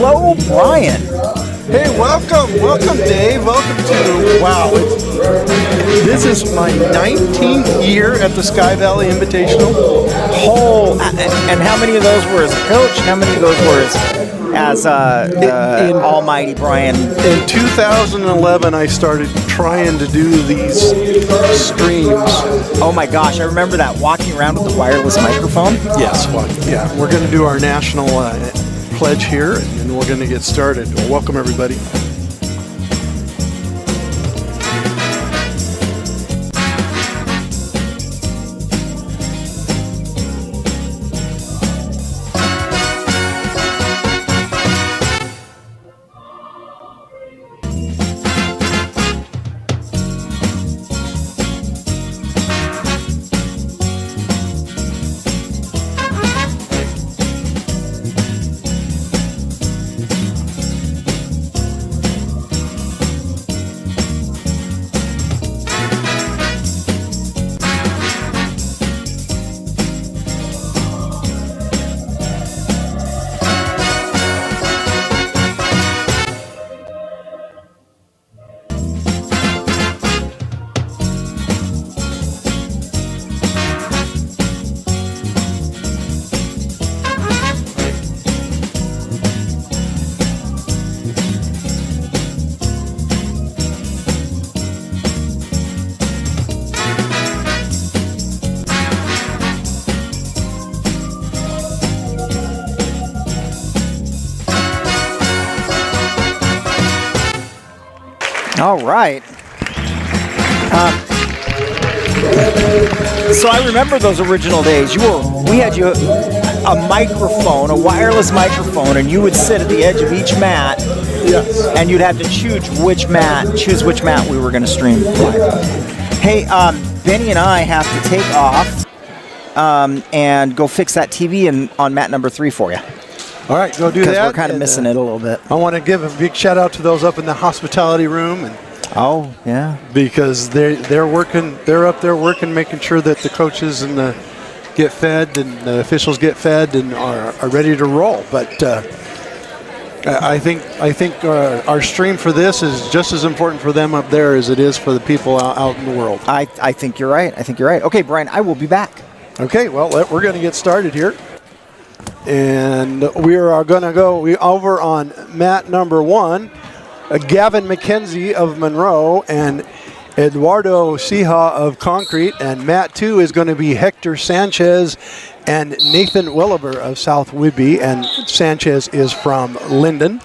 Hello, Brian. Hey, welcome Dave, welcome to, wow, this is my 19th year at the Sky Valley Invitational. Oh, and how many of those were as a coach, and how many of those were as almighty Brian? In 2011, I started trying to do these streams. Oh my gosh, I remember that, walking around with the wireless microphone. Yes, well, yeah, we're going to do our national pledge here, and we're going to get started. Well, welcome everybody. All right. So I remember those original days. We had you a microphone, a wireless microphone, and you would sit at the edge of each mat. Yes. And you'd have to choose which mat we were going to stream live. Hey, Benny and I have to take off and go fix that TV on mat number 3 for you. All right, go do that. Because we're kind of missing it a little bit. I want to give a big shout out to those up in the hospitality room, and oh yeah, because they're working, they're up there working, making sure that the coaches and the get fed and the officials get fed and are ready to roll. But I think our stream for this is just as important for them up there as it is for the people out in the world. I think you're right. I think you're right. Okay, Brian, I will be back. Okay, well, we're going to get started here. And we are going to go over on mat number 1, Gavin McKenzie of Monroe and Eduardo Sija of Concrete. And mat 2 is going to be Hector Sanchez and Nathan Welliver of South Whidbey, and Sanchez is from Linden.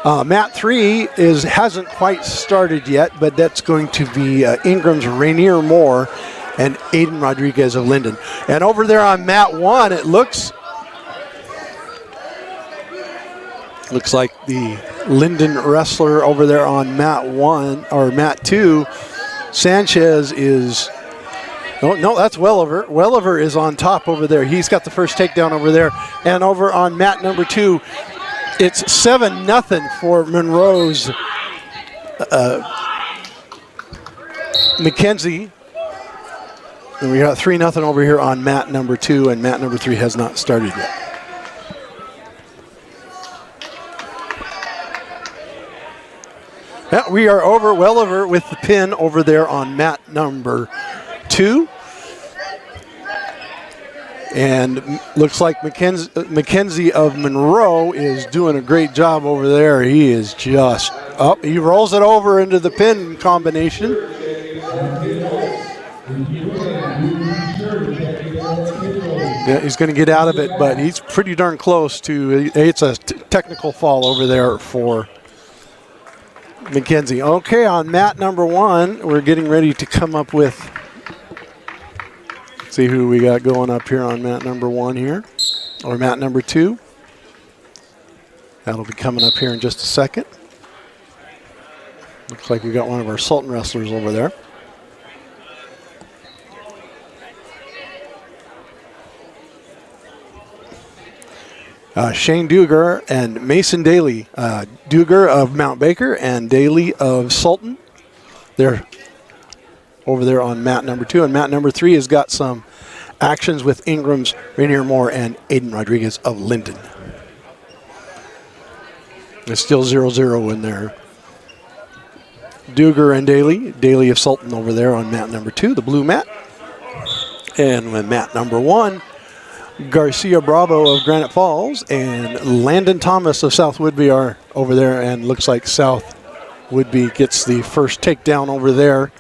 Mat 3 hasn't quite started yet, but that's going to be Ingram's Rainier Moore and Aiden Rodriguez of Linden. And over there on mat 1, it looks like the Linden wrestler over there on mat 1 or mat 2. Sanchez is, no, that's Welliver. Welliver is on top over there. He's got the first takedown over there. And over on mat number 2, it's 7-0 for Monroe's McKenzie. And we got 3-0 over here on mat number 2, and mat number 3 has not started yet. Yeah, we are well over with the pin over there on mat number 2. And looks like McKenzie of Monroe is doing a great job over there. He is just up. He rolls it over into the pin combination. Yeah, he's going to get out of it, but he's pretty darn close to, it's a technical fall over there for McKenzie. Okay, on mat number 1, we're getting ready to come up with, see who we got going up here on mat number 1 here, or mat number 2. That'll be coming up here in just a second. Looks like we got one of our Sultan wrestlers over there. Shane Duger and Mason Daly. Duger of Mount Baker and Daly of Sultan. They're over there on mat number 2. And mat number 3 has got some actions with Ingram's Rainier Moore and Aiden Rodriguez of Linden. It's still 0-0 in there. Duger and Daly. Daly of Sultan over there on mat number 2, the blue mat. And with mat number 1, Garcia Bravo of Granite Falls and Landon Thomas of South Woodby are over there, and looks like South Woodby gets the first takedown over there.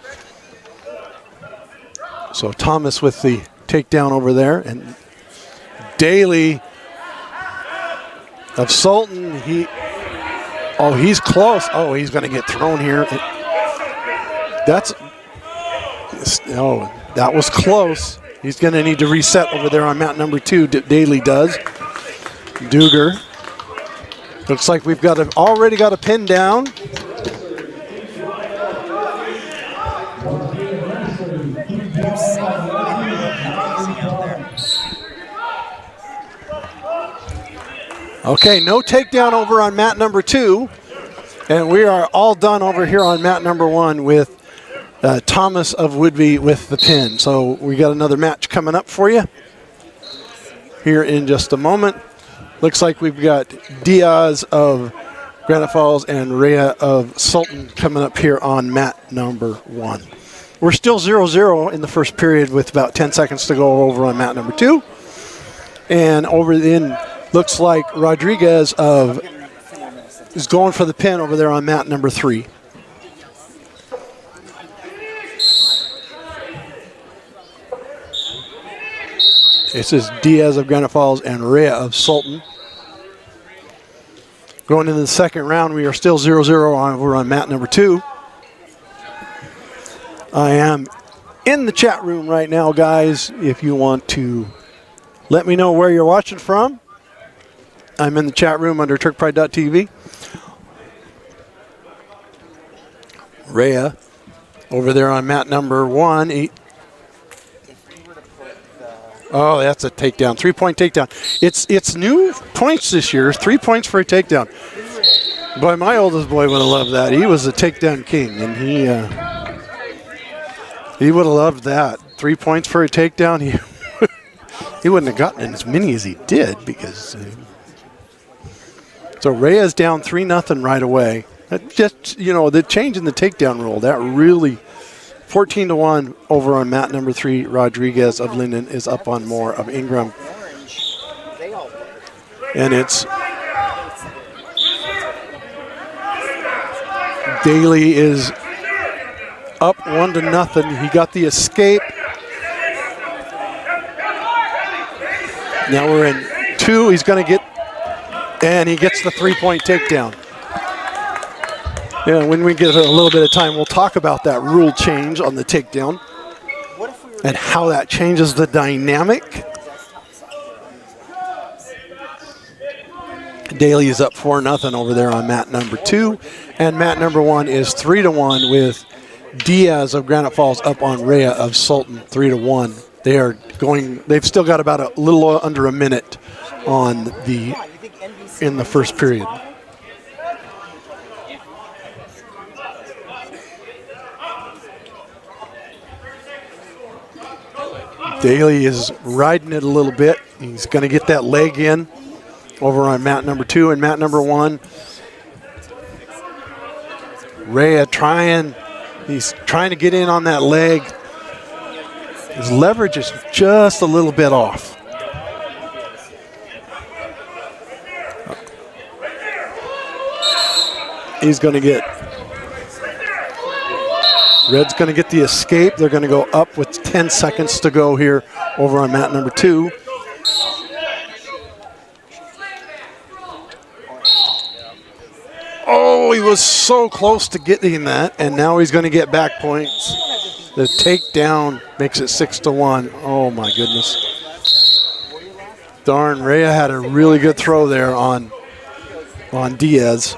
So Thomas with the takedown over there, and Daly of Sultan, he's close. Oh, he's going to get thrown here. That was close. He's going to need to reset over there on mat number 2. Daly does. Duger. Looks like we've already got a pin down. Okay, no takedown over on mat number 2. And we are all done over here on mat number 1 with Thomas of Woodby with the pin. So we got another match coming up for you here in just a moment. Looks like we've got Diaz of Granite Falls and Rhea of Sultan coming up here on mat number 1. We're still 0-0 in the first period with about 10 seconds to go over on mat number 2. And over in, looks like Rodriguez is going for the pin over there on mat number 3. This is Diaz of Granite Falls and Rhea of Sultan. Going into the second round, we are still 0-0 over on mat number 2. I am in the chat room right now, guys. If you want to let me know where you're watching from, I'm in the chat room under turkpride.tv. Rhea over there on mat number 1. Oh, that's a takedown. 3-point takedown. It's new points this year. 3 points for a takedown. Boy, my oldest boy would have loved that. He was a takedown king, and he would have loved that. 3 points for a takedown. He wouldn't have gotten as many as he did because. So Rhea's down 3-0 right away. That just, the change in the takedown rule, that really. 14-1 over on mat number 3. Rodriguez of Linden is up on more of Ingram. And it's Daly is up 1-0. He got the escape. Now we're in 2. He's going to get, and he gets the 3-point takedown. Yeah, when we get a little bit of time, we'll talk about that rule change on the takedown and how that changes the dynamic. Daly is up 4-0 over there on mat number 2. And mat number 1 is 3-1 with Diaz of Granite Falls up on Rhea of Sultan, 3-1. They've still got about a little under a minute in the first period. Daly is riding it a little bit. He's going to get that leg in over on mat number 2 and mat number 1. Rhea he's trying to get in on that leg. His leverage is just a little bit off. He's going to get, Red's going to get the escape. They're going to go up with 10 seconds to go here over on mat number 2. Oh, he was so close to getting that, and now he's going to get back points. The takedown makes it 6-1. Oh, my goodness. Darn, Rhea had a really good throw there on Diaz.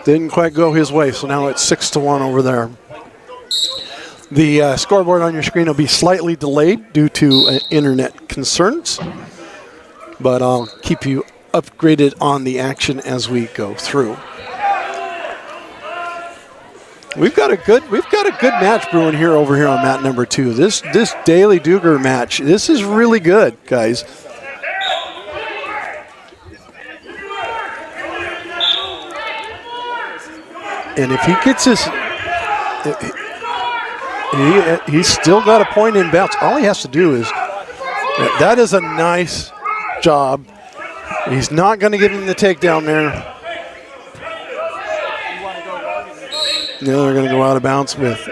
Didn't quite go his way, so now it's 6-1 over there. The scoreboard on your screen will be slightly delayed due to internet concerns, but I'll keep you upgraded on the action as we go through. We've got a good match brewing here over here on mat number 2. This Daly Duger match, this is really good, guys. And if he gets his, he's still got a point in bounce. All he has to do is, that is a nice job. He's not going to give him the takedown there. Now they're going to go out of bounds with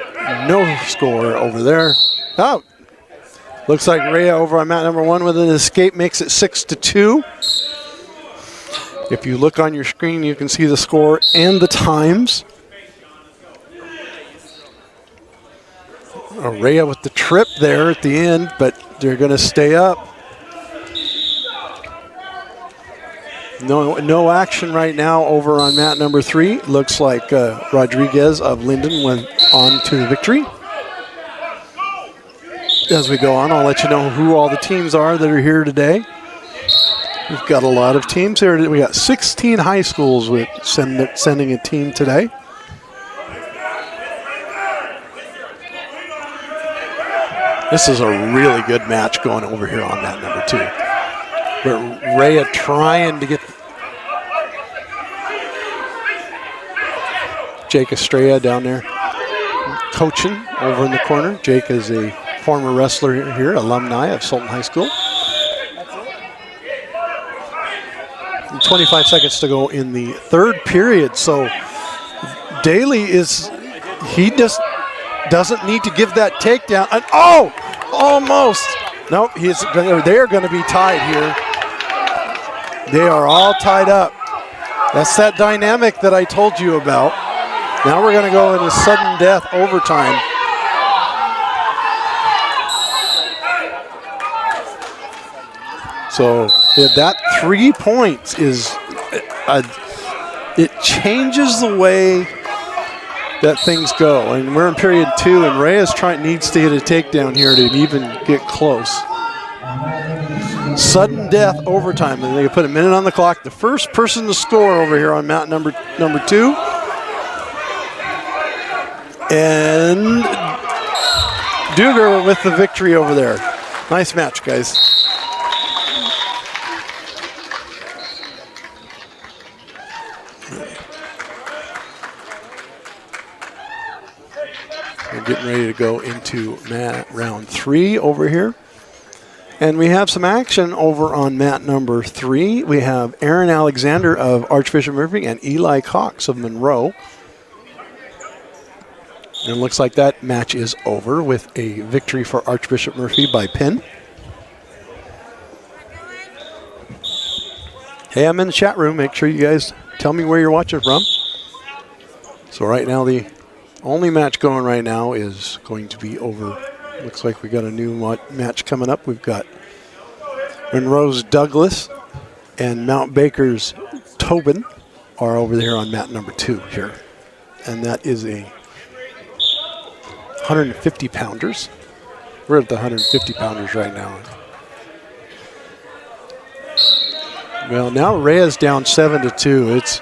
no score over there. Oh, looks like Rhea over on mat number 1 with an escape makes it 6-2. If you look on your screen, you can see the score and the times. Rhea with the trip there at the end, but they're going to stay up. No action right now over on mat number 3. Looks like Rodriguez of Linden went on to the victory. As we go on, I'll let you know who all the teams are that are here today. We've got a lot of teams here. We got 16 high schools with sending a team today. This is a really good match going over here on mat number 2. But Rhea trying to get Jake Estrella down there coaching over in the corner. Jake is a former wrestler here, alumni of Sultan High School. 25 seconds to go in the third period. So Daly he just doesn't need to give that takedown. And oh, almost. Nope, they're going to be tied here. They are all tied up. That's that dynamic that I told you about. Now we're going to go into sudden death overtime. So that 3 points is, it changes the way that things go. And we're in period 2, and Reyes needs to hit a takedown here to even get close. Sudden death overtime, and they put a minute on the clock. The first person to score over here on mat number 2. And Duger with the victory over there. Nice match, guys. We're getting ready to go into round 3 over here. And we have some action over on mat number 3. We have Aaron Alexander of Archbishop Murphy and Eli Cox of Monroe. And it looks like that match is over with a victory for Archbishop Murphy by pin. Hey, I'm in the chat room. Make sure you guys tell me where you're watching from. So right now, the only match going right now is going to be over. Looks like we got a new match coming up. We've got Monroe's Douglas and Mount Baker's Tobin are over there on mat number 2 here. And that is a 150 pounders. We're at the 150 pounders right now. Well, now Rhea's down 7-2. It's,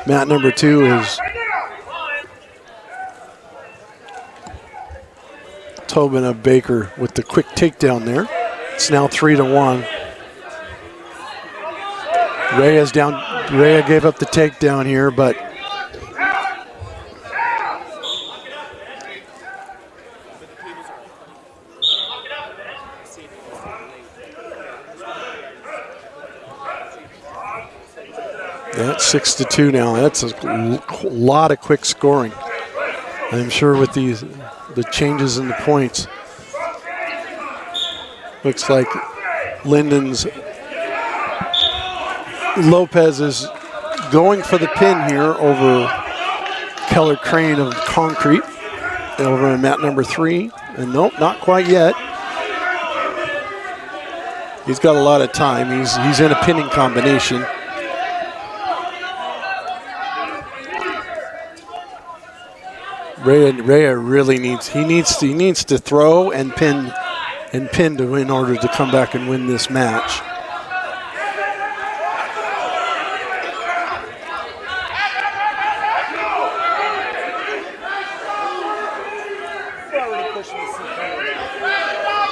mat number 2 is Tobin of Baker with the quick takedown there. It's now 3-1. Rhea's down. Rhea gave up the takedown here, but that's 6-2 now. That's a lot of quick scoring. I'm sure with the changes in the points. Looks like Linden's Lopez is going for the pin here over Keller Crane of Concrete over on mat number 3. And nope, not quite yet. He's got a lot of time. He's in a pinning combination. Rhea really needs to throw and pin in order to come back and win this match.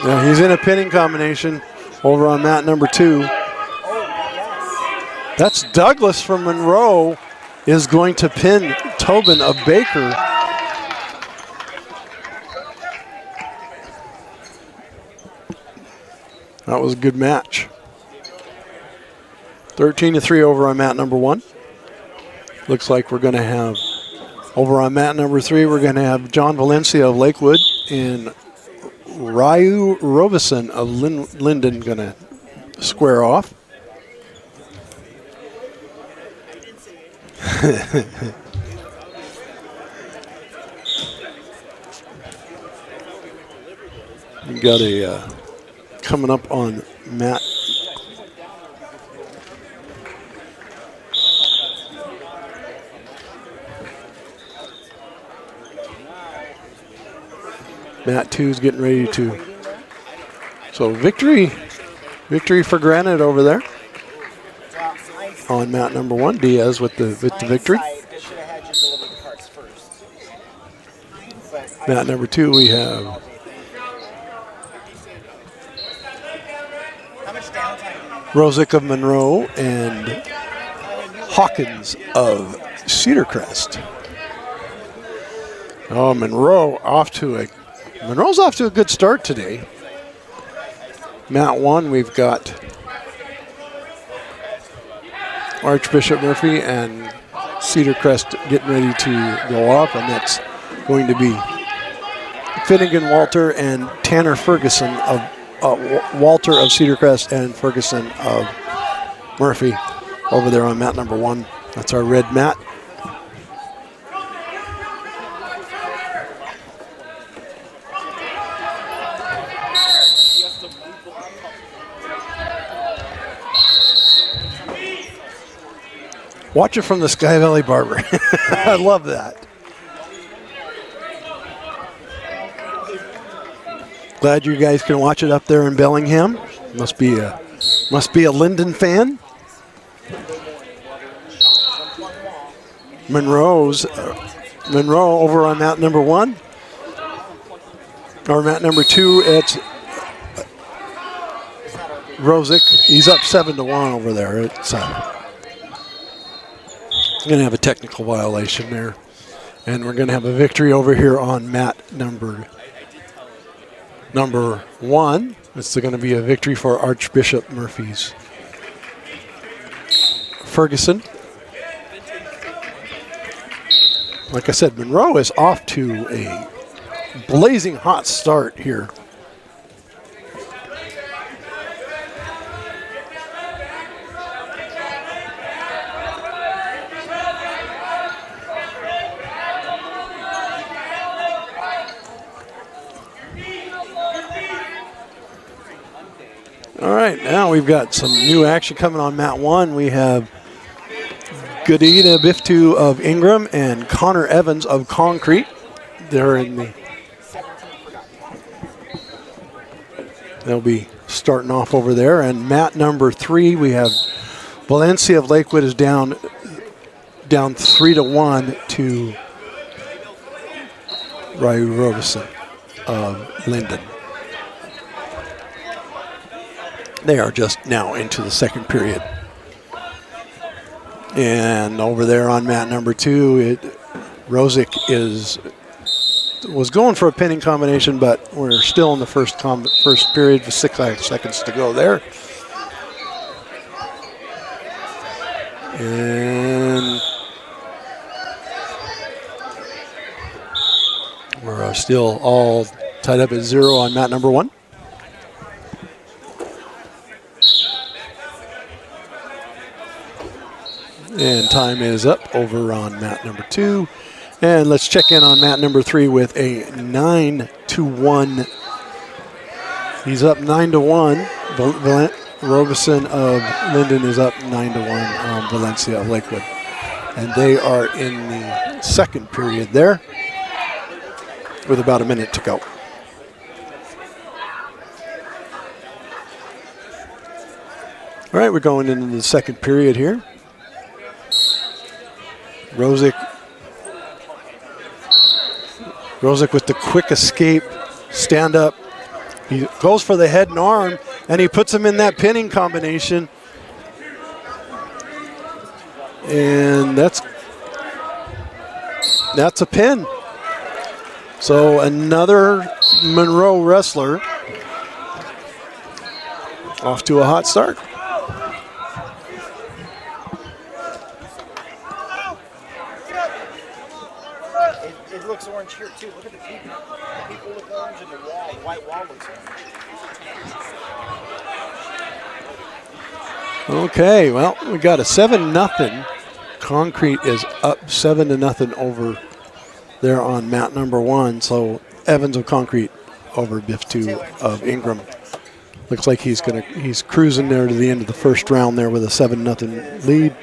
Yeah, he's in a pinning combination over on mat number 2. That's Douglas from Monroe is going to pin Tobin of Baker. That was a good match. 13-3 over on mat number 1. Looks like we're going to have, over on mat number 3, we're going to have John Valencia of Lakewood and Ryu Robeson of Linden going to square off. We got a coming up on mat. Mat 2's getting ready to. So victory for granted over there. On mat number 1, Diaz with the victory. Mat number 2, we have Rosick of Monroe and Hawkins of Cedar Crest. Oh, Monroe's off to a good start today. Mat 1, we've got Archbishop Murphy and Cedar Crest getting ready to go off, and that's going to be Finnegan Walter and Tanner Ferguson of Walter of Cedar Crest and Ferguson of Murphy over there on mat number 1. That's our red mat. Watch it from the Sky Valley Barber. I love that. Glad you guys can watch it up there in Bellingham. Must be a Linden fan. Monroe over on mat number 1. Or mat number 2, it's Rosick. He's up 7-1 over there. It's going to have a technical violation there. And we're going to have a victory over here on mat number 1. It's going to be a victory for Archbishop Murphy's Ferguson. Like I said, Monroe is off to a blazing hot start here. All right, now we've got some new action coming on mat 1. We have Gadida Biftu of Ingram and Connor Evans of Concrete. They'll be starting off over there. And mat number 3, we have Valencia of Lakewood is down 3-1 to Ryu Robeson of Linden. They are just now into the second period. And over there on mat number 2, Rosick was going for a pinning combination, but we're still in the first period with 6 seconds to go there. And we're still all tied up at 0 on mat number 1. And time is up over on mat number 2. And let's check in on mat number 3 with a 9-1. He's up 9-1. Robeson of Linden is up 9-1 on Valencia of Lakewood. And they are in the second period there with about a minute to go. All right, we're going into the second period here. Rosick with the quick escape, stand up. He goes for the head and arm, and he puts him in that pinning combination. And that's a pin. So another Monroe wrestler off to a hot start. It looks orange here too. Look at the people. The people look orange and the wall, the white wall looks orange. Okay, well, we got a 7-0. Concrete is up 7-0 over there on mat number 1. So Evans of Concrete over Biff 2 of Ingram. Looks like he's cruising there to the end of the first round there with a 7-0 lead.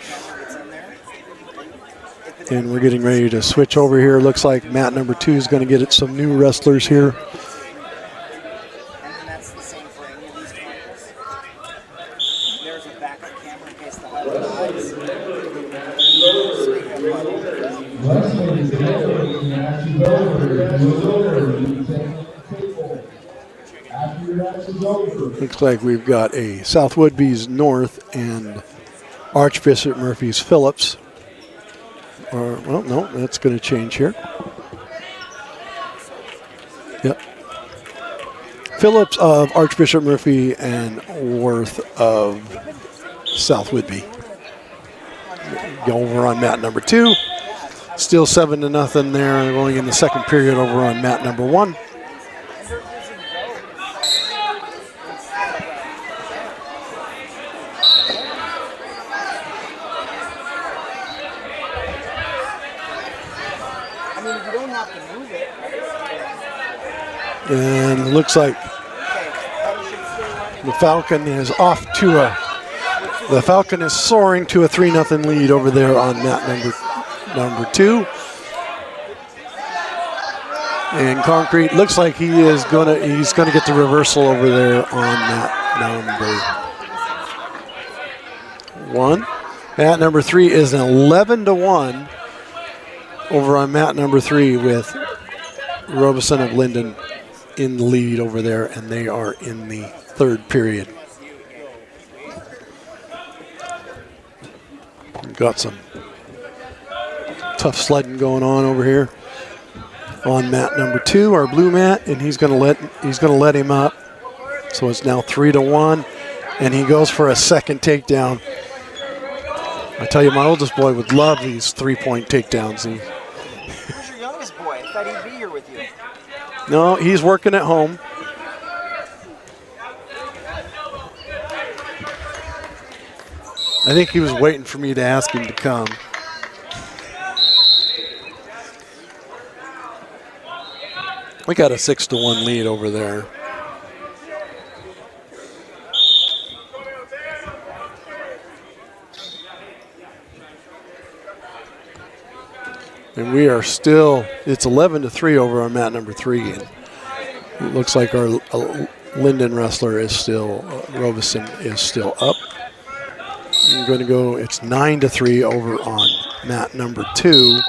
And we're getting ready to switch over here. Looks like mat number 2 is going to get some new wrestlers here. Looks like we've got a South Woodby's North and Archbishop Murphy's Phillips. Or, well, no, that's going to change here. Yep. Phillips of Archbishop Murphy and Worth of South Woodby. Go over on mat number 2. Still 7-0 there, going in the second period over on mat number 1. And it looks like the Falcon is off to the Falcon is soaring to a 3-0 lead over there on mat number 2. And Concrete looks like he's gonna get the reversal over there on mat number 1. Mat number 3 is an 11-1 over on mat number 3 with Robeson of Linden in the lead over there, and they are in the third period. We've got some tough sledding going on over here on mat number 2, our blue mat, and he's gonna let him up. So it's now 3-1, and he goes for a second takedown. I tell you, my oldest boy would love these 3-point takedowns. Who's your youngest boy? I thought he'd be here with you. No, he's working at home. I think he was waiting for me to ask him to come. We got a 6-1 lead over there. And we are still, it's 11-3 over on mat number 3. And it looks like our Linden wrestler is still, Robeson is still up. I'm going to go, it's 9-3 over on mat number 2.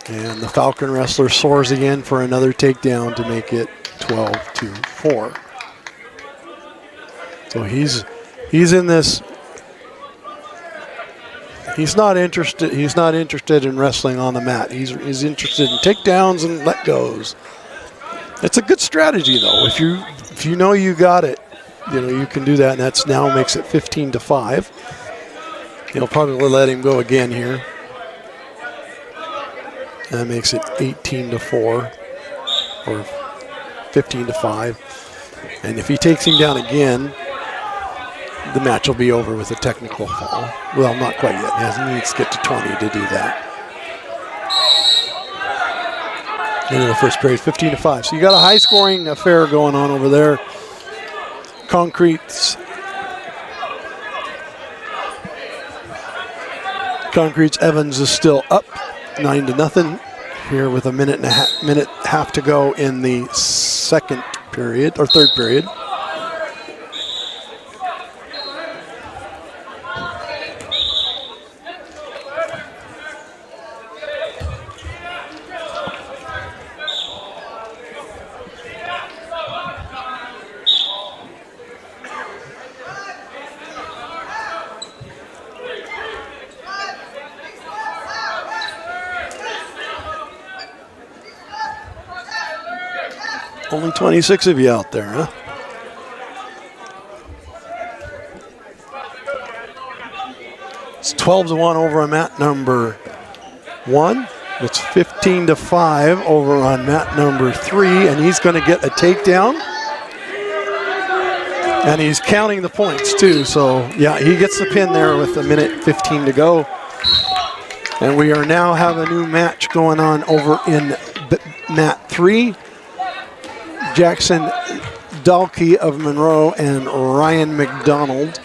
And the Falcon wrestler soars again for another takedown to make it 12-4. So he's in this. He's not interested in wrestling on the mat. He's interested in takedowns and let goes. It's a good strategy though. If you know you got it, you can do that, and that's now makes it 15-5. He'll probably let him go again here. That makes it 18-4 or 15-5. And if he takes him down again, the match will be over with a technical fall. Well, not quite yet. He needs to get to 20 to do that. End of the first period, 15-5. So you got a high-scoring affair going on over there. Concrete's Evans is still up 9-0 here with a minute half to go in the second period or third period. Only 26 of you out there, huh? It's 12-1 over on mat number 1. It's 15-5 over on mat number 3, and he's going to get a takedown. And he's counting the points too, so yeah, he gets the pin there with 1:15 to go. And we are now have a new match going on over in mat 3. Jackson Dalkey of Monroe and Ryan McDonald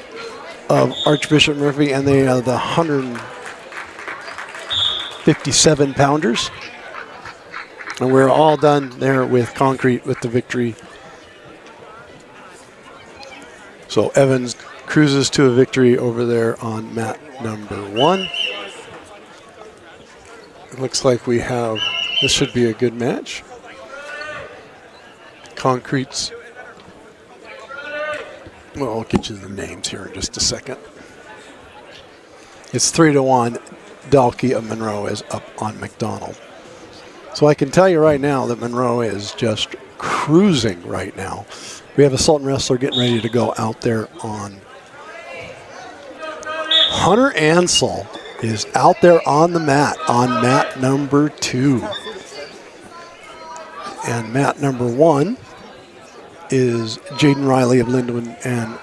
of Archbishop Murphy, and they are the 157 pounders. And we're all done there with concrete with the victory. So Evans cruises to a victory over there on mat number 1. It looks like we have, this should be a good match. Concretes. Well, I'll get you the names here in just a second. It's 3-1. Dalkey of Monroe is up on McDonald. So I can tell you right now that Monroe is just cruising right now. We have a Sultan wrestler getting ready to go out there on. Hunter Ansel is out there on the mat on mat number 2. And mat number 1 is Jaden Riley of Lindenwood and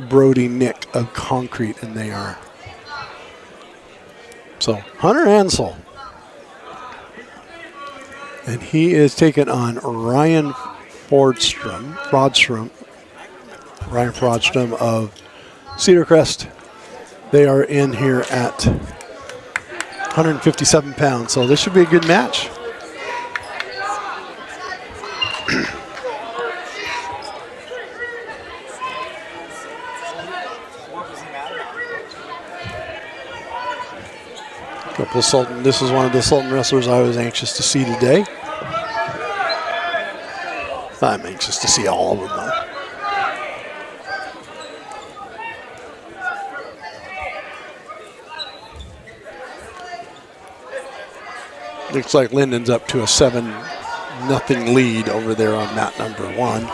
Brody Nick of Concrete, and they are. So Hunter Ansel. And he is taking on Ryan Fraudstrom of Cedar Crest. They are in here at 157 pounds, so this should be a good match. Couple of Sultan. This is one of the Sultan wrestlers I was anxious to see today. I'm anxious to see all of them, though. Looks like Linden's up to a 7-0 lead over there on mat number 1.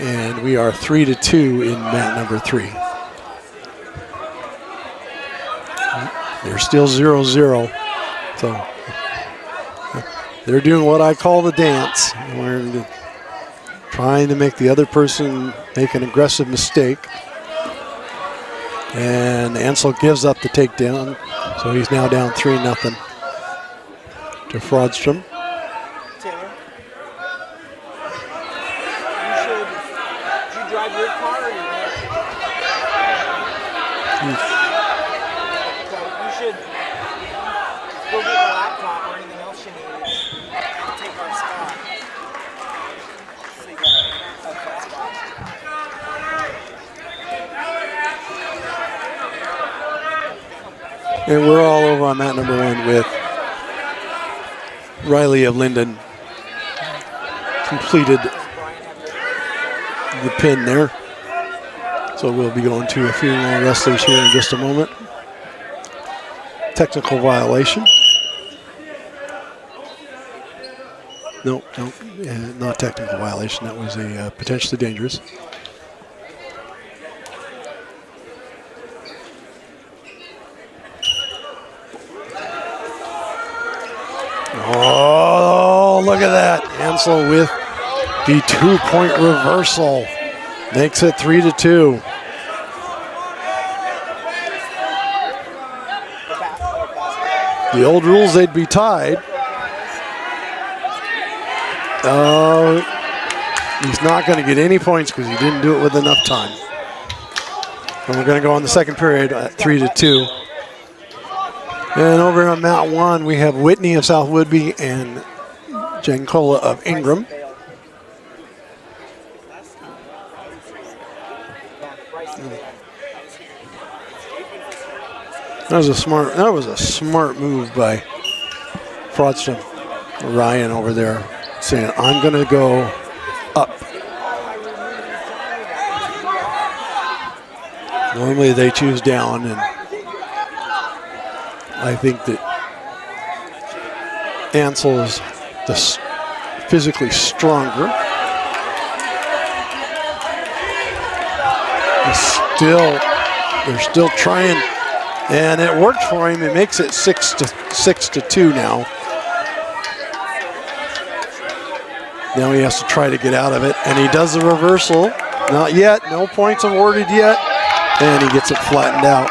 And we are 3-2 in mat number 3. They're still 0-0. So they're doing what I call the dance. We're trying to make the other person make an aggressive mistake. And Ansel gives up the takedown. So he's now down 3-0 to Fraudstrom. Taylor, did you drive your car or your van? So you should go get your laptop or anything else you need and take our spot. So you got a spot. And we're all over on mat number 1 with Riley of Linden completed the pin there. So we'll be going to a few more wrestlers here in just a moment. Technical violation. No, not technical violation. That was a potentially dangerous. Oh, look at that. Ansel with the 2-point reversal. Makes it 3-2. The old rules, they'd be tied. He's not going to get any points because he didn't do it with enough time. And we're going to go on the second period at 3-2. And over on mat 1, we have Whitney of South Woodby and Jankola of Ingram. That was a smart move by Fraudstrom. Ryan over there saying, I'm going to go up. Normally they choose down, and I think that Ansel is the physically stronger. They're still trying, and it worked for him. It makes it 6-2 now. Now he has to try to get out of it, and he does the reversal. Not yet, no points awarded yet, and he gets it flattened out.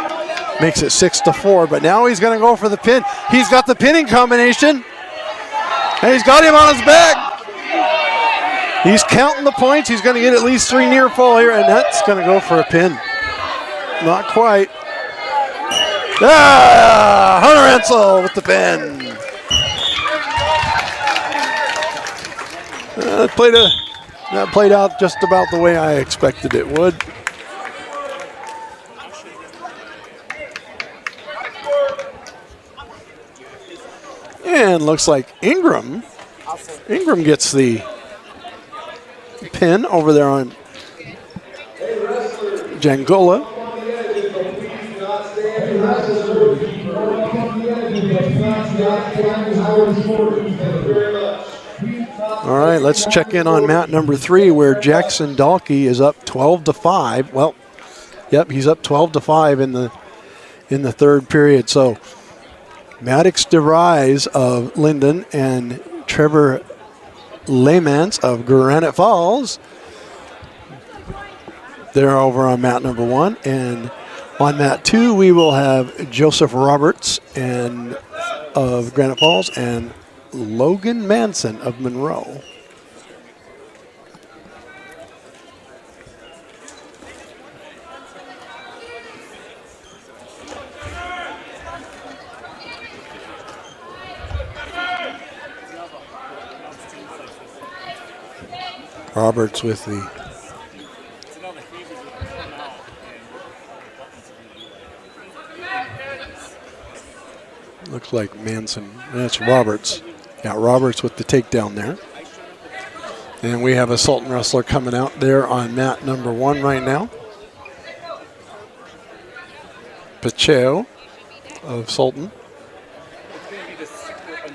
Makes it 6-4, but now he's going to go for the pin. He's got the pinning combination, and he's got him on his back. He's counting the points. He's going to get at least 3 near fall here, and that's going to go for a pin. Not quite. Hunter Ansel with the pin. That played out just about the way I expected it would. And looks like Ingram gets the pin over there on Jangola. All right, let's check in on mat number 3, where Jackson Dahlke is up 12-5. Well, yep, he's up 12-5 in the third period. So Maddox DeVries of Linden and Trevor Laymans of Granite Falls, they're over on mat number 1. And on mat 2, we will have Joseph Roberts of Granite Falls and Logan Manson of Monroe. Roberts with the looks like Manson. That's Roberts. Yeah, Roberts with the takedown there. And we have a Sultan wrestler coming out there on mat number 1 right now. Pacheco of Sultan.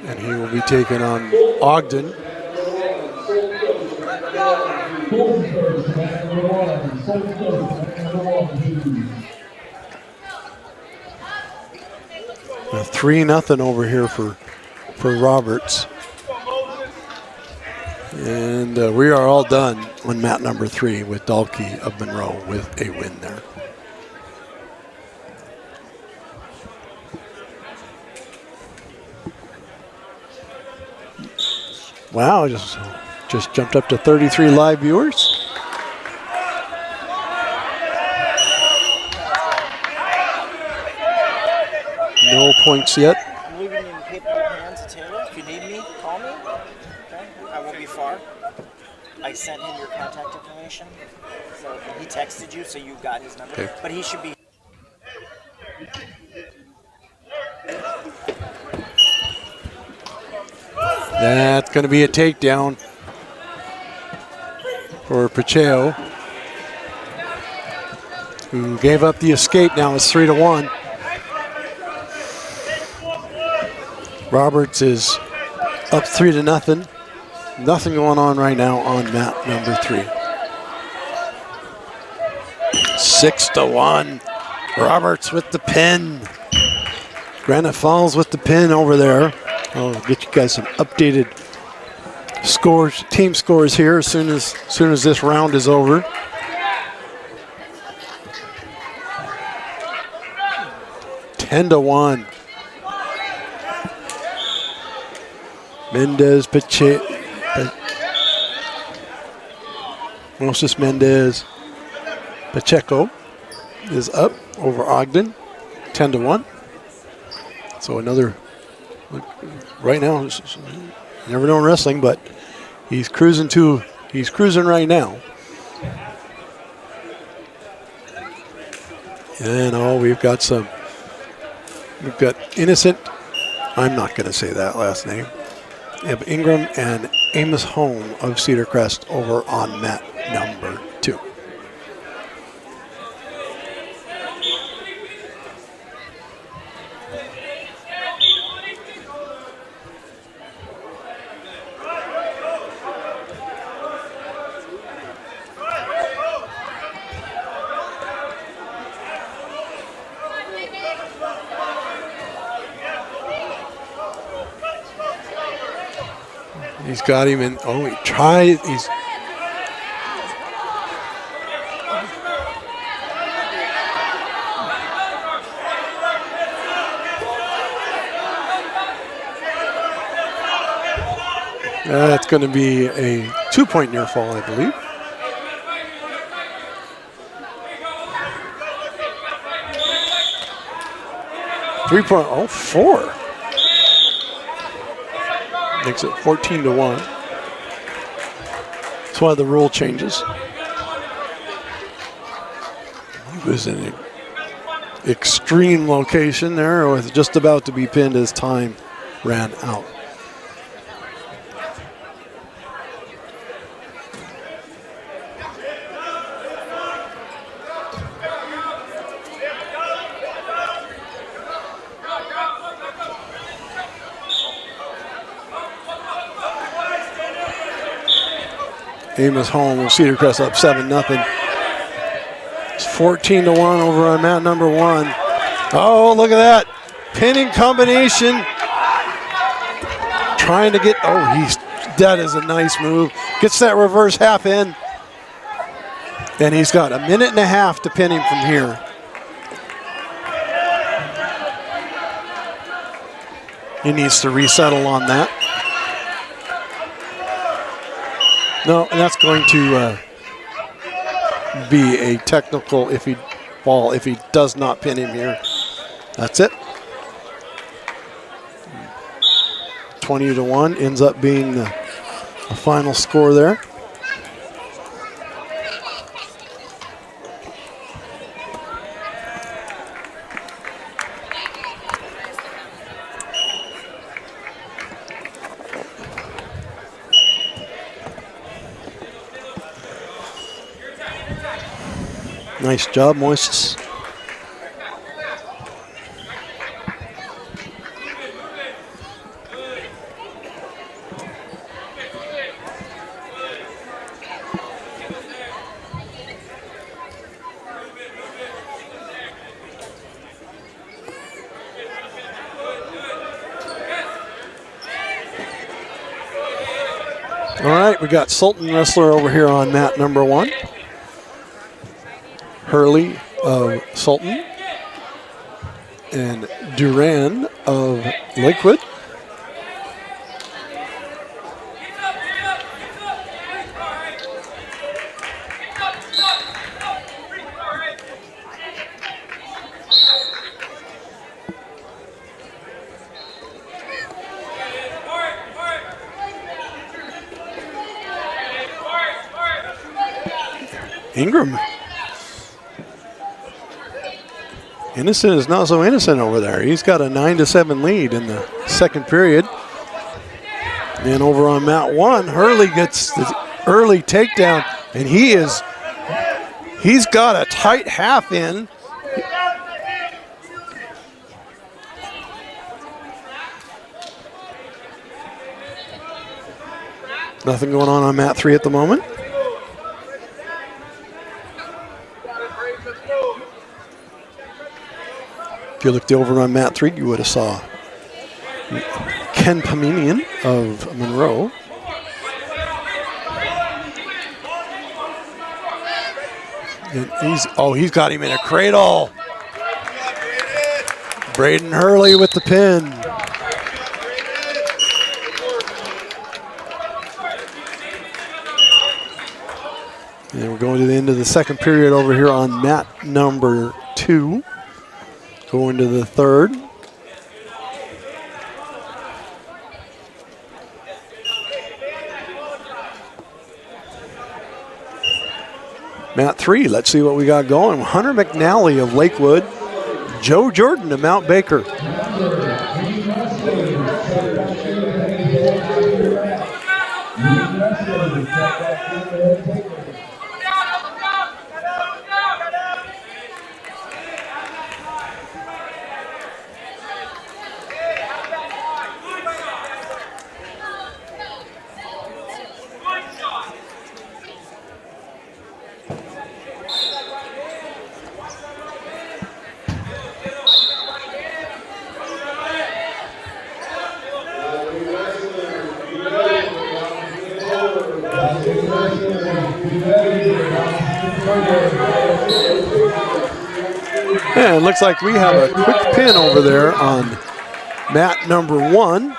And he will be taking on Ogden. A 3-0 over here for Roberts. And we are all done on mat number 3 with Dahlke of Monroe with a win there. Wow, just jumped up to 33 live viewers. No points yet. I'm leaving you in capable hands of Taylor. If you need me, call me. Okay? I won't be far. I sent him your contact information. So he texted you, so you got his number. Okay. But he should be. That's going to be a takedown for Pacheco, who gave up the escape. Now it's 3-1. Roberts is up 3-0. Nothing going on right now on mat number 3. 6-1. Roberts with the pin. Granite Falls with the pin over there. I'll get you guys some updated scores, team scores here as soon as this round is over. (10-1). Mendez, Moses Mendez, Pacheco is up over Ogden, 10-1. So another, right now, you never know in wrestling, but he's cruising right now. And we've got Innocent, I'm not going to say that last name, of Ingram and Amos Home of Cedar Crest over on mat number 2. He's got him in. Oh, he tried. He's. That's going to be a 2-point near fall, I believe. Three-point. Oh, 4. Makes it 14-1. That's why the rule changes. He was in an extreme location there, was just about to be pinned as time ran out. Amos home with Cedar Crest up 7-0. It's 14-1 over on mat number 1. Oh, look at that. Pinning combination. Trying to get, that is a nice move. Gets that reverse half in. And he's got a minute and a half to pin him from here. He needs to resettle on that. No, and that's going to be a technical if he does not pin him here. That's it. 20-1 ends up being the final score there. Nice job, Moises. All right, we got Sultan Wrestler over here on mat number 1. Hurley of Sultan and Duran of Lakewood. Ingram. Innocent is not so innocent over there. He's got a 9-7 lead in the second period. And over on mat 1, Hurley gets the early takedown, and he's got a tight half in. Nothing going on mat 3 at the moment. If you looked over on mat 3, you would have saw Ken Paminian of Monroe. And he's got him in a cradle. Braden Hurley with the pin. And we're going to the end of the second period over here on mat number 2. Going to the third. Mat 3, let's see what we got going. Hunter McNally of Lakewood. Joe Jordan of Mount Baker. And it looks like we have a quick pin over there on mat number 1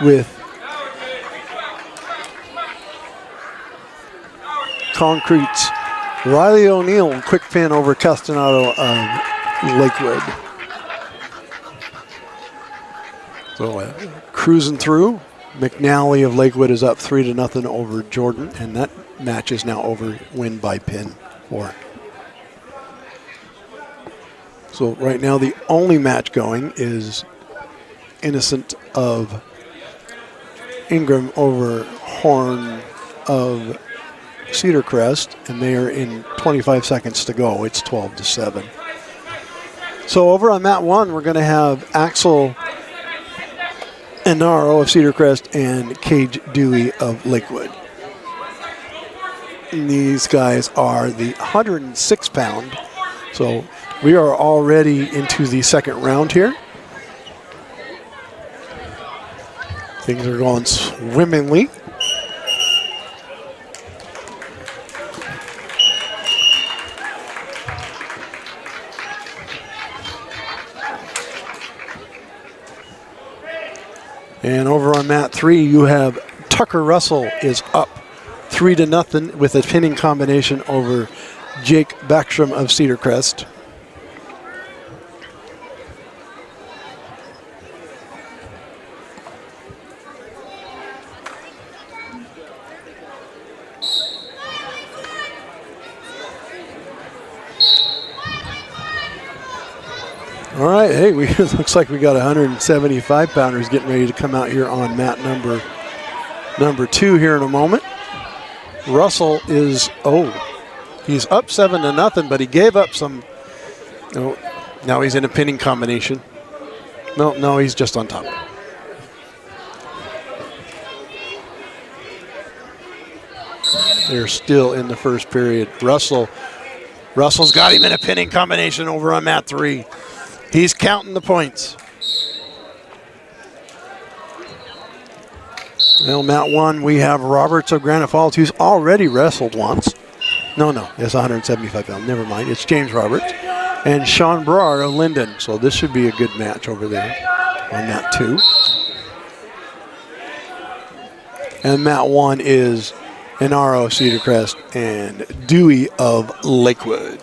with Concrete's Riley O'Neill. Quick pin over Castanado of Lakewood. So cruising through. McNally of Lakewood is up 3-0 over Jordan, and that match is now over, win by pin 4. So right now the only match going is Innocent of Ingram over Horn of Cedar Crest, and they are in 25 seconds to go. It's 12-7. So over on mat 1, we're going to have Axel Enaro of Cedar Crest and Cage Dewey of Lakewood. And these guys are the 106-pound. So we are already into the second round here. Things are going swimmingly. And over on mat 3, you have Tucker Russell is up 3-0 with a pinning combination over Jake Backstrom of Cedar Crest. All right, hey, looks like we got 175-pounders getting ready to come out here on mat number 2 here in a moment. Russell is, he's up 7-0, but he gave up some. Oh, now he's in a pinning combination. No, he's just on top. They're still in the first period. Russell's got him in a pinning combination over on mat 3. He's counting the points. Well, mat 1, we have Roberts of Granite Falls, who's already wrestled once. No, it's 175 pounds. Never mind. It's James Roberts. And Sean Brar of Linden. So this should be a good match over there on mat 2. And mat 1 is Enaro of Cedar Crest and Dewey of Lakewood.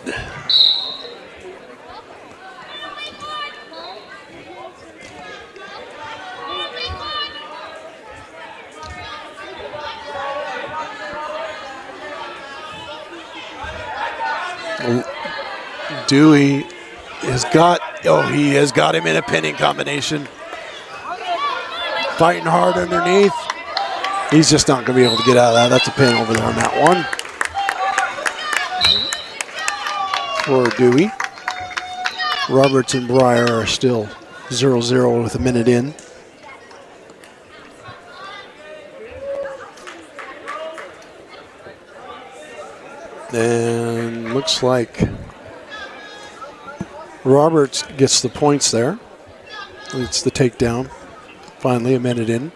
Dewey has got him in a pinning combination. Fighting hard underneath. He's just not going to be able to get out of that. That's a pin over there on that one. For Dewey. Roberts and Breyer are still 0-0 with a minute in. And looks like Roberts gets the points there. It's the takedown. Finally, a minute in.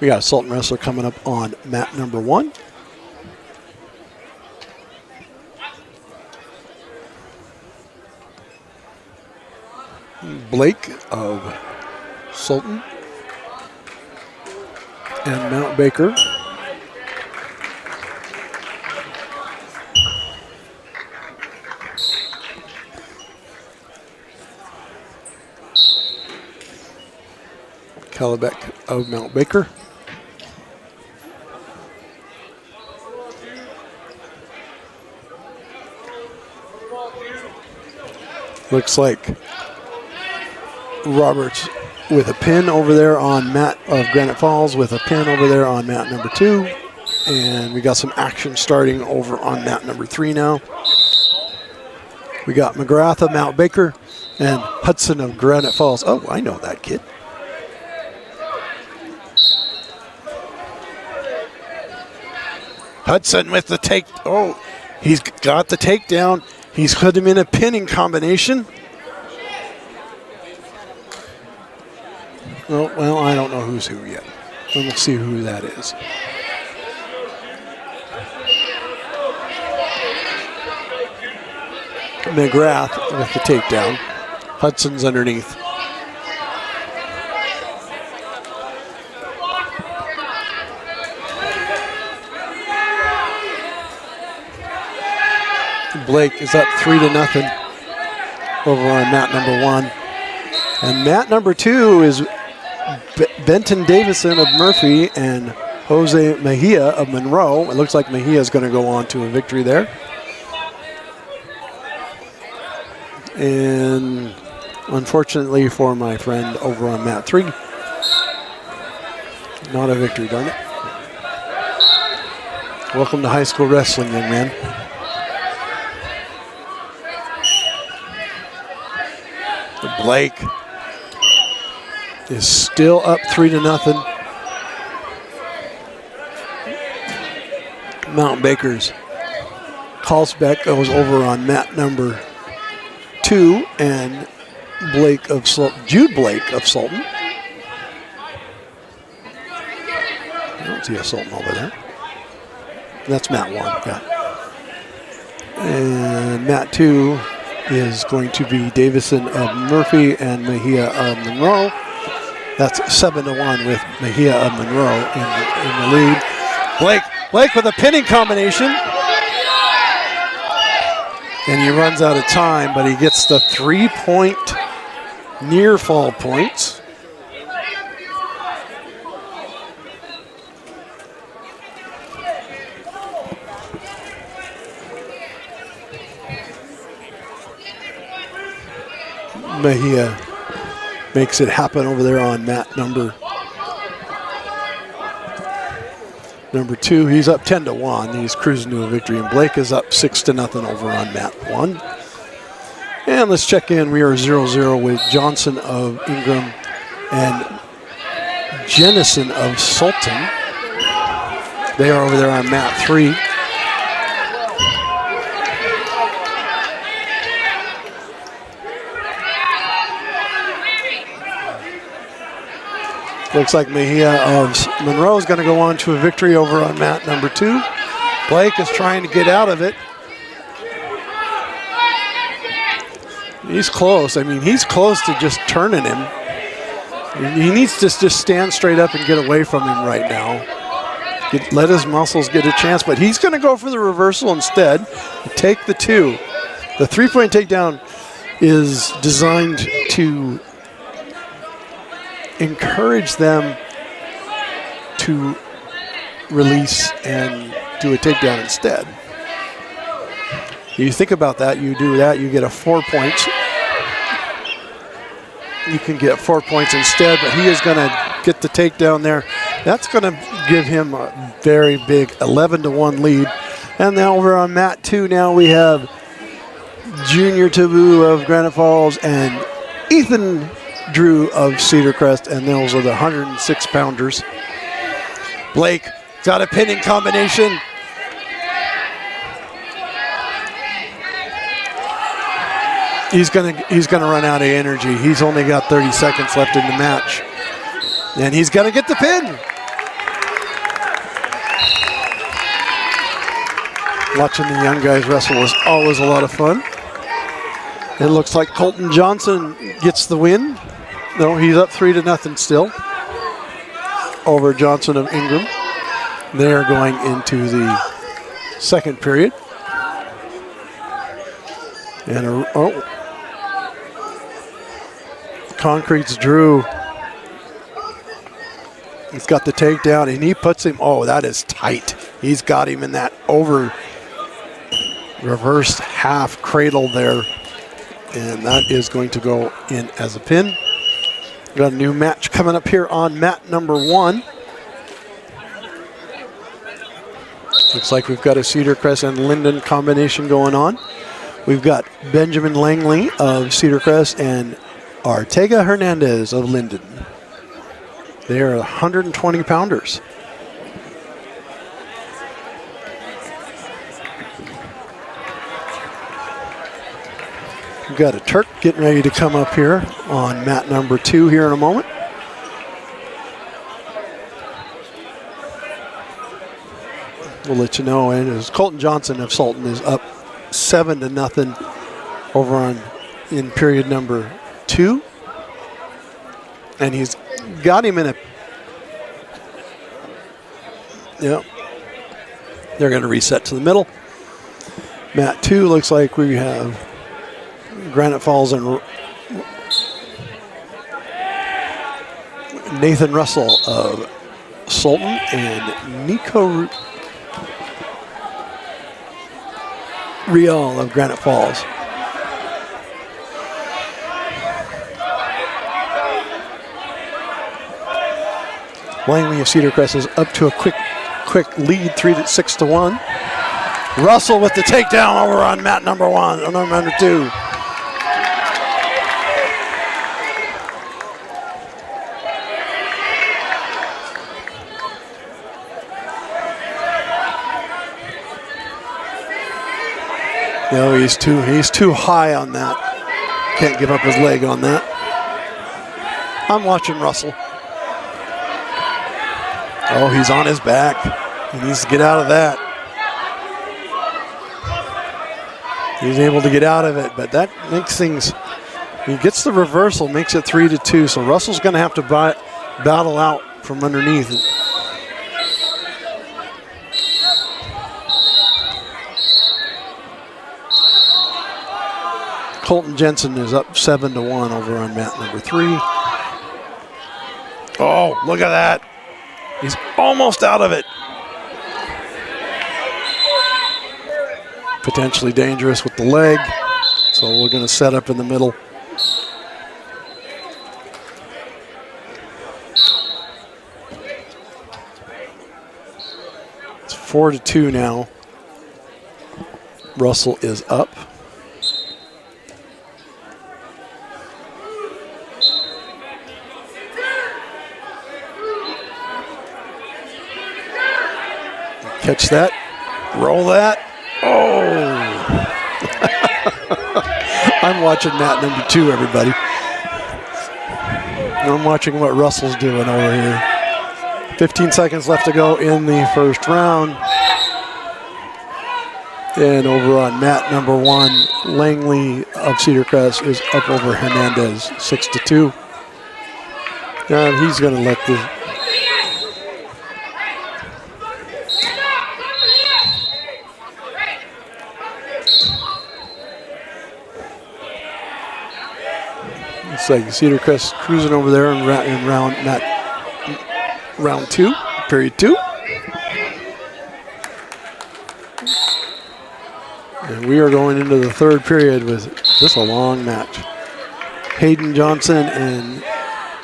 We got a Sultan wrestler coming up on mat number 1. Blake of Sultan and Mount Baker. Calabeck of Mount Baker. Looks like Roberts with a pin over there on mat of Granite Falls, with a pin over there on mat number 2. And we got some action starting over on mat number 3 now. We got McGrath of Mount Baker and Hudson of Granite Falls. Oh, I know that kid. Hudson with the take. Oh, he's got the takedown. He's put him in a pinning combination. Oh, well, I don't know who's who yet. We'll see who that is. McGrath with the takedown. Hudson's underneath. Blake is up 3-0 over on mat number 1. And mat number 2 is Benton Davison of Murphy and Jose Mejia of Monroe. It looks like Mejia is going to go on to a victory there. And unfortunately for my friend over on mat 3, not a victory, darn it. Welcome to high school wrestling, young man. Blake is still up 3-0. Mount Baker's Carlsbeck goes over on mat number 2, and Blake of Jude Blake of Sultan. I don't see a Sultan over there. That's mat 1, yeah. And mat 2 is going to be Davison of Murphy and Mejia of Monroe. That's 7-1 with Mejia of Monroe in the lead. Blake with a pinning combination. And he runs out of time, but he gets the 3-point near fall points. Mejia makes it happen over there on mat number 2. He's up 10-1. He's cruising to a victory, and Blake is up 6-0 over on mat 1. And let's check in. We are 0-0 with Johnson of Ingram and Jennison of Sultan. They are over there on mat 3. Looks like Mejia of Monroe is going to go on to a victory over on mat number 2. Blake is trying to get out of it. He's close. I mean, he's close to just turning him. He needs to just stand straight up and get away from him right now. Let his muscles get a chance, but he's going to go for the reversal instead. Take the 2. The 3-point takedown is designed to encourage them to release and do a takedown instead. You think about that, you do that, you get a 4 points. You can get 4 points instead, but he is going to get the takedown there. That's going to give him a very big 11-1 lead. And now over on mat 2, now we have Junior Taboo of Granite Falls and Ethan Drew of Cedar Crest, and those are the 106-pounders. Blake got a pinning combination. He's gonna run out of energy. He's only got 30 seconds left in the match, and he's gonna get the pin. Watching the young guys wrestle is always a lot of fun. It looks like Colton Johnson gets the win. No, he's up 3-0 still over Johnson of Ingram. They are going into the second period. And Concrete's Drew. He's got the takedown, and he puts him. Oh, that is tight. He's got him in that over reversed half cradle there. And that is going to go in as a pin. Got a new match coming up here on mat number 1. Looks like we've got a Cedar Crest and Linden combination going on. We've got Benjamin Langley of Cedar Crest and Ortega Hernandez of Linden. They are 120-pounders. We've got a Turk getting ready to come up here on mat number 2 here in a moment. We'll let you know. And as Colton Johnson of Sultan is up 7-0 over in period number 2. And he's got him in a, yep. They're going to reset to the middle. Mat 2 looks like we have Granite Falls and Nathan Russell of Sultan and Nico Rial of Granite Falls. Langley of Cedar Crest is up to a quick lead, 6-1. Russell with the takedown over on mat number 1, on number 2. No, he's too high on that. Can't give up his leg on that. I'm watching Russell. Oh, he's on his back. He needs to get out of that. He's able to get out of it, but that makes things, he gets the reversal, makes it 3-2. So Russell's going to have to battle out from underneath. Colton Jensen is up 7-1 over on mat number 3. Oh, look at that. He's almost out of it. Potentially dangerous with the leg. So we're going to set up in the middle. It's 4-2 now. Russell is up. Catch that, roll that. Oh! I'm watching mat number 2, everybody. I'm watching what Russell's doing over here. 15 seconds left to go in the first round. And over on mat number 1, Langley of Cedar Crest is up over Hernandez, 6-2. And he's going to let the It's like Cedar Crest cruising over there in round 2, period 2. And we are going into the third period with just a long match. Hayden Johnson and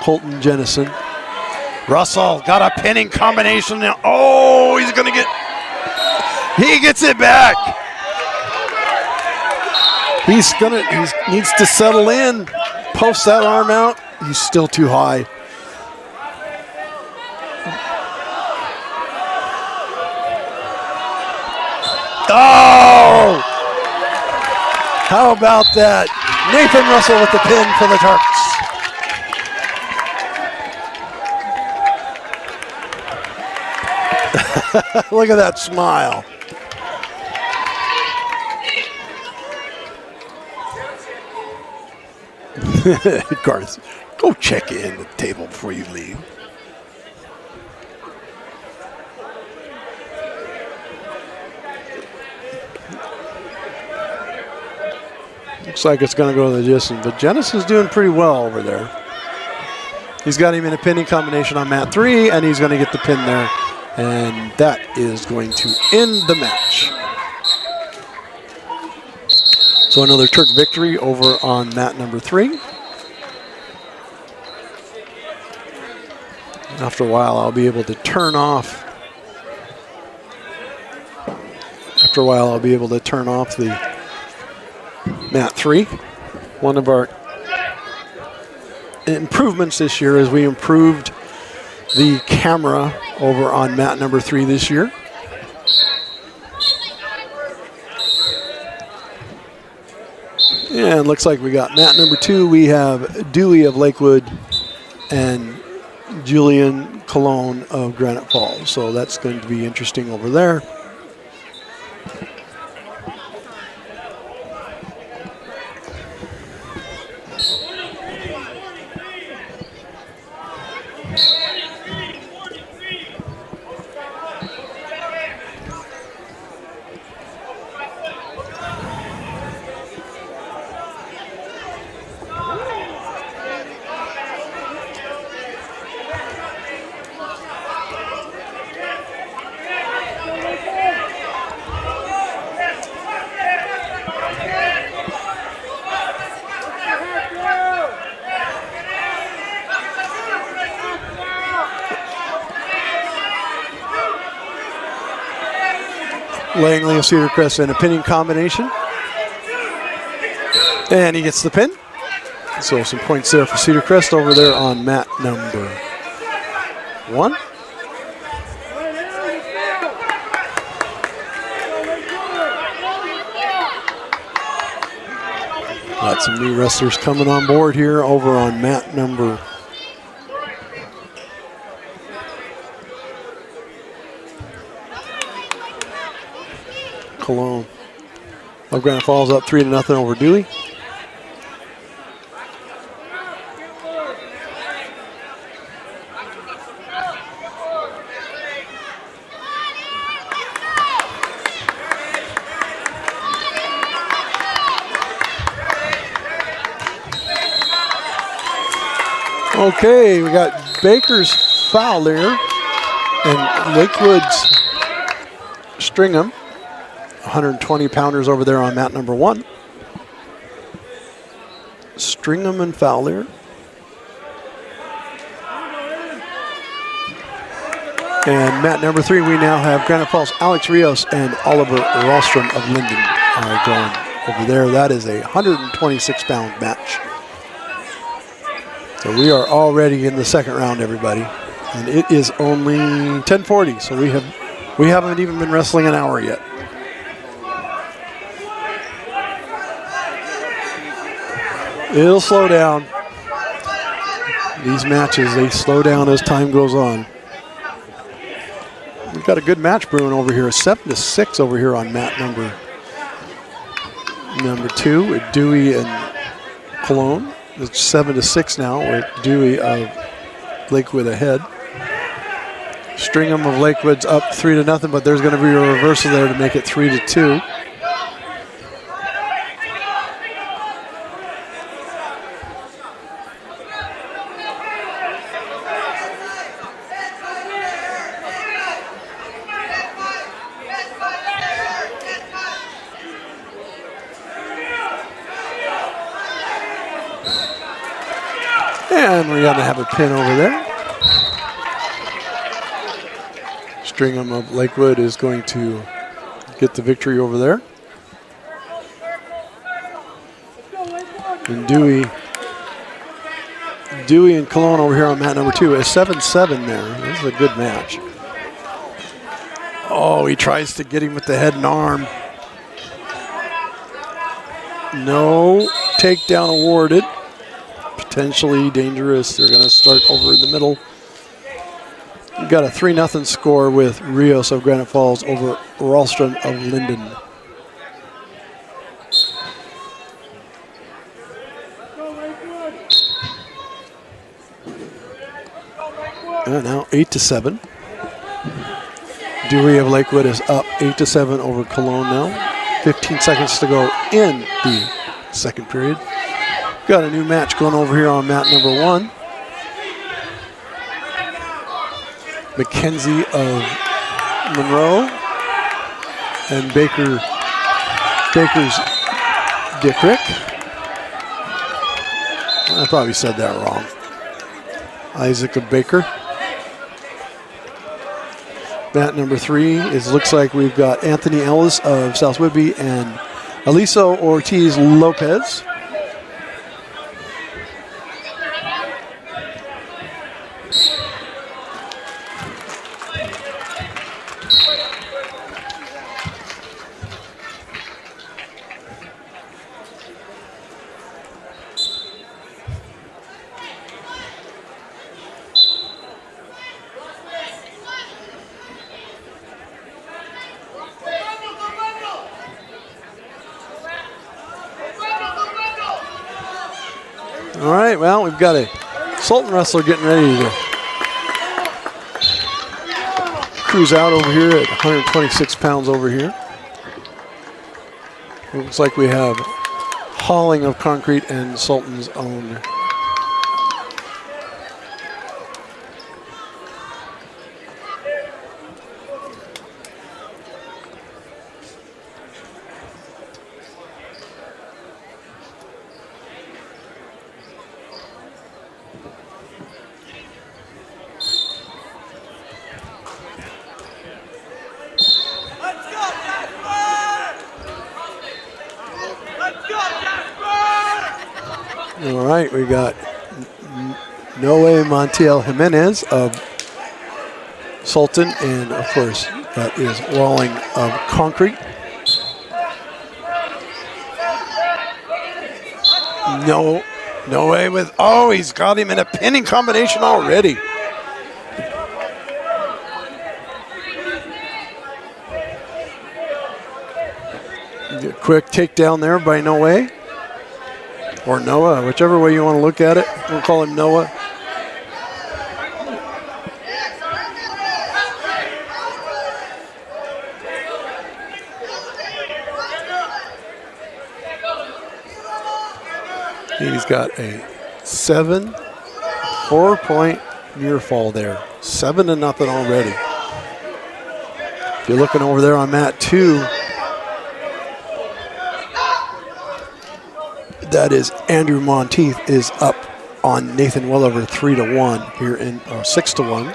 Colton Jennison. Russell got a pinning combination now. Oh, he's gonna he gets it back. He needs to settle in. Post that arm out. He's still too high. Oh! How about that? Nathan Russell with the pin for the Turks. Look at that smile. Garth, go check in the table before you leave. Looks like it's going to go to the distance, but Jennison's doing pretty well over there. He's got him in a pinning combination on mat 3, and he's going to get the pin there, and that is going to end the match. So another Turk victory over on mat number 3. After a while, I'll be able to turn off. After a while, I'll be able to turn off the mat 3. One of our improvements this year is we improved the camera over on mat number 3 this year. And looks like we got mat number 2. We have Dewey of Lakewood and Julian Cologne of Granite Falls. So that's going to be interesting over there. Langley of Cedar Crest in a pinning combination. And he gets the pin. So some points there for Cedar Crest over there on mat number 1. Got some new wrestlers coming on board here over on mat number Cologne. Of Granite Falls up 3-0 over Dewey. Okay, we got Baker's foul there, and Lakewood's Stringham, 120-pounders over there on mat number 1. Stringham and Fowler. And mat number 3, we now have Granite Falls Alex Rios and Oliver Ralstrom of Linden going over there. That is a 126-pound match. So we are already in the second round, everybody, and it is only 10:40. So we haven't even been wrestling an hour yet. It'll slow down. These matches, they slow down as time goes on. We've got a good match brewing over here. 7-6 over here on mat number 2 with Dewey and Cologne. It's 7-6 now with Dewey of Lakewood ahead. Stringham of Lakewood's up 3-0, but there's going to be a reversal there to make it 3-2. And we're going to have a pin over there. Stringham of Lakewood is going to get the victory over there. And Dewey and Cologne over here on mat number 2 is 7-7 there. This is a good match. Oh, he tries to get him with the head and arm. No takedown awarded. Potentially dangerous. They're going to start over in the middle. We've got a 3-0 score with Rios of Granite Falls over Ralstrom of Linden. And now 8-7. Dewey of Lakewood is up 8-7 over Cologne now. 15 seconds to go in the second period. Got a new match going over here on mat number 1. Mackenzie of Monroe and Baker's Dickrich. I probably said that wrong. Isaac of Baker. Mat number 3 looks like we've got Anthony Ellis of South Whitby and Aliso Ortiz Lopez. All right, well, we've got a Sultan wrestler getting ready to cruise out over here at 126 pounds over here. It looks like we have hauling of concrete and Sultan's own. All right, we got Noe Montiel Jimenez of Sultan, and of course, that is walling of concrete. No way with, oh, he's got him in a pinning combination already. Quick takedown there by Noe. Or Noah, whichever way you want to look at it. We'll call him Noah. He's got a 4-point near fall there. 7-0 already. If you're looking over there on mat 2, that is Andrew Monteith is up on Nathan Welliver 3-1 here in 6-1.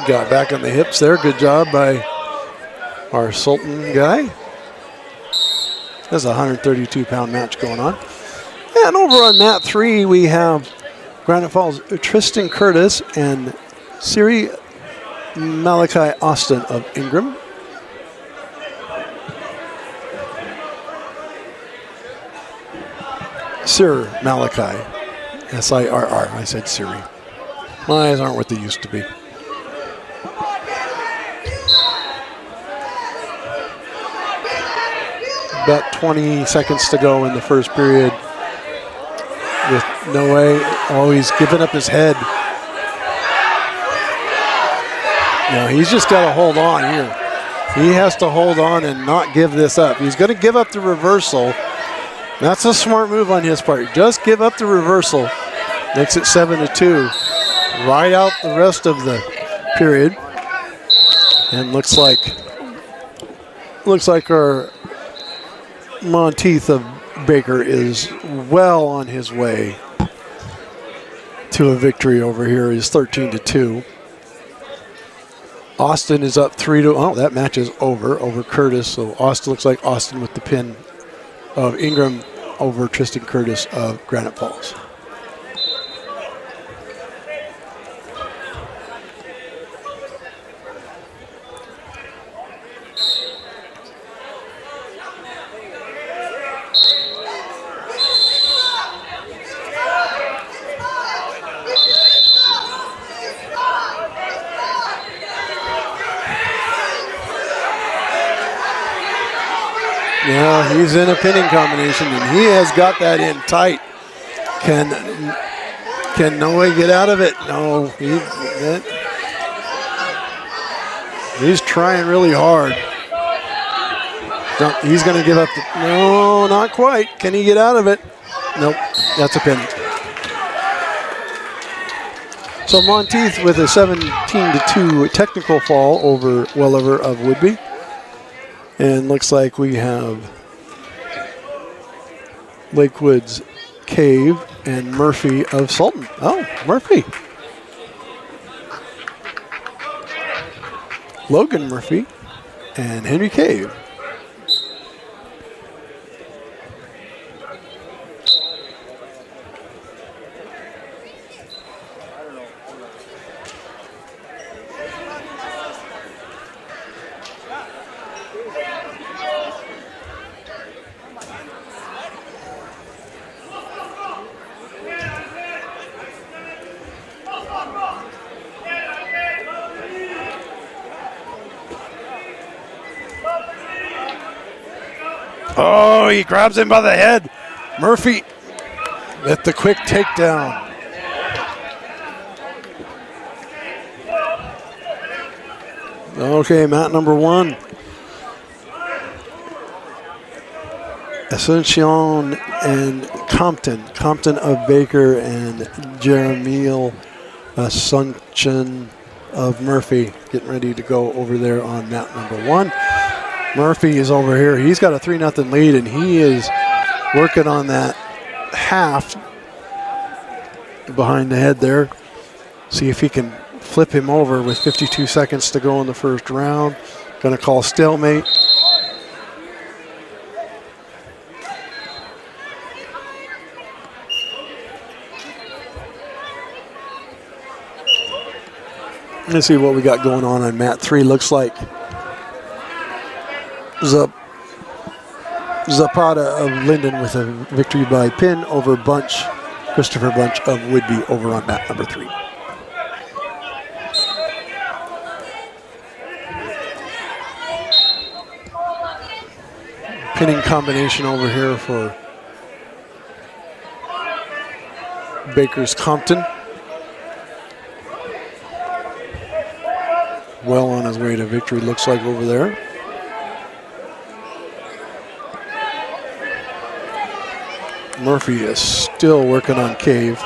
Got back on the hips there. Good job by our Sultan guy. There's a 132-pound match going on. And over on mat 3, we have Granite Falls Tristan Curtis and Siri Malachi Austin of Ingram. Sir Malachi, S-I-R-R. I said Siri. My eyes aren't what they used to be. About 20 seconds to go in the first period. With Noe always giving up his head. No, he's just got to hold on here. He has to hold on and not give this up. He's going to give up the reversal. That's a smart move on his part. Just give up the reversal. Makes it 7-2. Ride out the rest of the period. And looks like our Monteith of Baker is well on his way to a victory over here. He's 13-2. Austin is up 3-0. Oh, that match is over Curtis. So Austin looks like Austin with the pin of Ingram over Tristan Curtis of Granite Falls. Yeah, he's in a pinning combination, and he has got that in tight. Can Noe get out of it? No, he's trying really hard. No, he's going to give up. No, not quite. Can he get out of it? Nope, that's a pin. So Monteith with a 17-2 technical fall over Welliver of Woodby. And looks like we have Lakewood's Cave and Murphy of Sultan. Oh, Murphy. Logan Murphy and Henry Cave. Oh, he grabs him by the head. Murphy with the quick takedown. Okay, mat number 1. Asuncion and Compton. Compton of Baker and Jeremiel Asuncion of Murphy getting ready to go over there on mat number 1. Murphy is over here. He's got a 3-0 lead, and he is working on that half behind the head there. See if he can flip him over with 52 seconds to go in the first round. Going to call stalemate. Let's see what we got going on mat 3. Looks like Zapata of Linden with a victory by pin over Bunch, Christopher Bunch of Whidbey over on mat number 3. Pinning combination over here for Baker's Compton. Well on his way to victory, looks like over there. Murphy is still working on Cave.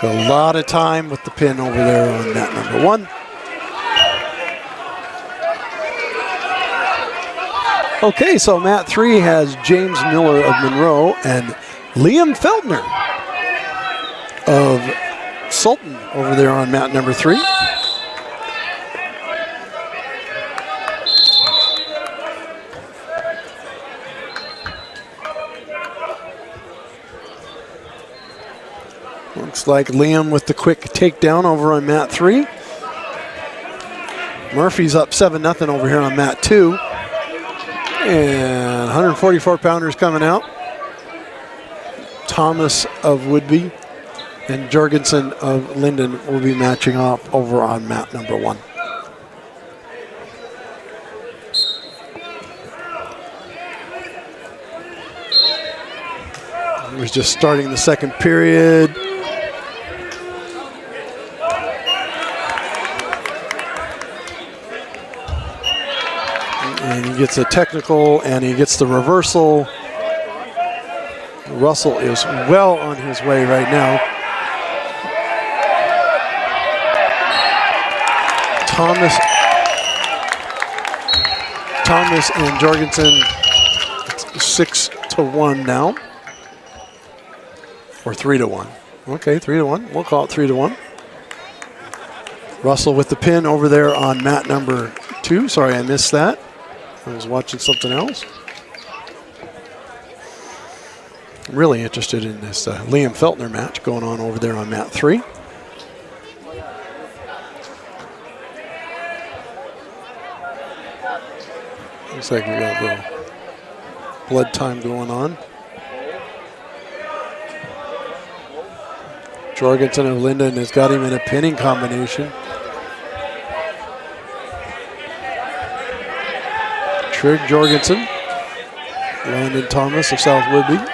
A lot of time with the pin over there on mat number 1. Okay, so mat 3 has James Miller of Monroe and Liam Feltner of Sultan over there on mat number 3. Looks like Liam with the quick takedown over on mat 3. Murphy's up 7-0 over here on mat 2. And 144 pounders coming out. Thomas of Whidbey and Jorgensen of Linden will be matching up over on mat number 1. We're just starting the second period. And he gets a technical and he gets the reversal. Russell is well on his way right now. Thomas and Jorgensen, 6-1 now. Or 3-1. Okay, 3-1. We'll call it 3-1. Russell with the pin over there on mat number 2. Sorry, I missed that. I was watching something else. I'm really interested in this Liam Feltner match going on over there on mat 3. Looks like we got a little blood time going on. Jorgensen of Linden has got him in a pinning combination. Trig Jorgensen, Landon Thomas of South Whidbey.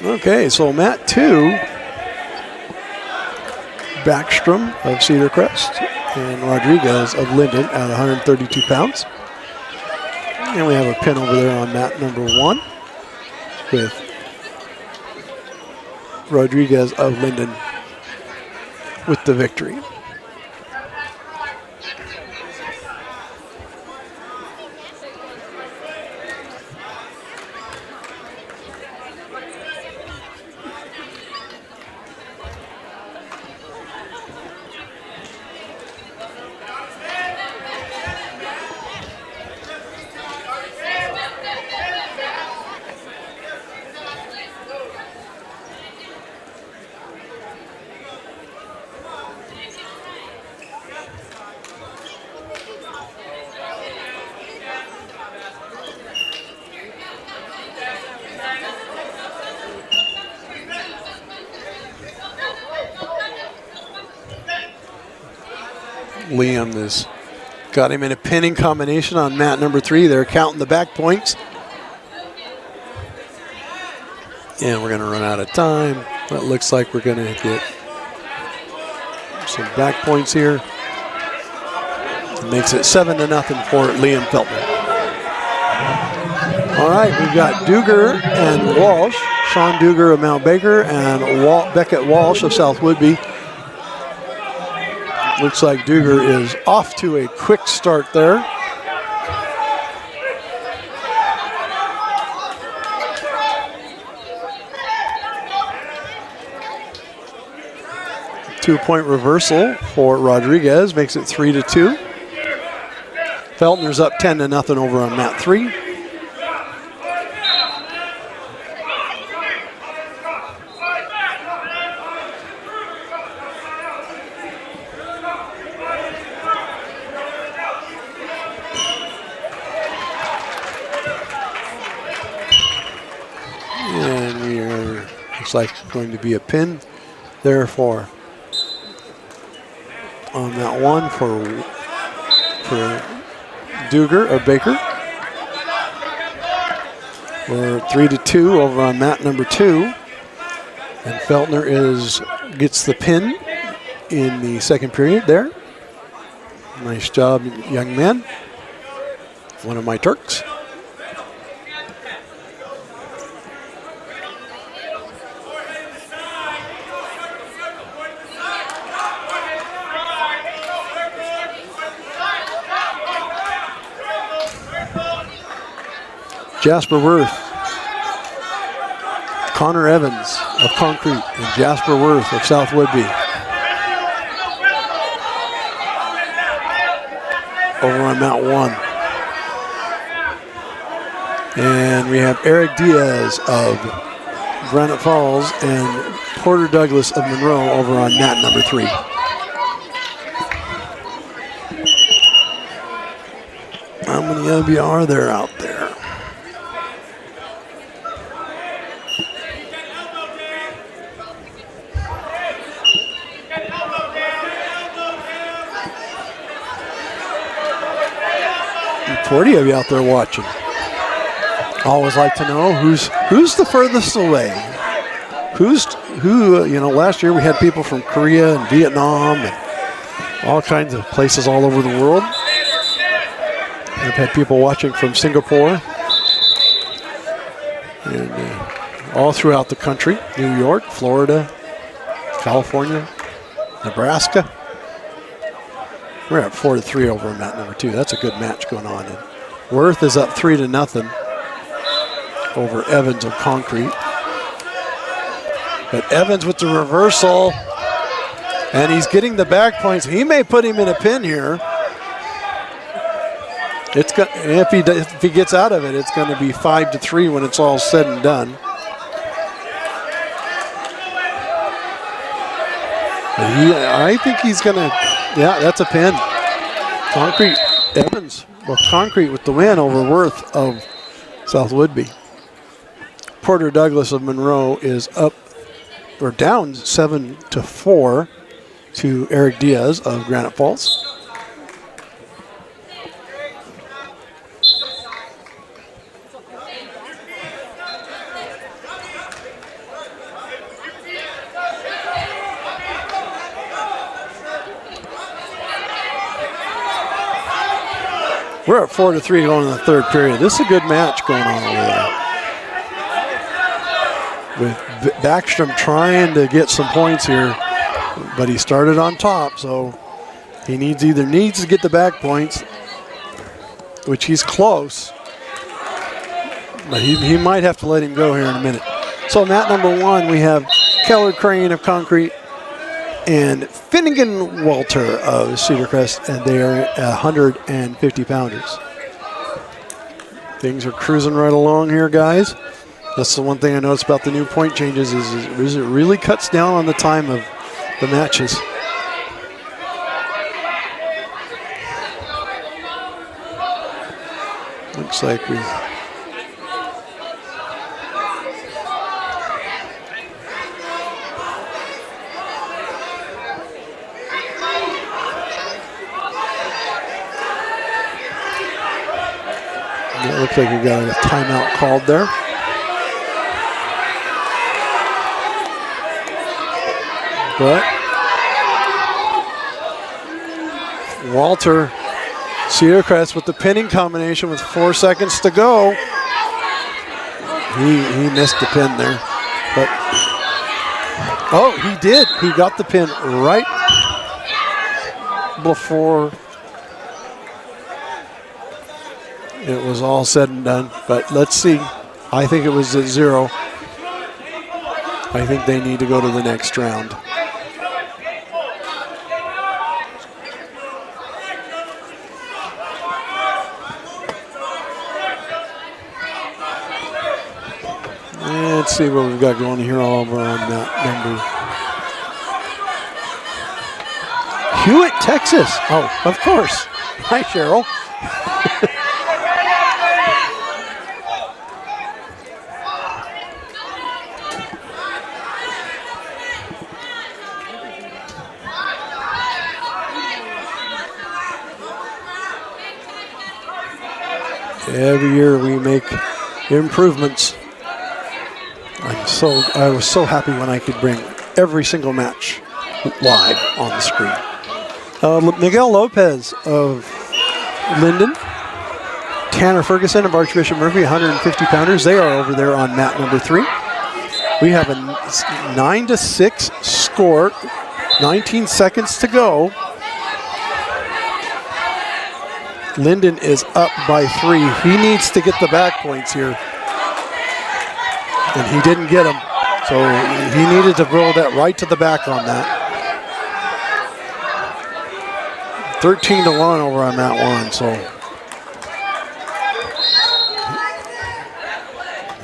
Okay, so mat 2, Backstrom of Cedar Crest and Rodriguez of Linden at 132 pounds. And we have a pin over there on mat number 1 with Rodriguez of Linden with the victory. Liam has got him in a pinning combination on mat number 3. They're counting the back points. And we're going to run out of time. It looks like we're going to get some back points here. It makes it 7-0 for Liam Feltner. All right, we've got Duger and Walsh. Sean Duger of Mount Baker and Beckett Walsh of South Woodby. Looks like Duger is off to a quick start there. Two-point reversal for Rodriguez makes it 3-2. Feltner's up 10-0 over on mat 3. And looks like going to be a pin there for on that one for Duger or Baker. We're 3-2 over on mat number 2. And Feltner gets the pin in the second period there. Nice job, young man. One of my Turks. Jasper Worth, Connor Evans of Concrete, and Jasper Worth of South Woodby. Over on mat 1. And we have Eric Diaz of Granite Falls and Porter Douglas of Monroe over on mat number 3. How many of you are there out there? And 40 of you out there watching. Always like to know who's the furthest away. Last year we had people from Korea and Vietnam and all kinds of places all over the world. I've had people watching from Singapore and all throughout the country. New York, Florida, California, Nebraska. We're at 4-3 over on mat number 2. That's a good match going on. And Worth is up 3-0 over Evans of Concrete. But Evans with the reversal, and he's getting the back points. He may put him in a pin here. If he gets out of it, it's going to be 5-3 when it's all said and done. I think he's going to, yeah, that's a pin. Concrete, Evans, Concrete with the win over Worth of South Woodby. Porter Douglas of Monroe is down 7-4 to Eric Diaz of Granite Falls. We're at 4-3 going in the third period. This is a good match going on over there. With Backstrom trying to get some points here, but he started on top, so he either needs to get the back points, which he's close, but he might have to let him go here in a minute. So mat number 1, we have Keller Crane of Concrete and Finnegan Walter of Cedar Crest, and they are 150 pounders. Things are cruising right along here, guys. That's the one thing I noticed about the new point changes is it really cuts down on the time of the matches. Looks like we... Looks like we got a timeout called there. But Walter Cedarcrest with the pinning combination with 4 seconds to go. He missed the pin there. But oh, he did. He got the pin right before it was all said and done. But let's see. I think it was at 0. I think they need to go to the next round. Let's see what we've got going here over on that number. Hewitt, Texas. Oh, of course. Hi, Cheryl. Every year we make improvements. I was so happy when I could bring every single match live on the screen. Miguel Lopez of Linden, Tanner Ferguson of Archbishop Murphy, 150-pounders. They are over there on mat number 3. We have a 9-6 score, 19 seconds to go. Linden is up by 3. He needs to get the back points here. And he didn't get them. So he needed to roll that right to the back on that. 13-1 over on that one. So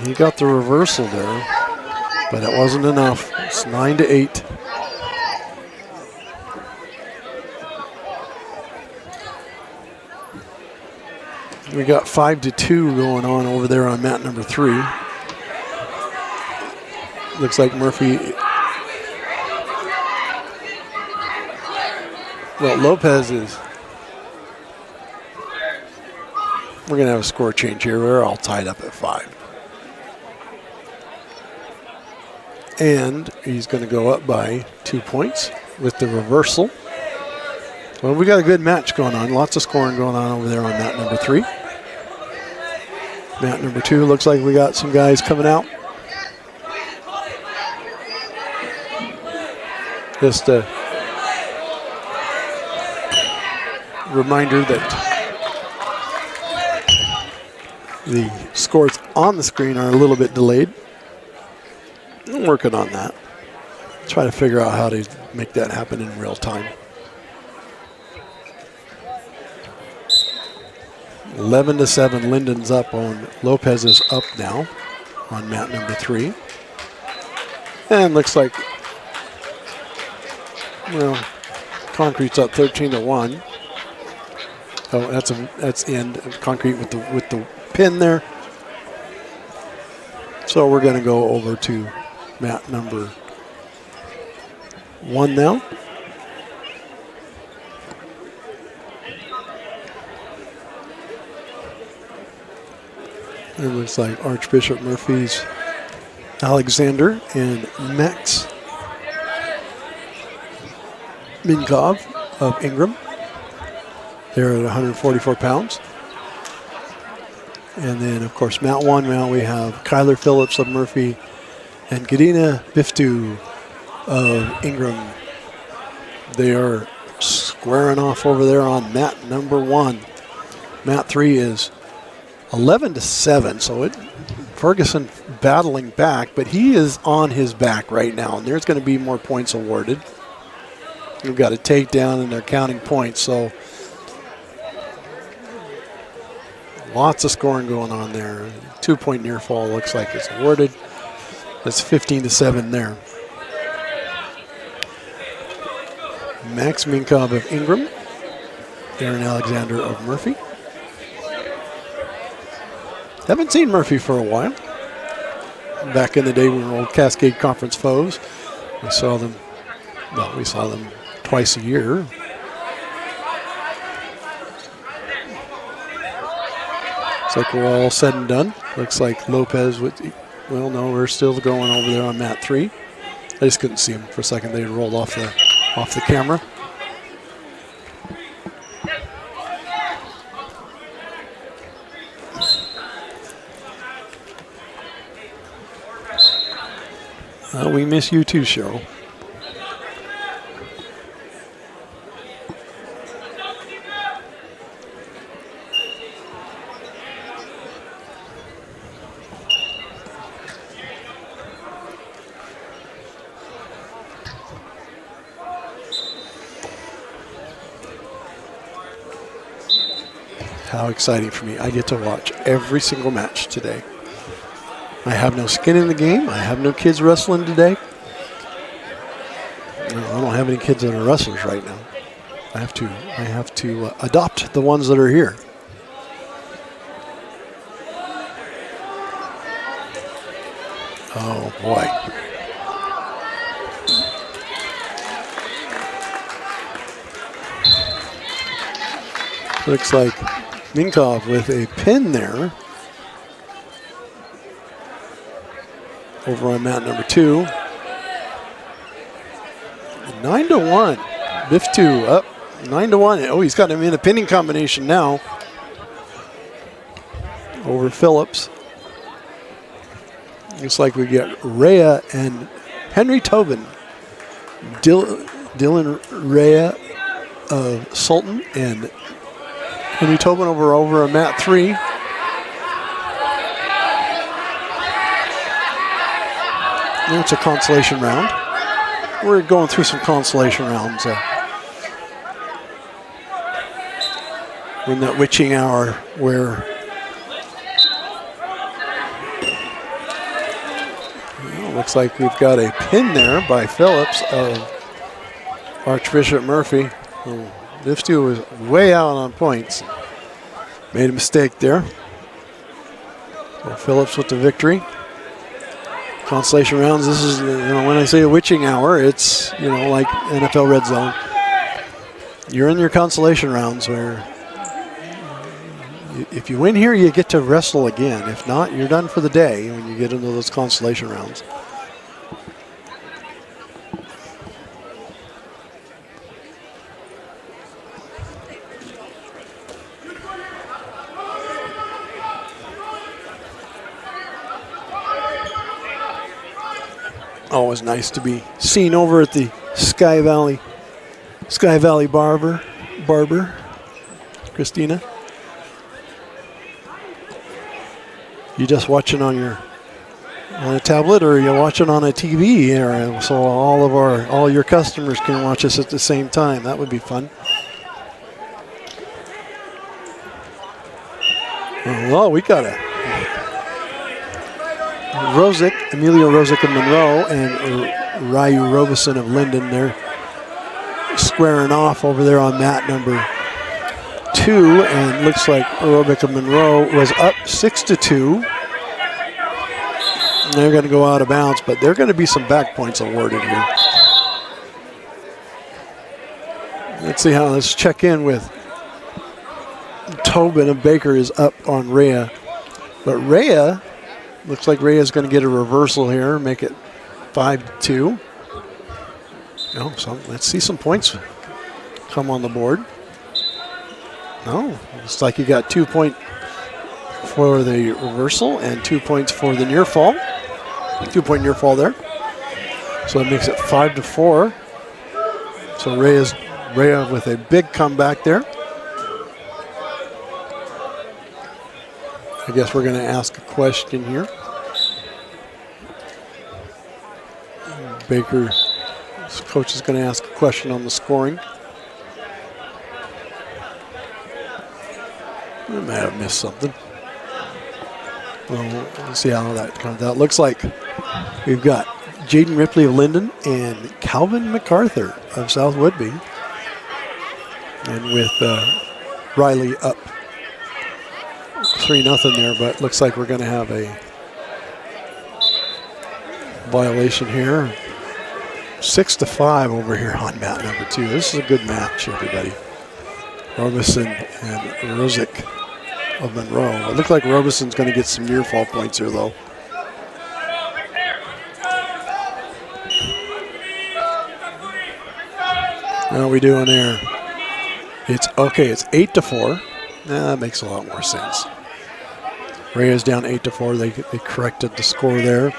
he got the reversal there, but it wasn't enough. It's 9-8. We got 5-2 going on over there on mat number 3. Looks like Murphy. Well, Lopez is. We're going to have a score change here. We're all tied up at 5. And he's going to go up by 2 points with the reversal. Well, we got a good match going on. Lots of scoring going on over there on mat number 3. Mat number 2 looks like we got some guys coming out. Just a reminder that the scores on the screen are a little bit delayed. I'm working on that. Try to figure out how to make that happen in real time. 11-7, Linden's up on, Lopez is up now on mat number 3. And looks like, well, Concrete's up 13-1. Oh, that's end. Concrete with the pin there. So we're going to go over to mat number 1 now. It looks like Archbishop Murphy's Alexander and Max Minkov of Ingram. They're at 144 pounds. And then, of course, mat 1 now we have Kyler Phillips of Murphy and Gadina Biftu of Ingram. They are squaring off over there on mat number 1. Mat 3 is 11-7, so Ferguson battling back, but he is on his back right now, and there's going to be more points awarded. We've got a takedown, and they're counting points, so lots of scoring going on there. 2-point near fall looks like it's awarded. That's 15-7 there. Max Minkov of Ingram, Aaron Alexander of Murphy. Haven't seen Murphy for a while. Back in the day, we were old Cascade Conference foes. We saw them twice a year. like we're all said and done. Looks like Lopez with, well, no, we're still going over there on mat 3. I just couldn't see him for a second. They rolled off the camera. We miss you too, Cheryl. How exciting for me. I get to watch every single match today. I have no skin in the game. I have no kids wrestling today. No, I don't have any kids that are wrestlers right now. I have to adopt the ones that are here. Oh boy. Looks like Minkov with a pin there over on mat number 2. 9-1. Biff2 up 9-1. Oh, he's got him in a pinning combination now over Phillips. Looks like we get Rhea and Henry Tobin. Dylan Rhea of Sultan and Henry Tobin over on mat 3. And it's a consolation round. We're going through some consolation rounds. We're in that witching hour where looks like we've got a pin there by Phillips of Archbishop Murphy. This dude was way out on points. Made a mistake there. Well, Phillips with the victory. Consolation rounds. This is, when I say a witching hour, it's, like NFL Red Zone. You're in your consolation rounds where if you win here, you get to wrestle again. If not, you're done for the day when you get into those consolation rounds. Always nice to be seen over at the Sky Valley Barber, Christina. You just watching on a tablet, or you watching on a TV here, so all your customers can watch us at the same time. That would be fun. Well, we got Emilio Rosick of Monroe and Ryu Robeson of Linden. They're squaring off over there on mat number 2, and looks like Robick of Monroe was up 6-2. And they're going to go out of bounds, but there are going to be some back points awarded here. Let's check in with Tobin of Baker is up on Rhea. But Rhea, looks like Rhea's going to get a reversal here, make it 5-2. Oh, so let's see some points come on the board. No, looks like you got 2 points for the reversal and 2 points for the near fall. 2-point near fall there. So it makes it 5-4. So Rhea with a big comeback there. I guess we're going to ask a question here. Baker's coach is going to ask a question on the scoring. I may have missed something. Well, we'll see how that comes out. Looks like we've got Jaden Ripley of Linden and Calvin MacArthur of South Woodby. And with Riley up 3-0 there, but looks like we're going to have a violation here. 6-5 over here on mat number 2. This is a good match, everybody. Robeson and Rosick of Monroe. It looked like Robeson's going to get some near fall points here, though. How are we doing there? It's okay. It's 8-4. That makes a lot more sense. Reyes down 8-4. They corrected the score there.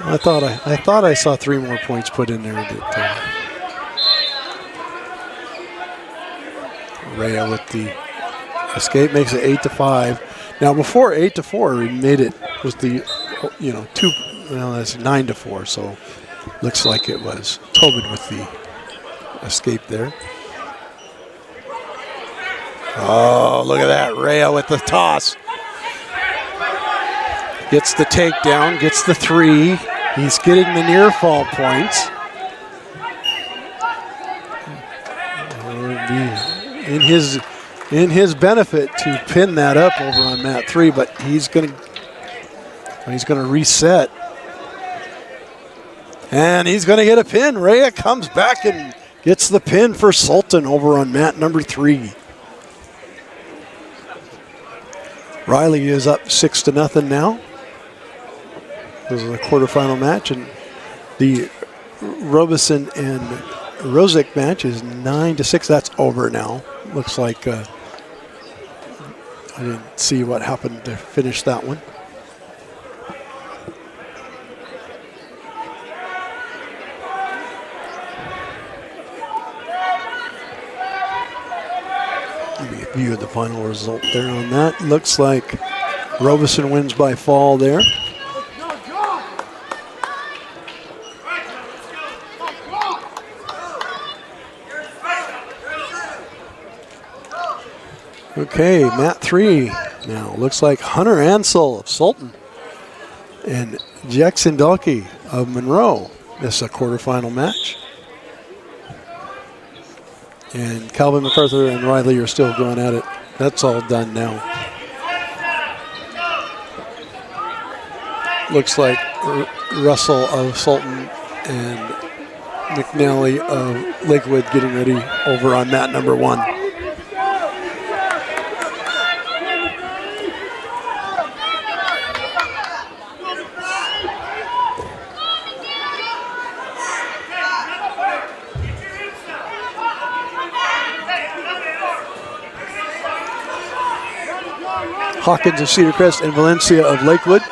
I thought I saw 3 more points put in there. That, Rhea with the escape makes it 8-5. Now before 8-4, we made it was the 2. Well, that's 9-4. So looks like it was Tobin with the escape there. Oh, look at that. Rhea with the toss. Gets the takedown, gets the 3. He's getting the near fall points. In his benefit to pin that up over on mat 3, but he's going to reset. And he's going to get a pin. Rhea comes back and gets the pin for Sultan over on mat number 3. Riley is up 6-0 now. This is a quarterfinal match, and the Robeson and Rosick match is 9-6. That's over now. Looks like I didn't see what happened to finish that one. Give me a view of the final result there on that. Looks like Robeson wins by fall there. Okay, mat 3 now. Looks like Hunter Ansel of Sultan and Jackson Dalkey of Monroe. This is a quarterfinal match. And Calvin MacArthur and Riley are still going at it. That's all done now. Looks like Russell of Sultan and McNally of Lakewood getting ready over on mat number 1. Hawkins of Cedar Crest and Valencia of Lakewood.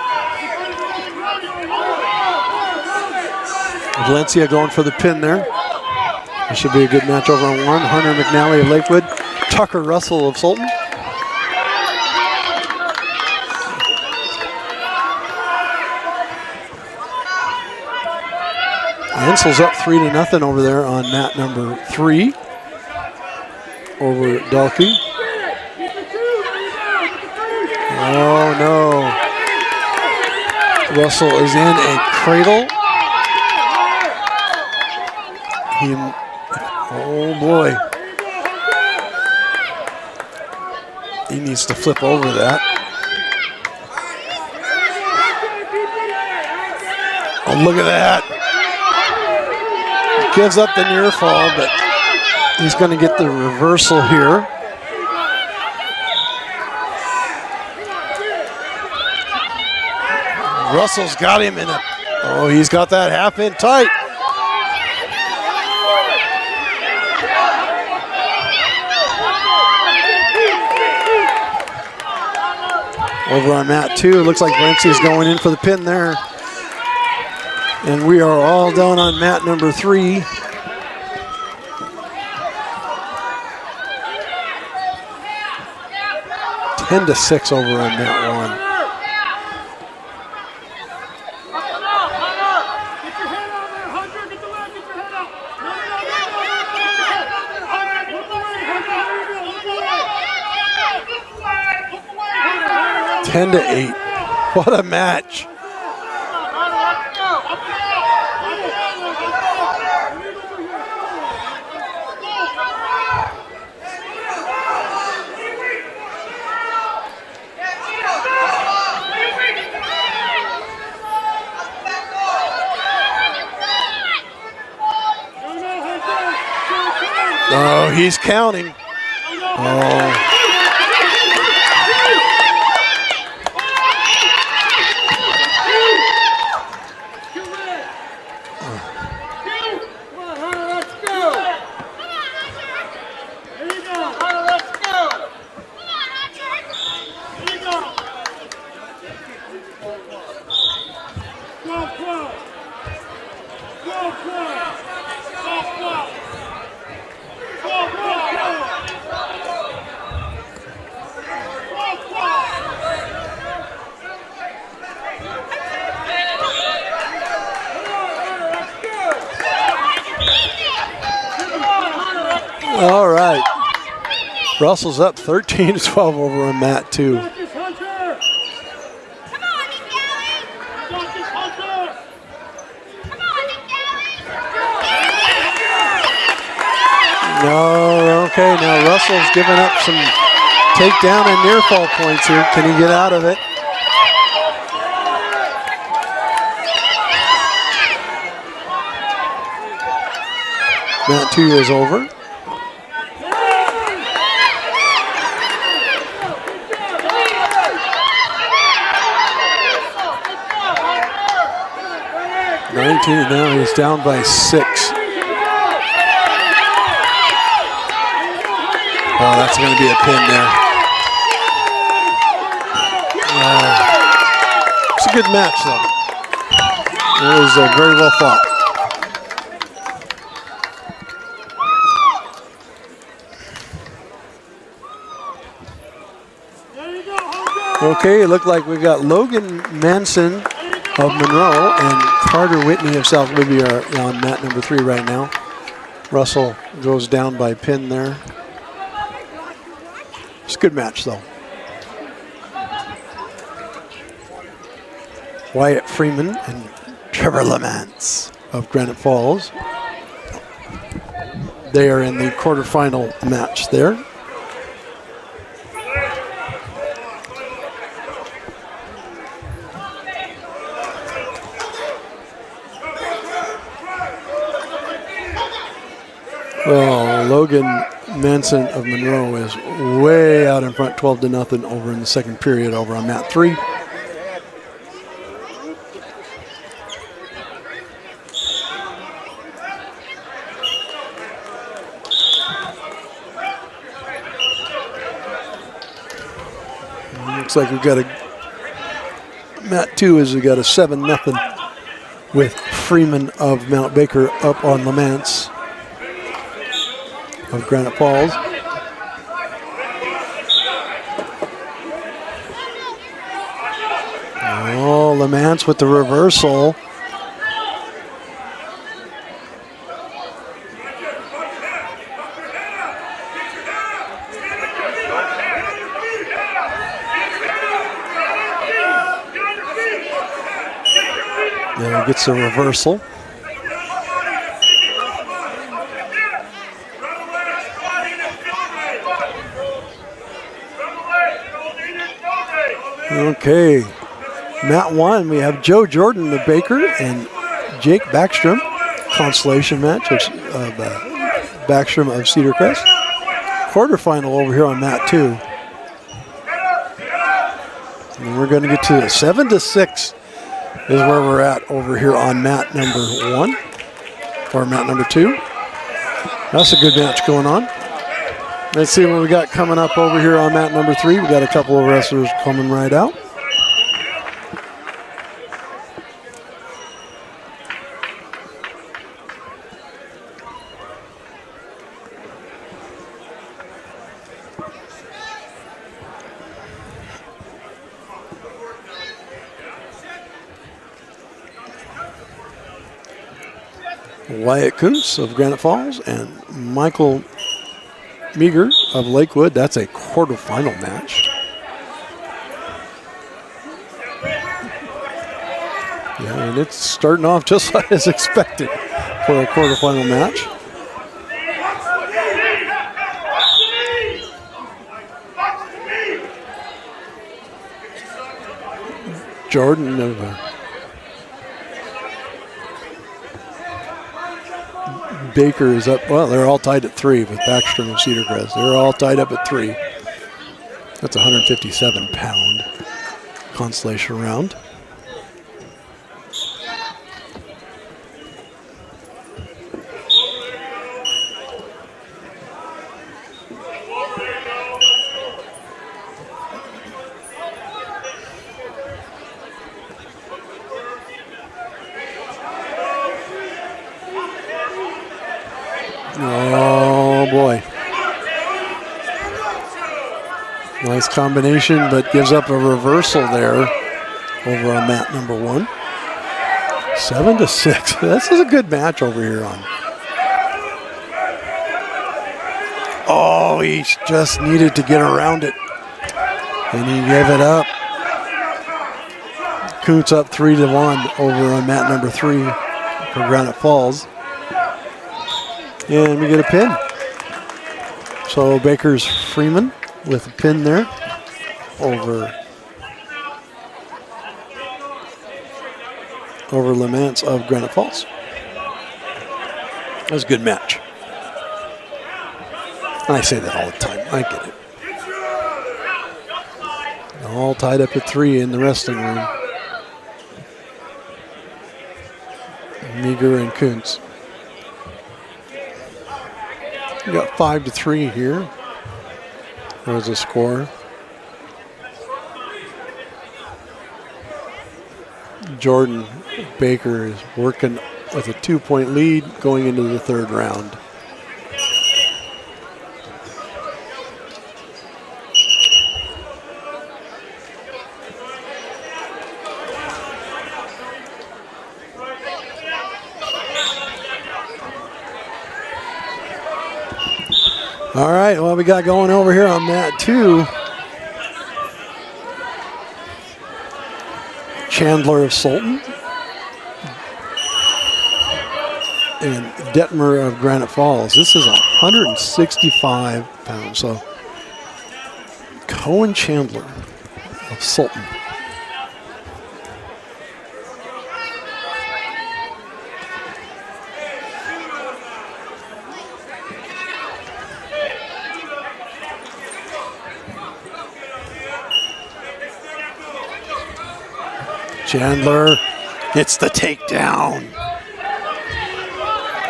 Valencia going for the pin there. This should be a good match over on 1. Hunter McNally of Lakewood. Tucker Russell of Sultan. Ansel's up 3-0 over there on mat number 3 over Dalkey. Oh no. Russell is in a cradle. Oh boy. He needs to flip over that. Oh, look at that. Gives up the near fall, but he's going to get the reversal here. Russell's got him in a, oh, he's got that half in tight. Over on mat 2, it looks like Valencia's going in for the pin there. And we are all done on mat number 3. Ten to 6 over on mat 1. Ten to 8. What a match. Oh, he's counting. Oh. All right. Russell's up 13-12 over on mat 2. No, okay, now Russell's giving up some takedown and near fall points here. Can he get out of it? Mat 2 is over. Now he's down by 6. Oh, that's going to be a pin there. It's a good match, though. It was very well fought. Okay, it looked like we've got Logan Manson of Monroe and Carter Whitney of South Libby are on mat number 3 right now. Russell goes down by pin there. It's a good match, though. Wyatt Freeman and Trevor Lamance of Granite Falls. They are in the quarterfinal match there. Well, Logan Manson of Monroe is way out in front, 12-0 over in the second period over on mat 3. Looks like we've got a mat 2 is we got a 7-0 with Freeman of Mount Baker up on Lamance of Granite Falls. Oh, Lamance with the reversal. Then he gets a reversal. Okay, mat 1, we have Joe Jordan of Baker and Jake Backstrom. Consolation match of Backstrom of Cedar Crest. Quarterfinal over here on mat 2. And we're going to get to 7-6 is where we're at over here on mat number 1 or mat number 2. That's a good match going on. Let's see what we got coming up over here on mat number 3. We got a couple of wrestlers coming right out. Wyatt Kuntz of Granite Falls and Michael Meager of Lakewood. That's a quarterfinal match. Yeah, and it's starting off just as expected for a quarterfinal match. Jordan of Baker is up. Well, they're all tied at 3 with Backstrom and Cedar Crest. They're all tied up at 3. That's a 157-pound consolation round. Nice combination, but gives up a reversal there over on mat number 1. 7-6. This is a good match over here on. Oh, he just needed to get around it. And he gave it up. Kuntz up 3-1 over on mat number 3 for Granite Falls. And we get a pin. So Baker's Freeman with a pin there over Lamance of Granite Falls. That was a good match. I say that all the time. I get it. All tied up at 3 in the wrestling room. Meager and Kuntz. We got 5-3 here. There's a score. Jordan Baker is working with a 2-point lead going into the 3rd round. All right, well, we got going over here on mat 2. Chandler of Sultan and Detmer of Granite Falls. This is 165 pounds. So Cohen Chandler of Sultan. Chandler gets the takedown.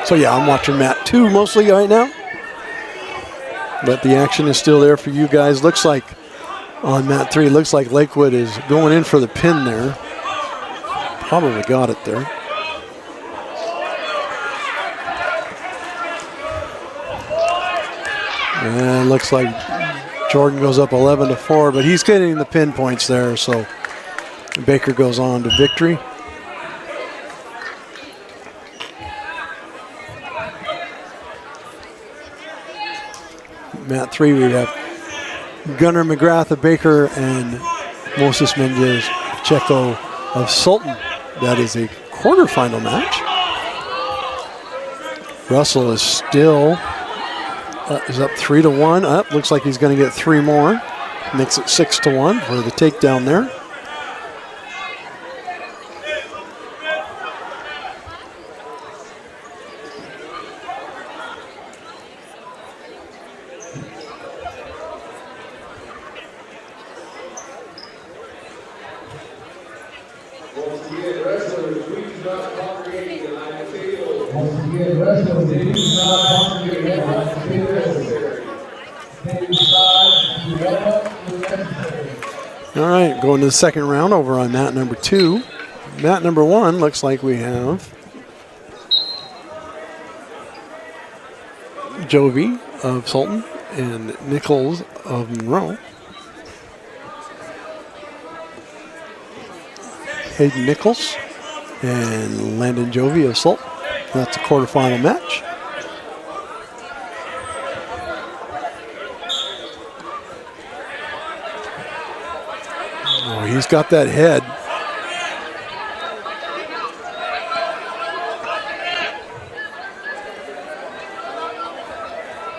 So yeah, I'm watching mat 2 mostly right now. But the action is still there for you guys. Looks like on mat 3, looks like Lakewood is going in for the pin there. Probably got it there. And looks like Jordan goes up 11-4, but he's getting the pin points there, so Baker goes on to victory. Mat 3, we have Gunnar McGrath of Baker and Moses Mendez Pacheco of Sultan. That is a quarterfinal match. Russell is still is up 3-1. Up, looks like he's going to get 3 more. Makes it 6-1 for the takedown there. All right, going to the second round over on mat number 2. Mat number 1 looks like we have Jovi of Sultan and Nichols of Monroe. Hayden Nichols and Landon Jovi of Sultan. That's a quarterfinal match. Oh, he's got that head.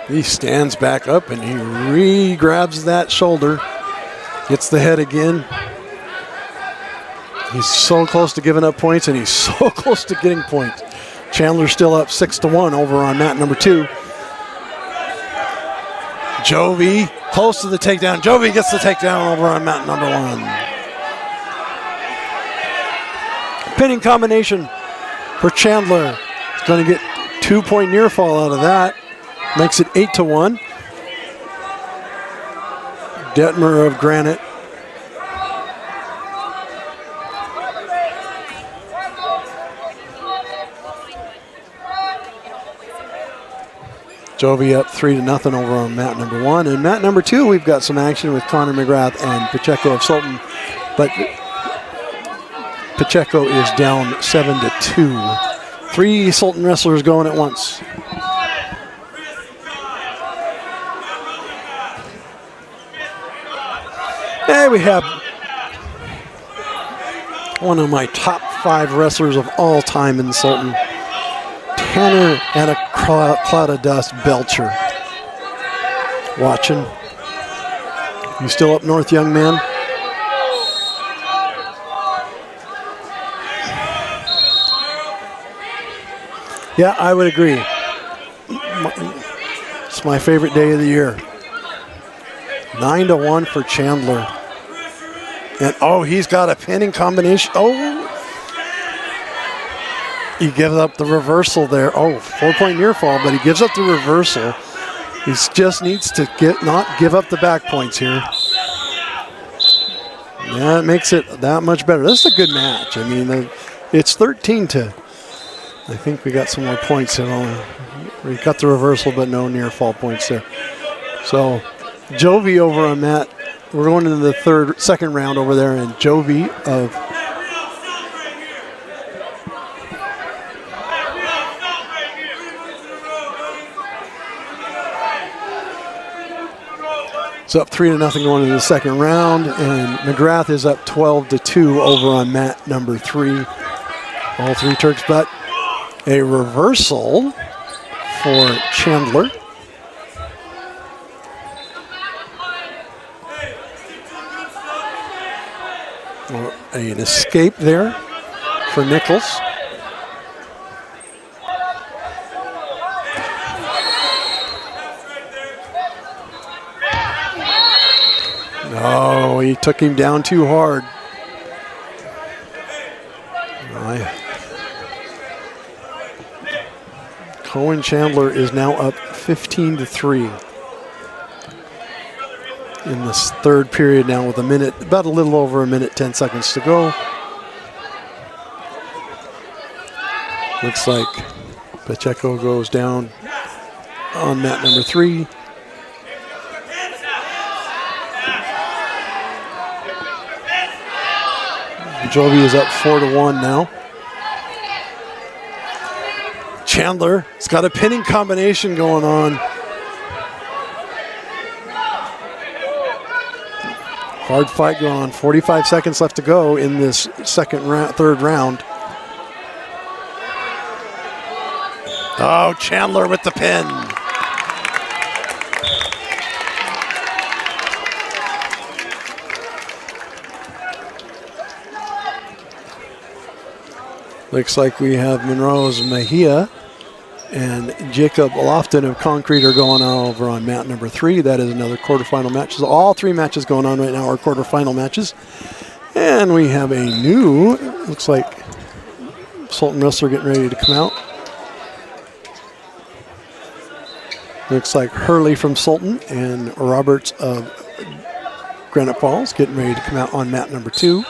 He stands back up and he re-grabs that shoulder. Gets the head again. He's so close to giving up points, and he's so close to getting points. Chandler's still up 6-1 over on mat number 2. Jovi close to the takedown. Jovi gets the takedown over on mat number 1. Pinning combination for Chandler. He's going to get 2-point near fall out of that. Makes it 8-1. Detmer of Granite. Jovi up 3-0 over on mat number 1. And mat number 2, we've got some action with Connor McGrath and Pacheco of Sultan. But Pacheco is down 7-2. 3 Sultan wrestlers going at once. And we have one of my top 5 wrestlers of all time in Sultan. Tanner and a cloud of dust Belcher. Watching. You still up north, young man? Yeah, I would agree. It's my favorite day of the year. 9-1 for Chandler. And oh, he's got a pinning combination. Oh, he gives up the reversal there. Oh, 4-point near fall, but he gives up the reversal. He just needs to not give up the back points here. Yeah, it makes it that much better. This is a good match. I mean, it's 13-. I think we got some more points. We got the reversal, but no near fall points there. So Jovi over on Matt. We're going into the second round over there, and Jovi of it's up 3-0 going into the second round, and McGrath is up 12-2 over on mat number 3. All 3 Turks, but a reversal for Chandler. Or an escape there for Nichols. No, he took him down too hard. Cohen Chandler is now up 15-3 in this third period now with about a little over a minute, 10 seconds to go. Looks like Pacheco goes down on mat number 3. Jovi is up 4-1 now. Chandler has got a pinning combination going on. Hard fight going on. 45 seconds left to go in this third round. Oh, Chandler with the pin. Looks like we have Monroe's Mejia and Jacob Lofton of Concrete are going on over on mat number 3. That is another quarterfinal match. So all 3 matches going on right now are quarterfinal matches. And we have a new, looks like Sultan wrestler getting ready to come out. Looks like Hurley from Sultan and Roberts of Granite Falls getting ready to come out on mat number 2.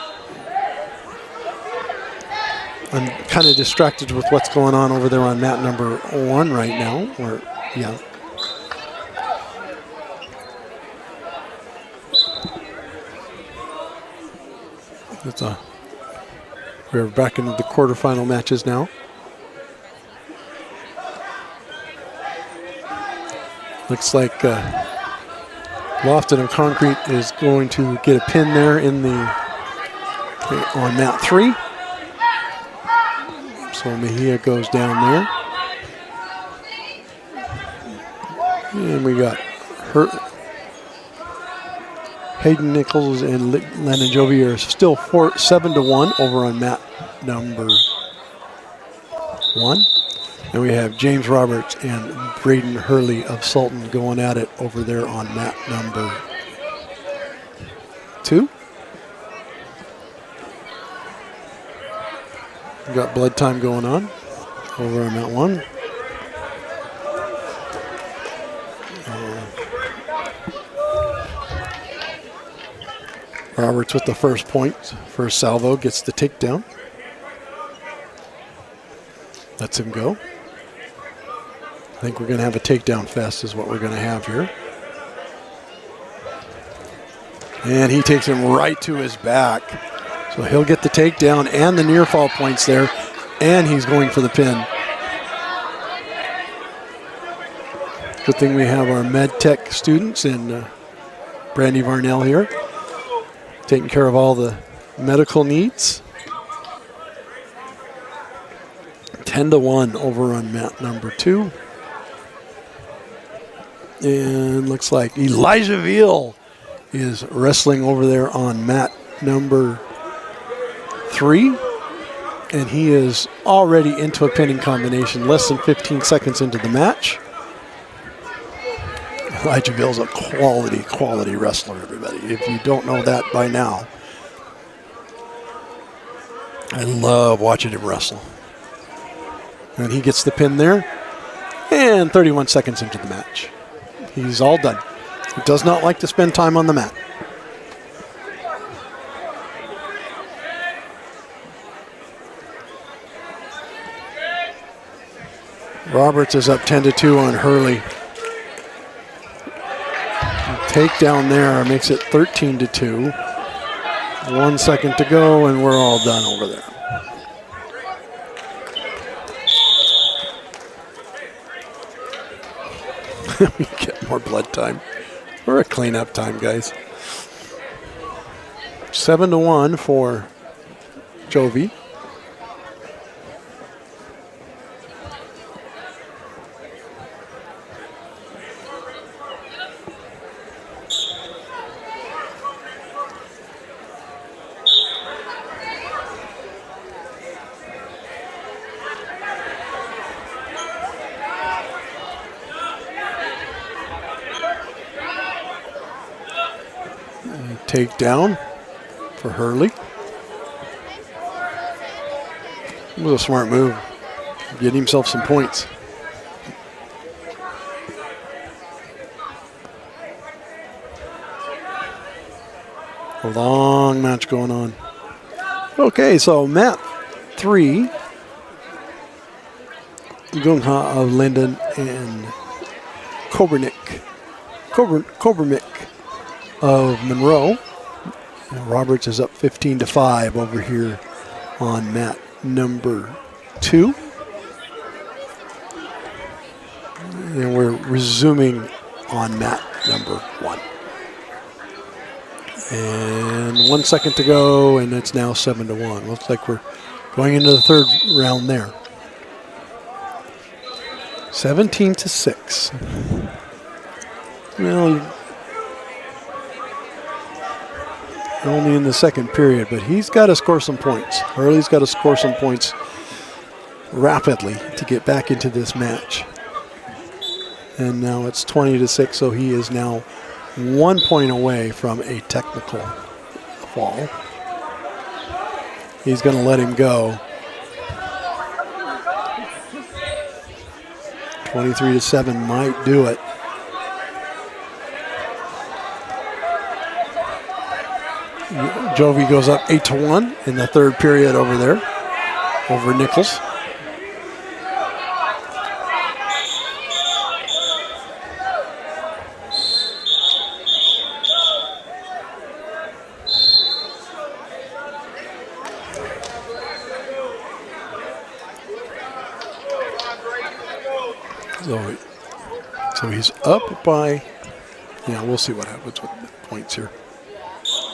I'm kind of distracted with what's going on over there on mat number 1 right now. We're back into the quarterfinal matches now. Looks like Lofton of Concrete is going to get a pin there on mat 3. So Mejia goes down there. And we got Hayden Nichols and Lennon Jovi are still 7-1 over on mat number 1. And we have James Roberts and Braden Hurley of Sultan going at it over there on mat number 2. We got blood time going on over on mat 1. Roberts with the first point. First salvo gets the takedown. Lets him go. I think we're going to have a takedown fest is what we're going to have here. And he takes him right to his back. So he'll get the takedown and the near fall points there, and he's going for the pin. Good thing we have our med tech students and Brandy Varnell here, taking care of all the medical needs. 10-1 over on mat number 2. And looks like Elijah Veal is wrestling over there on mat number 3. And he is already into a pinning combination, less than 15 seconds into the match. Elijah Veal's a quality wrestler, everybody. If you don't know that by now, I love watching him wrestle. And he gets the pin there. And 31 seconds into the match. He's all done. He does not like to spend time on the mat. Roberts is up 10-2 on Hurley. Takedown there makes it 13-2. 1 second to go, and we're all done over there. We get more blood time. We're a cleanup time, guys. 7-1 for Jovi. Takedown for Hurley. It was a smart move. Get himself some points. A long match going on. Okay, so mat 3. Gungha of Linden and Kobernick of Monroe. And Roberts is up 15-5 over here on mat number 2. And we're resuming on mat number 1. And 1 second to go, and it's now 7-1. Looks like we're going into the third round there. 17-6. Well, only in the second period, but he's got to score some points. Hurley's got to score some points rapidly to get back into this match. And now it's 20-6, so he is now 1 point away from a technical fall. He's going to let him go. 23-7 might do it. Jovi goes up 8-1 in the third period over there, over Nichols. So he's up by, yeah, we'll see what happens with the points here.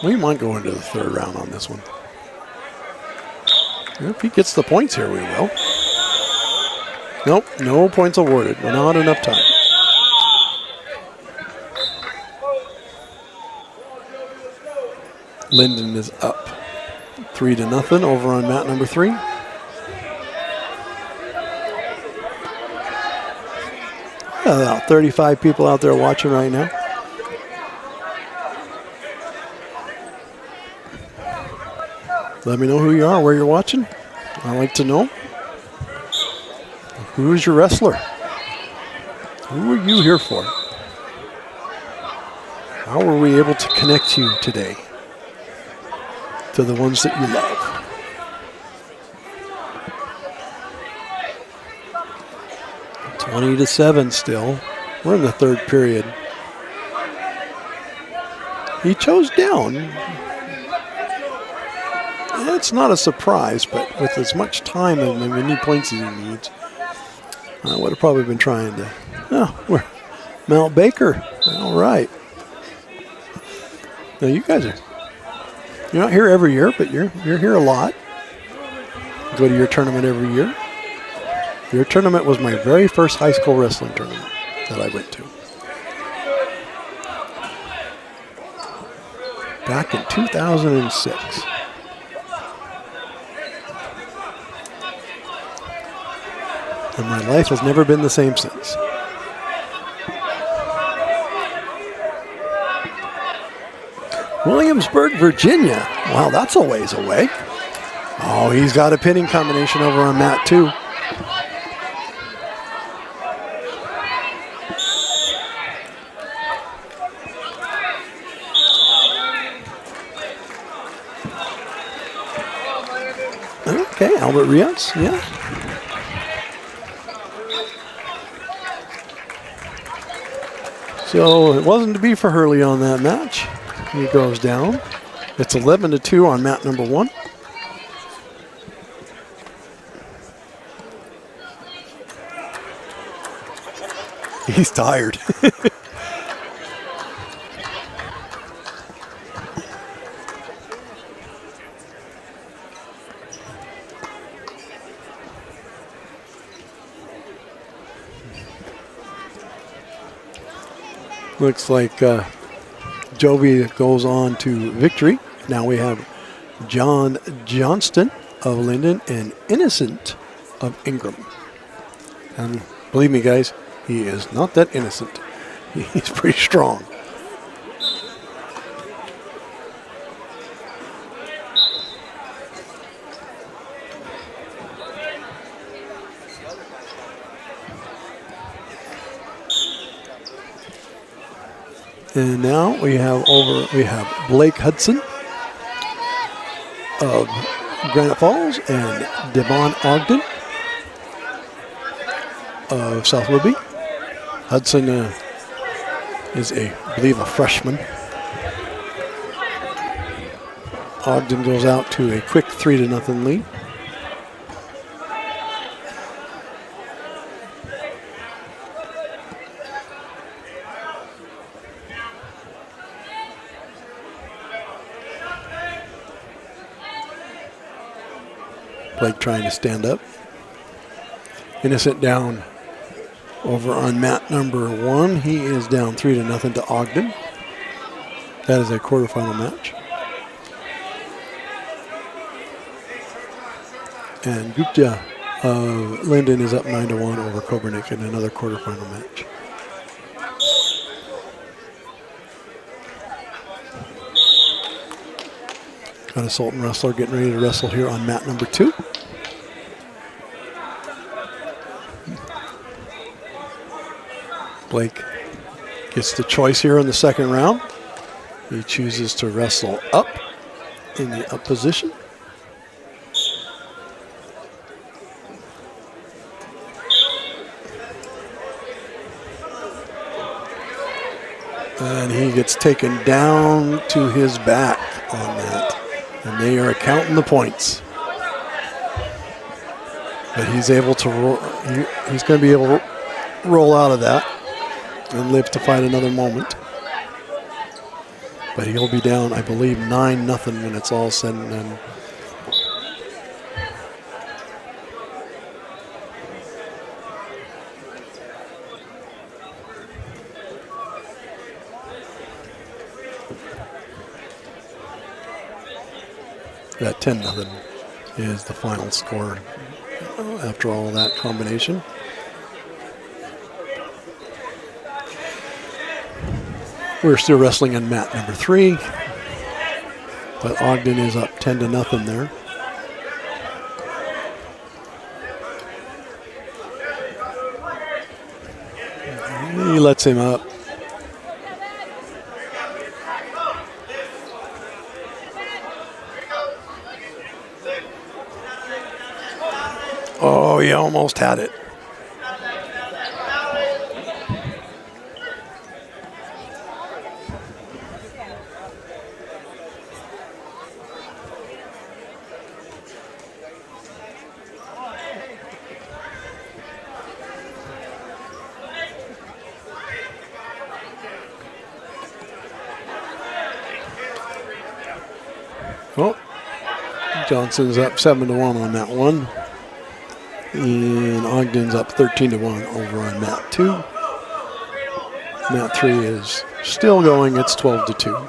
We might go into the third round on this one. If he gets the points here, we will. Nope, no points awarded. Not enough time. Linden is up 3-0 over on mat number 3. About 35 people out there watching right now. Let me know who you are, where you're watching. I'd like to know. Who is your wrestler? Who are you here for? How were we able to connect you today to the ones that you love? 20-7 still. We're in the third period. He chose down. It's not a surprise, but with as much time and the many points as he needs, I would have probably been trying to. Oh, we're Mount Baker. All right. Now you guys are. You're not here every year, but you're here a lot. Go to your tournament every year. Your tournament was my very first high school wrestling tournament that I went to. Back in 2006. And my life has never been the same since. Williamsburg, Virginia. Wow, that's a ways away. Oh, he's got a pinning combination over on mat 2. Okay, Albert Rios, yeah. So it wasn't to be for Hurley on that match. He goes down. It's 11-2 on mat number 1. He's tired. Looks like Jovi goes on to victory. Now we have John Johnston of Linden and Innocent of Ingram. And believe me, guys, he is not that innocent. He's pretty strong. And now we have Blake Hudson of Granite Falls and Devon Ogden of South Whitby. Hudson is I believe a freshman. Ogden goes out to a quick 3-0 lead. Blake trying to stand up. Innocent down over on mat number 1. He is down 3-0 to Ogden. That is a quarterfinal match. And Gupta of Linden is up 9-1 over Kobernik in another quarterfinal match. Got a Sultan wrestler getting ready to wrestle here on mat number 2. Blake gets the choice here in the second round. He chooses to wrestle up in the up position. And he gets taken down to his back on that. And they are counting the points. But he's able to roll, he's going to be able to roll out of that and live to fight another moment. But he'll be down, I believe, 9-0 when it's all said and done. That 10-0 is the final score after all of that combination. We're still wrestling in mat number 3, but Ogden is up 10-0 there. He lets him up. Oh, he almost had it. Oh, Johnson's up 7-1 on that one. And Ogden's up 13-1 over on mat 2. Mat 3 is still going. It's 12-2.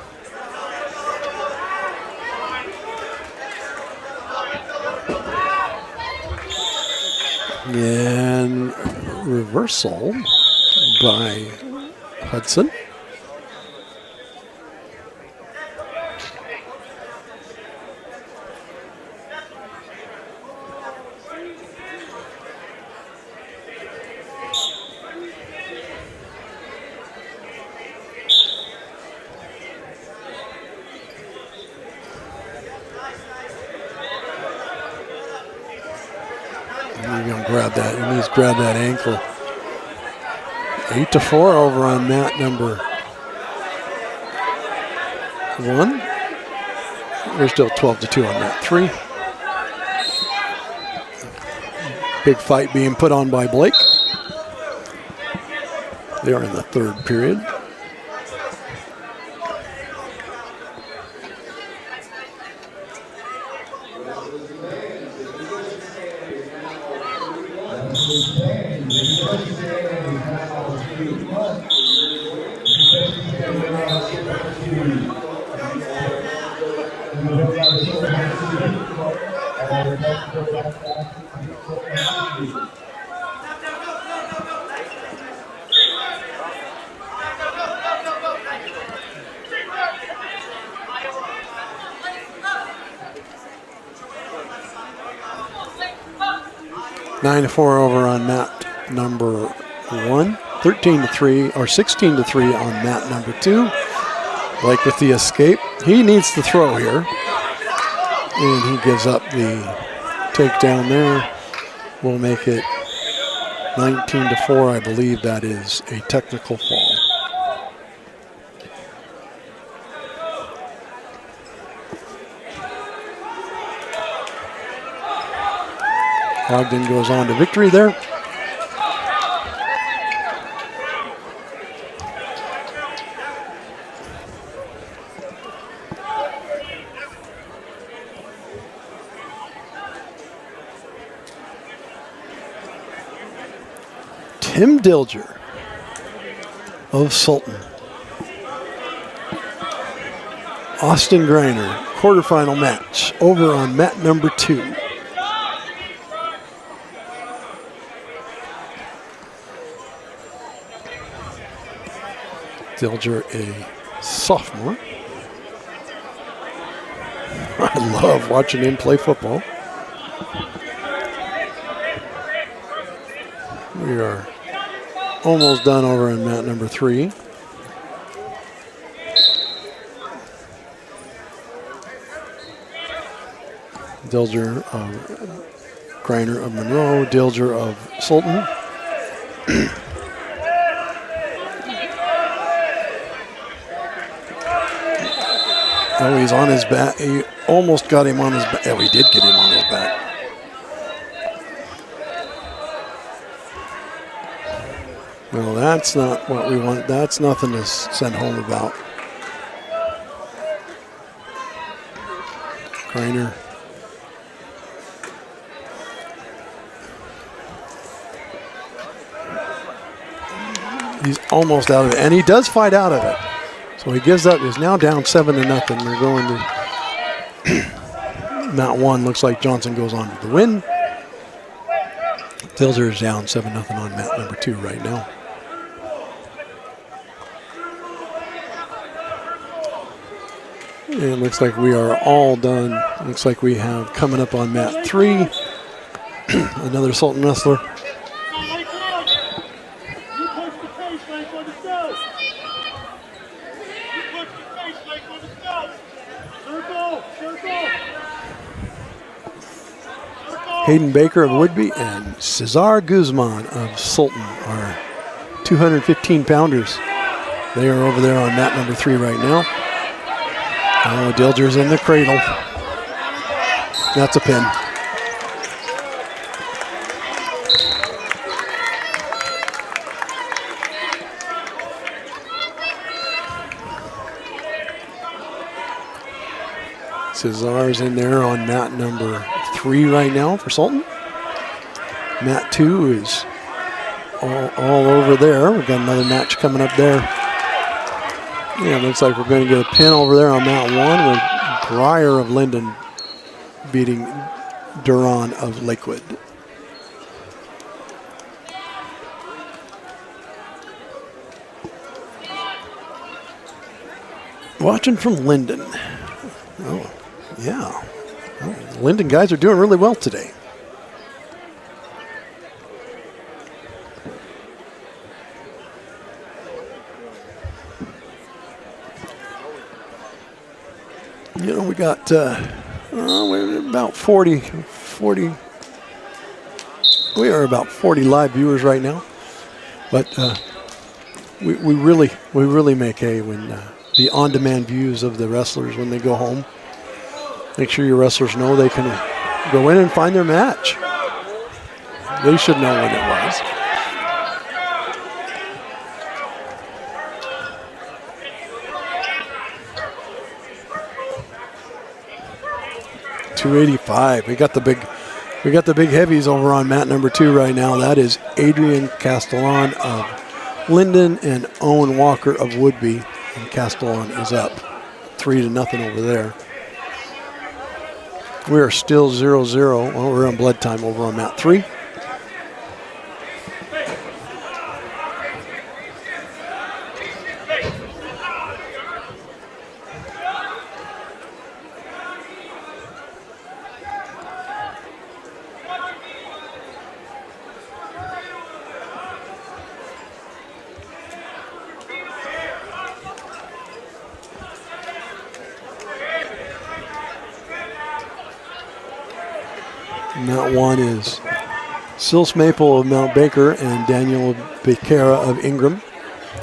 And reversal by Hudson. You're going to grab that. He needs to grab that ankle. 8-4 over on mat number 1. We're still 12-2 on mat 3. Big fight being put on by Blake. They are in the third period. Nine to 4 over on mat number 1. 13-3 or 16-3 on mat number 2. Blake with the escape. He needs to throw here. And he gives up the takedown there. We'll make it 19-4. I believe that is a technical fall. Ogden goes on to victory there. Tim Dilger of Sultan. Austin Greiner, quarterfinal match over on mat number 2. Dilger, a sophomore. I love watching him play football. We are almost done over on mat number 3. Dilger of Greiner of Monroe, Dilger of Sultan. Oh, he's on his back. He almost got him on his back. Yeah, we did get him on his back. Well, that's not what we want. That's nothing to send home about. Greiner. He's almost out of it, and he does fight out of it. So he gives up. He's now down 7-0. They're going to mat 1. Looks like Johnson goes on to the win. Dilger is down 7-0 on mat number 2 right now. And it looks like we are all done. Looks like we have coming up on mat 3 another Sultan wrestler. Hayden Baker of Woodby and Cesar Guzman of Sultan are 215-pounders. They are over there on mat number 3 right now. Oh, Dilger's in the cradle. That's a pin. Cesar's in there on mat number 3 right now for Sultan. Mat 2 is all over there. We've got another match coming up there. Yeah, looks like we're going to get a pin over there on mat 1 with Breyer of Linden beating Duran of Lakewood. Watching from Linden. Oh, yeah. Well, the Linden guys are doing really well today. You know, we got we're about 40. We are about 40 live viewers right now, but we really make hay when the on-demand views of the wrestlers when they go home. Make sure your wrestlers know they can go in and find their match. They should know when it was. .285. We got the big heavies over on mat number 2 right now. That is Adrian Castellan of Linden and Owen Walker of Woodby. And Castellan is up 3-0 over there. We are still 0-0. Well, we're on blood time over on mat 3. And that one is Sils Maple of Mount Baker and Daniel Becerra of Ingram.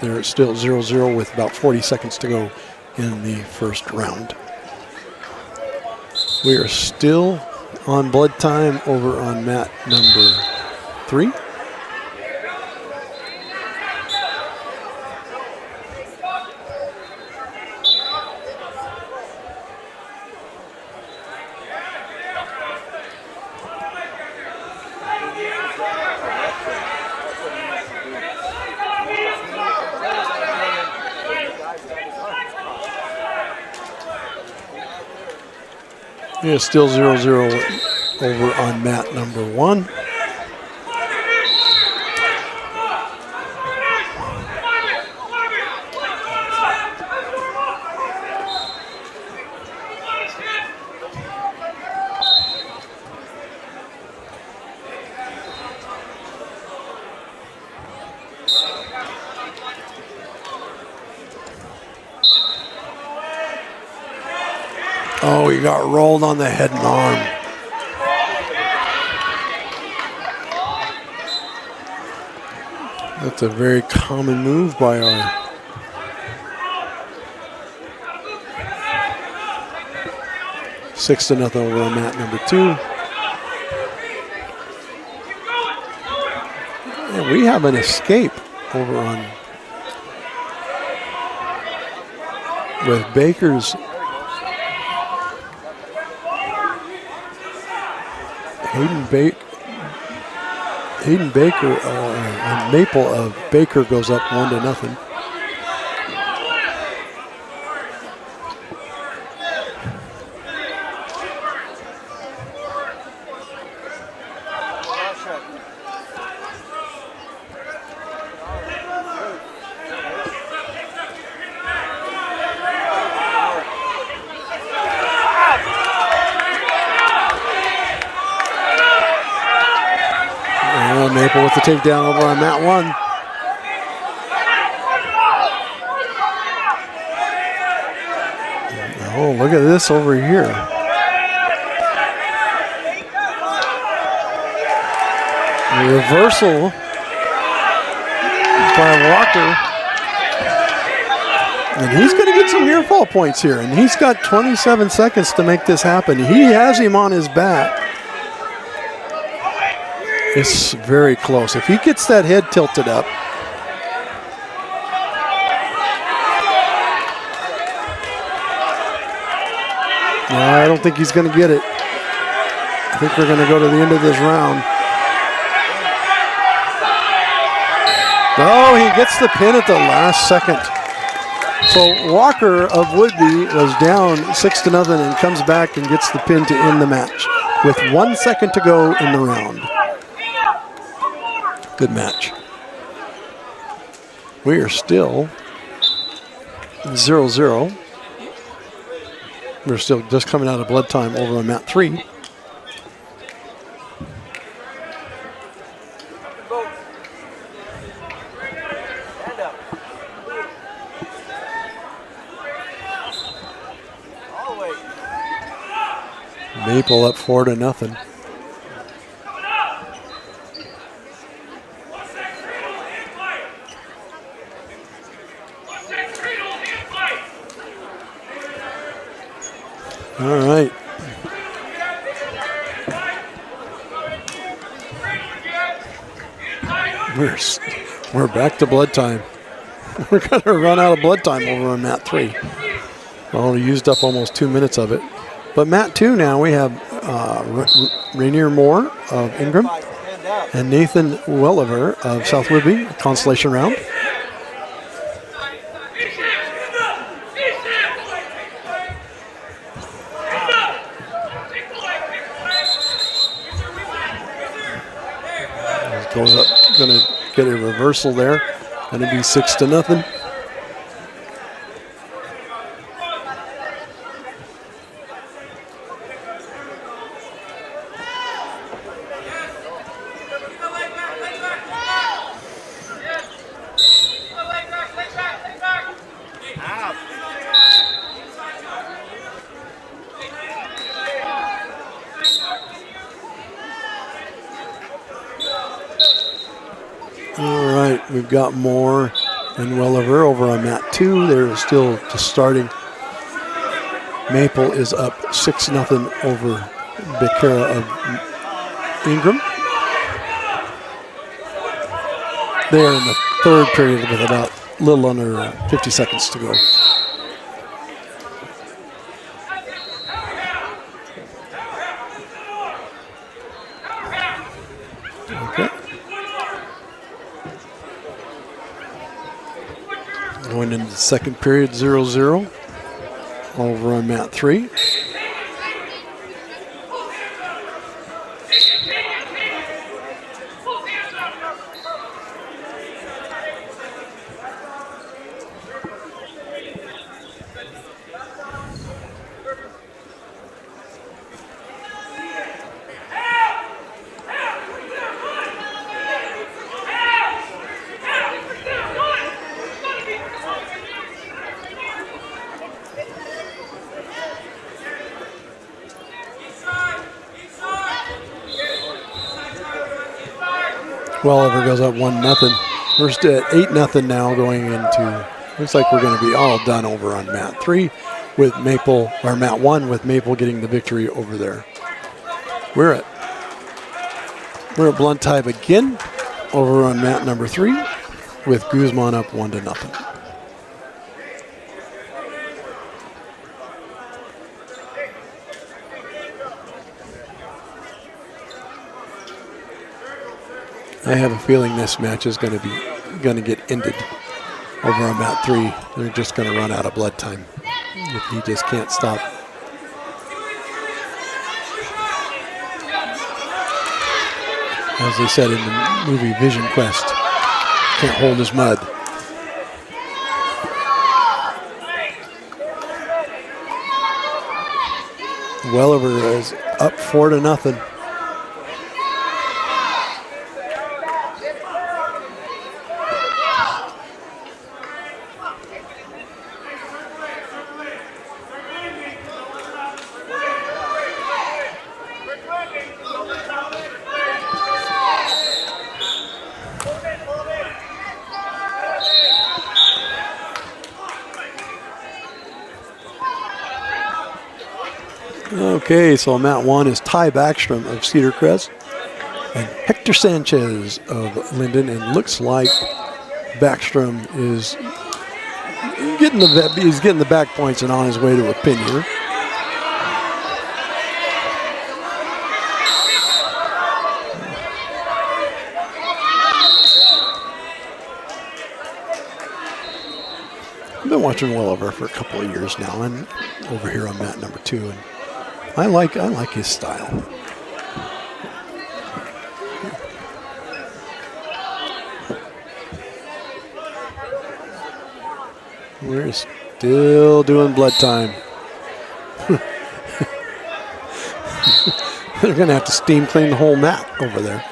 They're still 0-0 with about 40 seconds to go in the first round. We are still on blood time over on mat number 3. Yeah, still 0-0 over on mat number 1. Oh, he got rolled on the head and arm. That's a very common move by our six to nothing over on mat number 2. And we have an escape over on with Baker's Hayden Baker and Maple of Baker goes up 1-0. Maple with the takedown over on mat 1. Oh, look at this over here. A reversal by Walker. And he's going to get some near fall points here. And he's got 27 seconds to make this happen. He has him on his back. It's very close. If he gets that head tilted up, No, I don't think he's going to get it. I think we're going to go to the end of this round. Oh, he gets the pin at the last second. So Walker of Woodby was down 6-0 and comes back and gets the pin to end the match with 1 second to go in the round. Good match. We are still 0-0. We're still just coming out of blood time over on mat 3. Maple up 4-0. All right. We're back to blood time. We're going to run out of blood time over on mat 3. Well, we used up almost 2 minutes of it. But mat 2 now, we have Rainier Moore of Ingram and Nathan Welliver of South Whitby, consolation round. Goes up, going to get a reversal there. Going to be 6-0. We've got Moore and Welliver over on mat 2. They're still just starting. Maple is up 6-0 over Becerra of Ingram. They're in the third period with about a little under 50 seconds to go. Going into the second period, 0-0 over on mat 3. Welliver goes up 1-0. We're still at 8-0 now going into, looks like we're going to be all done over on mat 3 with Maple, or mat 1 with Maple getting the victory over there. We're at blunt time again over on mat number 3 with Guzman up 1-0. I have a feeling this match is going to get ended over on mat 3. They're just going to run out of blood time if he just can't stop. As they said in the movie Vision Quest, can't hold his mud. Welliver is up 4-0. Okay, so mat 1 is Ty Backstrom of Cedar Crest and Hector Sanchez of Linden, and looks like Backstrom is getting the back points and on his way to a pin here. been watching Welliver for a couple of years now, and over here on mat number 2, and I like his style. We're still doing blood time. They're going to have to steam clean the whole mat over there.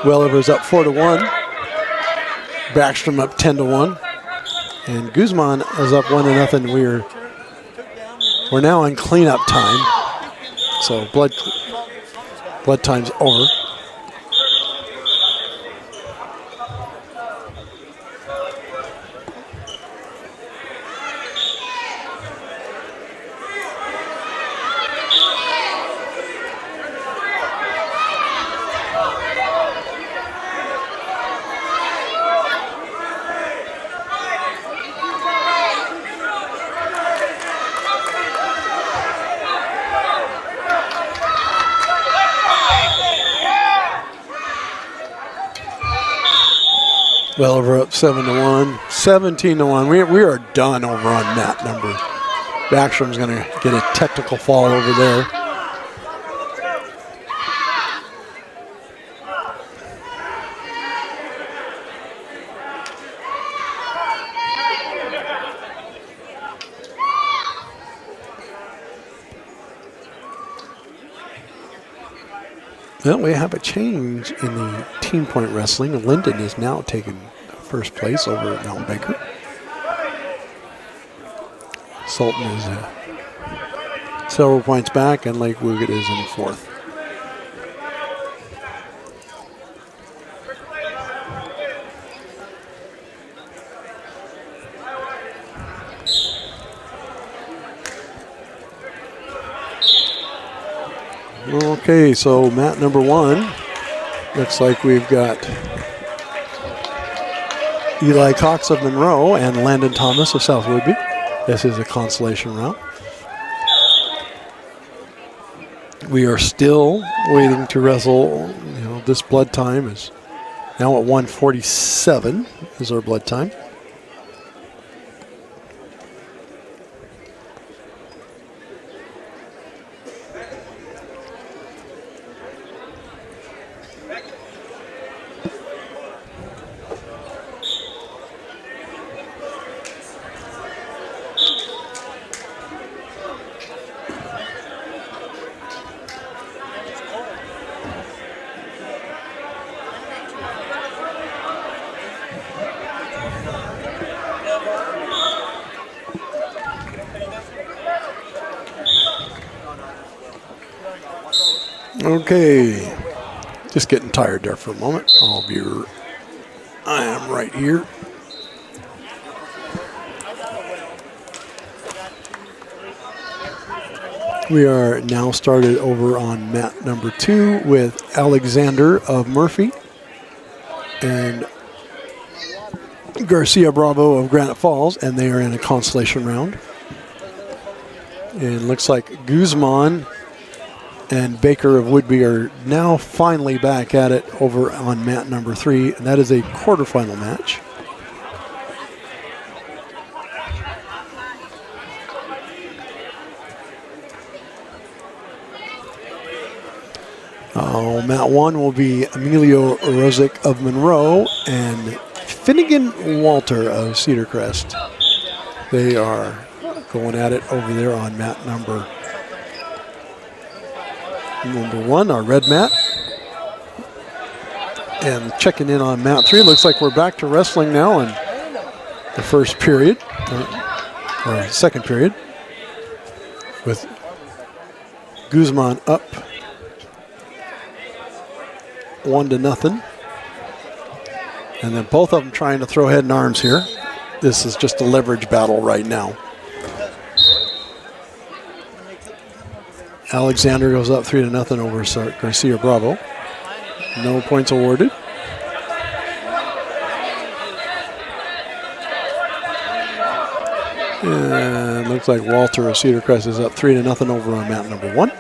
Welliver's up 4-1. Backstrom up 10-1. And Guzman is up 1-0. We're now in cleanup time. So blood time's over. Welliver up 7-1, 17-1. We are done over on mat number. Backstrom's going to get a technical fall over there. Well, we have a change in the team point wrestling. Linden is now taking first place over at Mount Baker. Sultan is several points back, and Lake Wougat is in fourth. Okay, so mat number 1, looks like we've got Eli Cox of Monroe and Landon Thomas of South Woodby. This is a consolation round. We are still waiting to wrestle. This blood time is now at 1:47 is our blood time. Okay, just getting tired there for a moment. I am right here. We are now started over on mat number 2 with Alexander of Murphy and Garcia Bravo of Granite Falls, and they are in a consolation round. And looks like Guzman and Baker of Woodby are now finally back at it over on mat number 3, and that is a quarterfinal match. Mat 1 will be Emilio Rozic of Monroe and Finnegan Walter of Cedar Crest. They are going at it over there on mat number 1, our red mat. And checking in on mat 3, looks like we're back to wrestling now in the first period, or second period, with Guzman up 1-0. And then both of them trying to throw head and arms here. This is just a leverage battle right now. Alexander goes up 3-0 over Garcia Bravo. No points awarded. And looks like Walter of Cedar Crest is up 3-0 over on mat number 1.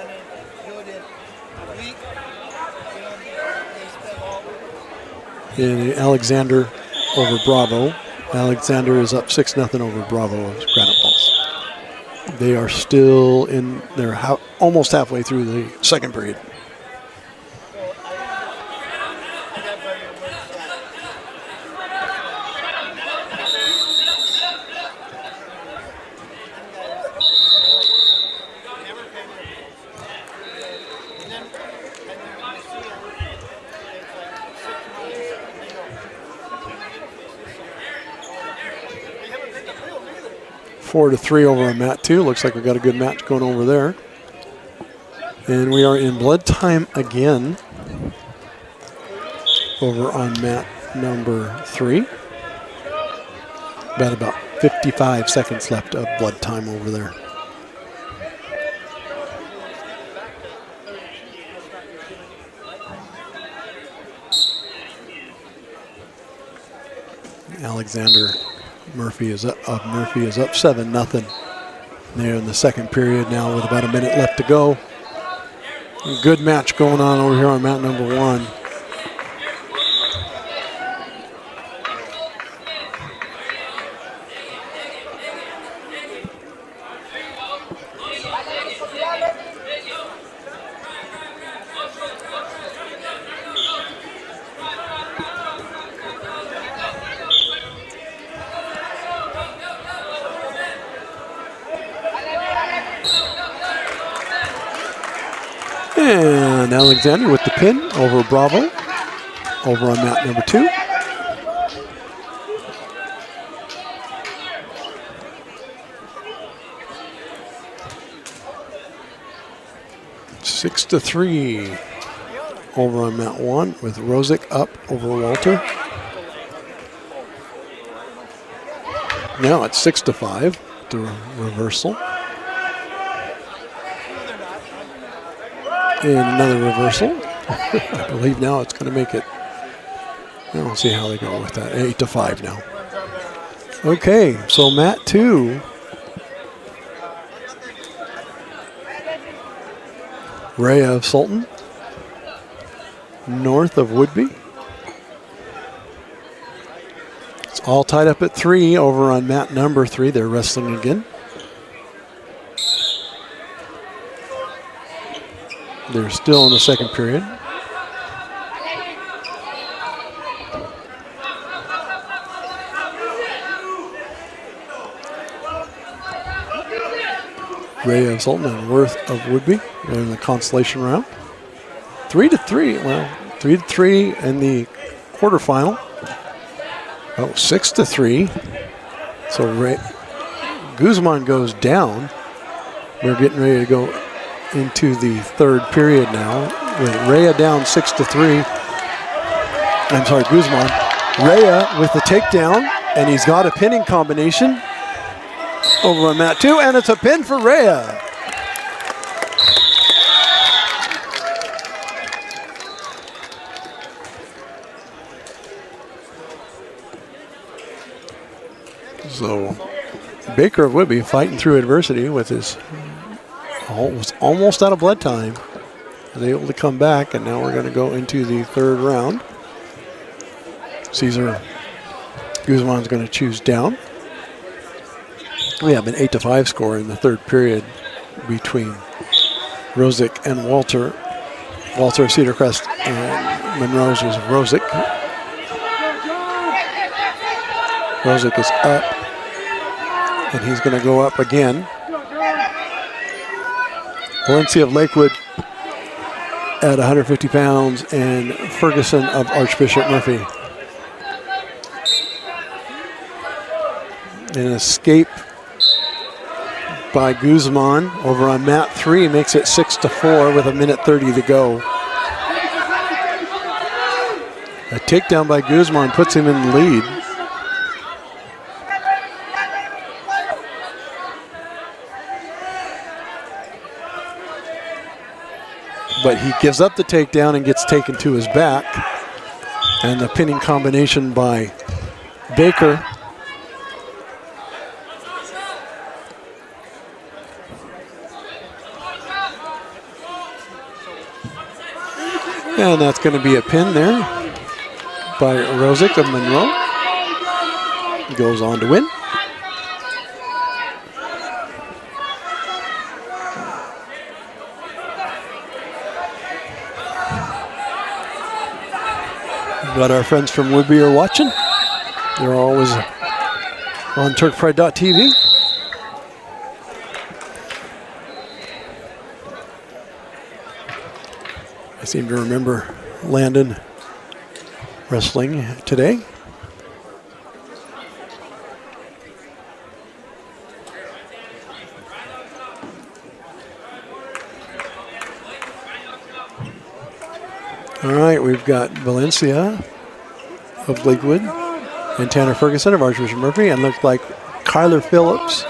And Alexander over Bravo. Alexander is up 6-0 over Bravo of Granite Falls. They are still in, they're almost halfway through the second period. Four to 3 over on mat 2. Looks like we've got a good match going over there. And we are in blood time again over on mat number 3. About 55 seconds left of blood time over there. Alexander Murphy is up 7-0. They're in the second period now with about a minute left to go. Good match going on over here on mat number 1. And Alexander with the pin over Bravo, over on mat number 2. Six to 3 over on mat 1 with Rosick up over Walter. Now it's 6 to 5, the reversal. And another reversal. I believe now it's going to make it, we'll see how they go with that. 8 to 5 now. Okay, so mat 2. Rhea of Sultan, north of Woodby. It's all tied up at 3 over on mat number 3. They're wrestling again. They're still in the second period. Ray of Sultan and Worth of Woodby in the consolation round. 3 to 3. Well, 3 to 3 in the quarterfinal. Oh, 6 to 3. So Guzman goes down. We're getting ready to go into the third period now with Rhea down 6 to 3. I'm sorry, Guzman. Rhea with the takedown, and he's got a pinning combination over on mat 2, and it's a pin for Rhea. So Baker of Whitby fighting through adversity with his was almost out of blood time. Was able to come back, and now we're going to go into the third round. Cesar Guzman's going to choose down. We have an 8 to 5 score in the third period between Rosick and Walter. Walter of Cedar Crest and Monroe's is Rosick. Rosick is up, and he's going to go up again. Valencia of Lakewood at 150 pounds and Ferguson of Archbishop Murphy. An escape by Guzman over on mat 3 makes it 6 to 4 with a minute 30 to go. A takedown by Guzman puts him in the lead. But he gives up the takedown and gets taken to his back. And the pinning combination by Baker And that's going to be a pin there by Rosick of Monroe. Goes on to win. Got our friends from Woodby are watching. They're always on TurkPride.tv. I seem to remember Landon wrestling today. All right, we've got Valencia of Lakewood and Tanner Ferguson of Archbishop Murphy, and looks like Kyler Phillips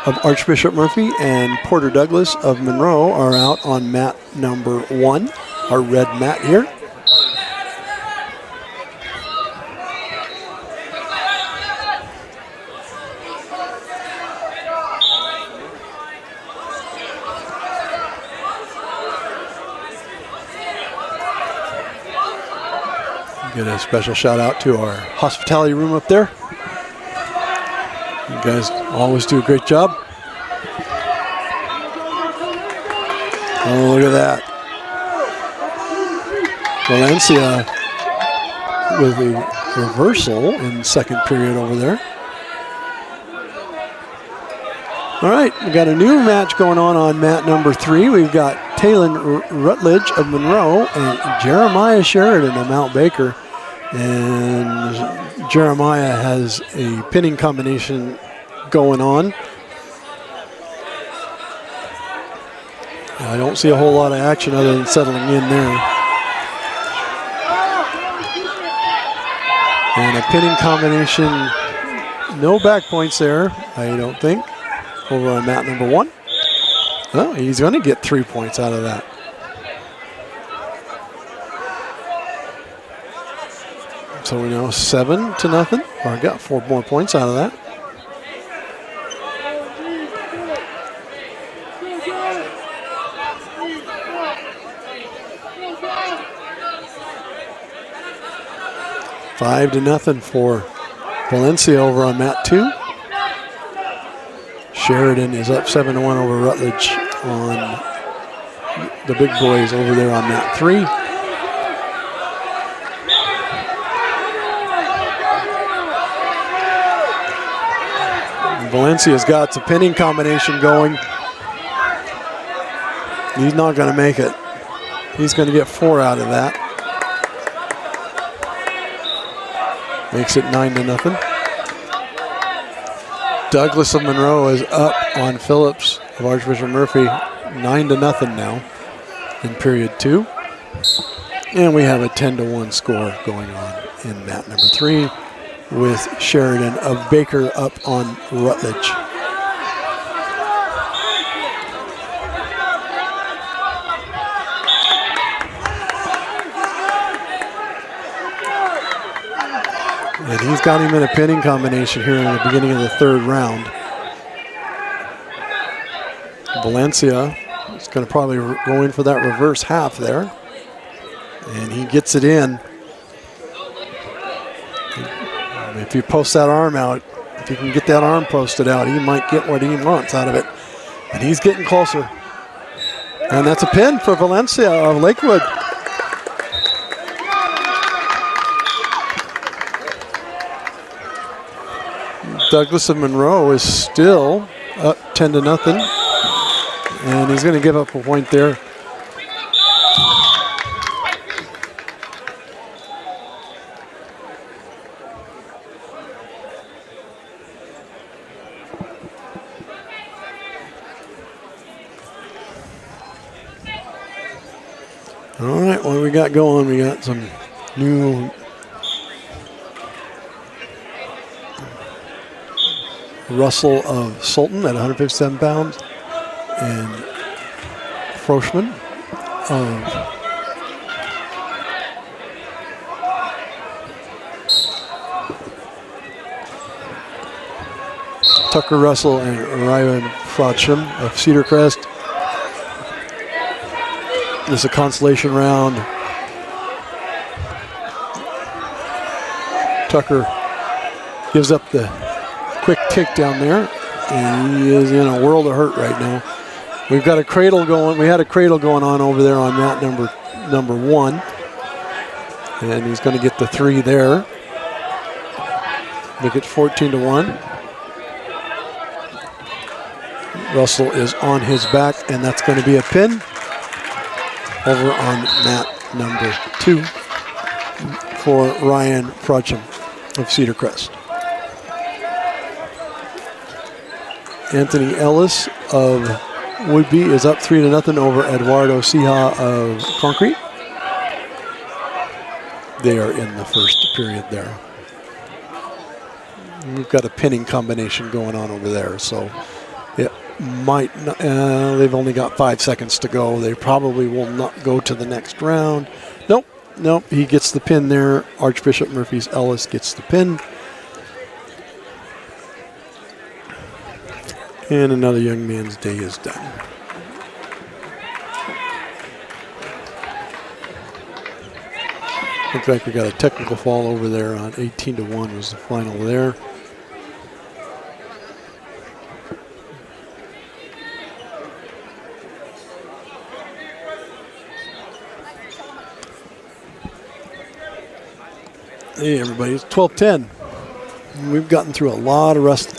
of Archbishop Murphy and Porter Douglas of Monroe are out on mat number 1, our red mat here. Get a special shout out to our hospitality room up there. You guys always do a great job. Oh, look at that. Valencia with a reversal in second period over there. All right, we got a new match going on mat number 3. We've got Taylon Rutledge of Monroe and Jeremiah Sheridan of Mount Baker. And Jeremiah has a pinning combination going on. I don't see a whole lot of action other than settling in there. And a pinning combination, no back points there, I don't think, over on mat number 1. Oh, he's going to get 3 points out of that. So we know 7-0, or got 4 more points out of that. Five to nothing for Valencia over on mat 2. Sheridan is up 7-1 over Rutledge on the big boys over there on mat 3. Valencia's got the pinning combination going. He's not going to make it. He's going to get 4 out of that. Makes it 9-0. Douglas of Monroe is up on Phillips of Archbishop Murphy, 9-0 now in period 2. And we have a 10-1 score going on in mat number 3 with Sheridan of Baker up on Rutledge. And he's got him in a pinning combination here in the beginning of the 3rd round. Valencia is going to probably go in for that reverse half there. And he gets it in. If you post that arm out, if you can get that arm posted out, he might get what he wants out of it. And he's getting closer. And that's a pin for Valencia of Lakewood. Douglas of Monroe is still up 10-0. And he's going to give up a point there. All right, what do we got going? We got some new Russell of Sultan at 157 pounds and Froshman of Tucker Russell and Ryan Frodsham of Cedar Crest. This is a consolation round. Tucker gives up the quick takedown there. And he is in a world of hurt right now. We've got a cradle going. We had a cradle going on over there on mat number 1. And he's going to get the 3 there. Make it 14-1. Russell is on his back, and that's going to be a pin over on mat number 2 for Ryan Frutcham of Cedar Crest. Anthony Ellis of Woodby is up 3-0 over Eduardo Sija of Concrete. They are in the first period there. We've got a pinning combination going on over there, so it might not, they've only got 5 seconds to go. They probably will not go to the next round. Nope, he gets the pin there. Archbishop Murphy's Ellis gets the pin. And another young man's day is done. Looks like we got a technical fall over there on 18-1 was the final there. Hey everybody, it's 12-10. We've gotten through a lot of wrestling.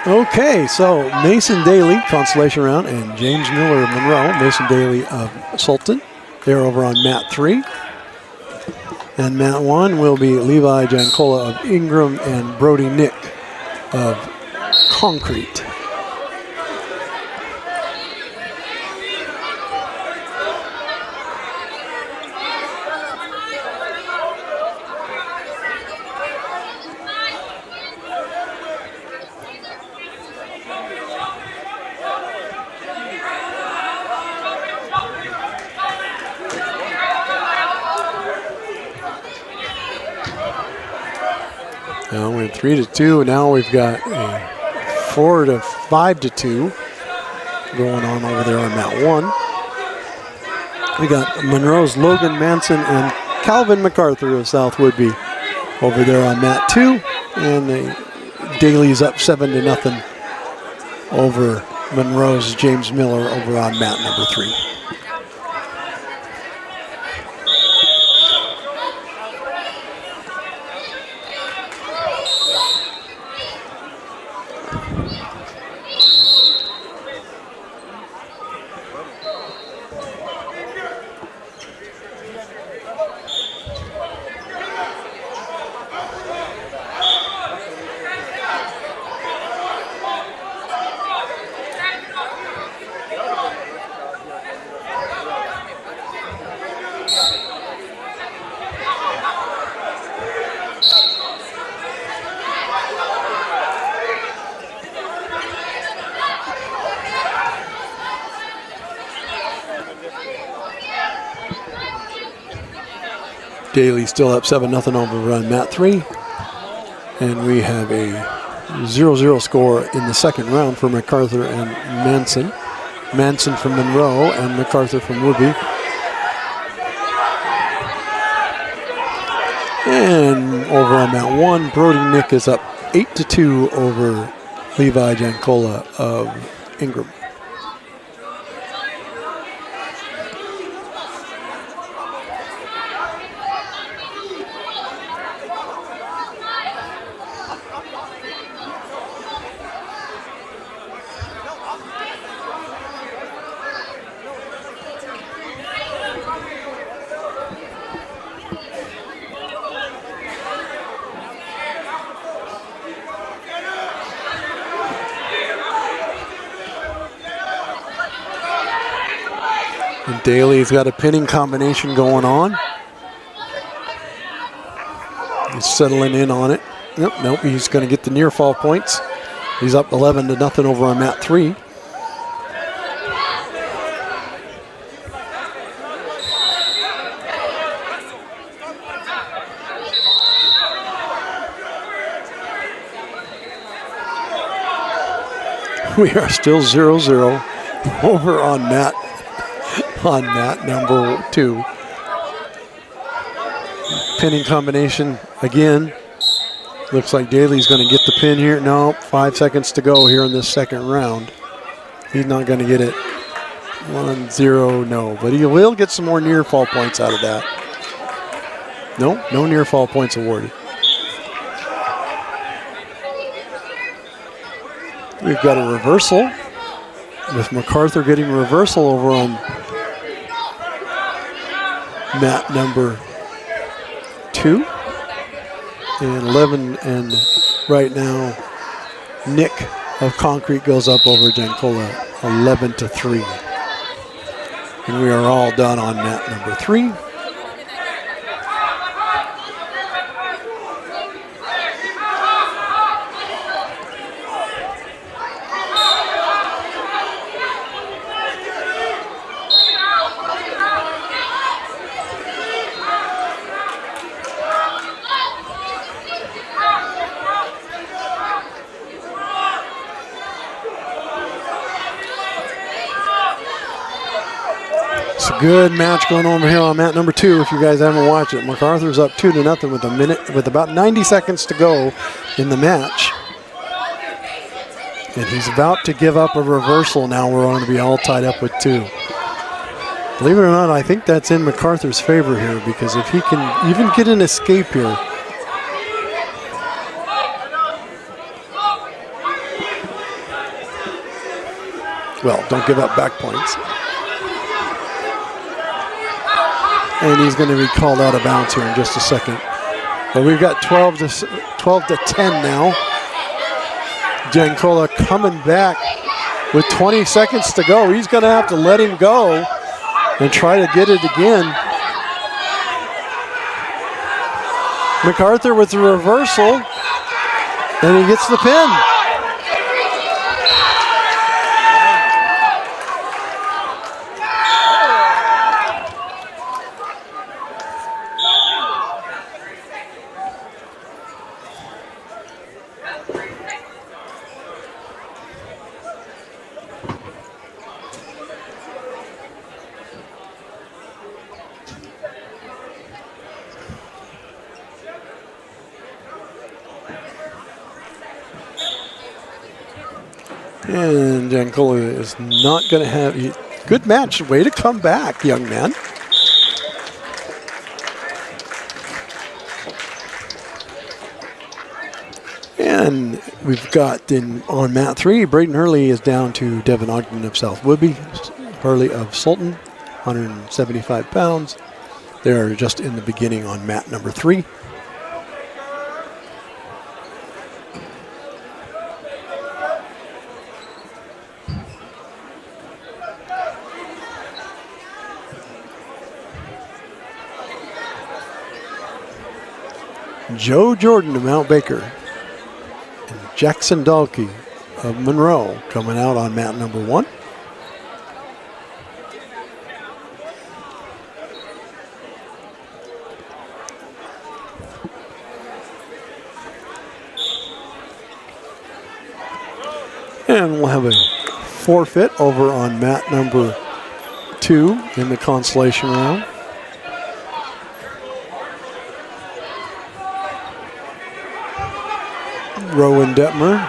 Okay, so Mason Daly, Consolation round, and James Miller of Monroe. Mason Daly of Sultan. They're over on mat 3. And mat 1 will be Levi Jankola of Ingram and Brody Nick of Concrete. Now we're 3-2. Now we've got a 4-5-2 going on over there on mat 1. We got Monroe's Logan Manson and Calvin MacArthur of South Woodby over there on mat 2. And Daly's up 7-0 over Monroe's James Miller over on mat number 3. Daly still up 7-0 over on mat 3. And we have a 0-0 score in the second round for MacArthur and Manson. Manson from Monroe and MacArthur from Woodby. And over on mat 1, Brody Nick is up 8-2 over Levi Jankola of Ingram. And Daly's got a pinning combination going on. He's settling in on it. Nope, he's going to get the near fall points. He's up 11-0 over on mat 3. We are still 0-0 over on mat on mat number 2. Pinning combination again. Looks like Daly's going to get the pin here. No, 5 seconds to go here in this second round. He's not going to get it. 1-0, no. But he will get some more near fall points out of that. No near fall points awarded. We've got a reversal with MacArthur getting reversal over on mat number 2. And 11, and right now, Nick of Concrete goes up over Jankola 11-3. And we are all done on mat number 3. Good match going on over here on mat number 2. If you guys haven't watched it, MacArthur's up 2-0 with about 90 seconds to go in the match, and he's about to give up a reversal. Now we're going to be all tied up with 2. Believe it or not, I think that's in MacArthur's favor here, because if he can even get an escape here, well, don't give up back points. And he's going to be called out of bounds here in just a second. But we've got 12 to 10 now. Jankola coming back with 20 seconds to go. He's going to have to let him go and try to get it again. MacArthur with the reversal, and he gets the pin. And Jankola is not going to have good match. Way to come back, young man. And we've got on mat 3, Braden Hurley is down to Devin Ogden of South Woodby, Hurley of Sultan, 175 pounds. They're just in the beginning on mat number 3. Joe Jordan of Mount Baker and Jackson Dahlke of Monroe coming out on mat number 1. And we'll have a forfeit over on mat number 2 in the consolation round. Rowan Detmer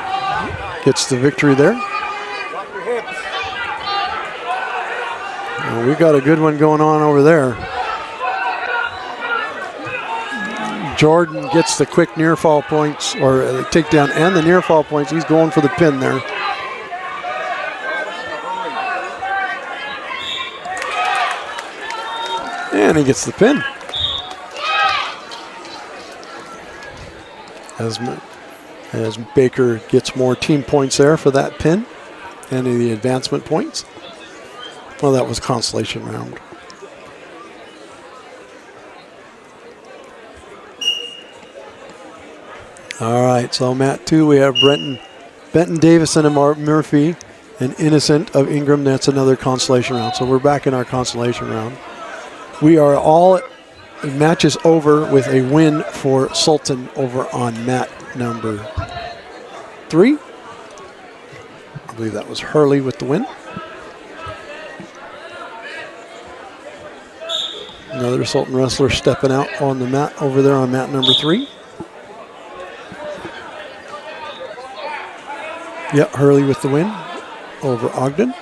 gets the victory there. Well, we got a good one going on over there. Jordan gets the quick near fall points, or the takedown and the near fall points. He's going for the pin there. And he gets the pin. As Baker gets more team points there for that pin and the advancement points. Well, that was consolation round. All right, so mat 2, we have Benton Davison and Mark Murphy, and Innocent of Ingram. That's another consolation round. So we're back in our consolation round. We are all matches over with a win for Sultan over on mat number 3. I believe that was Hurley with the win. Another Sultan wrestler stepping out on the mat over there on mat number 3. Yep, Hurley with the win over Ogden.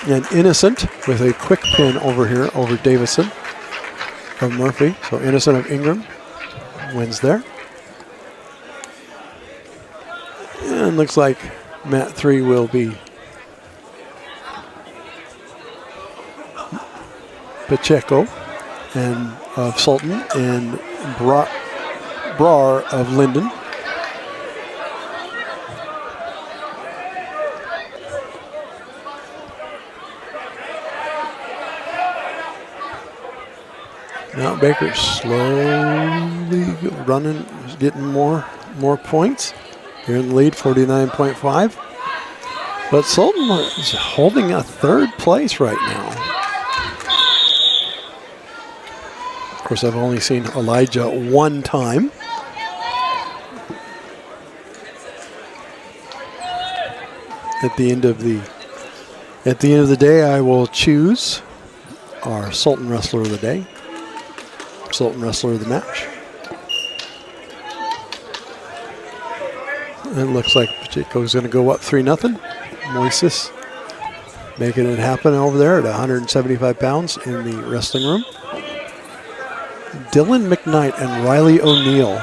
And Innocent with a quick pin over here over Davison of Murphy. So Innocent of Ingram wins there. And looks like mat 3 will be Pacheco and of Sultan and Brar of Linden. Now Baker slowly running, getting more points. Here in the lead, 49.5. But Sultan is holding a 3rd place right now. Of course, I've only seen Elijah one time. At the end of the day, I will choose our Sultan Wrestler of the Day, Sultan Wrestler of the Match. It looks like Pacheco's going to go up 3-0. Moises making it happen over there at 175 pounds in the wrestling room. Dylan McKnight and Riley O'Neill.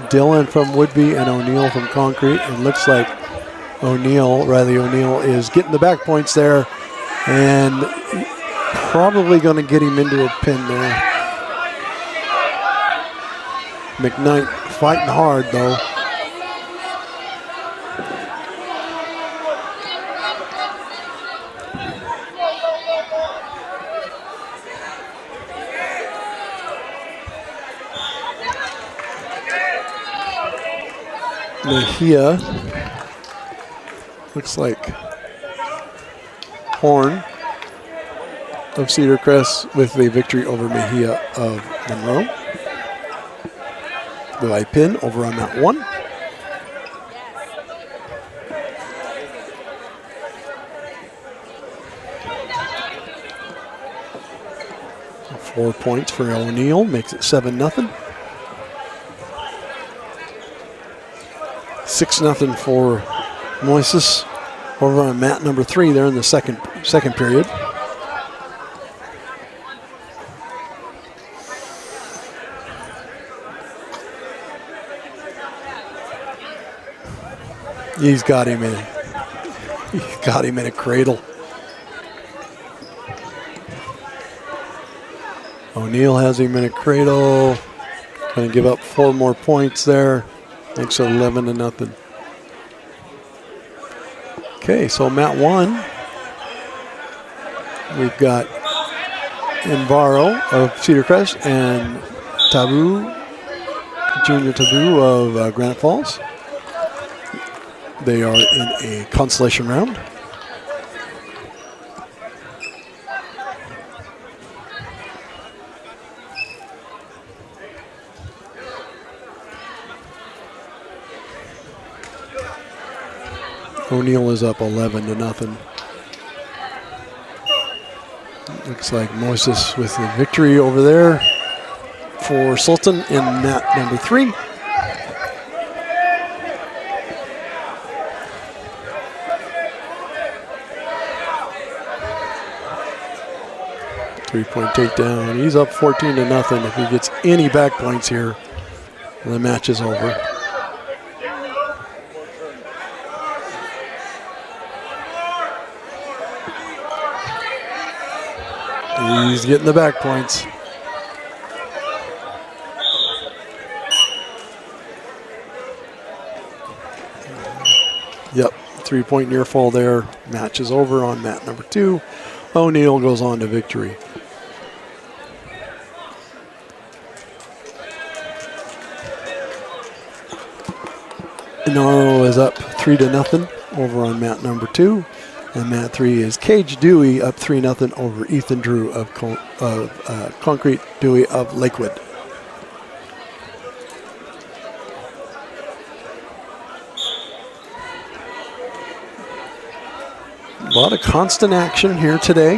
Dylan from Woodby and O'Neill from Concrete. And looks like Riley O'Neill is getting the back points there and probably going to get him into a pin there. McKnight fighting hard though. Mejia, looks like Horn of Cedar Crest with the victory over Mejia of Monroe. By pin over on mat 1. Four points for O'Neill, makes it 7-0. 6-0 for Moises over on mat number 3 there in the second period. He's got him in a cradle. O'Neill has him in a cradle. Going to give up 4 more points there. Makes it 11-0. Okay, so mat 1, we've got Envaro of Cedar Crest and Junior Taboo of Granite Falls. They are in a consolation round. O'Neill is up 11-0. Looks like Moises with the victory over there for Sultan in mat number 3. Three-point takedown. He's up 14-0. If he gets any back points here, the match is over. He's getting the back points. Yep, 3-point near fall there. Match is over on mat number 2. O'Neill goes on to victory. Inaro is up 3-0 over on mat number 2. And mat 3 is Cage Dewey up 3-0 over Ethan Drew of Concrete Dewey of Lakewood. lot of constant action here today.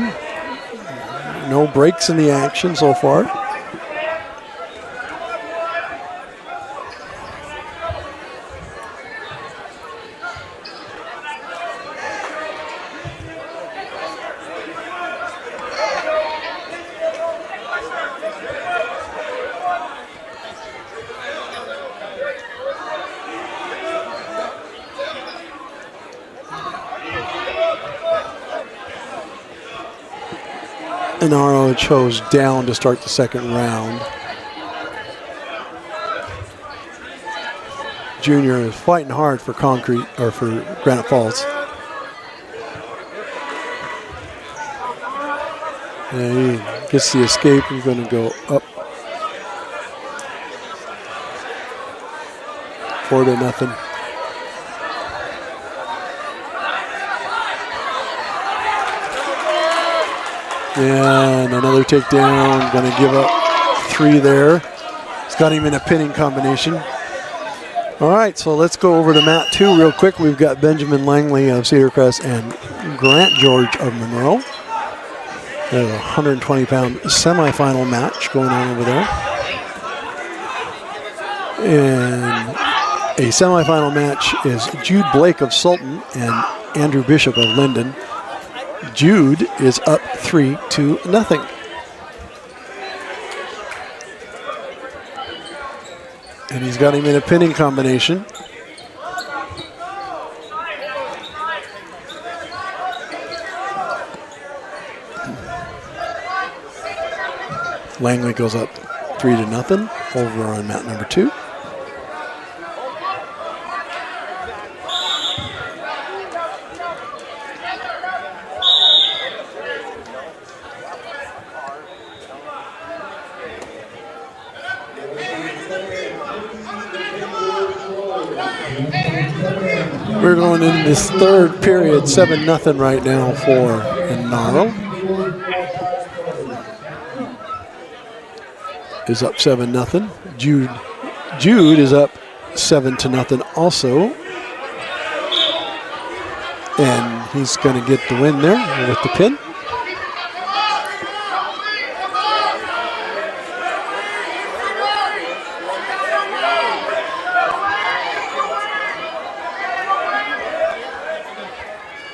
No breaks in the action so far. Inaro chose down to start the second round. Junior is fighting hard for concrete, or for Granite Falls. And he gets the escape. He's going to go up 4-0. And another takedown, going to give up 3 there. It's got him in a pinning combination. All right, so let's go over to mat 2 real quick. We've got Benjamin Langley of Cedar Crest and Grant George of Monroe. There's a 120-pound semifinal match going on over there. And a semifinal match is Jude Blake of Sultan and Andrew Bishop of Linden. Jude is up 3-0. And he's got him in a pinning combination. Langley goes up 3-0 over on mat number 2. We're going into this third period, 7-0 right now for Inaro. Is up 7-0. Jude is up 7-0 also. And he's going to get the win there with the pin.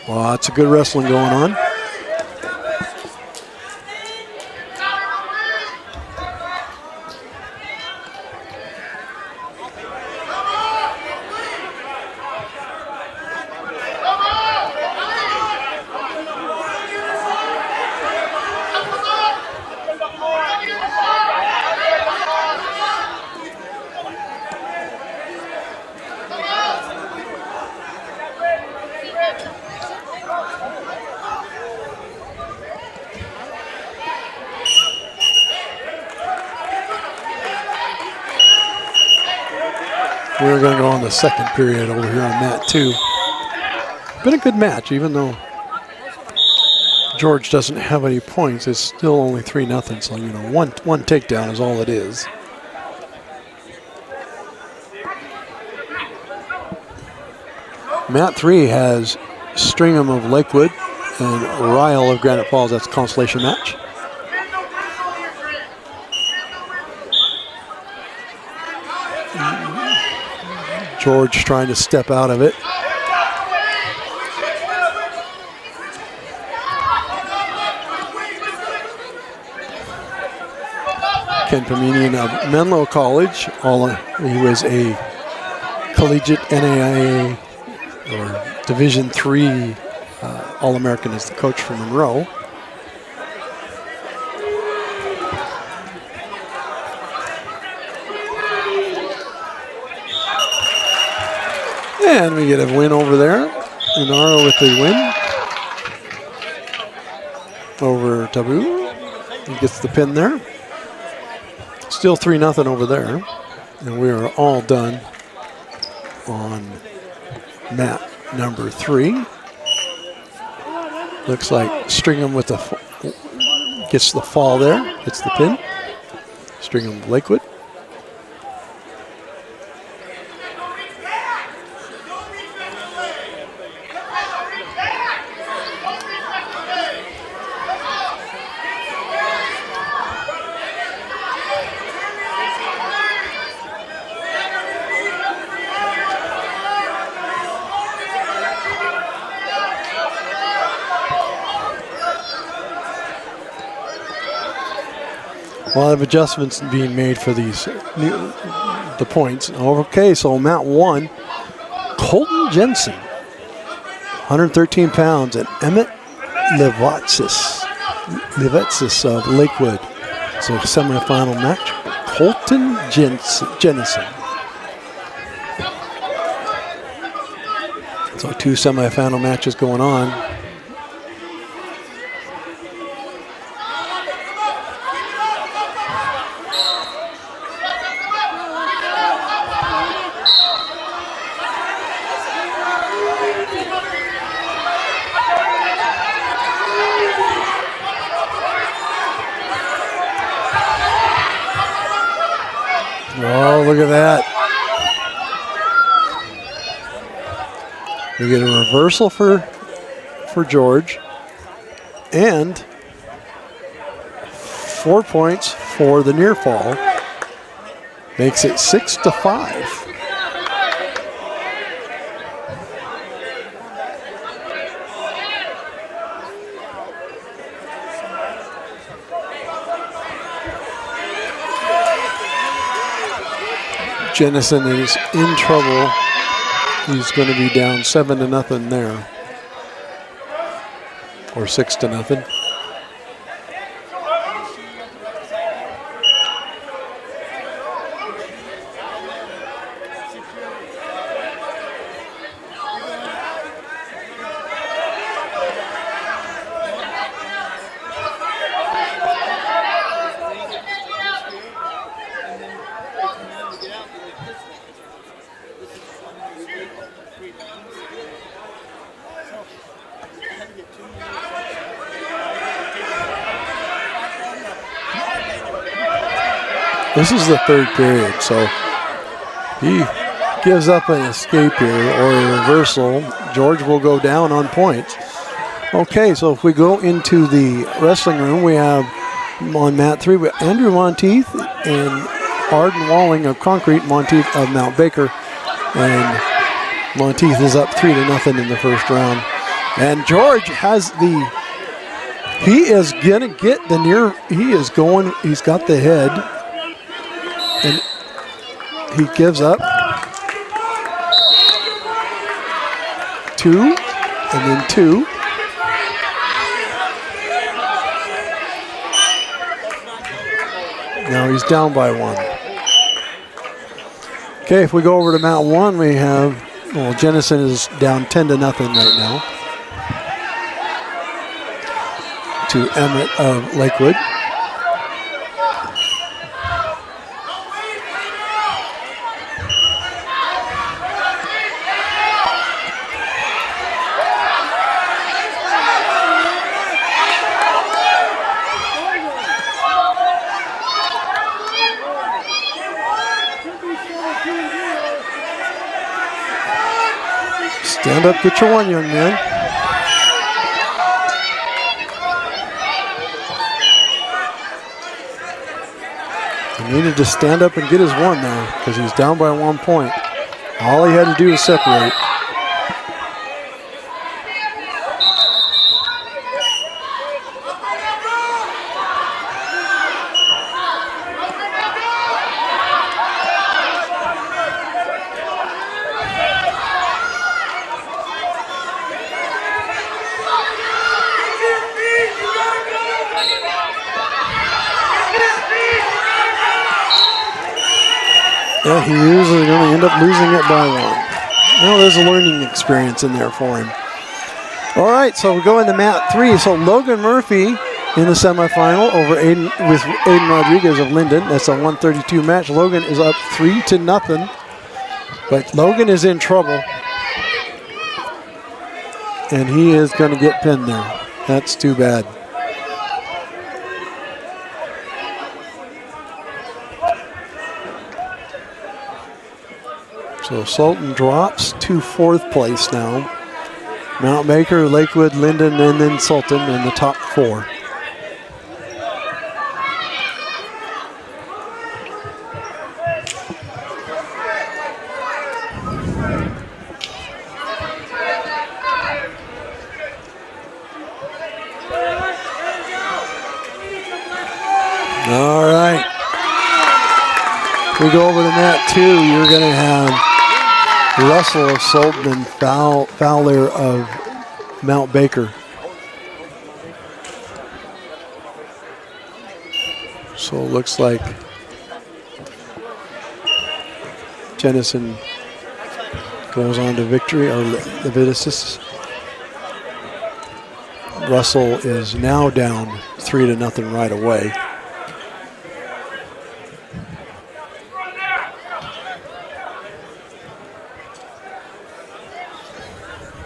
Lots of good wrestling going on. We're going to go on the second period over here on mat 2. Been a good match, even though George doesn't have any points. It's still only 3-0, so you know, one takedown is all it is. Mat 3 has Stringham of Lakewood and Ryle of Granite Falls. That's a consolation match. George trying to step out of it. Ken Paminian of Menlo College. He was a collegiate NAIA or Division III All-American as the coach for Monroe. And we get a win over there. Inaro with the win over Taboo. He gets the pin there. Still 3-0 over there. And we are all done on mat number 3. Looks like Stringham with the gets the fall there. Hits the pin. Stringham Lakewood. A lot of adjustments being made for the points. Okay, so mat 1, Colton Jensen, 113 pounds, and Emmett Levatsis of Lakewood. So semifinal match, Colton Jensen. So 2 semifinal matches going on. Oh, look at that. We get a reversal for George and 4 points for the near fall. Makes it 6-5. Jennison is in trouble. He's going to be down 7-0 there, or 6-0. This is the third period, so he gives up an escape here or a reversal. George will go down on points. Okay, so if we go into the wrestling room, we have on mat 3 with Andrew Monteith and Arden Walling of Concrete, Monteith of Mount Baker. And Monteith is up 3-0 in the first round. And George has he is gonna get the near, he's got the head. And he gives up 2, and then 2. Now he's down by 1. Okay, if we go over to mat 1, we have, Jennison is down 10-0 right now to Emmett of Lakewood. Stand up, get your one, young man. He needed to stand up and get his one now because he's down by 1 point. All he had to do was separate. Yeah, he usually going to end up losing it by 1. Well, there's a learning experience in there for him. All right, so we go into mat 3. So Logan Murphy in the semifinal over with Aiden Rodriguez of Linden. That's a 132 match. Logan is up 3-0, but Logan is in trouble, and he is going to get pinned there. That's too bad. So Sultan drops to 4th place now. Mount Baker, Lakewood, Linden, and then Sultan in the top 4. All right. 2, you're going to have Russell of Sultan and Fowler of Mount Baker. So it looks like Jennison goes on to victory, or Leviticus. Russell is now down 3-0 right away.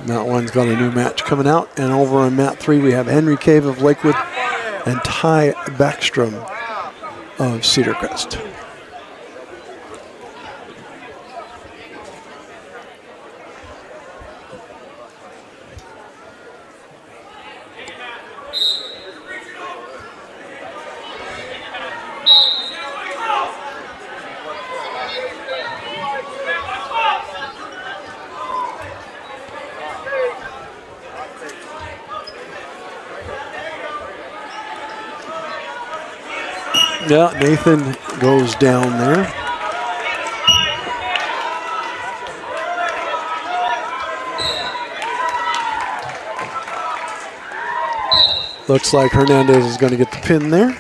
Mat 1's got a new match coming out, and over on Mat 3 we have Henry Cave of Lakewood and Ty Backstrom of Cedar Crest. Yeah, Nathan goes down there. Looks like Hernandez is going to get the pin there.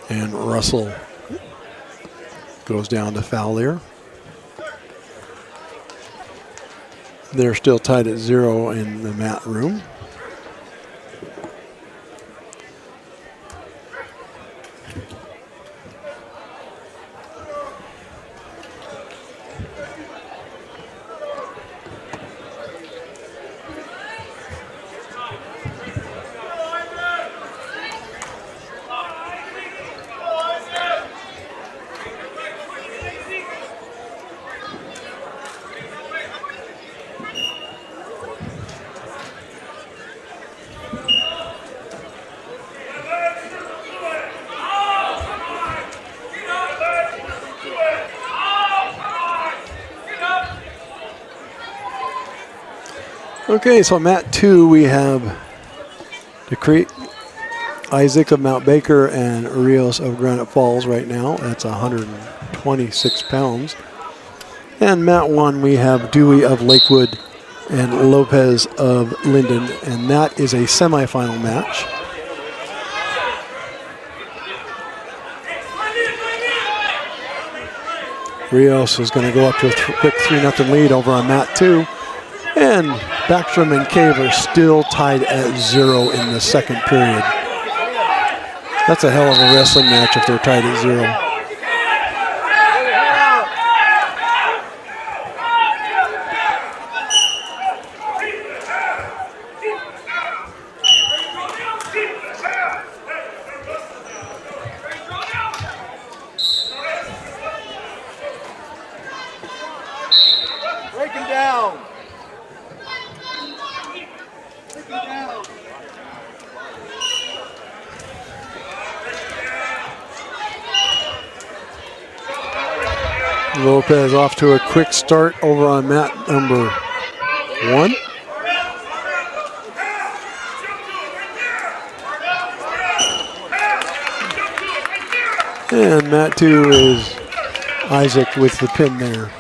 And Russell goes down to Fowler. They're still tied at 0 in the mat room. Okay, so mat 2 we have Decrete, Isaac of Mount Baker and Rios of Granite Falls right now. That's 126 pounds. And mat 1 we have Dewey of Lakewood and Lopez of Linden, and that is a semifinal match. Rios is going to go up to a quick 3-0 lead over on mat 2. And Backstrom and Cave are still tied at 0 in the second period. That's a hell of a wrestling match if they're tied at 0. Break him down. Lopez off to a quick start over on mat number 1. And mat 2 is Isaac with the pin there.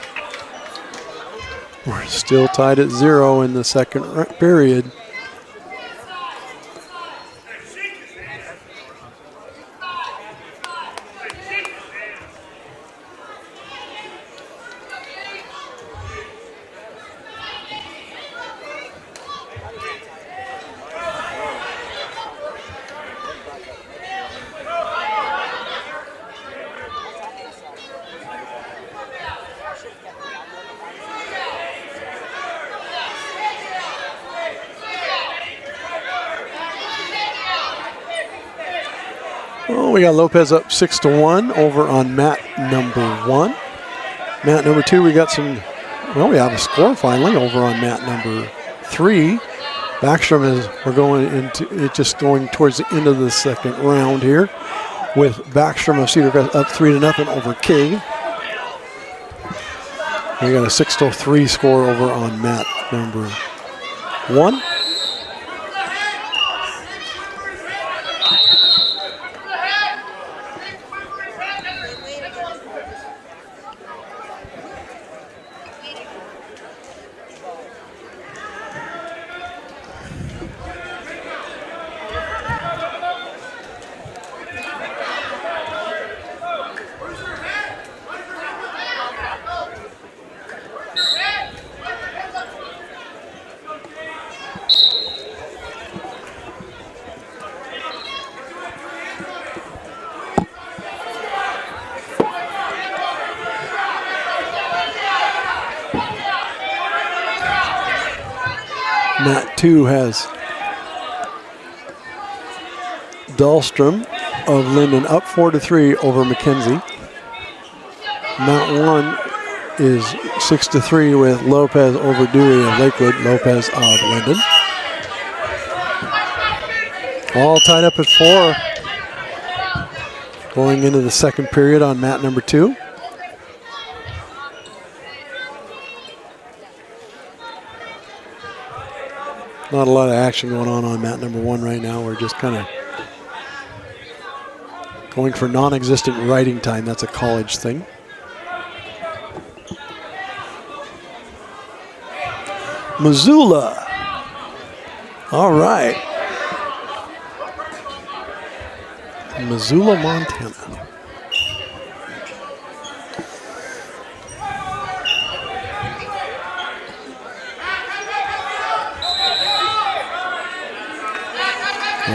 We're still tied at 0 in the second period. Well, we got Lopez up 6-1 over on mat number 1. Mat number 2, we got some, well, we have a score finally over on mat number 3. Backstrom is, we're going into it, just going towards the end of the second round here with Backstrom of Cedar Crest up 3-0 over Cave. We got a 6-3 score over on mat number 1. Mat 2 has Dahlstrom of Linden up 4-3 over Mackenzie. Mat 1 is 6-3 with Lopez over Dewey of Lakewood, Lopez of Linden. All tied up at 4. Going into the second period on mat number 2. Not a lot of action going on mat number 1 right now. We're just kind of going for non-existent writing time. That's a college thing. Missoula. All right. Missoula, Montana.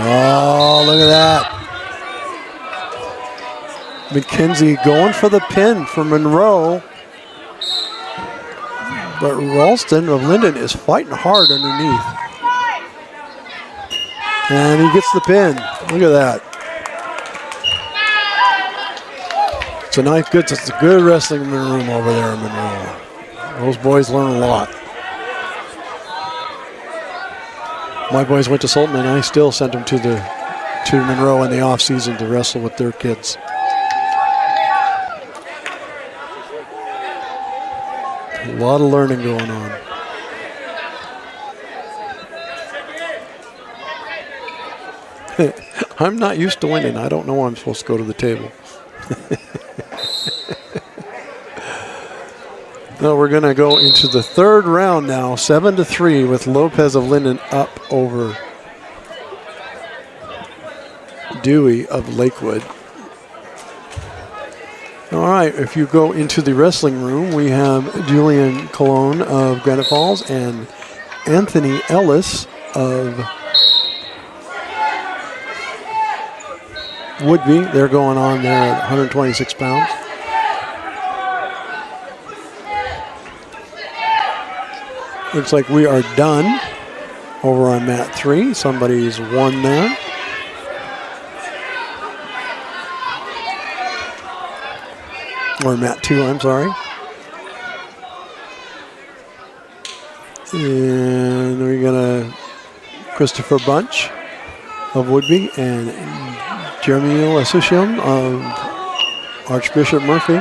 Oh, look at that. Mackenzie going for the pin for Monroe. But Ralston of Linden is fighting hard underneath. And he gets the pin. Look at that. It's a good wrestling room over there in Monroe. Those boys learn a lot. My boys went to Sultan and I still sent them to Monroe in the off season to wrestle with their kids. A lot of learning going on. I'm not used to winning. I don't know why I'm supposed to go to the table. No, we're going to go into the third round now, 7-3 with Lopez of Linden up over Dewey of Lakewood. All right, if you go into the wrestling room, we have Julian Colon of Granite Falls and Anthony Ellis of Woodby. They're going on there at 126 pounds. Looks like we are done over on mat 3. Somebody's won there. Or mat 2, I'm sorry. And we got a Christopher Bunch of Woodby and Jeremy Asucium of Archbishop Murphy.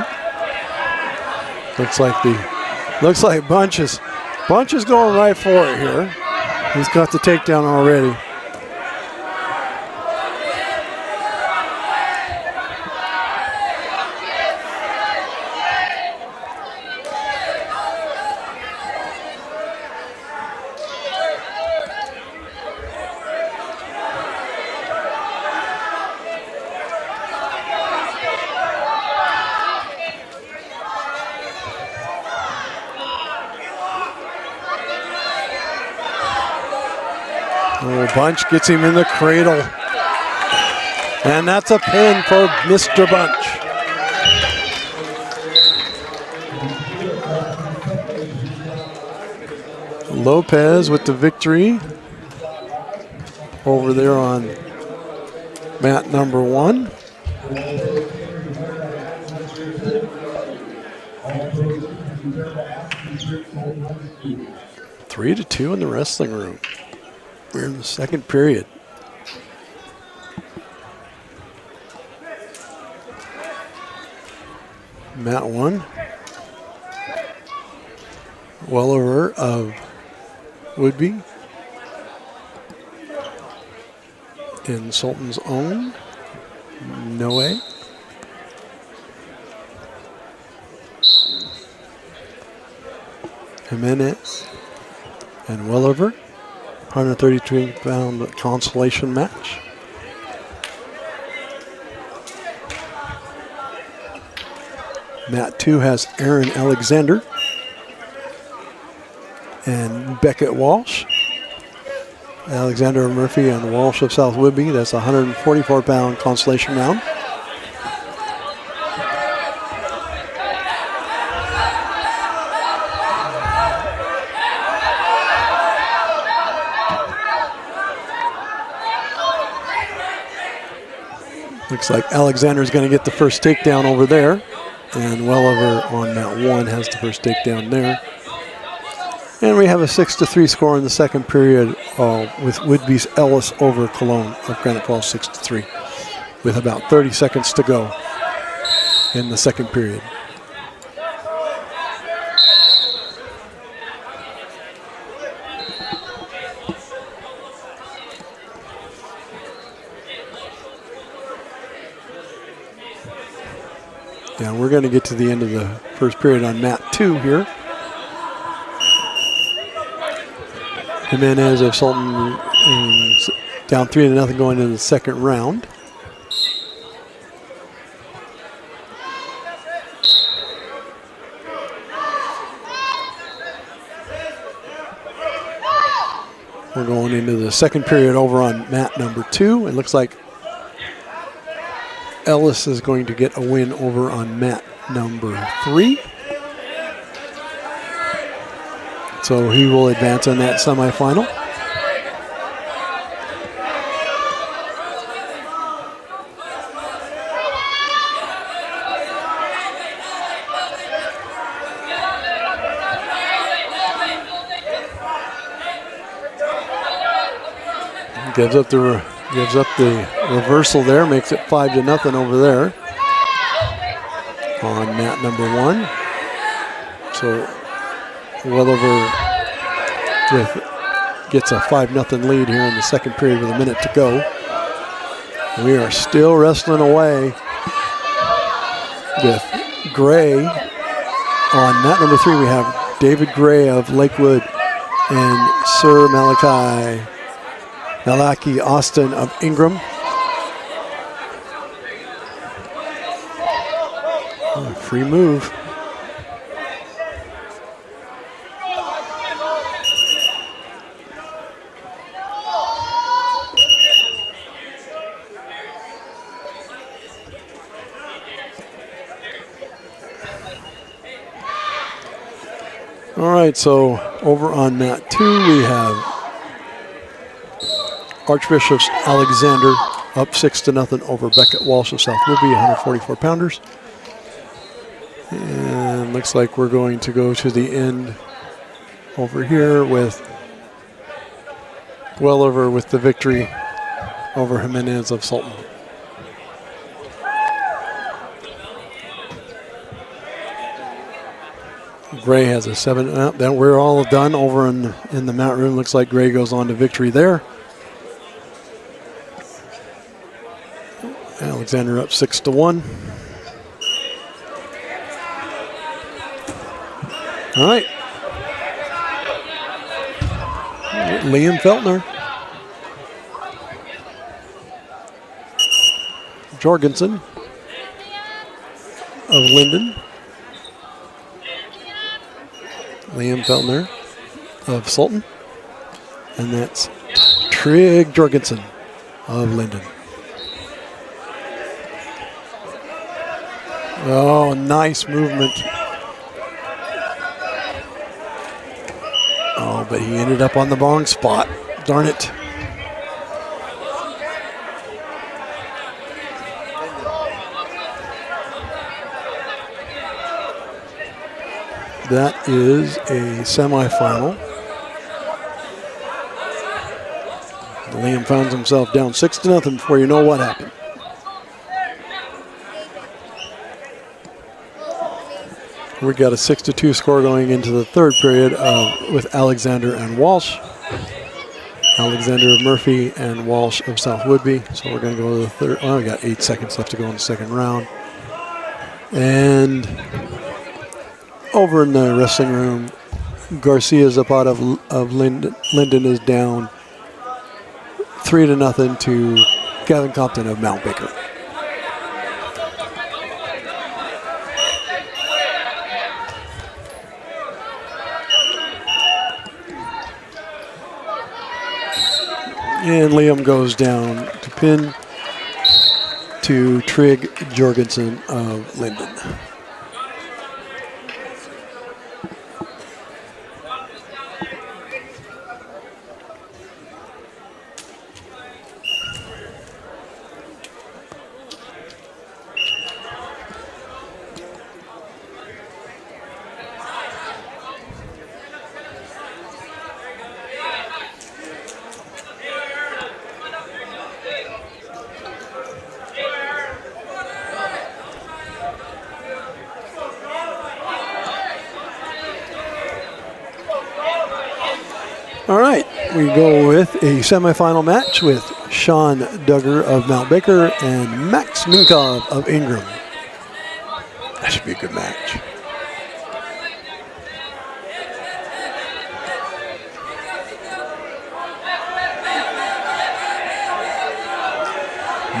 Looks like Bunch is going right for it here. He's got the takedown already. Bunch gets him in the cradle. And that's a pin for Mr. Bunch. Lopez with the victory over there on mat number 1. Three to 2 in the wrestling room. We're in the second period. Mat 1. Welliver of Woodby. In Sultan's own. Noe. Jimenez and Welliver. 133-pound consolation match. Mat 2 has Aaron Alexander and Beckett Walsh. Alexander Murphy and Walsh of South Woodby. That's a 144-pound consolation round. Looks like Alexander's going to get the first takedown over there. And Welliver on mat 1 has the first takedown there. And we have a 6-3 score in the second period with Whidbey's Ellis over Cologne of Granite Falls 6-3 with about 30 seconds to go in the second period. Yeah, we're going to get to the end of the first period on mat 2 here. Jimenez of Sultan is down 3-0 going into the second round. We're going into the second period over on mat number 2. It looks like Ellis is going to get a win over on mat number 3. So he will advance on that semifinal. Gives up the reversal there, makes it 5-0 over there on mat number 1. So Welliver gets a 5-0 lead here in the second period with a minute to go. We are still wrestling away with Gray. On mat number 3, we have David Gray of Lakewood and Sir Malaki Austin of Ingram. Oh, free move. All right, so over on mat 2, we have Archbishop Alexander up 6-0 over Beckett Walsh of South Whidbey, 144 pounders. And looks like we're going to go to the end over here with Welliver with the victory over Jimenez of Sultan. Gray has a 7. Then we're all done over in the mat room. Looks like Gray goes on to victory there. Alexander up 6-1. All right. Liam Feltner. Jorgensen of Linden. Liam Feltner of Sultan. And that's Trig Jorgensen of Linden. Oh, nice movement. Oh, but he ended up on the wrong spot. Darn it. That is a semifinal. Liam finds himself down 6-0 before you know what happened. We got a 6-2 score going into the third period with Alexander and Walsh. Alexander of Murphy and Walsh of South Whidbey. So we're going to go to the third. Oh, we got 8 seconds left to go in the second round. And over in the wrestling room, Garcia Zapata of Linden is down 3-0 to Gavin Compton of Mount Baker. And Liam goes down to pin to Trig Jorgensen of Linden. All right, we go with a semifinal match with Sean Duggar of Mount Baker and Max Minkov of Ingram. That should be a good match.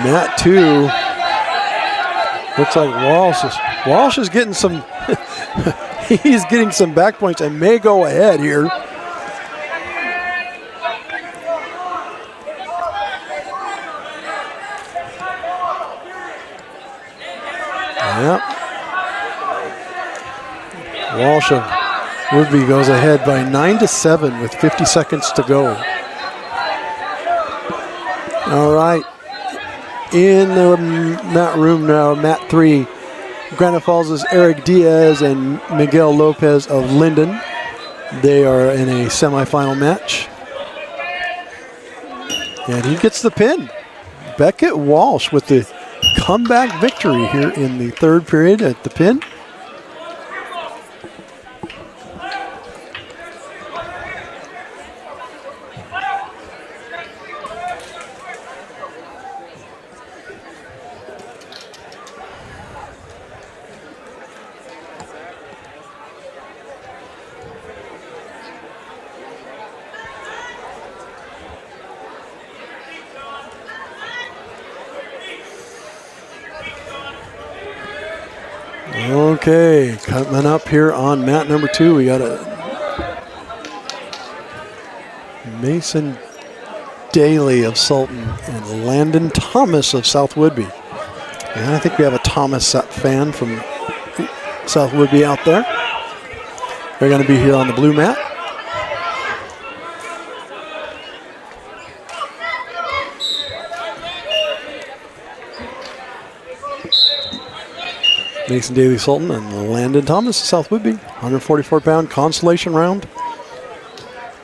Mat 2. Looks like Walsh is getting some. He's getting some back points and may go ahead here. Yep. Walsh of Woodby goes ahead by 9-7 with 50 seconds to go. All right. In the mat room now, mat 3, Granite Falls' Eric Diaz and Miguel Lopez of Linden. They are in a semifinal match. And he gets the pin. Beckett Walsh with the comeback victory here in the third period at the pin. Okay, coming up here on mat number 2, we got a Mason Daly of Sultan and Landon Thomas of South Woodby. And I think we have a Thomas fan from South Woodby out there. They're going to be here on the blue mat. Mason Daly Sultan and Landon Thomas of South Woodby, 144-pound consolation round.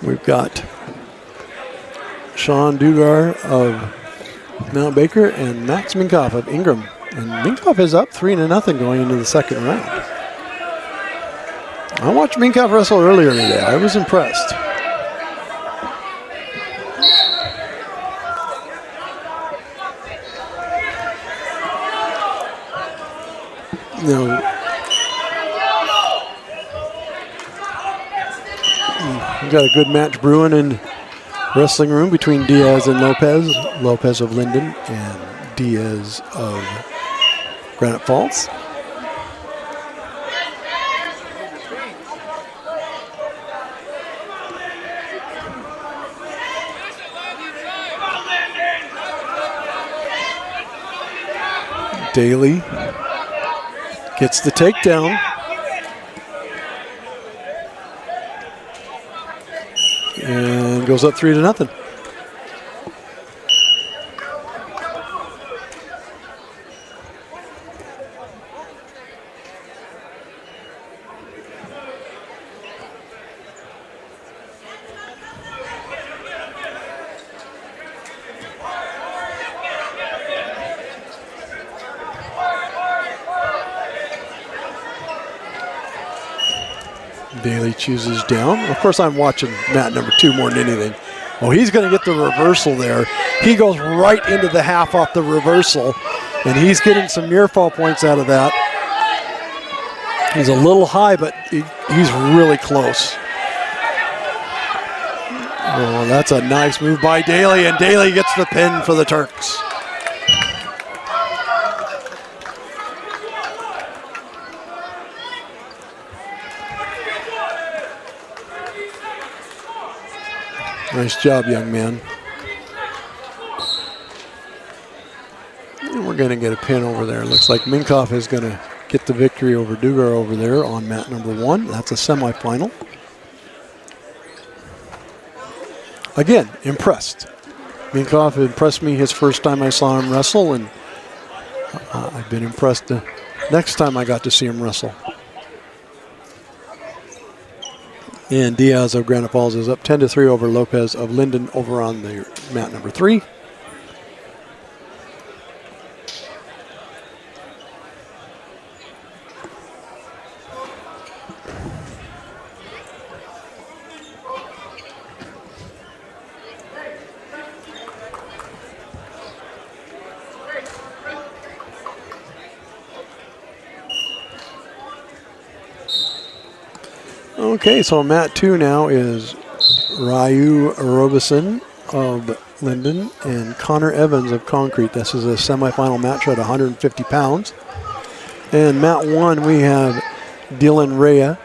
We've got Sean Dugar of Mount Baker and Max Minkov of Ingram. And Minkov is up 3-0 going into the second round. I watched Minkov wrestle earlier today. I was impressed. You know, we've got a good match brewing in wrestling room between Diaz and Lopez. Lopez of Linden and Diaz of Granite Falls. Daly gets the takedown. And goes up 3-0. Daly chooses down. Of course, I'm watching mat number 2 more than anything. Oh, he's going to get the reversal there. He goes right into the half off the reversal, and he's getting some near fall points out of that. He's a little high, but he's really close. Oh, that's a nice move by Daly, and Daly gets the pin for the Turks. Nice job, young man. And we're going to get a pin over there. Looks like Minkov is going to get the victory over Dugar over there on mat number 1. That's a semifinal. Again, impressed. Minkov impressed me his first time I saw him wrestle, and I've been impressed the next time I got to see him wrestle. And Diaz of Granite Falls is up 10-3 over Lopez of Linden over on the mat number 3. Okay, so mat 2 now is Ryu Robeson of Linden and Connor Evans of Concrete. This is a semifinal match at 150 pounds. And mat 1, we have Dylan Rea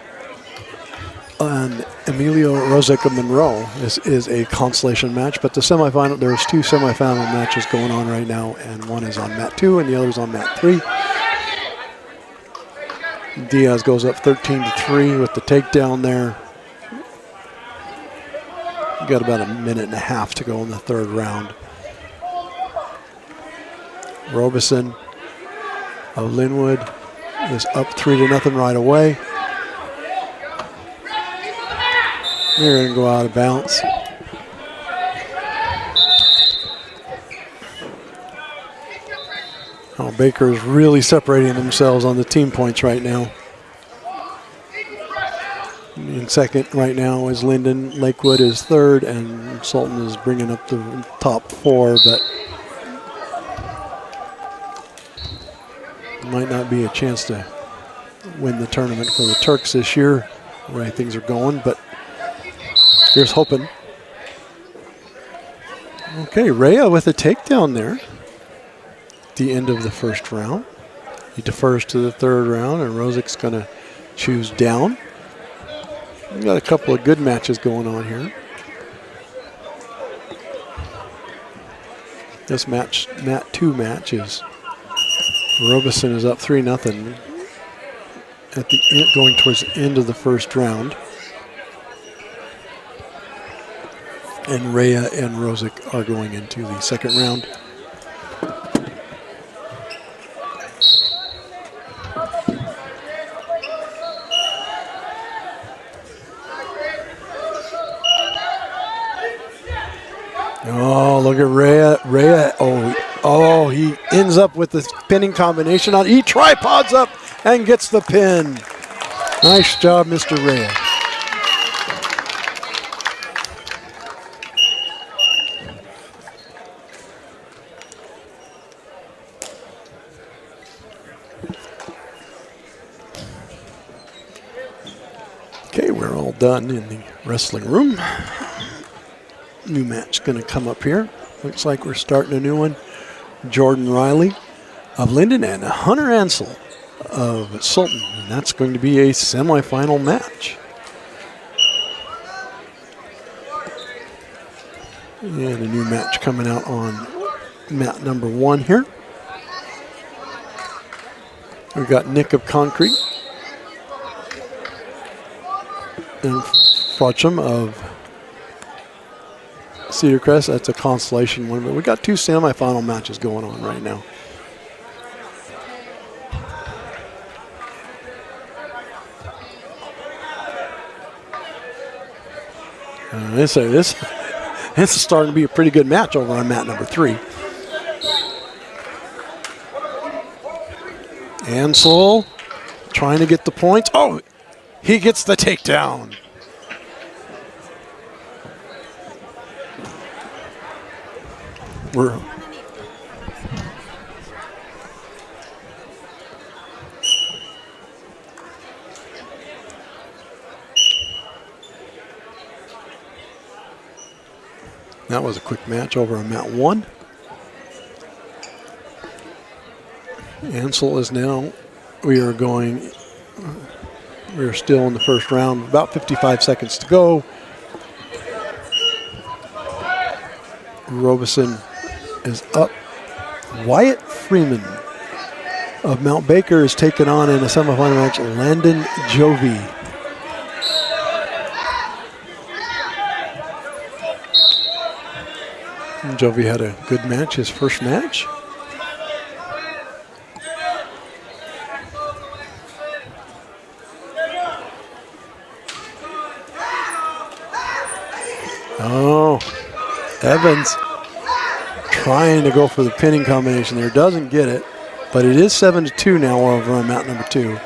and Emilio Rosick of Monroe. This is a consolation match, but the semifinal, there's 2 semifinal matches going on right now, and one is on mat 2 and the other is on mat 3. Diaz goes up 13-3 with the takedown there. Got about a minute and a half to go in the third round. Robeson of Linwood is up 3-0 right away. They're going to go out of bounds. Oh, Baker is really separating themselves on the team points right now. In second right now is Linden. Lakewood is third, and Sultan is bringing up the top 4, but might not be a chance to win the tournament for the Turks this year, the way things are going, but here's hoping. Okay, Rea with a takedown there at the end of the first round. He defers to the third round, and Rosick's going to choose down. We've got a couple of good matches going on here. This match, mat 2 match, is Robeson is up 3-0 at the end, going towards the end of the first round. And Rea and Rosick are going into the second round. Oh, look at Rea. Oh, he ends up with the pinning combination on. He tripods up and gets the pin. Nice job, Mr. Rea. Okay, we're all done in the wrestling room. New match going to come up here. Looks like we're starting a new one. Jordan Riley of Linden and Hunter Ansel of Sultan. And that's going to be a semifinal match. And a new match coming out on mat number 1 here. We've got Nick of Concrete and Frocham of Cedar Crest. That's a consolation one, but we got 2 semifinal matches going on right now. This is starting to be a pretty good match over on mat number 3. Ansel trying to get the points. Oh, he gets the takedown. That was a quick match over on mat 1. Ansel is now, we are still in the first round, about 55 seconds to go. Robeson is up. Wyatt Freeman of Mount Baker is taken on in a semifinal match, Landon Jovi. Jovi had a good match, his first match. Oh, Evans trying to go for the pinning combination there. Doesn't get it, but it is 7-2 now over on mat number 2.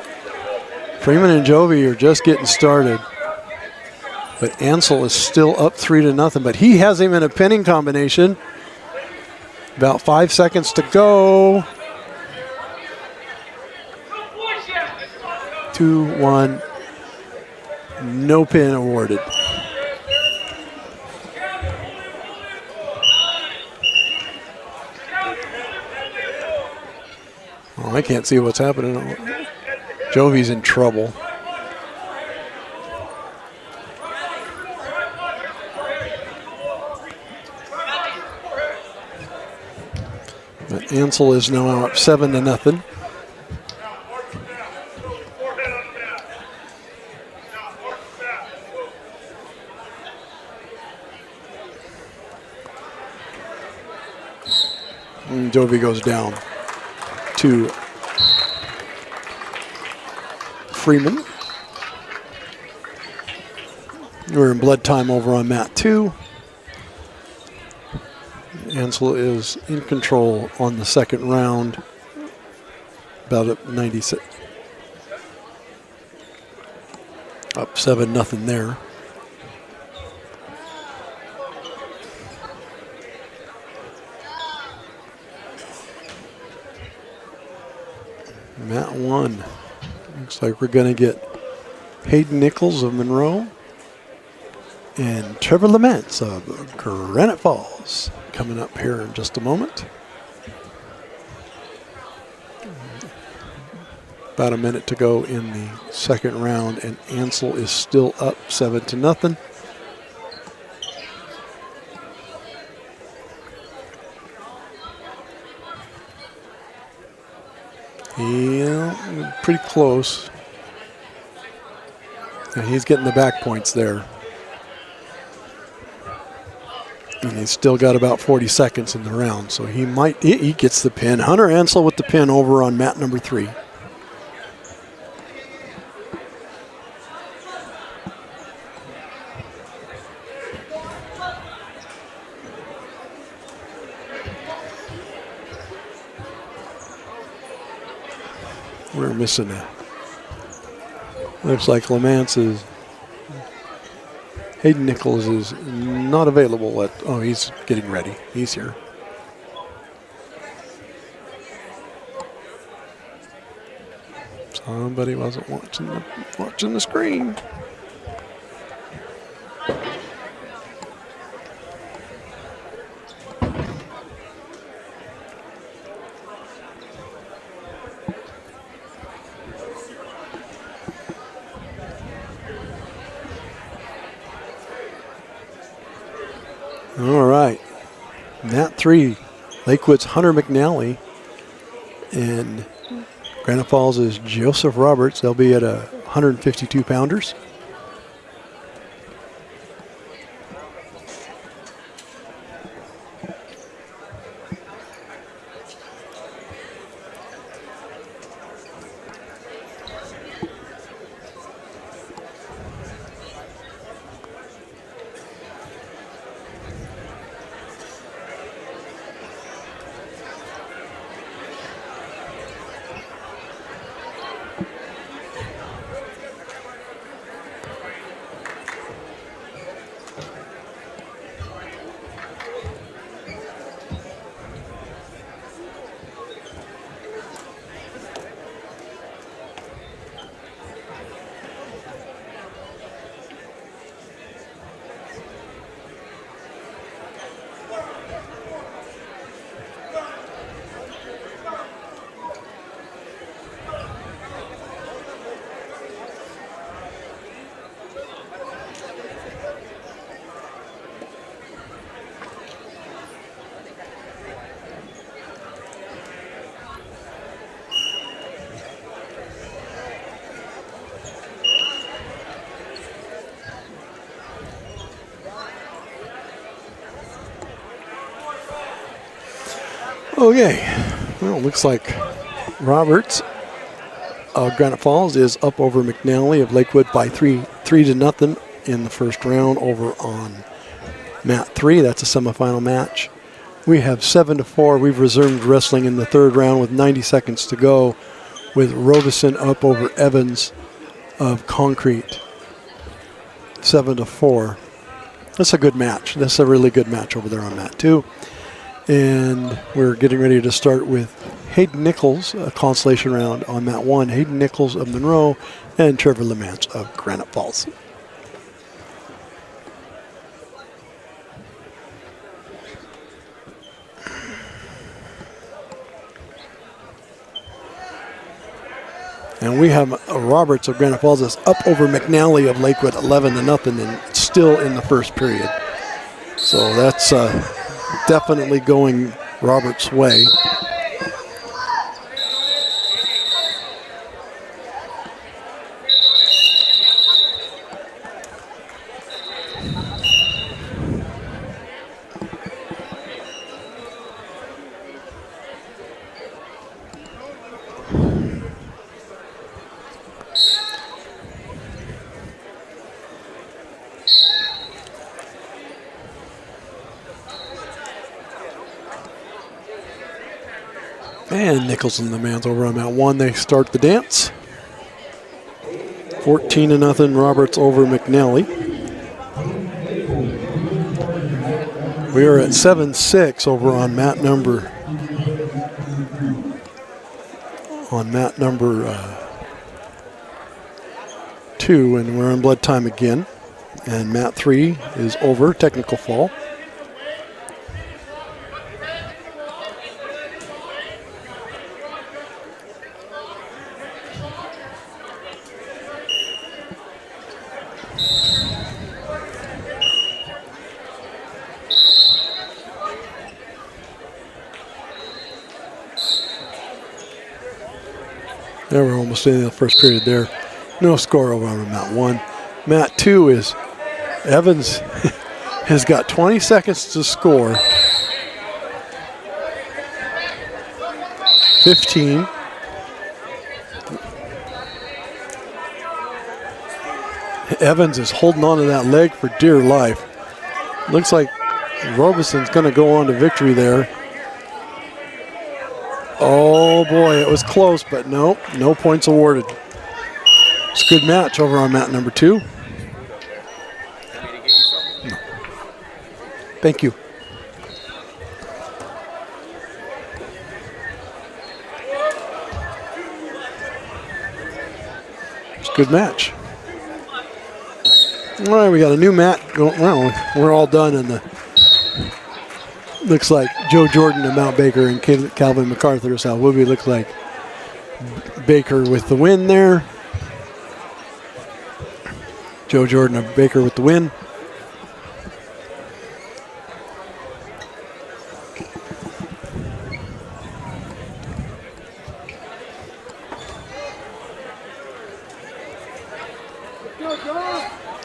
Freeman and Jovi are just getting started. But Ansel is still up 3-0, but he has him in a pinning combination. About 5 seconds to go. 2-1. No pin awarded. Oh, I can't see what's happening. Jovi's in trouble. But Ansel is now up 7-0. And Jovi goes down to Freeman. We're in blood time over on mat 2. Ansel is in control on the second round, about at 96. Up 7-0 there. Mat 1. Looks like we're going to get Hayden Nichols of Monroe and Trevor Laments of Granite Falls coming up here in just a moment. About a minute to go in the second round, and Ansel is still up 7-0. Yeah, pretty close. And he's getting the back points there. And he's still got about 40 seconds in the round, so he gets the pin. Hunter Ansel with the pin over on mat number 3. We're missing a. Looks like Lamance is. Hayden Nichols is not available at. Oh, he's getting ready. He's here. Somebody wasn't watching the screen. All right, mat 3, Lakewood's Hunter McNally, and Granite Falls is Joseph Roberts. They'll be at 152 pounders. Okay, well, looks like Roberts of Granite Falls is up over McNally of Lakewood by 3-0 in the first round over on mat 3. That's a semifinal match. We have 7-4. We've resumed wrestling in the third round with 90 seconds to go, with Robeson up over Evans of Concrete. 7-4. That's a good match. That's a really good match over there on mat 2. And we're getting ready to start with Hayden Nichols, a consolation round on mat 1. Hayden Nichols of Monroe and Trevor Lamance of Granite Falls. And we have Roberts of Granite Falls is up over McNally of Lakewood 11-0 and still in the first period. So that's definitely going Roberts' way. And Nichols and the man's over on Mat 1. They start the dance. 14-0 Roberts over McNally. We are at 7-6 over on mat number 2, and we're on blood time again. And mat 3 is over, technical fall. There, we're almost in the first period there. No score over on mat 1. Mat 2 is Evans has got 20 seconds to score. 15. Evans is holding on to that leg for dear life. Looks like Robeson's going to go on to victory there. Oh boy, it was close, but no points awarded. It's a good match over on mat number 2. No. Thank you. It's a good match. All right, we got a new mat going. Well, we're all done, and looks like Joe Jordan of Mount Baker and Calvin MacArthur of South Woodbury. Looks like Baker with the win there. Joe Jordan of Baker with the win.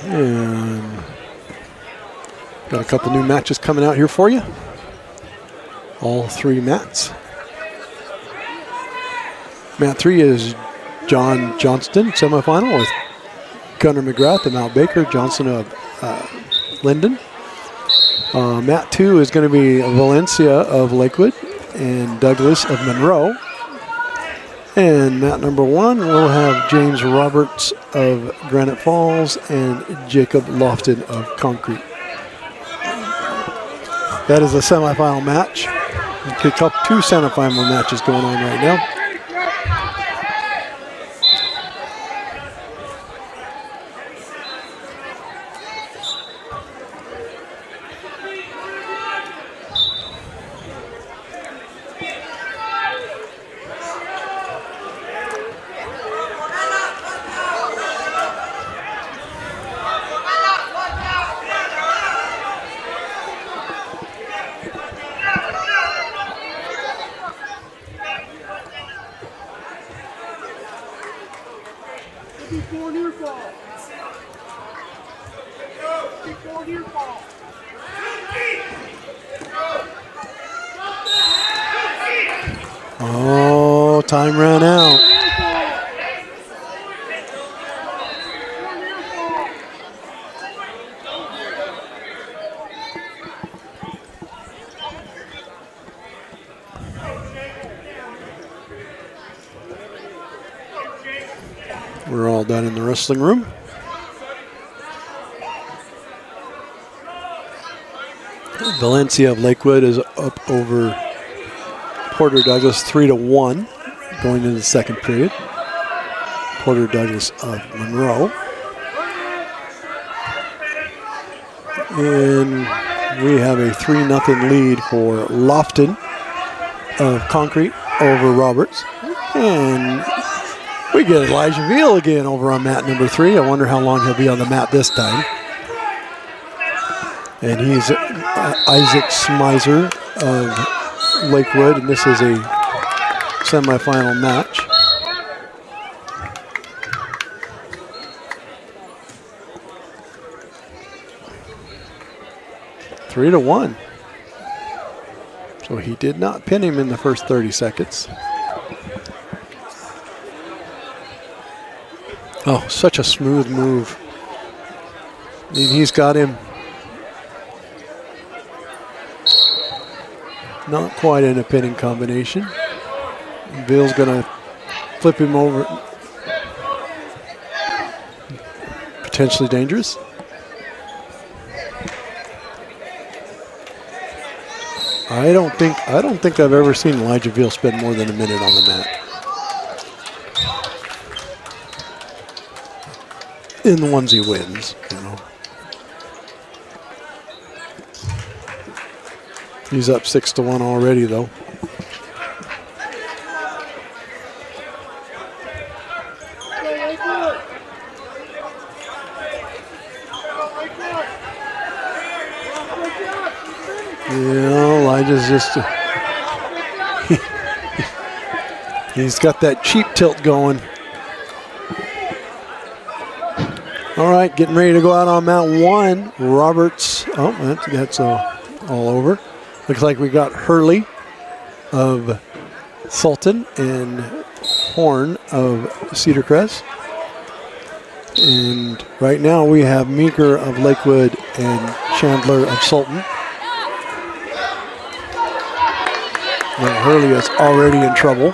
And got a couple new matches coming out here for you. All 3 mats. Mat 3 is John Johnston, semifinal, with Gunnar McGrath of Mount Baker, Johnson of Linden. Mat 2 is going to be Valencia of Lakewood and Douglas of Monroe. And mat number 1 will have James Roberts of Granite Falls and Jacob Lofton of Concrete. That is a semifinal match. Two semifinal matches going on right now. Oh, time ran out. We're all done in the wrestling room. Valencia of Lakewood is up over Porter Douglas 3-1 going into the second period. Porter Douglas of Monroe. And we have a 3-0 lead for Lofton of Concrete over Roberts. And We get Elijah Veal again over on mat number 3. I wonder how long he'll be on the mat this time. And he's Isaac Smizer of Lakewood, and this is a semifinal match. Three to 1. So he did not pin him in the first 30 seconds. Oh, such a smooth move. I mean, he's got him not quite in a pinning combination. Bill's gonna flip him over. Potentially dangerous. I don't think I've ever seen Elijah Veal spend more than a minute on the mat. In the ones he wins, you know. He's up 6 to 1 already, though. Yeah, Elijah's just he's got that cheap tilt going. All right, getting ready to go out on mat 1. Roberts, oh, that's all over. Looks like we got Hurley of Sultan and Horn of Cedar Crest. And right now we have Meeker of Lakewood and Chandler of Sultan. Now Hurley is already in trouble.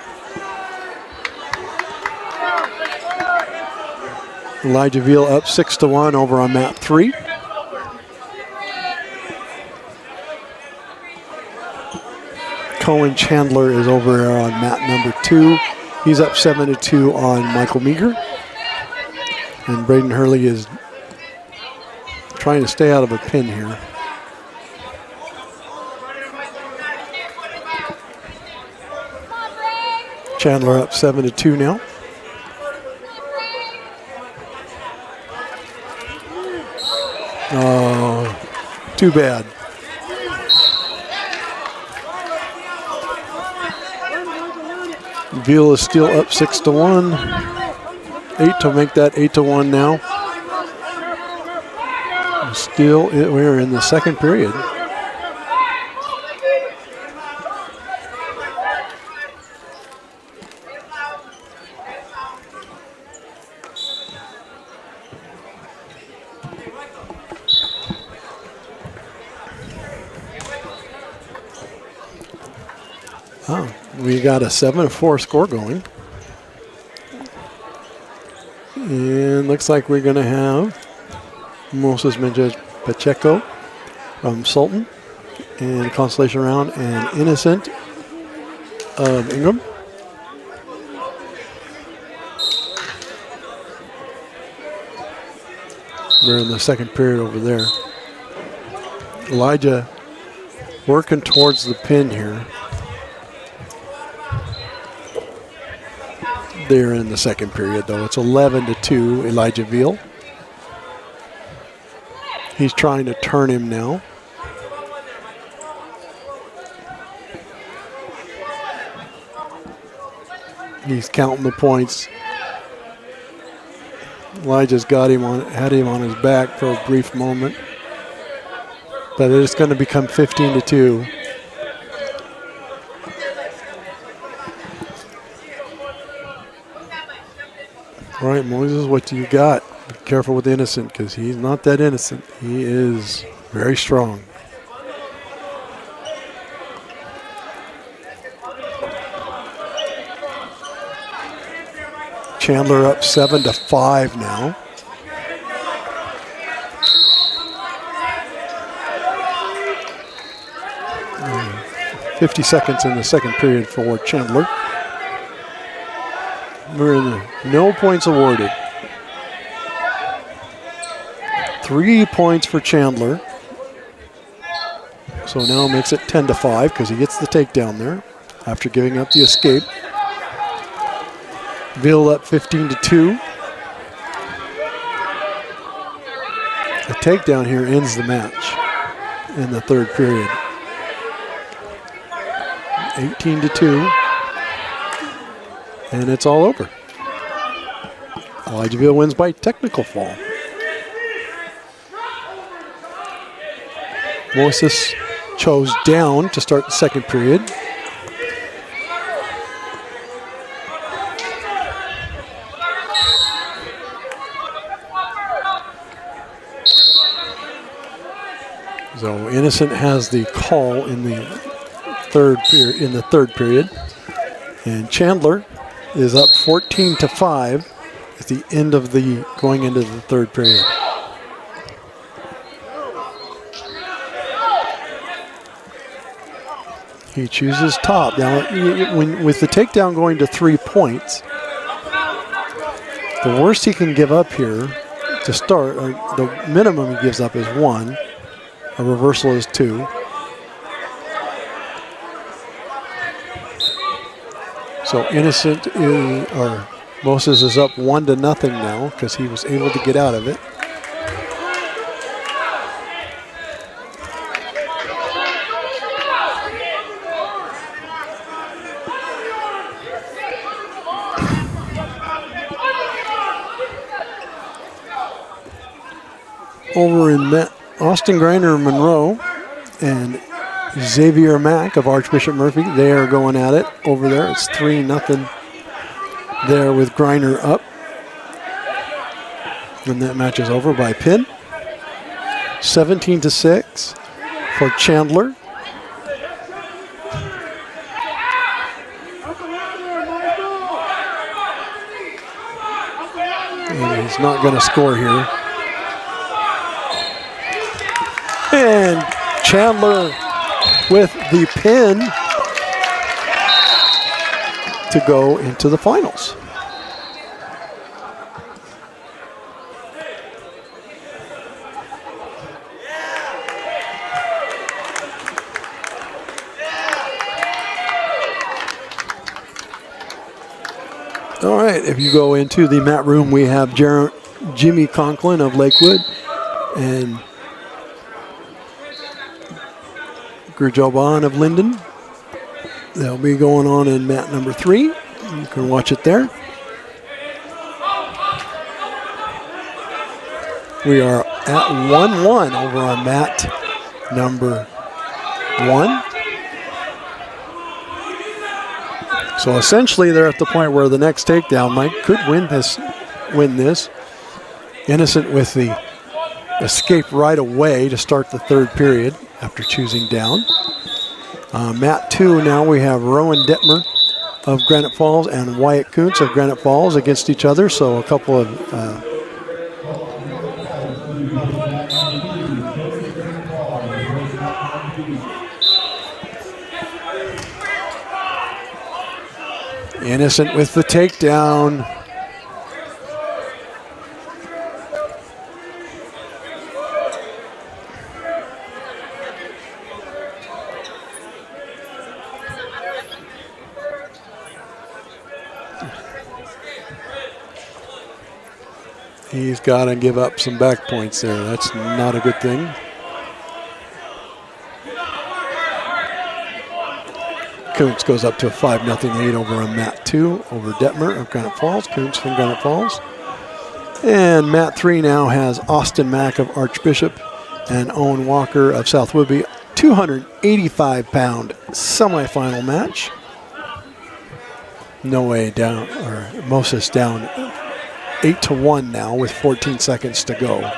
Elijah Veal up 6 to 1 over on mat 3. Cohen Chandler is over there on mat number 2. He's up 7 to 2 on Michael Meeker. And Braden Hurley is trying to stay out of a pin here. Chandler up 7 to 2 now. Oh, too bad. Veal is still up 6 to 1. 8 to make that 8 to 1 now. Still, we're in the second period. Oh, we got a 7-4 score going. And looks like we're going to have Moses Mendez Pacheco from Sultan and Consolation round, and Innocent of Ingham. We're in the second period over there. Elijah working towards the pin here. They're in the second period, though. It's 11 to 2, Elijah Veal. He's trying to turn him now. He's counting the points. Elijah's had him on his back for a brief moment. But it's going to become 15 to 2. All right, Moses, what do you got? Be careful with Innocent, because he's not that innocent. He is very strong. Chandler up 7 to 5 now. And 50 seconds in the second period for Chandler. We're in the no points awarded. 3 points for Chandler. So now makes it 10 to 5 because he gets the takedown there after giving up the escape. Ville up 15-2. A takedown here ends the match in the third period. 18-2. And it's all over. Elijahville wins by technical fall. Moses chose down to start the second period. So Innocent has the call in the third period, and Chandler is up 14-5 at the end of going into the third period. He chooses top. Now, with the takedown going to 3 points, the worst he can give up here to start, or the minimum he gives up is 1. A reversal is 2. So Innocent or Moses is up 1-0 now because he was able to get out of it. Over in Austin Griner Monroe and Xavier Mack of Archbishop Murphy, they are going at it over there. It's 3-0 there with Griner up. And that match is over by pin. 17-6 for Chandler. And he's not going to score here. And Chandler with the pin to go into the finals. All right, if you go into the mat room, we have Jimmy Conklin of Lakewood and Gurjoban of Linden. They'll be going on in mat number 3. You can watch it there. We are at 1-1 over on mat number 1. So essentially they're at the point where the next takedown could win this. Innocent with the escape right away to start the third period after choosing down. Mat 2 now we have Rowan Detmer of Granite Falls and Wyatt Kuntz of Granite Falls against each other. So a couple of Innocent with the takedown. He's got to give up some back points there. That's not a good thing. Kuntz goes up to a 5-0 lead over on mat 2 over Detmer of Granite Falls. Kuntz from Granite Falls. And mat 3 now has Austin Mack of Archbishop and Owen Walker of South Woodby. 285-pound semifinal match. No way down, or Moses down 8-1 now with 14 seconds to go.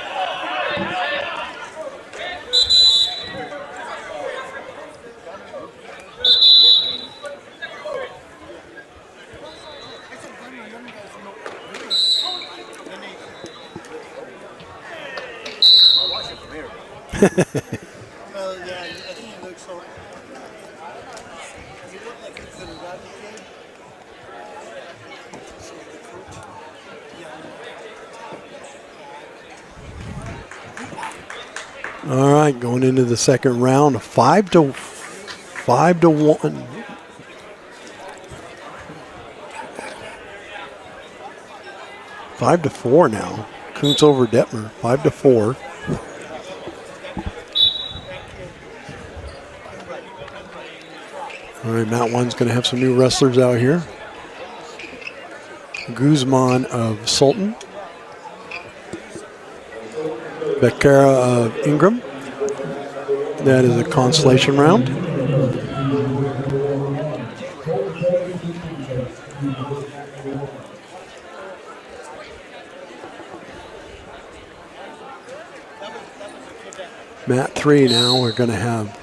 All right, going into the second round, 5-1. 5-4 now. Kuntz over Detmer, 5-4. All right, Mat 1's going to have some new wrestlers out here. Guzman of Sultan. Becerra of Ingram. That is a consolation round. Mat 3 now, we're going to have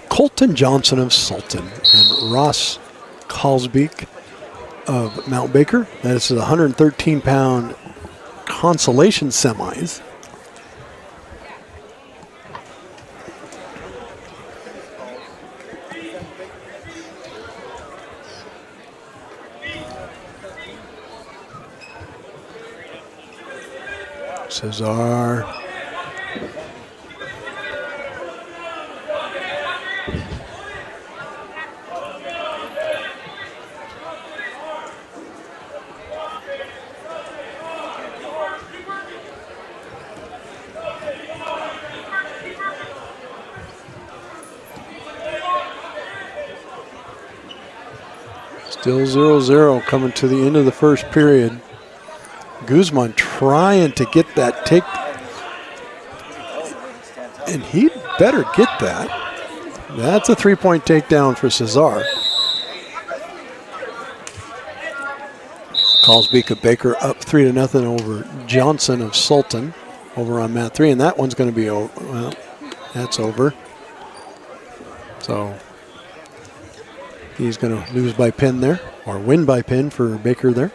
Colton Johnson of Sultan and Ross Kalsbeek of Mount Baker. That is the 113-pound consolation semis. Cesar. Still 0-0 coming to the end of the first period. Guzman trying to get that take, and he better get that. That's a 3-point takedown for Cesar. Kalsbeek of Baker up 3-0 over Johnson of Sultan over on Mat 3, and that one's going to be over. Well, that's over. So he's going to lose by pin there, or win by pin for Baker there.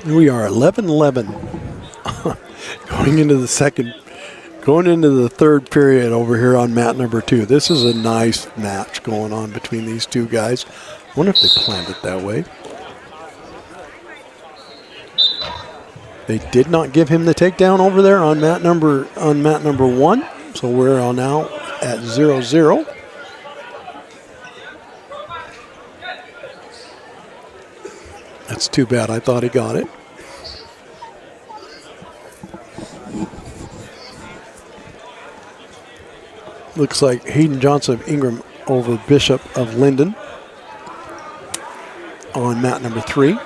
We are 11-11 going into the third period over here on mat number 2. This is a nice match going on between these two guys. I wonder if they planned it that way. They did not give him the takedown over there on mat number 1. So we're on now at 0-0. That's too bad. I thought he got it. Looks like Hayden Johnson of Ingram over Bishop of Linden on mat number 3.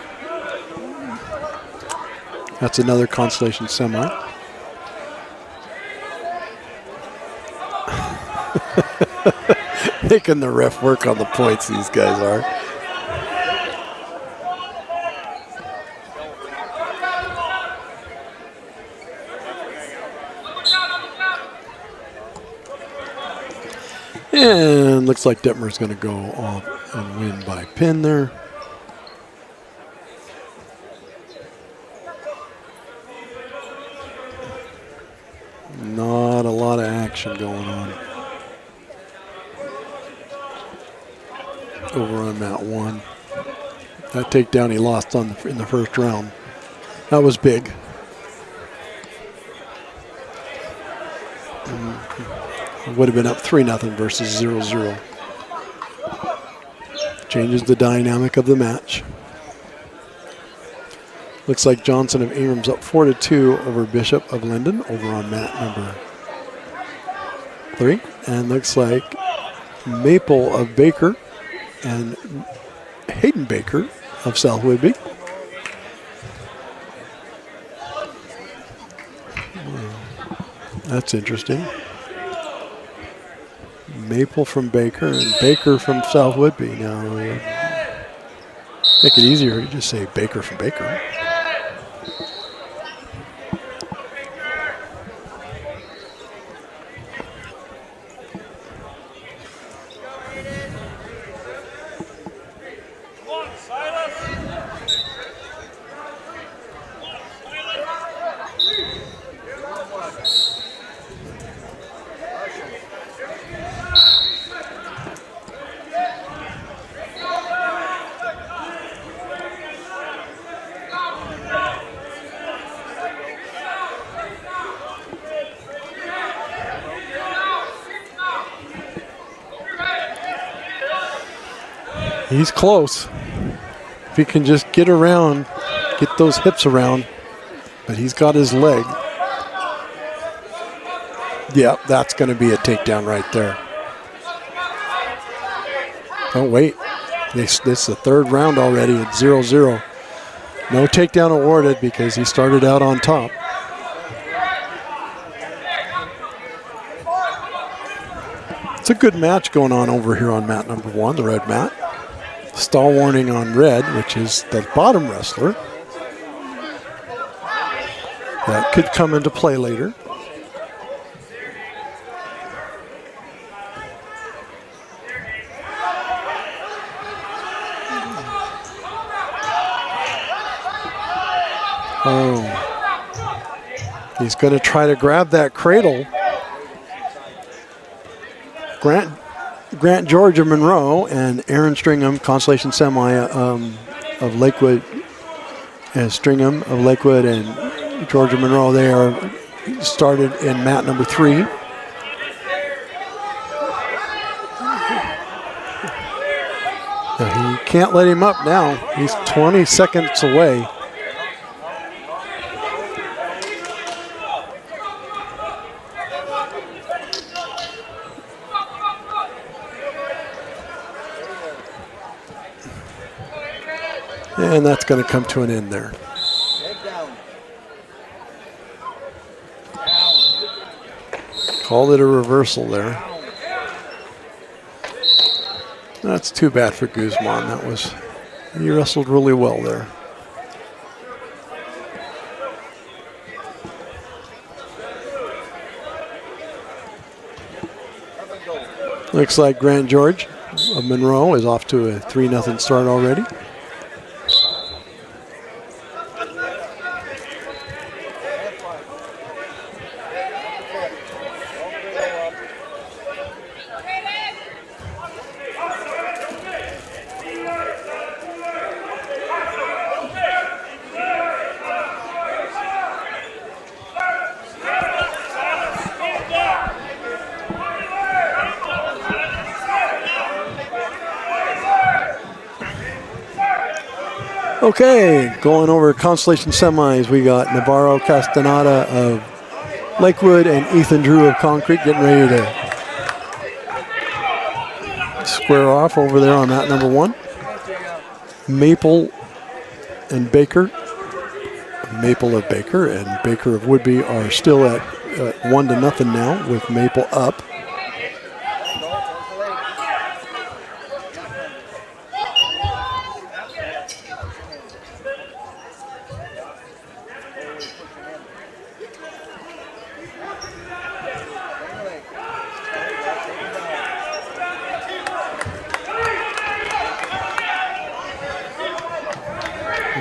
That's another consolation semi. Making the ref work on the points, these guys are. And looks like Detmer's going to go off and win by pin there. Not a lot of action going on over on mat 1. That takedown he lost in the first round. That was big. Would have been up 3-0 versus 0-0. Changes the dynamic of the match. Looks like Johnson of Ingram's up 4-2 over Bishop of Linden over on mat number 3. And looks like Maple of Baker and Hayden Baker of South Whidbey. That's interesting. Maple from Baker and Baker from South Whidbey. Now, make it easier, you just say Baker from Baker. He's close. If he can just get around, get those hips around, but he's got his leg. Yeah, that's going to be a takedown right there. Oh, wait. This is the third round already at 0-0. No takedown awarded because he started out on top. It's a good match going on over here on mat number 1, the red mat. Stall warning on red, which is the bottom wrestler. That could come into play later. Oh, he's going to try to grab that cradle. Grant George of Monroe and Aaron Stringham, Consolation Semi of Lakewood, and Stringham of Lakewood and George of Monroe. They are started in mat number 3. Now, he can't let him up now. He's 20 seconds away. And that's going to come to an end there. Called it a reversal there. That's too bad for Guzman. He wrestled really well there. Looks like Grant George of Monroe is off to a 3-0 start already. Okay, going over Consolation Semis, we got Navarro Castaneda of Lakewood and Ethan Drew of Concrete getting ready to square off over there on mat number 1. Maple and Baker. Maple of Baker and Baker of Woodby are still at 1-0 now with Maple up.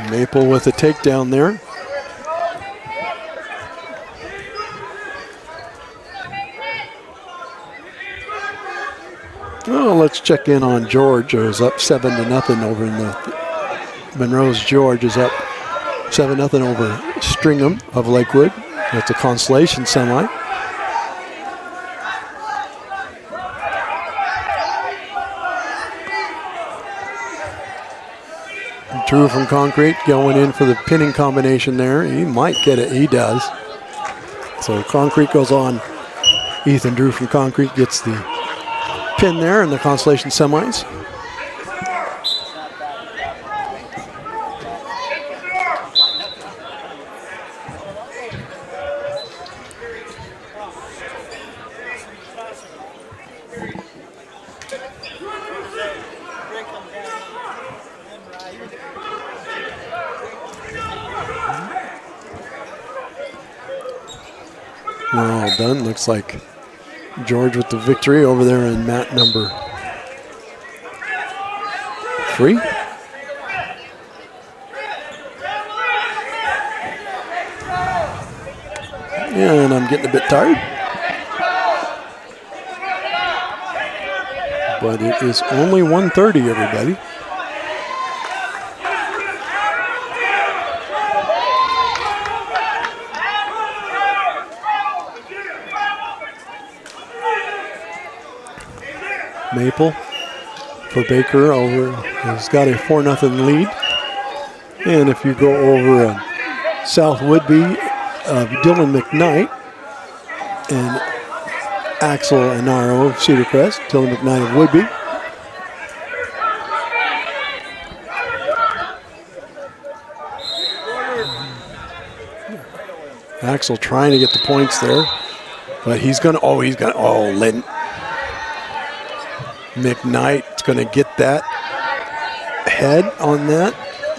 Maple with a takedown there. Well, let's check in on George, who's up 7-0 over in the Monroe's. George is up 7-0 over Stringham of Lakewood. That's a Consolation Semi. Drew from Concrete going in for the pinning combination there. He might get it. He does. So Concrete goes on. Ethan Drew from Concrete gets the pin there in the Consolation Semis. We're all done. Looks like George with the victory over there in mat number 3. And I'm getting a bit tired. But it is only 1:30, everybody. Maple for Baker over. He's got a 4-0 lead. And if you go over South Woodby, Dylan McKnight and Axel Anaro of Cedar Crest, Dylan McKnight of Woodby. Axel trying to get the points there, but he's gonna, Lynn. McKnight's gonna get that head on that,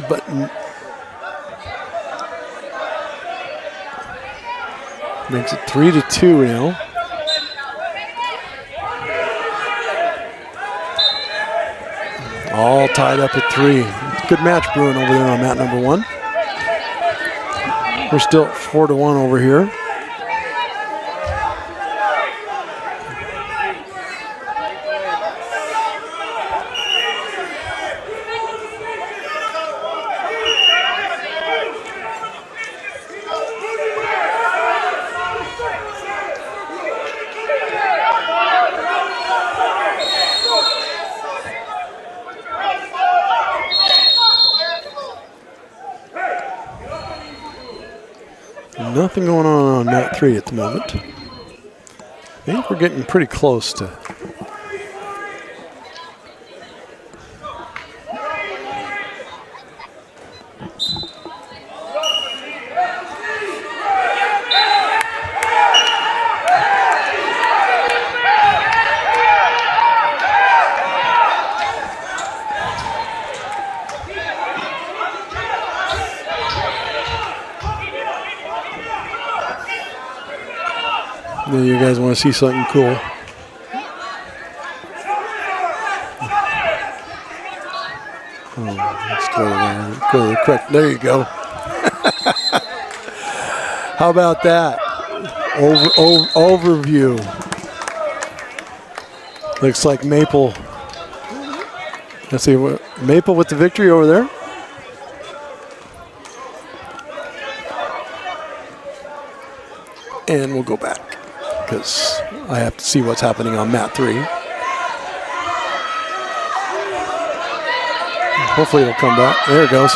but makes it 3-2 now. All tied up at 3. Good match brewing over there on mat number 1. We're still 4-1 over here. Nothing going on mat 3 at the moment. I think we're getting pretty close to. Then you guys want to see something cool. Oh, let's go to the correct. There you go. How about that? Overview. Looks like Maple. Let's see what Maple with the victory over there. And we'll go back, because I have to see what's happening on mat 3. Hopefully it'll come back. There it goes.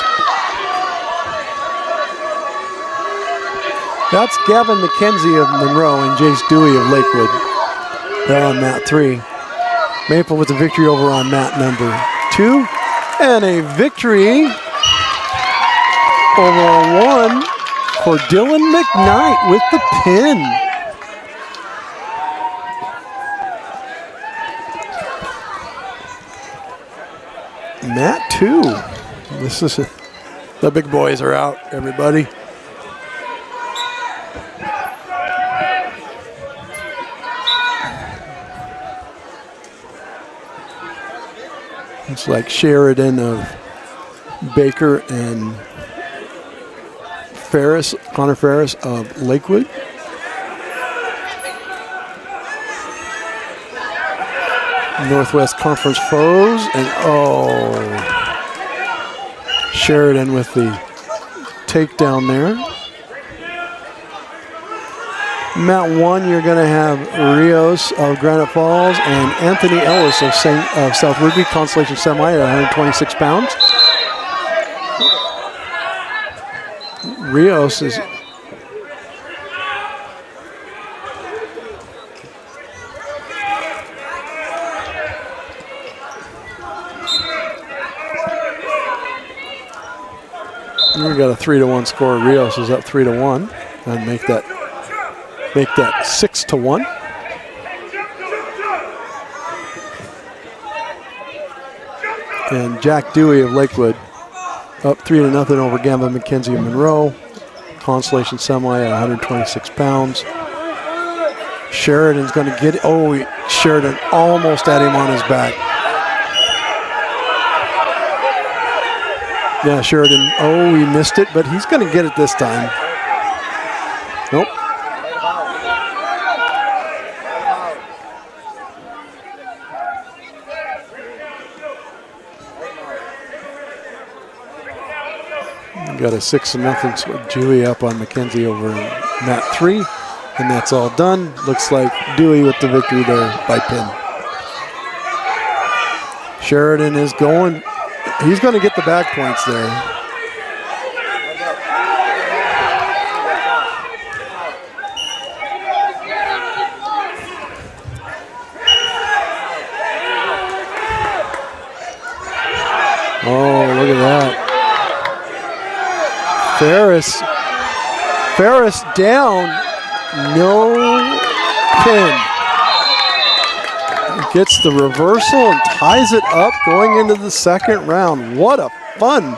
That's Gavin McKenzie of Monroe and Jace Dewey of Lakewood. They're on mat 3. Maple with the victory over on mat number 2. And a victory over on 1 for Dylan McKnight with the pin. Mat 2. This is the big boys are out, everybody. It's like Sheridan of Baker and Ferris, Connor Ferris of Lakewood. Northwest Conference foes, and Sheridan with the takedown there. Mat 1, you're going to have Rios of Granite Falls and Anthony Ellis of South Woodby, Consolation Semi at 126 pounds. Rios is we got a 3-1 score. Rios is up 3-1, and make that 6-1. And Jack Dewey of Lakewood up 3-0 over Gavin McKenzie of Monroe. Consolation Semi at 126 pounds. Sheridan's going to get it. Sheridan almost had him on his back. Yeah, Sheridan, he missed it, but he's going to get it this time. Nope. Got a 6-0 Dewey up on McKenzie over in mat 3, and that's all done. Looks like Dewey with the victory there by pin. Sheridan is going. He's going to get the back points there. Oh, look at that. Ferris down. No pin. Gets the reversal and ties it up going into the second round. What a fun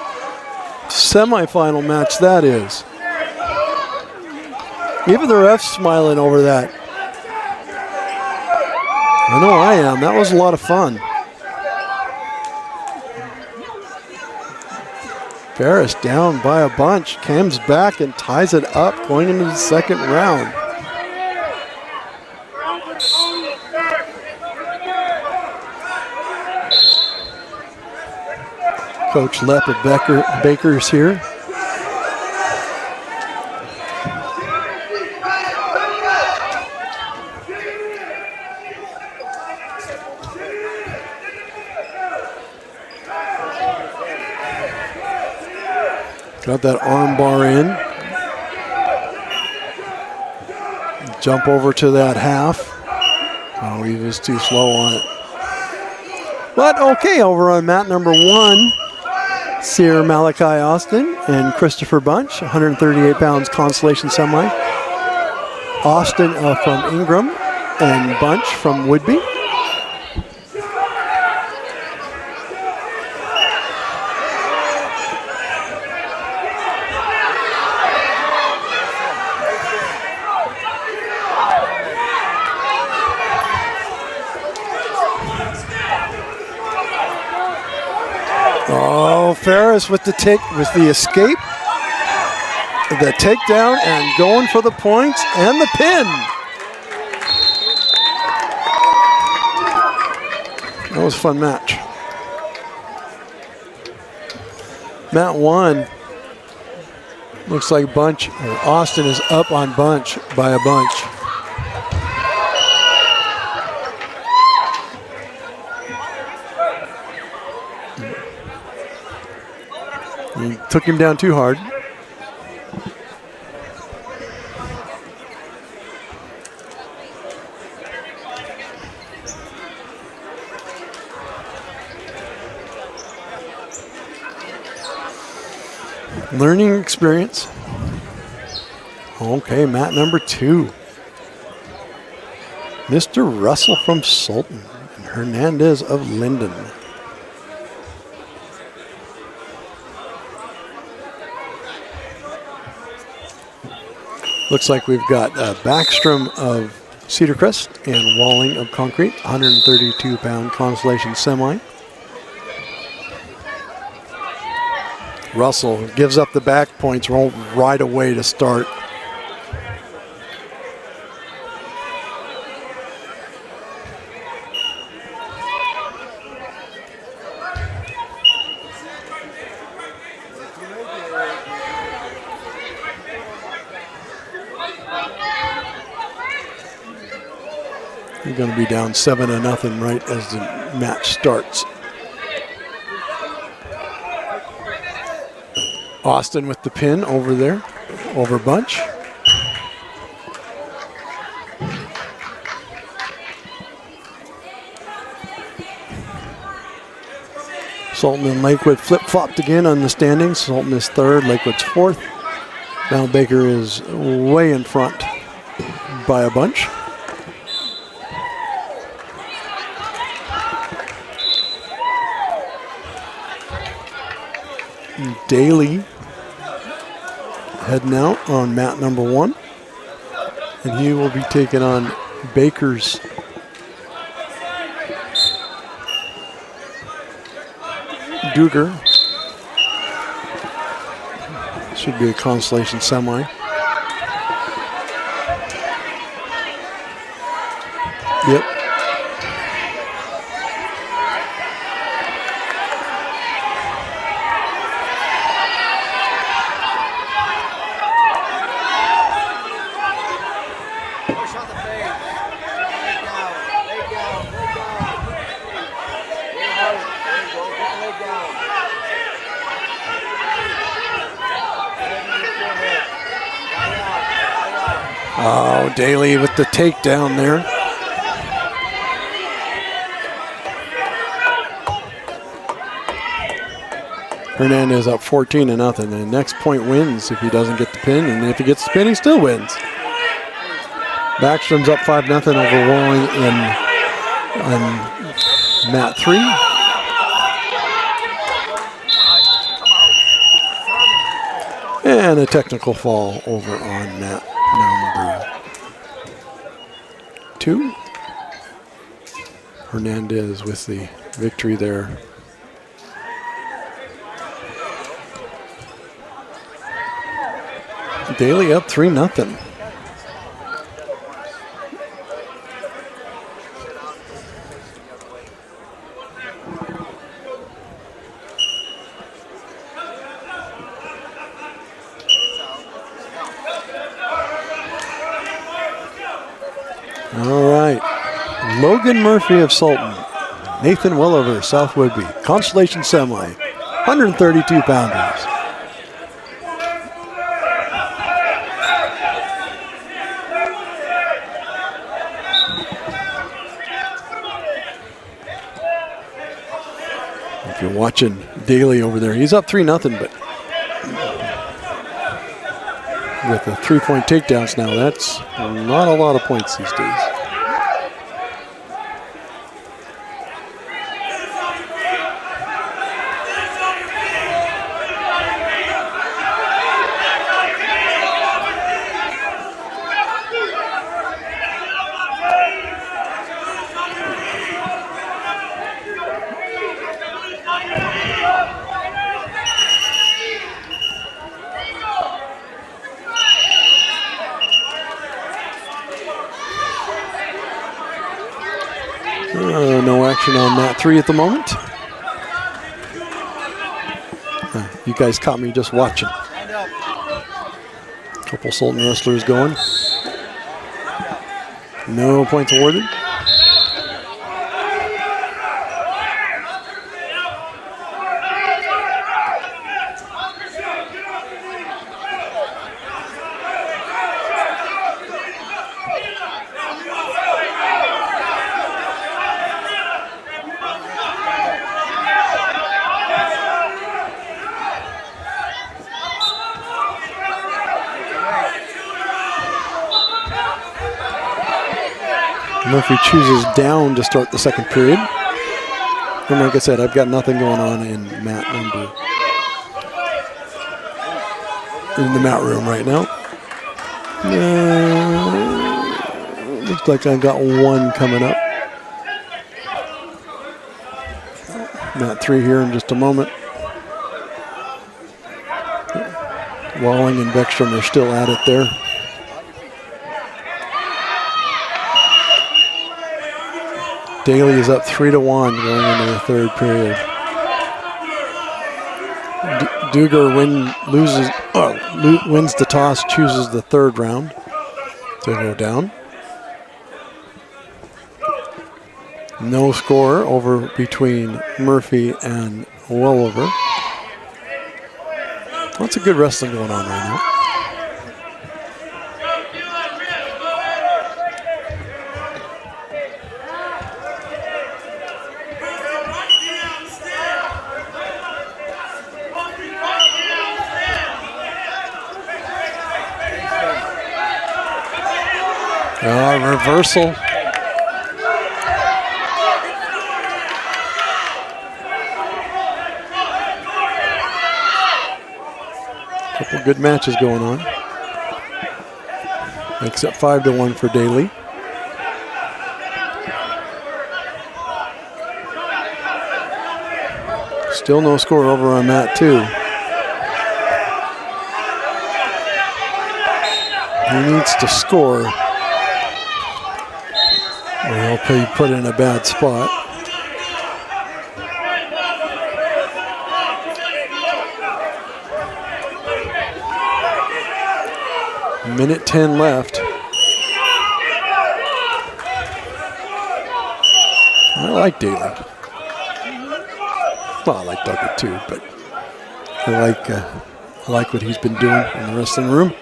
semifinal match that is. Even the ref's smiling over that. I know I am. That was a lot of fun. Ferris down by a bunch, comes back and ties it up going into the second round. Coach Lepa Baker's here. Got that arm bar in. Jump over to that half. Oh, he was too slow on it. But okay, over on mat number 1, Sierra Malachi Austin and Christopher Bunch, 138 pounds Consolation semi. Austin from Ingram and Bunch from Woodby. Oh, Ferris with the escape, the takedown, and going for the points and the pin. That was a fun match. Mat 1. Looks like Austin is up on Bunch by a bunch. He took him down too hard. Learning experience. Okay, mat number 2. Mr. Russell from Sultan and Hernandez of Linden. Looks like we've got Backstrom of Cedar Crest and Walling of Concrete, 132-pound Consolation semi. Russell gives up the back points right away to start. You're going to be down 7-0 right as the match starts. Austin with the pin over there, over Bunch. Sultan and Lakewood flip-flopped again on the standings. Sultan is 3rd, Lakewood's 4th. Now Baker is way in front by a bunch. Daly heading out on mat number 1, and he will be taking on Baker's Duger. Should be a Consolation semi. Yep. Oh, Daly with the takedown there. Hernandez up 14-0. And next point wins if he doesn't get the pin. And if he gets the pin, he still wins. Backstrom's up 5-0 over Walling on mat 3. And a technical fall over on mat number 2. Hernandez with the victory there. Daly up 3-0. All right. Logan Murphy of Sultan. Nathan Welliver, South Woodby. Consolation Semi. 132 pounders. If you're watching Daly over there, he's up 3-0, but with the 3-point takedowns now, that's not a lot of points these days. No action on mat 3 at the moment. You guys caught me just watching. Couple Sultan wrestlers going. No points awarded. Murphy chooses down to start the second period. And like I said, I've got nothing going on in mat number, in the mat room right now. Looks like I've got one coming up. Mat 3 here in just a moment. Walling and Beckstrom are still at it there. Daly is up 3-1 going into the third period. Duger wins the toss, chooses the third round to go down. No score over between Murphy and Welliver. Lots of good wrestling going on right now. Reversal. Couple good matches going on. Makes it 5-1 for Daly. Still no score over on mat 2. He needs to score, or he'll be put in a bad spot. Minute 10 left. I like Daly. Well, I like Duggar too, but I like what he's been doing in the wrestling room.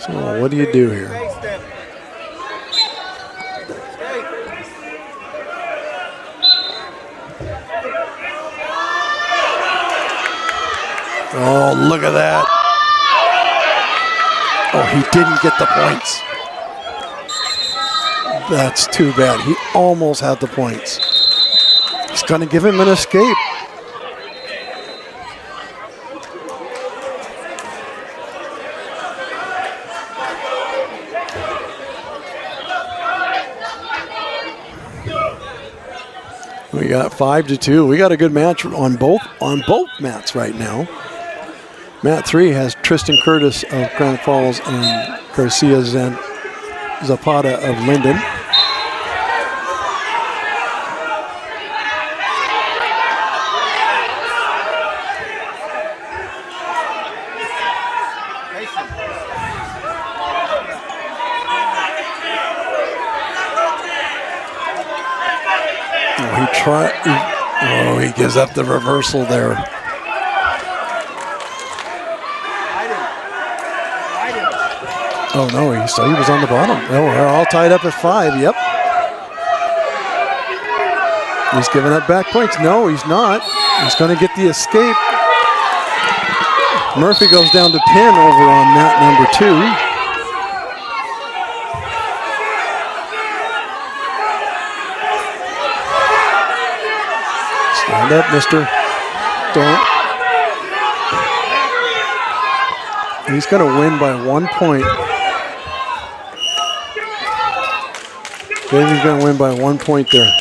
So what do you do here? Face them. Stay. Oh, look at that. Oh, he didn't get the points. That's too bad. He almost had the points. He's going to give him an escape. We got 5-2. We got a good match on both mats right now. Mat 3 has Tristan Curtis of Grand Falls and Garcia Zapata of Linden. He gives up the reversal there. Oh no, he was on the bottom. Oh, we're all tied up at 5. Yep. He's giving up back points. No, he's not. He's going to get the escape. Murphy goes down to pin over on mat number 2. Stand up, mister. Don't. He's going to win by 1 point. Davey's going to win by 1 point there.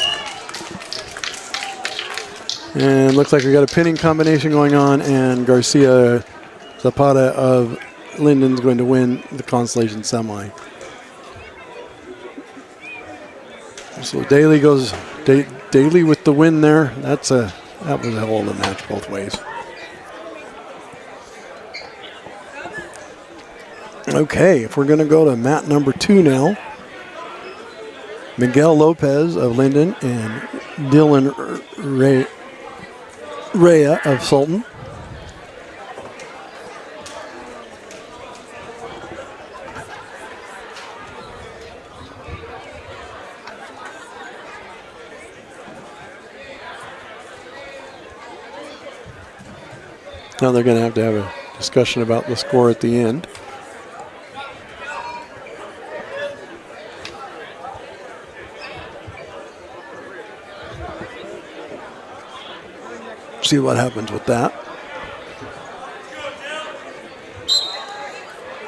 And looks like we got a pinning combination going on, and Garcia Zapata of Linden's going to win the Consolation semi. So Daly goes Daly with the win there. That was a hell of a match both ways. Okay, if we're going to go to mat number 2 now, Miguel Lopez of Linden and Dylan Rea of Sultan. Now they're going to have a discussion about the score at the end. See what happens with that.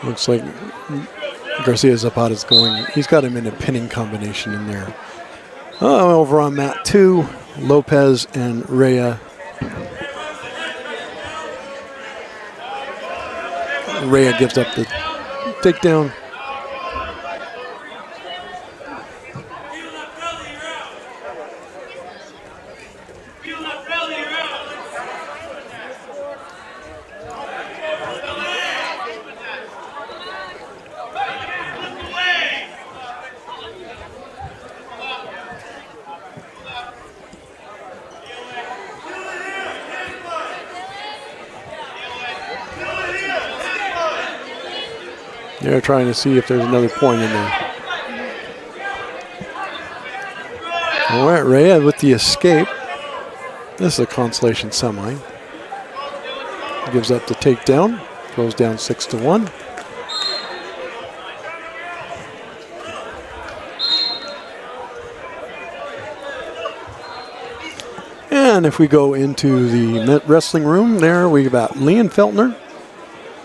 Looks like Garcia Zapata's going. He's got him in a pinning combination in there. Over on mat 2, Lopez and Rea. Rea gives up the takedown. They're trying to see if there's another point in there. All right, Rea with the escape. This is a Consolation semi. Gives up the takedown. Goes down 6-1. And if we go into the wrestling room, there we got Liam Feltner,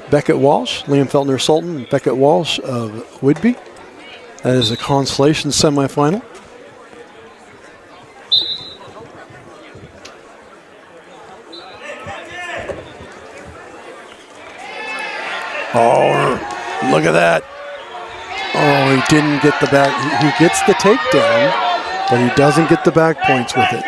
Beckett Walsh, Liam Feltner Sultan, Beckett Walsh of Whidbey. That is a Consolation semifinal. Oh, look at that. Oh, he didn't get the back. He gets the takedown, but he doesn't get the back points with it.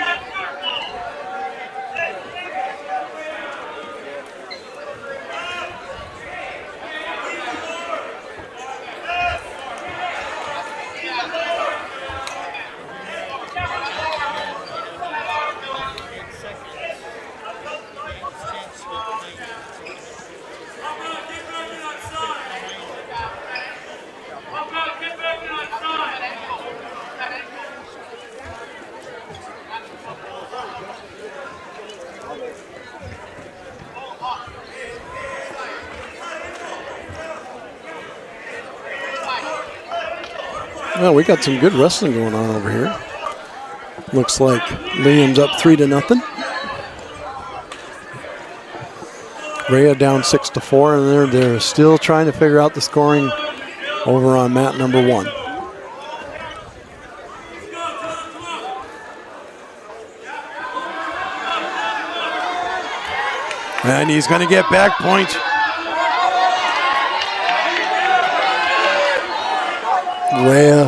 Well, we got some good wrestling going on over here. Looks like Liam's up 3-0. Rhea down 6-4, and they're still trying to figure out the scoring over on mat number 1. And he's going to get back points. Rhea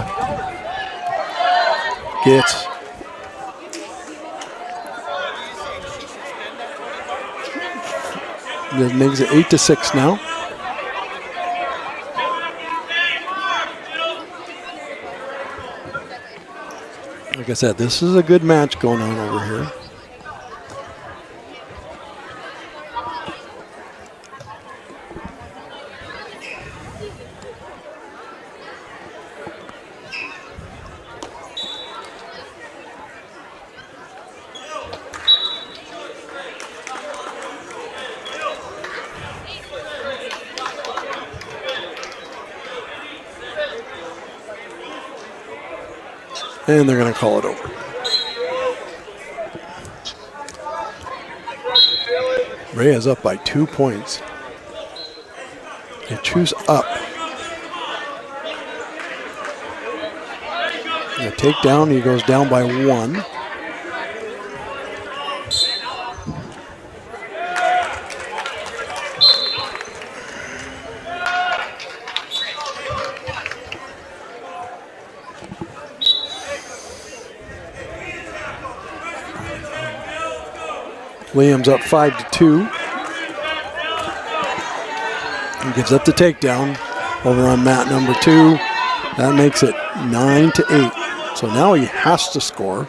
gets that makes it 8-6 now. Like I said, this is a good match going on over here. And they're going to call it over. Rhea's up by 2 points. They choose up. A takedown, he goes down by 1. Liam's up 5-2. He gives up the takedown over on mat number 2. That makes it 9-8. So now he has to score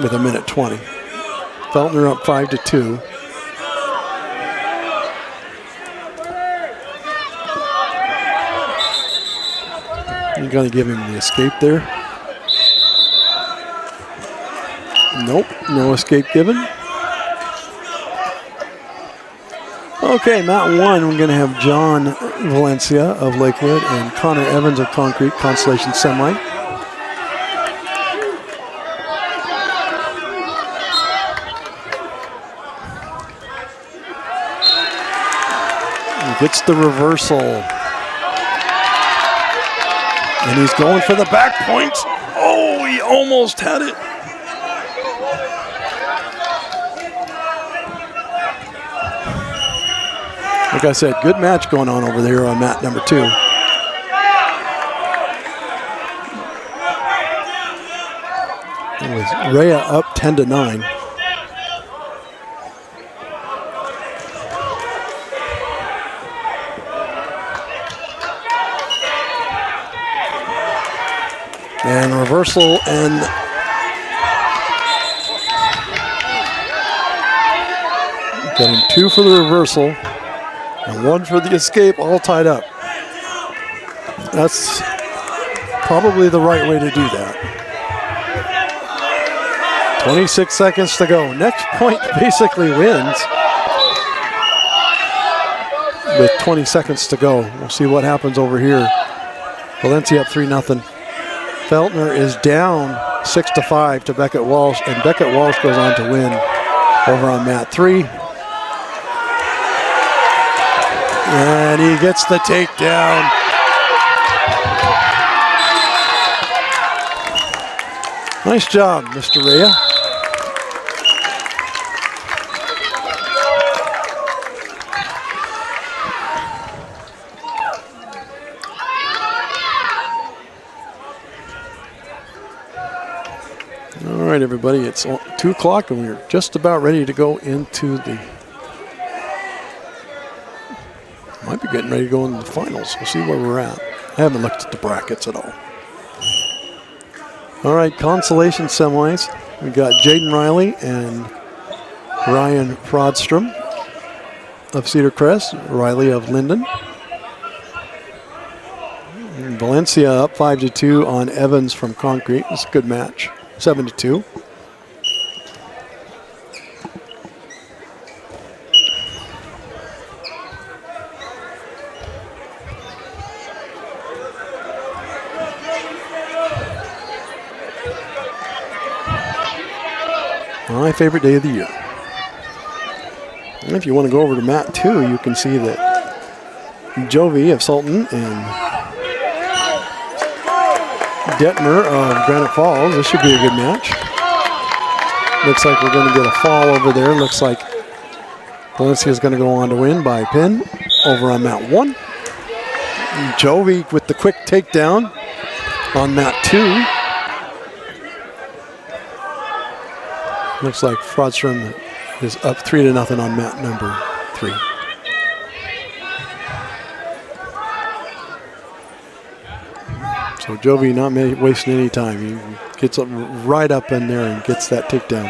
with 1:20. Feltner up 5-2. You're going to give him the escape there. Nope, no escape given. Okay, mat 1, we're going to have John Valencia of Lakewood and Connor Evans of Concrete, Consolation Semi. He gets the reversal. And he's going for the back point. Oh, he almost had it. Like I said, good match going on over there on mat number 2. It was Rhea up 10-9. And reversal and getting 2 for the reversal. And 1 for the escape, all tied up. That's probably the right way to do that. 26 seconds to go. Next point basically wins with 20 seconds to go. We'll see what happens over here. Valencia up 3-0. Feltner is down 6-5 to Beckett Walsh, and Beckett Walsh goes on to win over on mat 3. And he gets the takedown. Nice job, Mr. Rhea. All right, everybody, it's 2 o'clock and we're just about ready to go into the might be getting ready to go into the finals. We'll see where we're at. I haven't looked at the brackets at all. All right, Consolation semis. We got Jaden Riley and Ryan Frodstrom of Cedar Crest, Riley of Linden. And Valencia up 5-2 on Evans from Concrete. It's a good match, 7-2. My favorite day of the year. And if you want to go over to mat 2, you can see that Jovi of Sultan and Detmer of Granite Falls. This should be a good match. Looks like we're going to get a fall over there. Looks like Valencia is going to go on to win by pin over on mat 1. Jovi with the quick takedown on mat 2. Looks like Frodstrom is up 3-0 on mat number 3. So Jovi not wasting any time. He gets up right up in there and gets that takedown.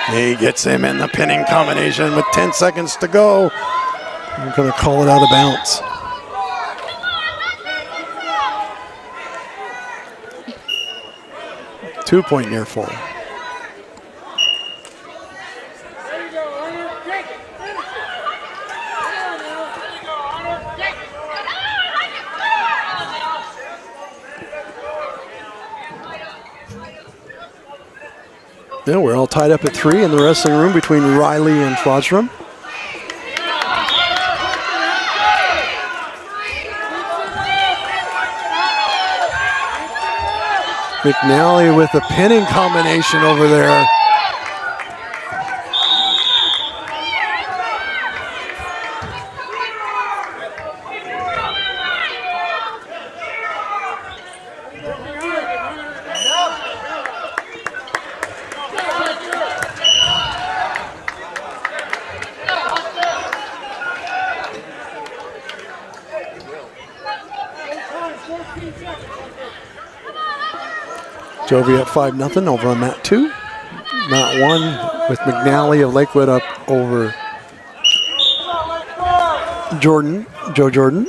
He gets him in the pinning combination with 10 seconds to go. I'm going to call it out of bounds. Two-point near fall. Yeah, we're all tied up at 3 in the wrestling room between Riley and Frodstrom. McNally with the pinning combination over there. Jovi up 5-0 over on mat 2. Mat 1 with McNally of Lakewood up over Joe Jordan,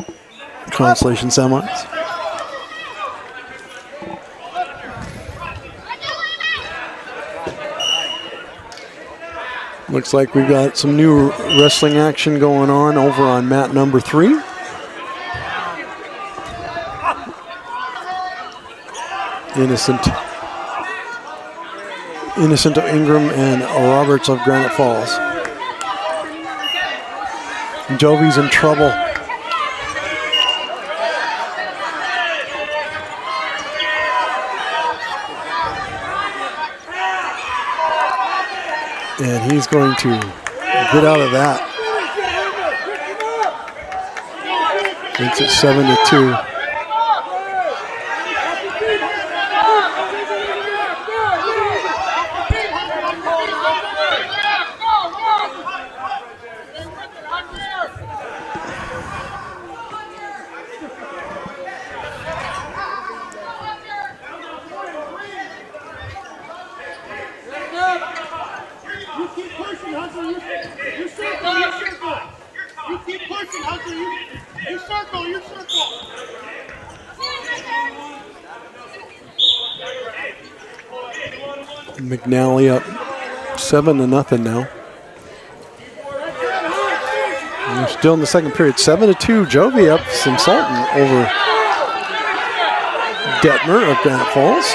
Consolation semis. Looks like we've got some new wrestling action going on over on mat number 3. Innocent of Ingram and Roberts of Granite Falls. Jovi's in trouble. And he's going to get out of that. Makes it 7-2. McNally up 7-0 now. And they're still in the second period. 7-2. Jovi up some Sultan over Detmer of Granite Falls.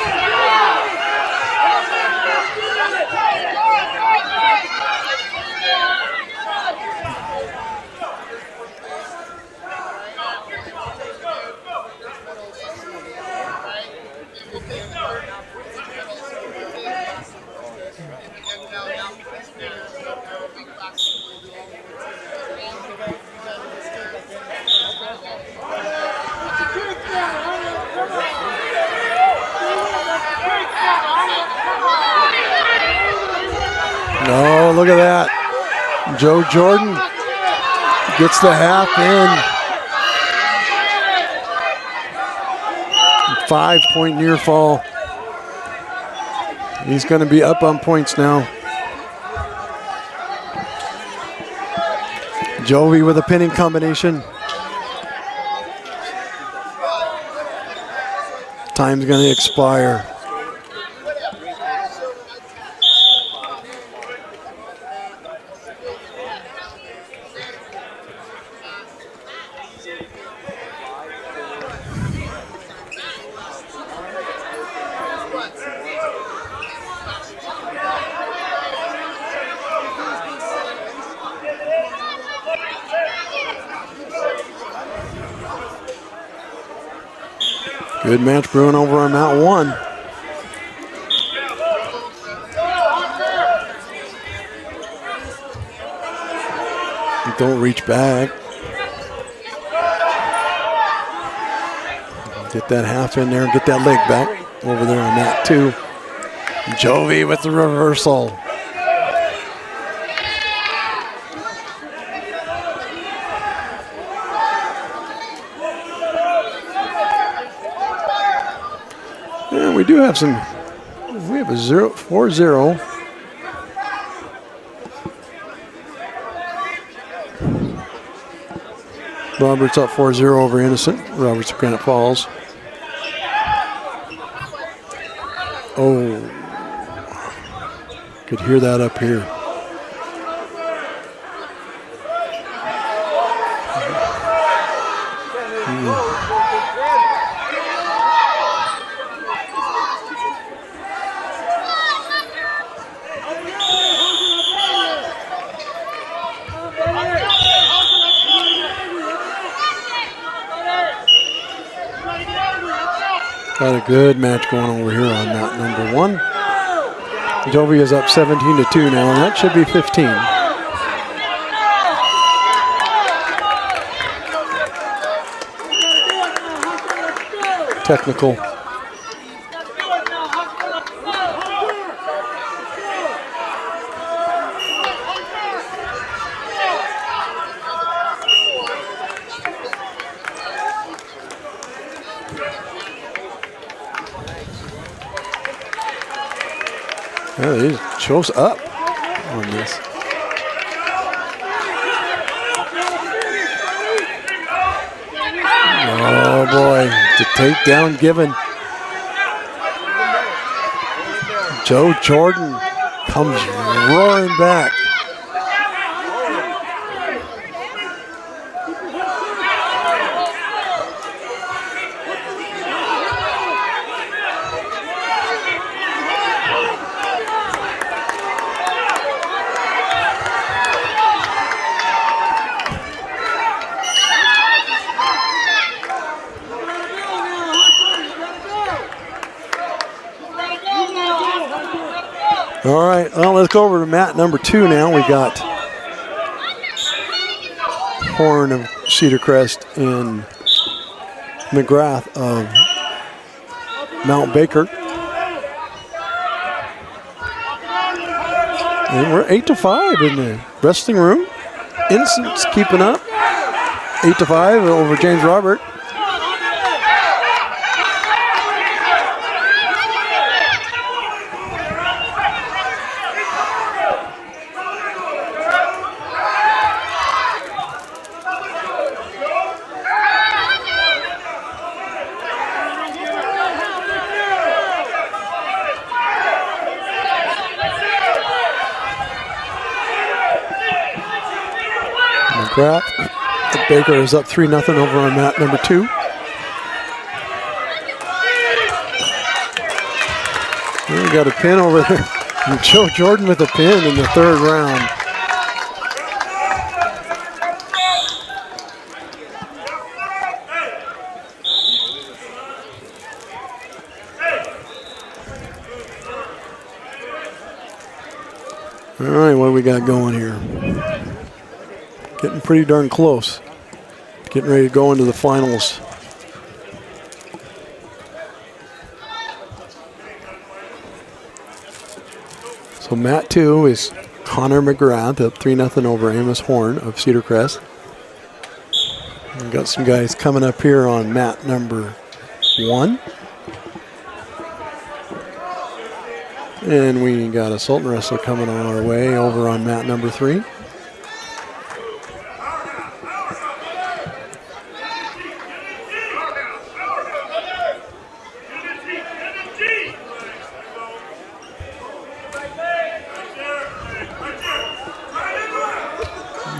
Oh, look at that. Joe Jordan gets the half in. 5-point near fall. He's going to be up on points now. Jovi with a pinning combination. Time's going to expire. Good match brewing over on mat 1. Don't reach back. Get that half in there and get that leg back over there on mat 2. Jovi with the reversal. And we do have some, we have a 4-0. Roberts up 4-0 over Innocent. Roberts of Granite Falls. Oh, could hear that up here. Got a good match going over here on mat number 1. Jovi is up 17-2 now, and that should be 15. Technical. Yeah, he shows up on this. Oh boy, the takedown given. Joe Jordan comes roaring back. All right, well, let's go over to mat number 2 now. We got Horn of Cedar Crest and McGrath of Mount Baker. And we're 8-5 in the wrestling room. Innocent's keeping up. 8-5 over James Robert. McGrath. Baker is up 3-0 over on mat number 2. We got a pin over there. And Joe Jordan with a pin in the 3rd round. All right, what do we got going here? Getting pretty darn close. Getting ready to go into the finals. So mat 2 is Connor McGrath up 3-0 over Amos Horn of Cedar Crest. We've got some guys coming up here on mat number 1. And we got a Sultan wrestler coming on our way over on mat number 3.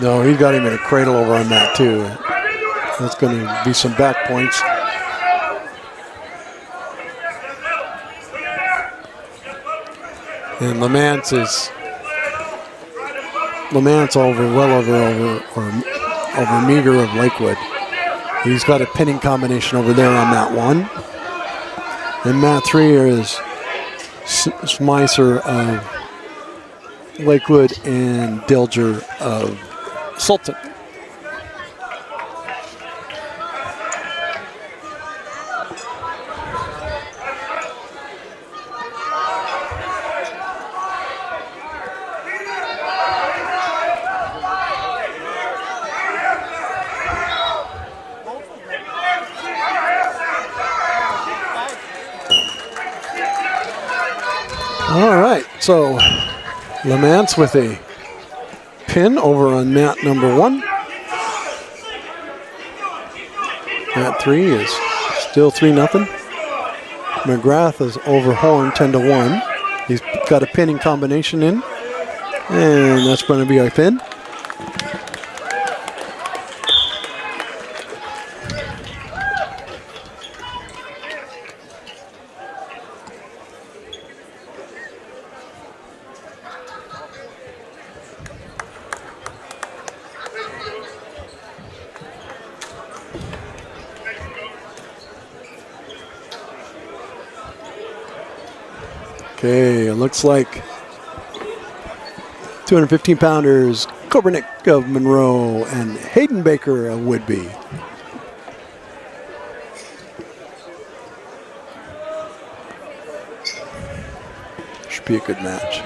No, he got him in a cradle over on mat 2. That's going to be some back points. And Lamance over Meager of Lakewood. He's got a pinning combination over there on mat 1. And mat 3 is Smicer of Lakewood and Dilger of Sultan. All right, so Lamance with a pin over on mat number 1. Mat 3 is still 3-0. McGrath is over Horn 10-1. He's got a pinning combination in, and that's going to be a pin. Okay, it looks like 215-pounders, Kobernick of Monroe and Hayden Baker of Whitby. Should be a good match.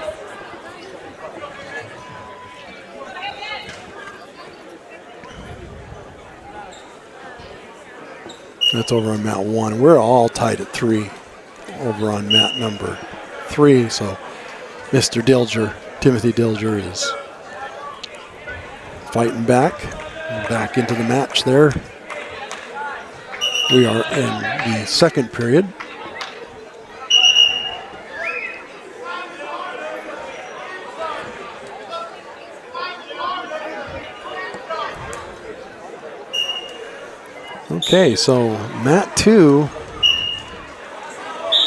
That's over on mat 1. We're all tied at 3 over on mat number 3. So Mr. Dilger, Timothy Dilger, is fighting back into the match there. We are in the second period. Okay, so mat 2,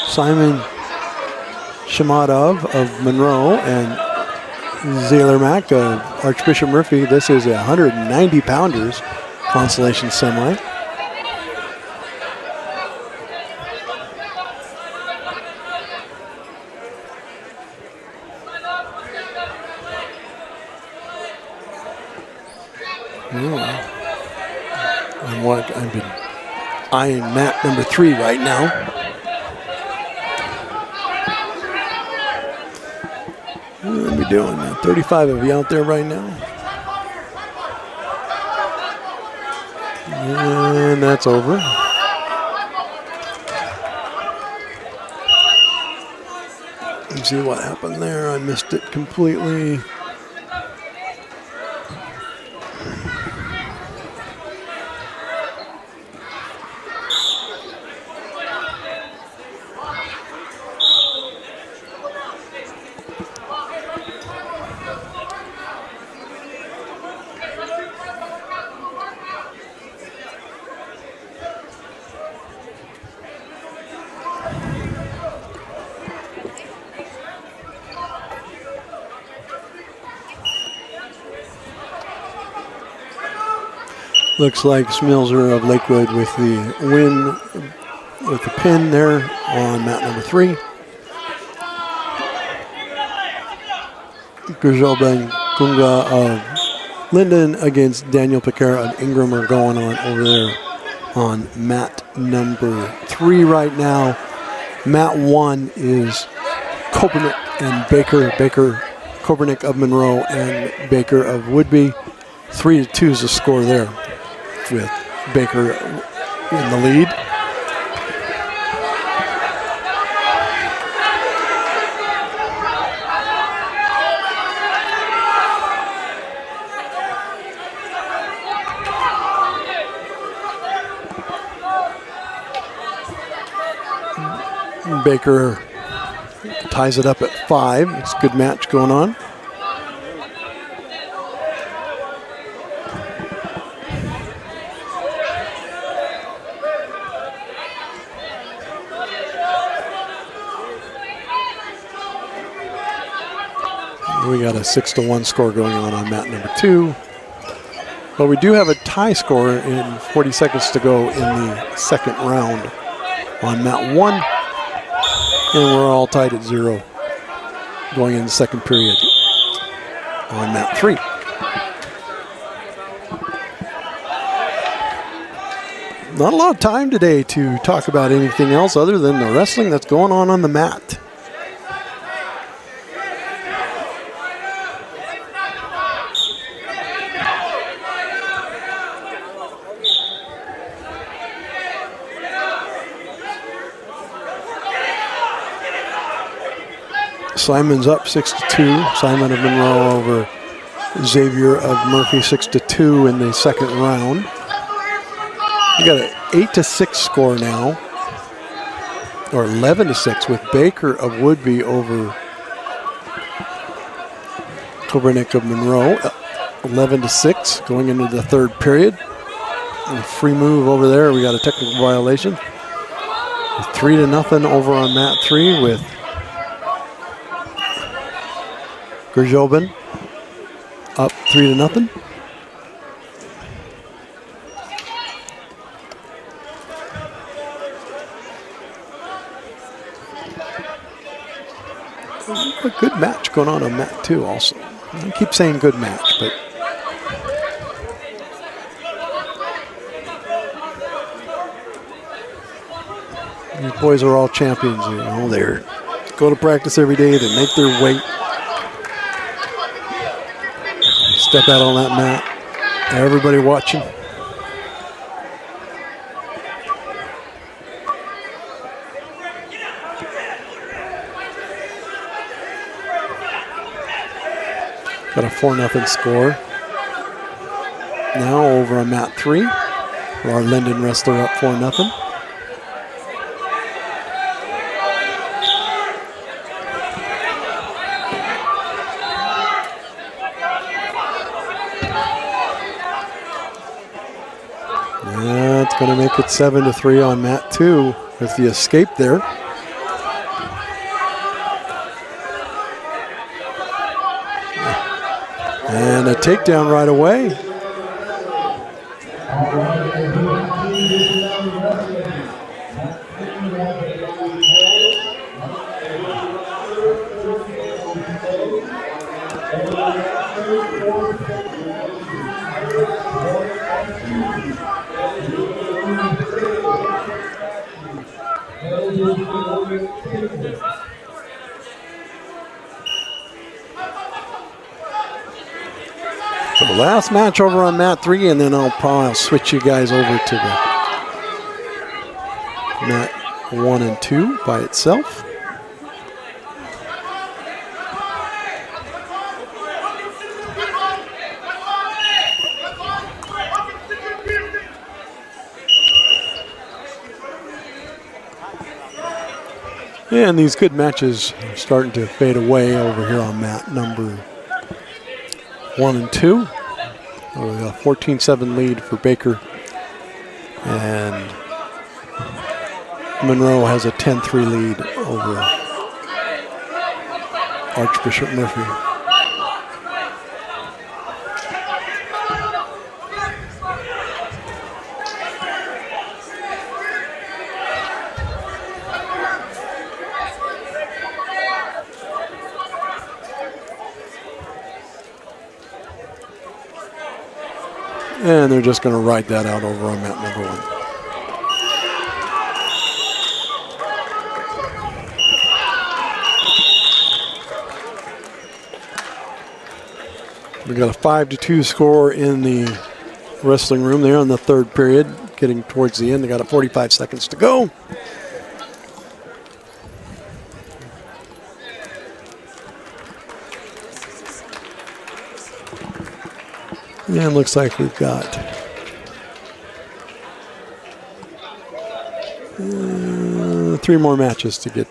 Simon Shamadov of Monroe and Zayler-Mack of Archbishop Murphy. This is a 190-pounders Consolation semi. I've been eyeing mat number 3 right now. What are we doing now? 35 of you out there right now. And that's over. Let's see what happened there. I missed it completely. Looks like Smilzer of Lakewood with the win, with the pin there on mat number 3. Grijalben Kunga of Linden against Daniel Piquera of Ingram are going on over there on mat number 3 right now. Mat 1 is Kobernick and Baker. Kobernick of Monroe and Baker of Whitby. 3-2 is the score there, with Baker in the lead. Baker ties it up at 5. It's a good match going on. We got a 6-1 score going on mat number 2. But we do have a tie score in 40 seconds to go in the second round on mat 1. And we're all tied at 0 going in the second period on mat 3. Not a lot of time today to talk about anything else other than the wrestling that's going on the mat. Simon's up 6-2. Simon of Monroe over Xavier of Murphy 6-2 in the second round. You got an 8-6 score now, or 11-6 with Baker of Woodby over Kobernick of Monroe. 11-6 going into the third period. And a free move over there. We got a technical violation. 3-0 over on mat 3 with Gerjobin up 3-0. A good match going on mat 2 also. I keep saying good match, but these boys are all champions, you know. They go to practice every day, they make their weight. Step out on that mat. Everybody watching. Got a 4-0 score. Now over on mat 3. Our Linden wrestler up 4-0. That's going to make it 7-3 on mat 2 with the escape there. And a takedown right away. So the last match over on mat 3, and then I'll switch you guys over to the mat 1 and 2 by itself. And these good matches are starting to fade away over here on mat number 1 and 2. We got a 14-7 lead for Baker. And Monroe has a 10-3 lead over Archbishop Murphy. And they're just going to ride that out over on mat number 1. We got a 5-2 score in the wrestling room there in the third period, getting towards the end. They got 45 seconds to go. And looks like we've got 3 more matches to get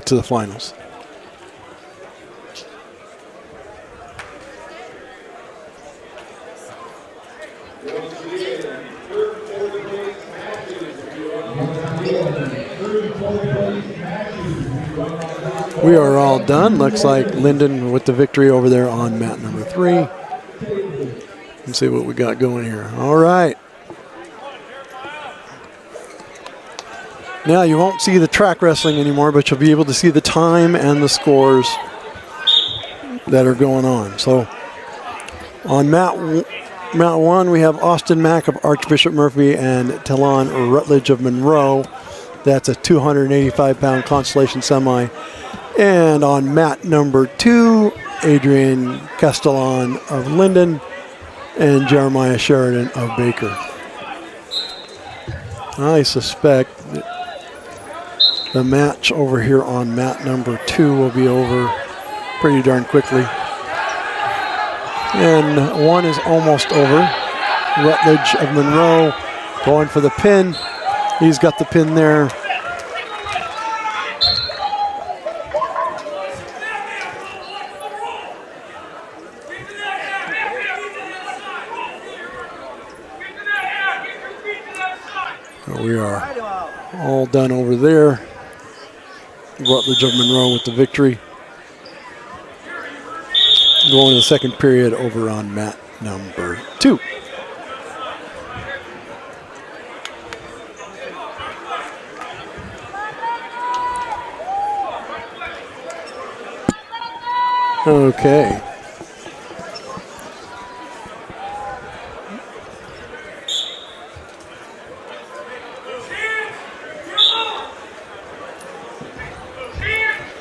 to the finals. We are all done. Looks like Linden with the victory over there on mat number 3. Let's see what we got going here. All right. Now you won't see the track wrestling anymore, but you'll be able to see the time and the scores that are going on. So on mat 1, we have Austin Mack of Archbishop Murphy and Talon Rutledge of Monroe. That's a 285-pound Consolation semi. And on mat number 2, Adrian Castellan of Linden and Jeremiah Sheridan of Baker. I suspect that the match over here on mat number 2 will be over pretty darn quickly. And 1 is almost over. Rutledge of Monroe going for the pin. He's got the pin there. So we are all done over there. Rutledge of Monroe with the victory. Going to the second period over on mat number 2. Okay.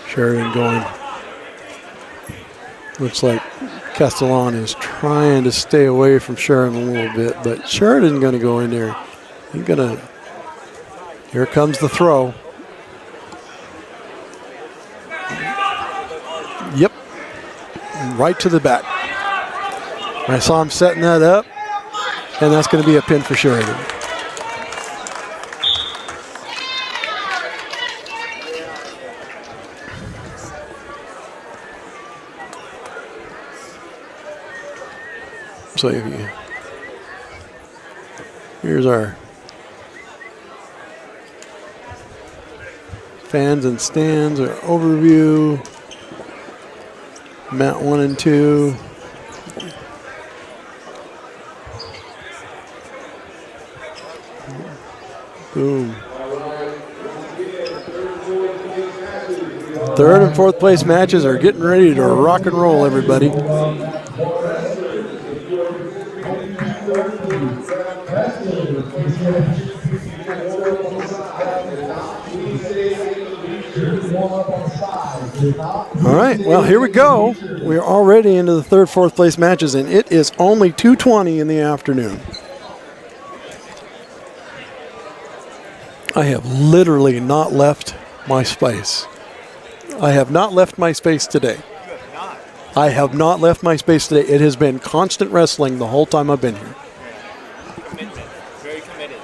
Sheridan going. Looks like Castellan is trying to stay away from Sheridan a little bit, but Sheridan's going to go in there. He's going to. Here comes the throw. Yep. Right to the back. I saw him setting that up, and that's going to be a pin for Sheridan. So here's our fans and stands, our overview, mat 1 and 2. Boom. Third and fourth place matches are getting ready to rock and roll, everybody. All right, well, here we go. We're already into the third, fourth place matches, and it is only 2:20 in the afternoon. I have literally not left my space. I have not left my space today. I have not left my space today. It has been constant wrestling the whole time I've been here. Commitment. Very committed.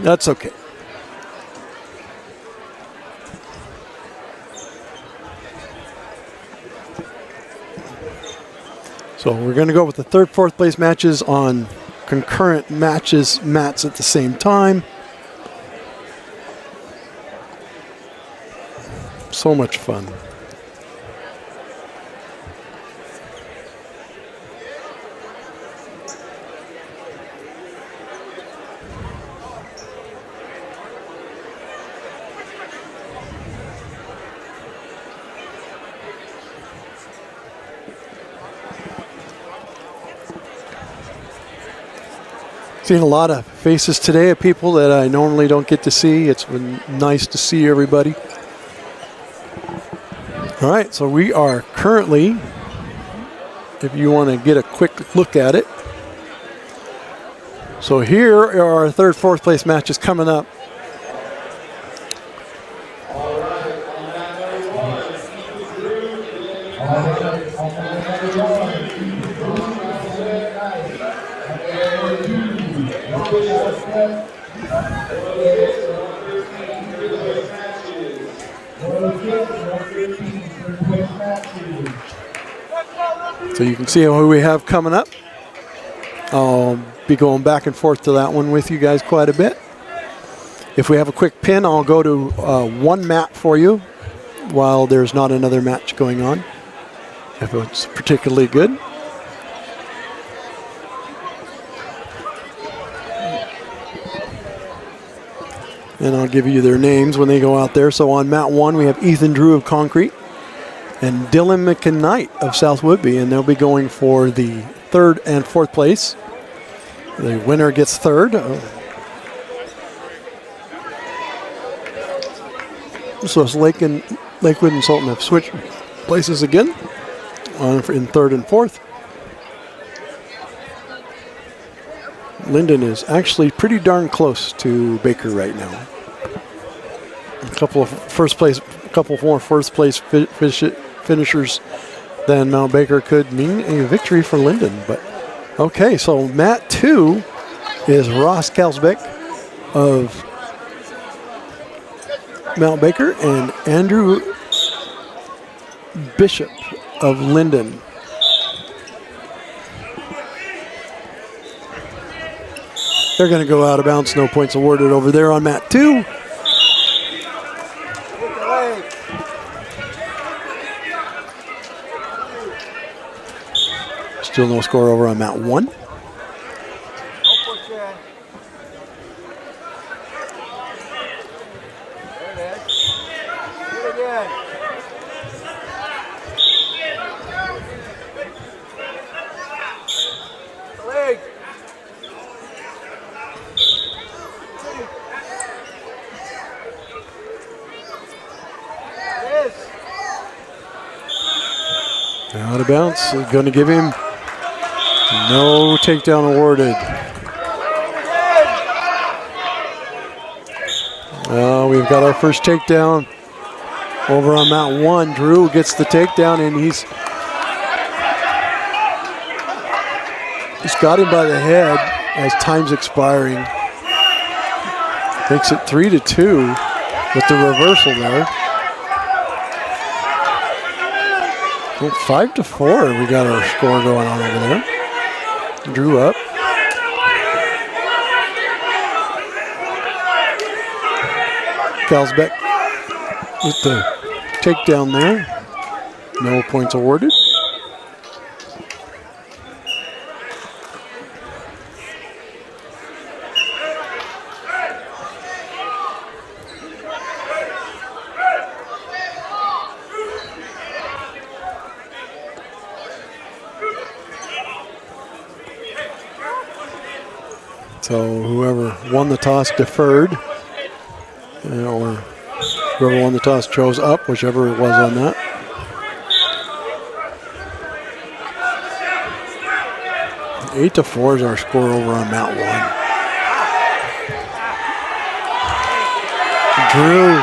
That's okay. So we're going to go with the third, fourth place matches on concurrent mats at the same time. So much fun. Seen a lot of faces today of people that I normally don't get to see. It's been nice to see everybody. All right, so we are currently, if you want to get a quick look at it. So here are our third, fourth place matches coming up. So you can see who we have coming up. I'll be going back and forth to that one with you guys quite a bit. If we have a quick pin, I'll go to one mat for you while there's not another match going on, if it's particularly good. And I'll give you their names when they go out there. So on mat 1, we have Ethan Drew of Concrete and Dylan McKnight of South Woodby, and they'll be going for the 3rd and 4th place. The winner gets 3rd. So it's Lakewood and Sultan have switched places again in 3rd and 4th. Linden is actually pretty darn close to Baker right now. A couple more first place finishers than Mount Baker could mean a victory for Linden. But okay, so mat 2 is Ross Kalsbeck of Mount Baker and Andrew Bishop of Linden. They're going to go out of bounds. No points awarded over there on mat 2. Still no score over on mat 1. Out of bounds. Going to give him no takedown awarded. We've got our first takedown over on mat 1. Drew gets the takedown, and he's got him by the head as time's expiring. Makes it 3-2 with the reversal there. 5-4, we got our score going on over there. Drew up. Kalsbeck with the takedown there. No points awarded. So whoever won the toss deferred, or whoever won the toss chose up, whichever it was on that. Eight to 4 is our score over on mat 1. Drew.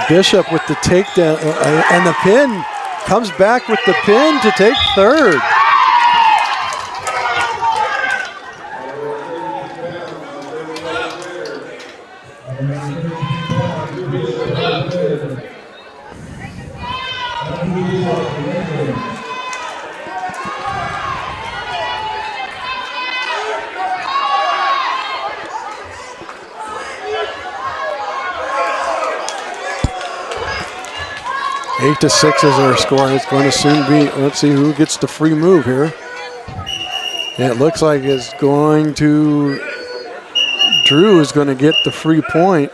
Bishop with the takedown and the pin. Comes back with the pin to take 3rd. Eight to 6 is our score. It's going to soon be, let's see who gets the free move here. It looks like it's going to, Drew is going to get the free point.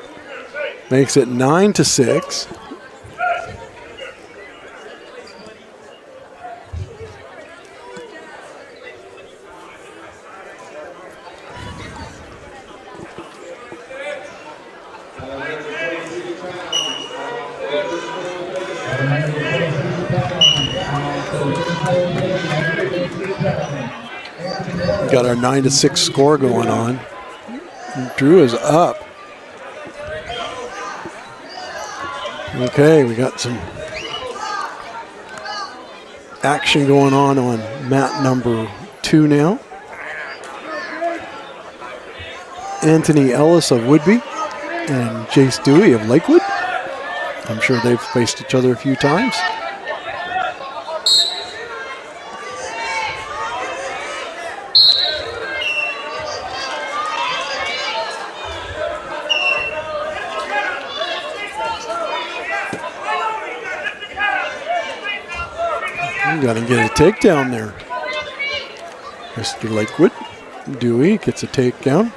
Makes it 9 to 6. Got our 9 to 6 score going on. Drew is up. Okay, we got some action going on mat number 2 now. Anthony Ellis of Woodby and Jace Dewey of Lakewood. I'm sure they've faced each other a few times. Got to get a takedown there. Mr. Lakewood. Dewey gets a takedown.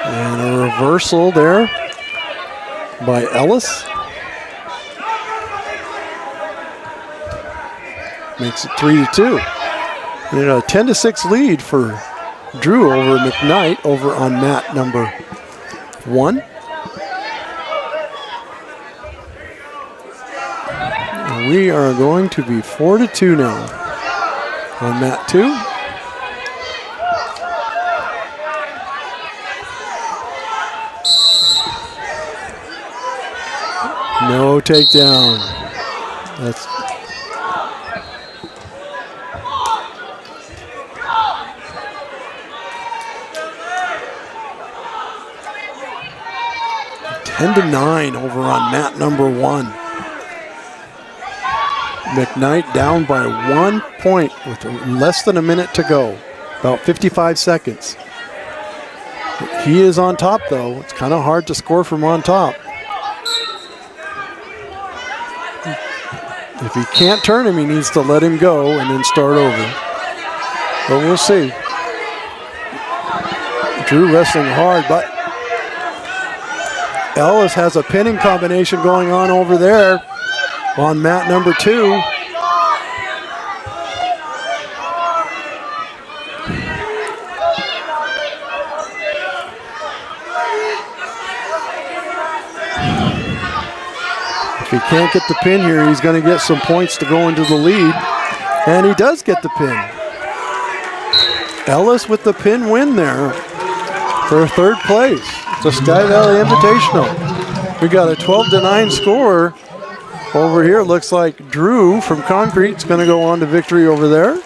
And a reversal there by Ellis. Makes it 3-2. And a 10-6 lead for Drew over McKnight over on mat number 1. And we are going to be 4-2 now on mat 2. No takedown. That's ten to 9 over on mat number 1. McKnight down by 1 point with less than a minute to go. About 55 seconds. He is on top though. It's kind of hard to score from on top. If he can't turn him, he needs to let him go and then start over. But we'll see. Drew wrestling hard, but Ellis has a pinning combination going on over there on mat number 2. If he can't get the pin here, he's going to get some points to go into the lead. And he does get the pin. Ellis with the pin win there for 3rd place. It's a Sky Valley Invitational. We got a 12-9 score over here. Looks like Drew from Concrete's going to go on to victory over there.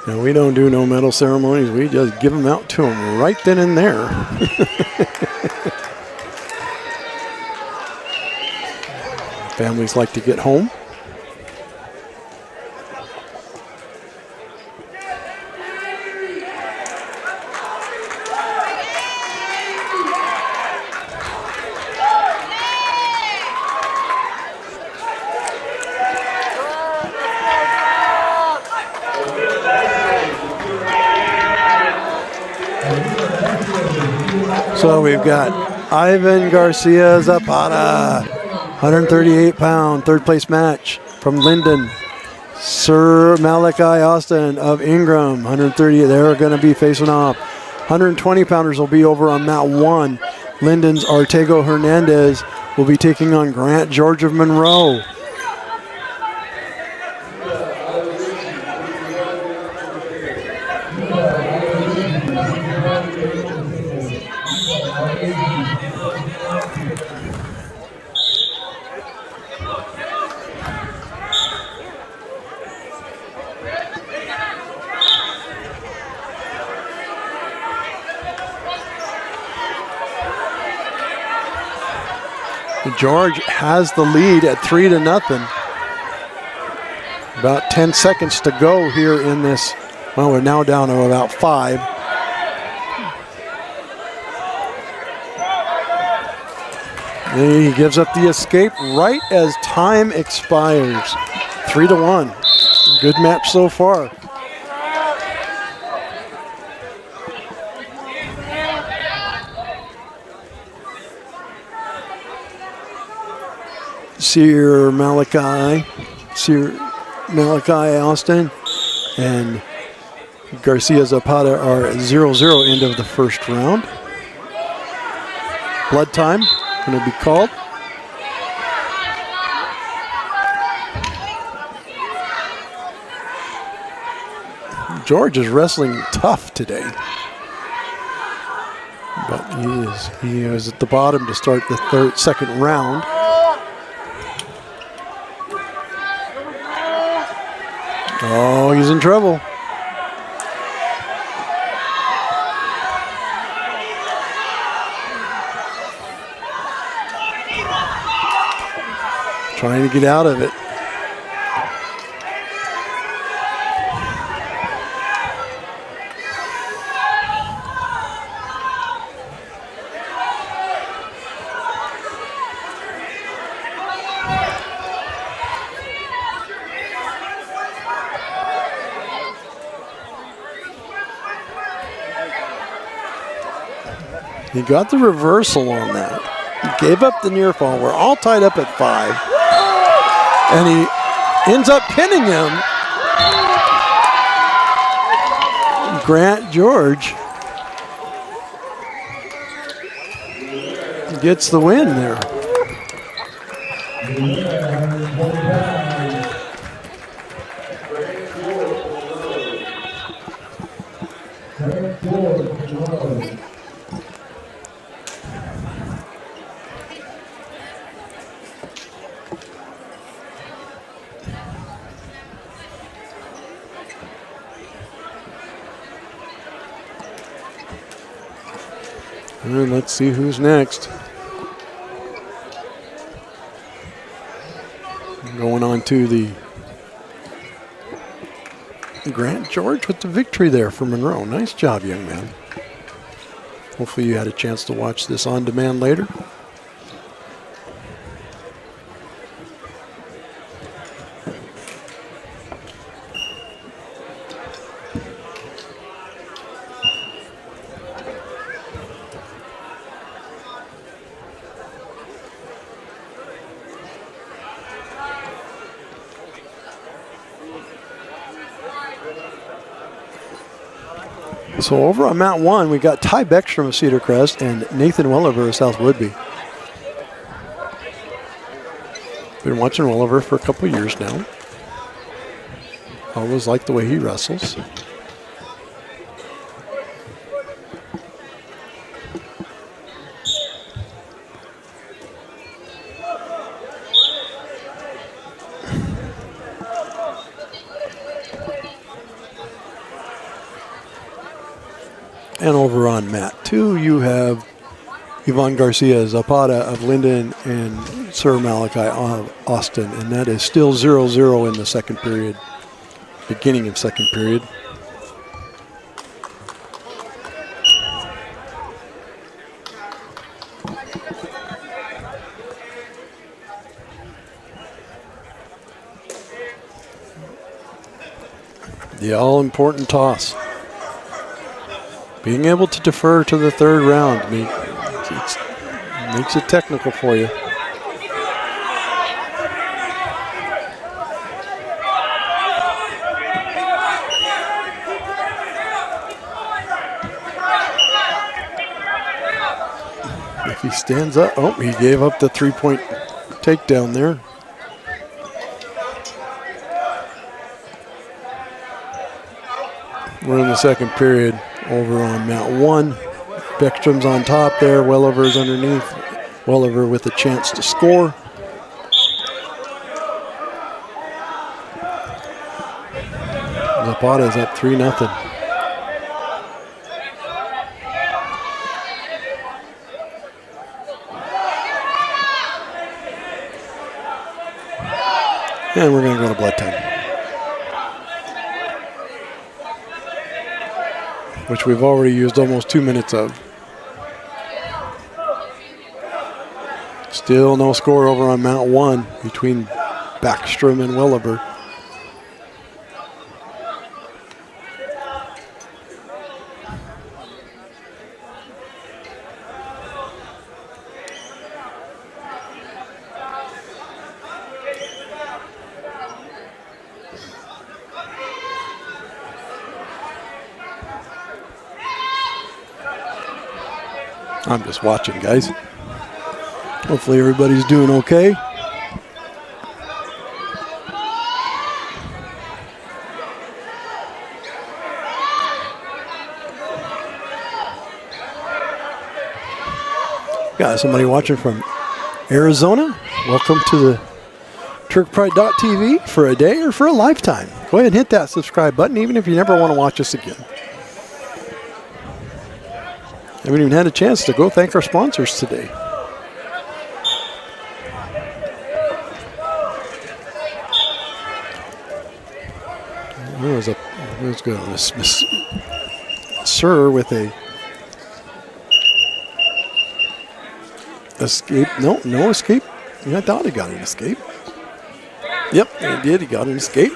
Now, we don't do no medal ceremonies. We just give them out to them right then and there. Families like to get home. So we've got Ivan Garcia Zapata, 138-pound, 3rd place match from Linden. Sir Malachi Austin of Ingram, 130. They're going to be facing off. 120-pounders will be over on mat 1. Linden's Artego Hernandez will be taking on Grant George of Monroe. George has the lead at 3-0. About 10 seconds to go here in this. Well, we're now down to about 5. And he gives up the escape right as time expires. 3-1. Good match so far. Sir Malachi Austin and Garcia Zapata are at 0-0 end of the 1st round. Blood time going to be called. George is wrestling tough today, but he is at the bottom to start the 2nd round. Oh, he's in trouble. trying to get out of it. He got the reversal on that. He gave up the near fall. We're all tied up at 5. And he ends up pinning him. Grant George gets the win there. And let's see who's next. Going on to the Grant George with the victory there for Monroe. Nice job, young man. Hopefully you had a chance to watch this on demand later. So over on Mat 1, we got Ty Beckstrom of Cedar Crest and Nathan Welliver of South Woodby. Been watching Welliver for a couple years now. Always like the way he wrestles. And over on Mat 2, you have Yvonne Garcia Zapata of Linden and Sir Malachi of Austin. And that is still 0-0 in the second period, beginning of second period. The all-important toss. Being able to defer to the third round makes it technical for you. If he stands up, oh, he gave up the three-point takedown there. We're in the second period. Over on Mat 1, Beckstrom's on top there, Welliver's underneath. Welliver with a chance to score. Zapata's up 3-0. And we're going to go to blood time, which we've already used almost 2 minutes of. Still no score over on Mat 1 between Beckstrom and Welliver. I'm just watching, guys. Hopefully everybody's doing okay. Got somebody watching from Arizona. Welcome to the TurkPride.tv for a day or for a lifetime. Go ahead and hit that subscribe button, even if you never want to watch us again. Haven't even had a chance to go thank our sponsors today. was a let's go. Sir with a escape. No escape. Yeah, I thought he got an escape. Yep, he did. He got an escape.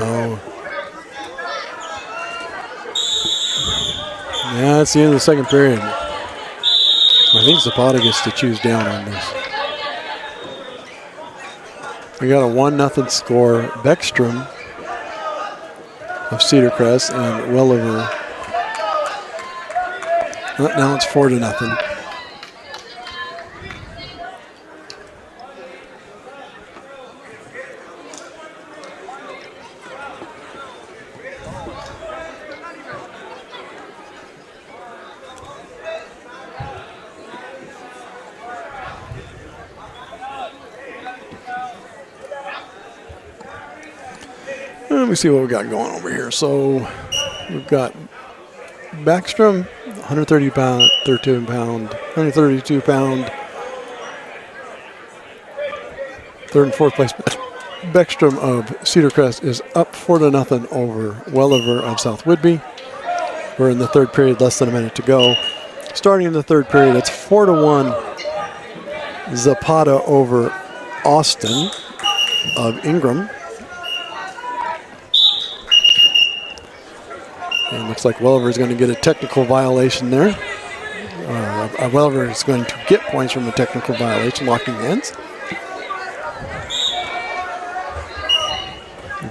Oh. Yeah, it's the end of the second period. I think Zapata gets to choose down on this. We got a 1-0 score. Beckstrom of Cedar Crest and Welliver. Now it's 4-0. Let me see what we got going over here. So we've got Backstrom, 130 pound, 13 pound, 132 pound, third and fourth place. Beckstrom of Cedar Crest is up 4-0 over Welliver of South Whidbey. We're in the third period, less than a minute to go. Starting in the third period, it's 4-1 Zapata over Austin of Ingram. And looks like Welliver is going to get a technical violation there. Welliver is going to get points from a technical violation, locking hands.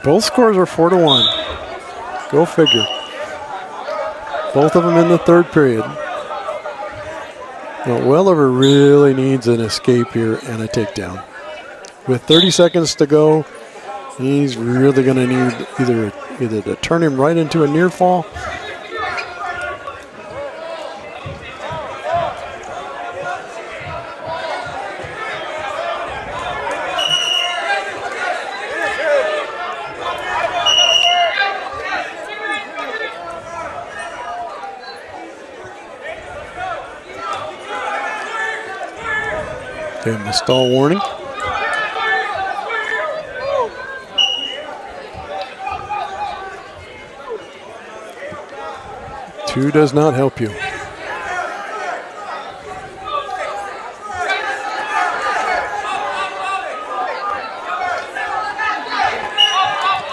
Both scores are 4-1. Go figure. Both of them in the third period. Well, Welliver really needs an escape here and a takedown. With 30 seconds to go, he's really going to need either to turn him right into a near fall. Give him a stall warning. Two does not help you.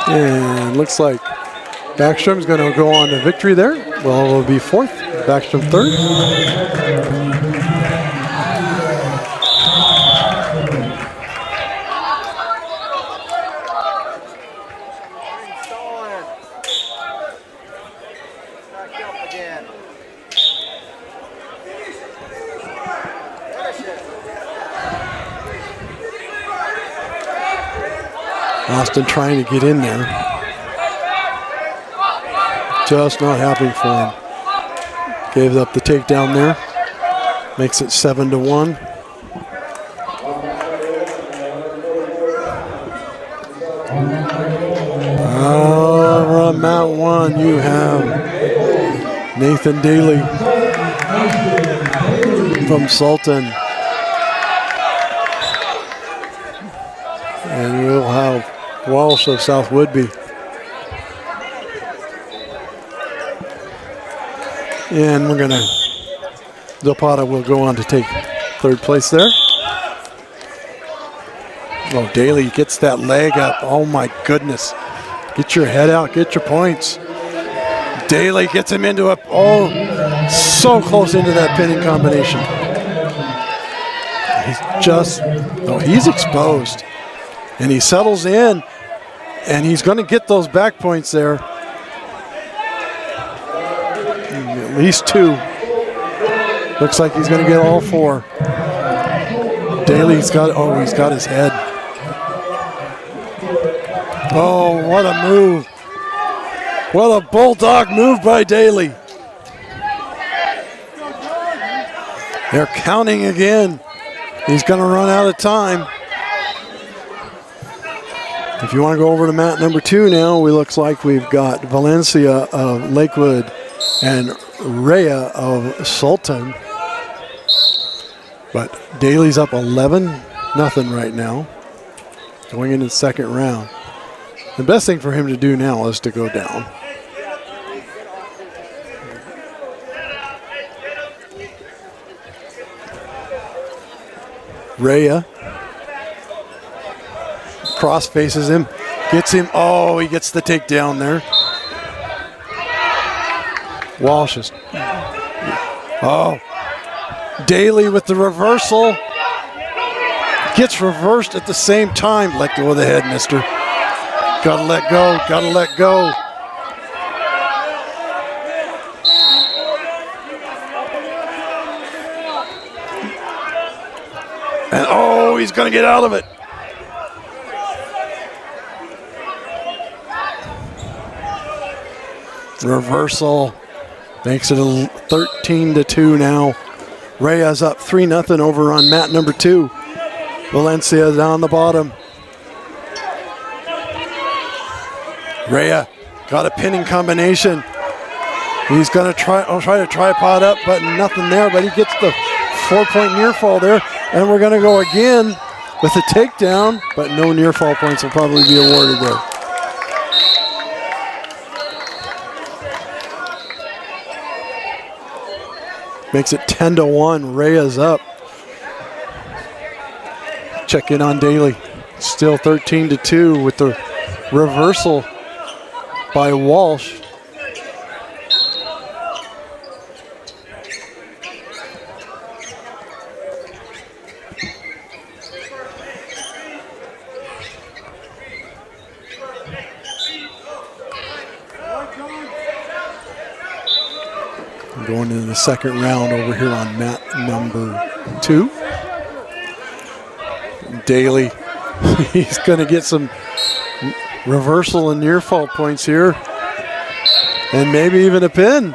And looks like Backstrom's going to go on to victory there. Well, it will be fourth. Backstrom third. Austin trying to get in there. Just not happening for him. Gave up the takedown there. Makes it 7-1. On Mount 1, you have Nathan Daly from Sultan. And we'll have Walsh of South Whidbey. And we're going to, Zapata will go on to take third place there. Oh, Daly gets that leg up. Oh my goodness. Get your head out, get your points. Daly gets him into so close into that pinning combination. He's exposed. And he settles in, and he's going to get those back points there. At least two. Looks like he's going to get all four. Daly's got his head. Oh, what a move. What a bulldog move by Daly. They're counting again. He's going to run out of time. If you want to go over to mat number 2 now, we looks like we've got Valencia of Lakewood and Rhea of Sultan. But Daly's up 11-0 right now, going into the second round. The best thing for him to do now is to go down. Rhea cross faces him, gets him. Oh, he gets the takedown there. Walsh is. Oh, Daly with the reversal. Gets reversed at the same time. Let go of the head, mister. Gotta let go, gotta let go. And oh, he's gonna get out of it. Reversal makes it a 13-2 now. Rhea's up 3-0 over on mat number 2. Valencia down the bottom. Rhea got a pinning combination. He's gonna try to tripod up, but nothing there. But he gets the 4-point near fall there, and we're gonna go again with a takedown, but no near fall points will probably be awarded there. Makes it 10-1. Rhea's up. Check in on Daly. Still 13-2 with the reversal by Walsh. Going into the second round over here on mat number 2. Daly, he's going to get some reversal and near fall points here, and maybe even a pin.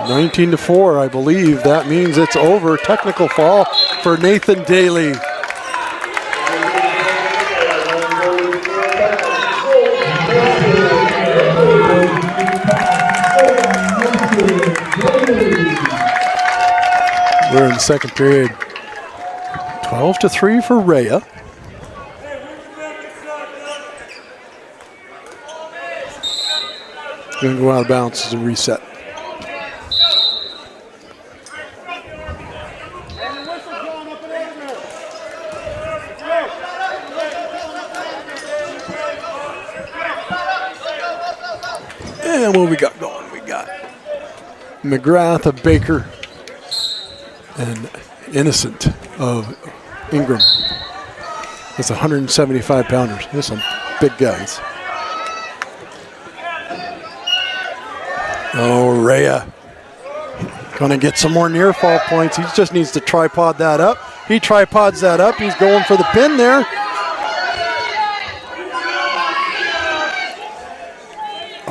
(19-4), I believe that means it's over. Technical fall for Nathan Daly. We're in the second period. 12-3 for Rhea. Going to go out of bounds as a reset. And what we got going? We got McGrath of Baker and Innocent of Ingram. That's 175 pounders. There's some big guys. Oh, Rhea gonna get some more near fall points. He just needs to tripod that up. He tripods that up. He's going for the pin there.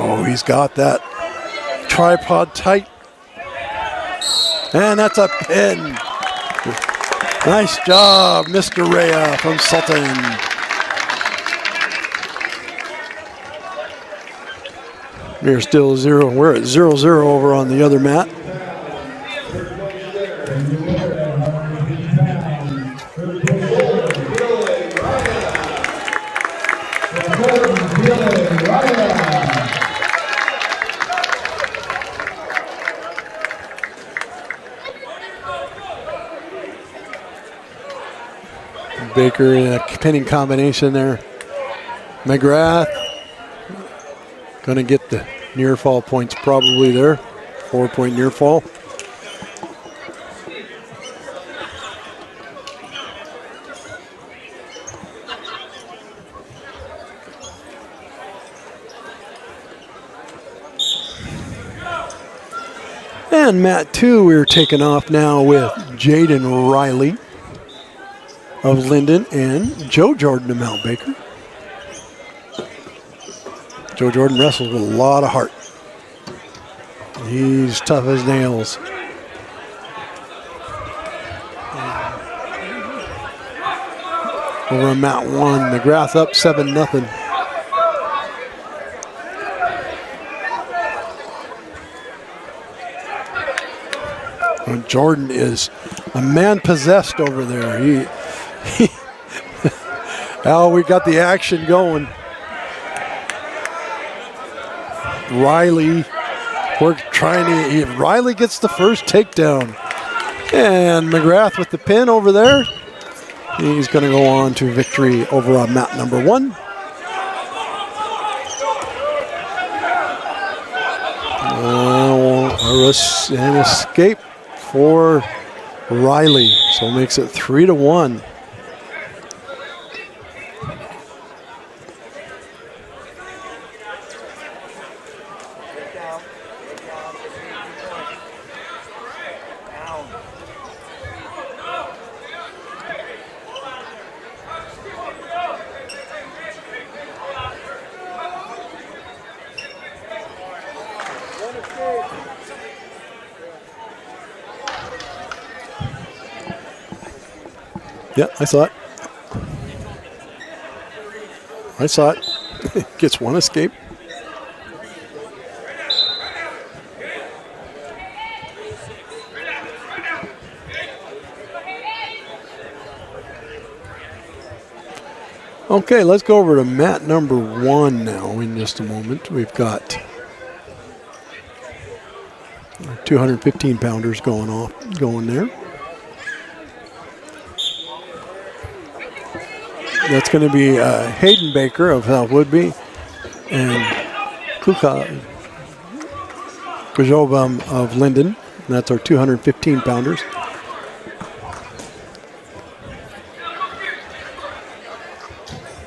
Oh, he's got that tripod tight. And that's a pin. Nice job, Mr. Rhea from Sultan. We're still 0. We're at 0-0 over on the other mat. Baker in a pinning combination there. McGrath going to get the near fall points probably there. 4-point near fall. And mat 2, we're taking off now with Jaden Riley of Linden and Joe Jordan of Mount Baker. Joe Jordan wrestles with a lot of heart. He's tough as nails. Over on mat 1, McGrath up 7-0. Jordan is a man possessed over there. Oh, we got the action going. Riley, Riley gets the first takedown. And McGrath with the pin over there. He's going to go on to victory over on mat number 1. An escape for Riley, so it makes it 3-1. Yeah, I saw it. I saw it. Gets one escape. Okay, let's go over to mat number 1 now in just a moment. We've got 215 pounders going there. That's going to be Hayden Baker of Woodby and Kuka Kujobam of Linden. And that's our 215 pounders.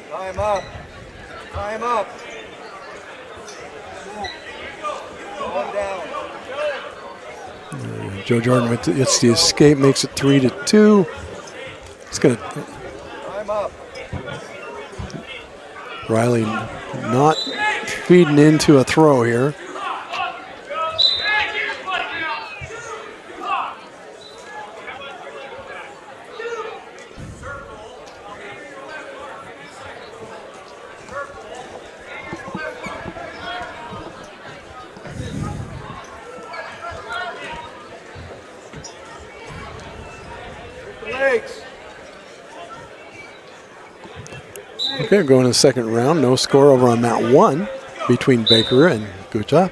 Time up. Time up. One down. Joe Jordan gets the escape, makes it 3-2. It's going to. Time up. Riley not feeding into a throw here. Okay, going to the second round. No score over on mat 1 between Baker and Gucha.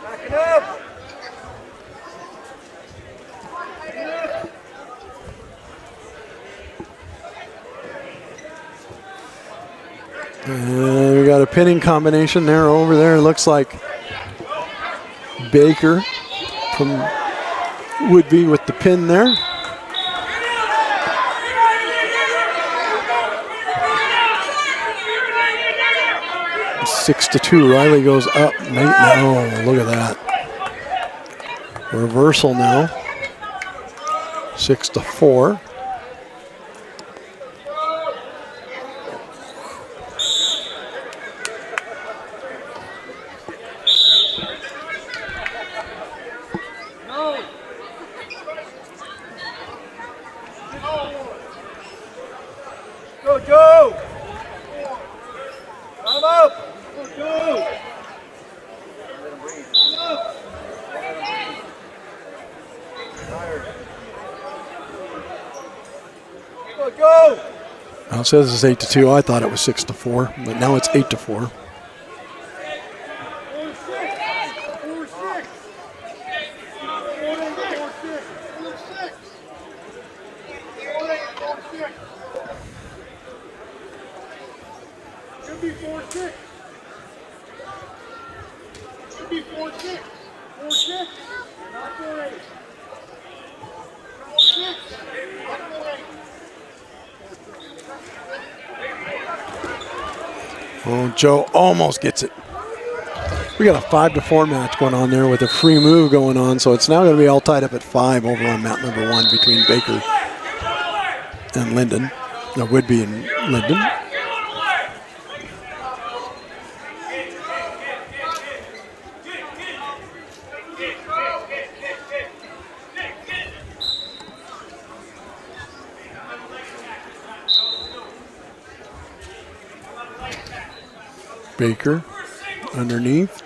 Backing up. And we got a pinning combination there over there. It looks like Baker would be with the pin there. Six to 2. Riley goes up. No, look at that. Reversal now. 6-4. Go, Joe! Come up! Go, Joe! Go, Joe! Now it says it's 8-2. I thought it was 6-4, but now it's 8-4. Should be 4-6. Should be 4-6. 4-6. Not 4-8. 4-6. Oh, Joe almost gets it. We got a 5-4 match going on there with a free move going on, so it's now going to be all tied up at 5 over on mat number 1 between Baker and Linden. No, Woodby and Linden. Baker underneath.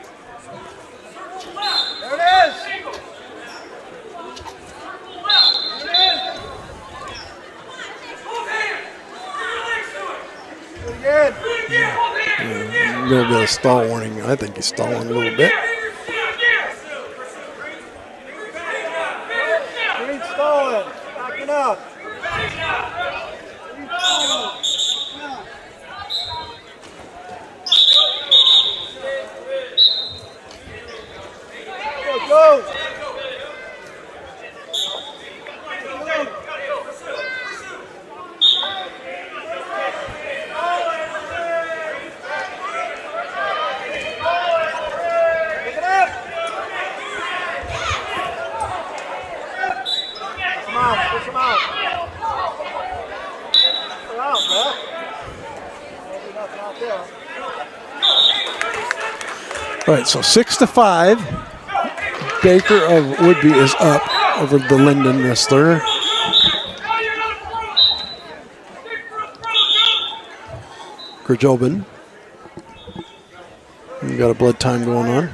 A little bit of stall warning. I think he's stalling a little bit. You ain't stalling. Backing up. Go. Push him out. They're out, man. There'll be nothing out there. All right, so 6-5. Baker of Woodby is up over the Linden wrestler. Grajobin. We got a blood time going on.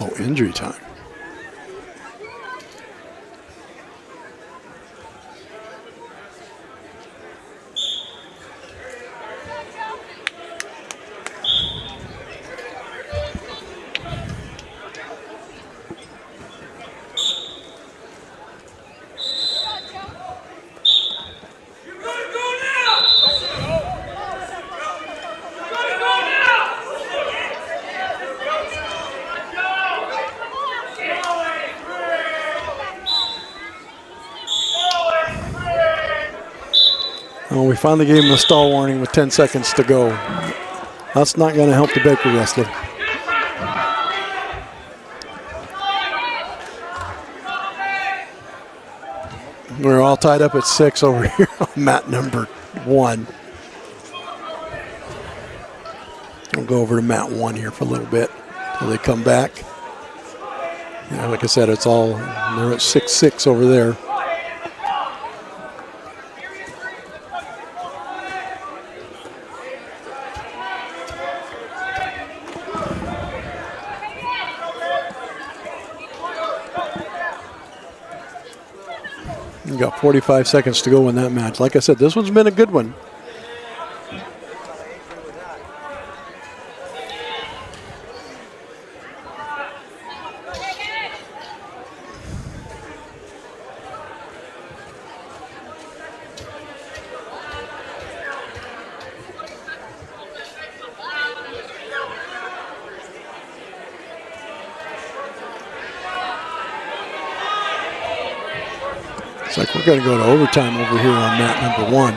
Oh, injury time. Well, we finally gave him a stall warning with 10 seconds to go. That's not going to help the Baker wrestler. We're all tied up at 6 over here on mat number 1. We'll go over to mat 1 here for a little bit until they come back. Yeah, like I said, it's all, they're at 6-6 over there. You got 45 seconds to go in that match. Like I said, this one's been a good one. It's like we're going to go to overtime over here on mat number 1.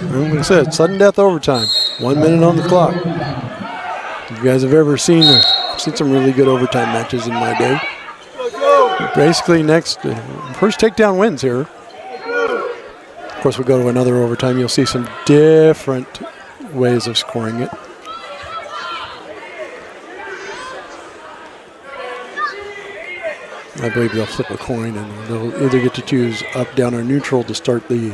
And like I said, sudden death overtime. 1 minute on the clock. You guys have ever seen some really good overtime matches in my day. Basically, first takedown wins here. Of course, we go to another overtime. You'll see some different ways of scoring it. I believe they'll flip a coin and they'll either get to choose up, down, or neutral to start the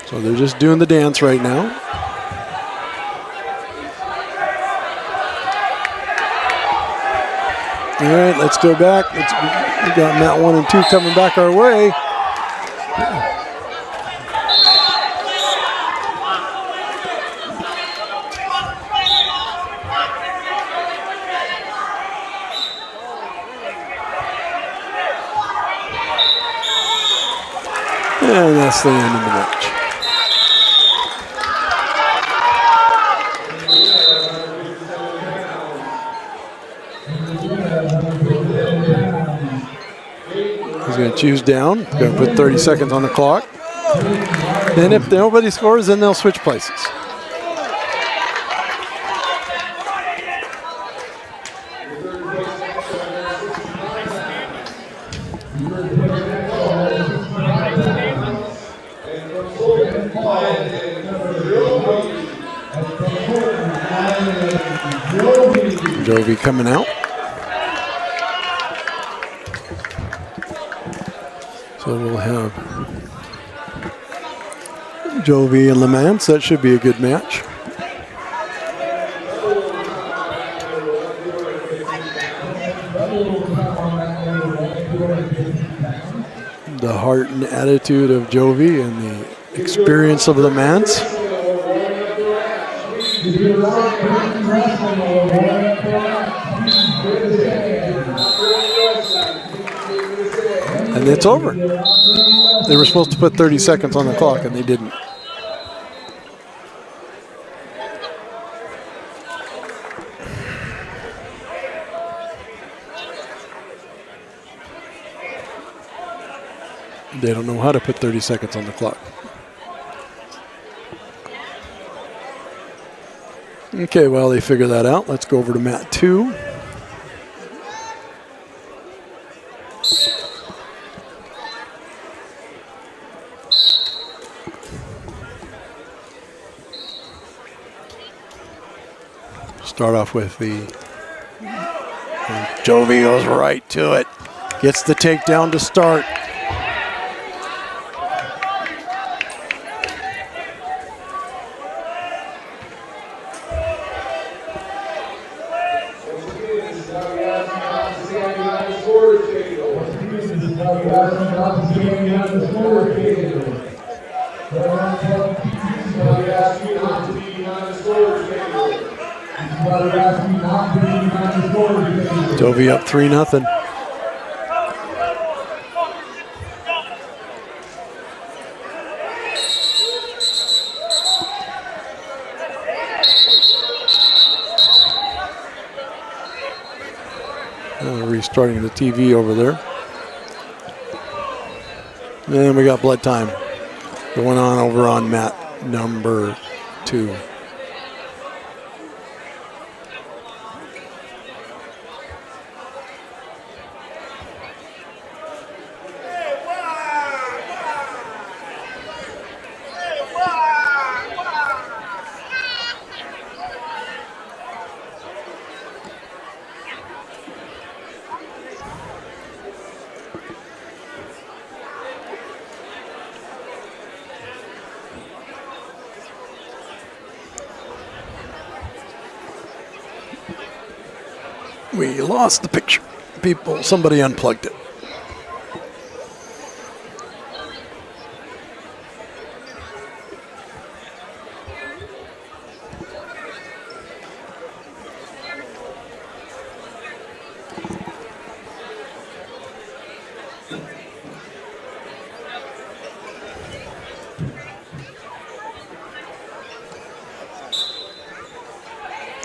so they're just doing the dance right now. All right, let's go back. We got mat 1 and 2 coming back our way. And that's the end of the match. He's going to choose down. Going to put 30 seconds on the clock. And if nobody scores, then they'll switch places. Jovi coming out. So we'll have Jovi and Lamance. That should be a good match. The heart and attitude of Jovi and the experience of Lamance. And it's over. They were supposed to put 30 seconds on the clock and they didn't. They don't know how to put 30 seconds on the clock. Okay, well, they figure that out. Let's go over to mat 2. Start off with the Jovi goes right to it. Gets the takedown to start. Jovi up 3-0. Restarting the TV over there. And we got blood time going on over on mat number 2. We lost the picture. Somebody unplugged it.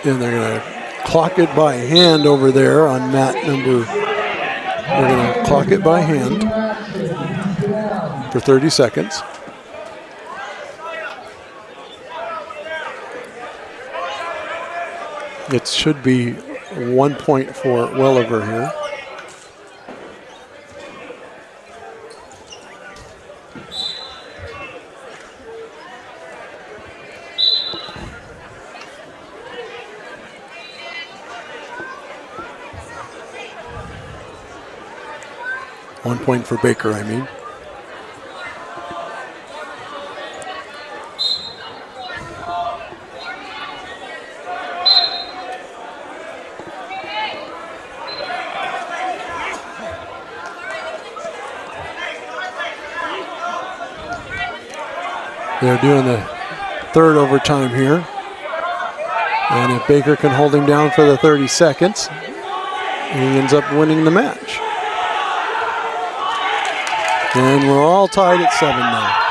And they're going to clock it by hand over there on mat number. We're going to clock it by hand for 30 seconds. It should be 1 point for Welliver here. One point for Baker, I mean. They're doing the third overtime here. And if Baker can hold him down for the 30 seconds, he ends up winning the match. And we're all tied at 7 now.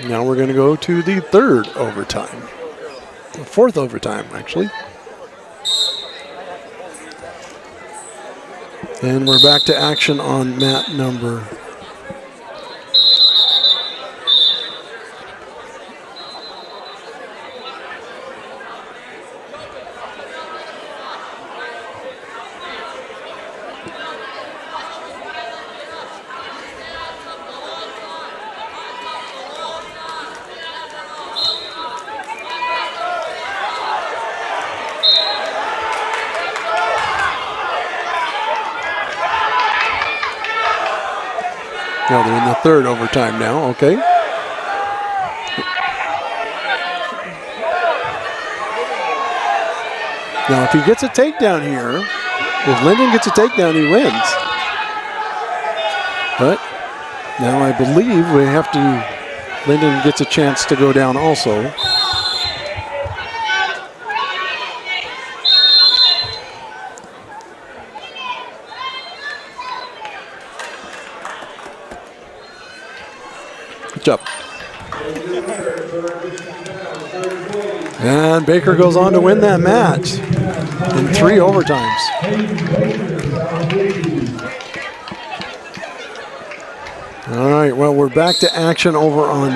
Now we're going to go to the third overtime. The fourth overtime, actually. And we're back to action on mat number . No, they're in the third overtime now, okay. Now, if he gets a takedown here, if Linden gets a takedown, he wins. But now I believe we have to, Linden gets a chance to go down also. Good job. And Baker goes on to win that match in 3 overtimes. All right, well, we're back to action over on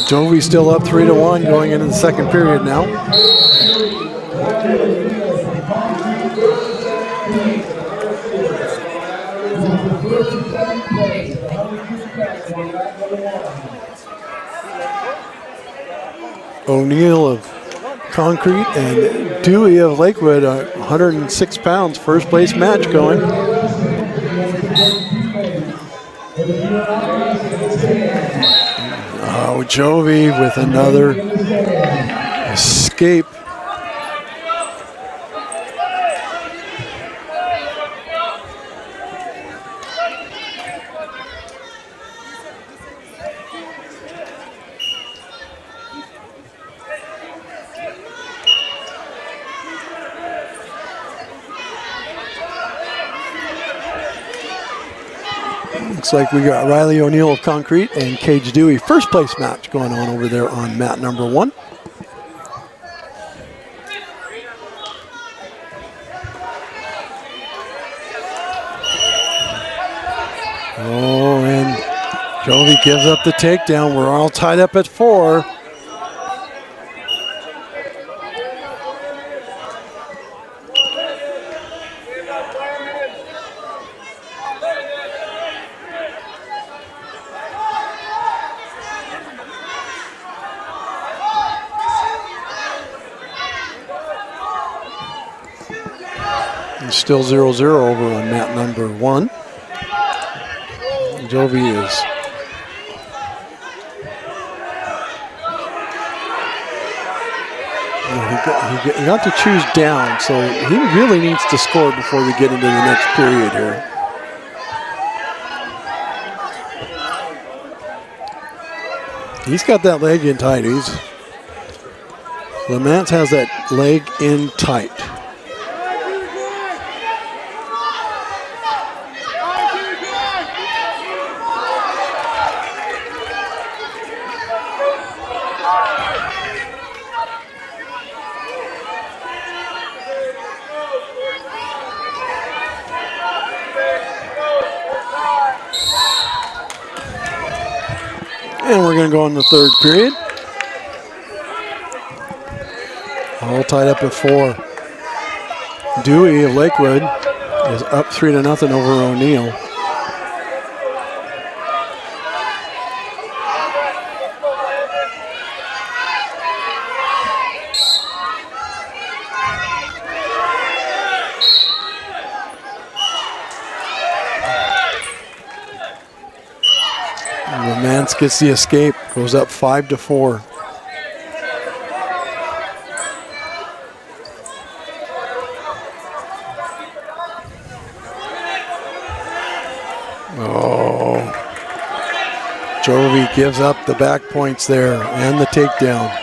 Jovi's still up 3-1 going into the second period now. O'Neill of Concrete and Dewey of Lakewood, 106 pounds, first place match going. Oh, Jovi with another escape. Looks like we got Riley O'Neill of Concrete and Cage Dewey first place match going on over there on mat number 1. Oh, and Jovi gives up the takedown. We're all tied up at 4. Still 0-0 over on mat number 1. Jovi is he got to choose down, so he really needs to score before we get into the next period here. He's got that leg in tight. Lamance has that leg in tight. And we're going to go in the third period. All tied up at 4. Dewey of Lakewood is up 3-0 over O'Neill. Romance gets the escape, goes up 5-4. Oh, Jovi gives up the back points there and the takedown.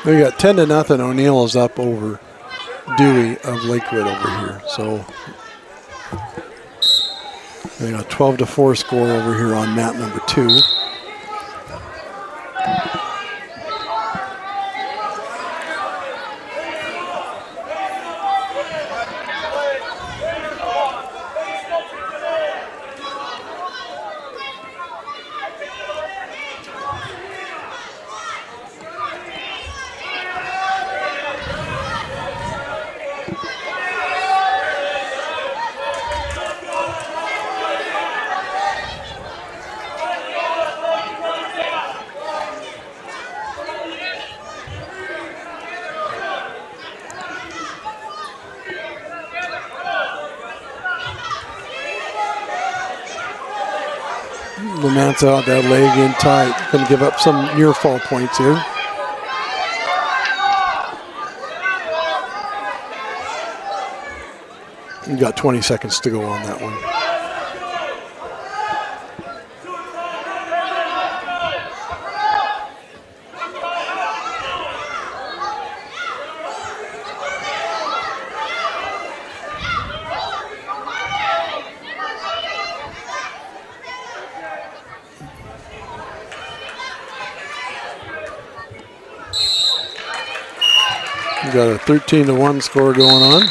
We got 10-0. O'Neill is up over Dewey of Lakewood over here. So we got a 12-4 score over here on mat number 2. Lamantha out that leg in tight. Going to give up some near fall points here. You got 20 seconds to go on that one. We got a 13-1 score going on.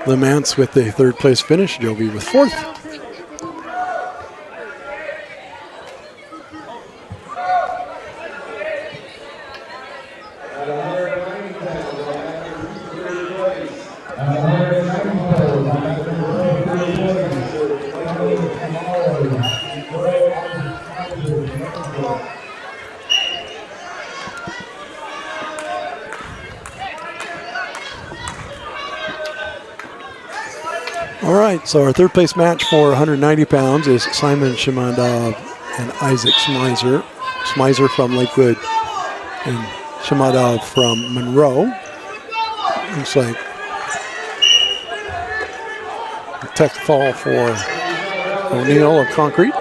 Lamance with the third place finish. Joby with fourth. All right, so our third place match for 190 pounds is Simon Shimadov and Isaac Smizer. Smizer from Lakewood and Shimadov from Monroe. Looks like a tech fall for O'Neill of Concrete.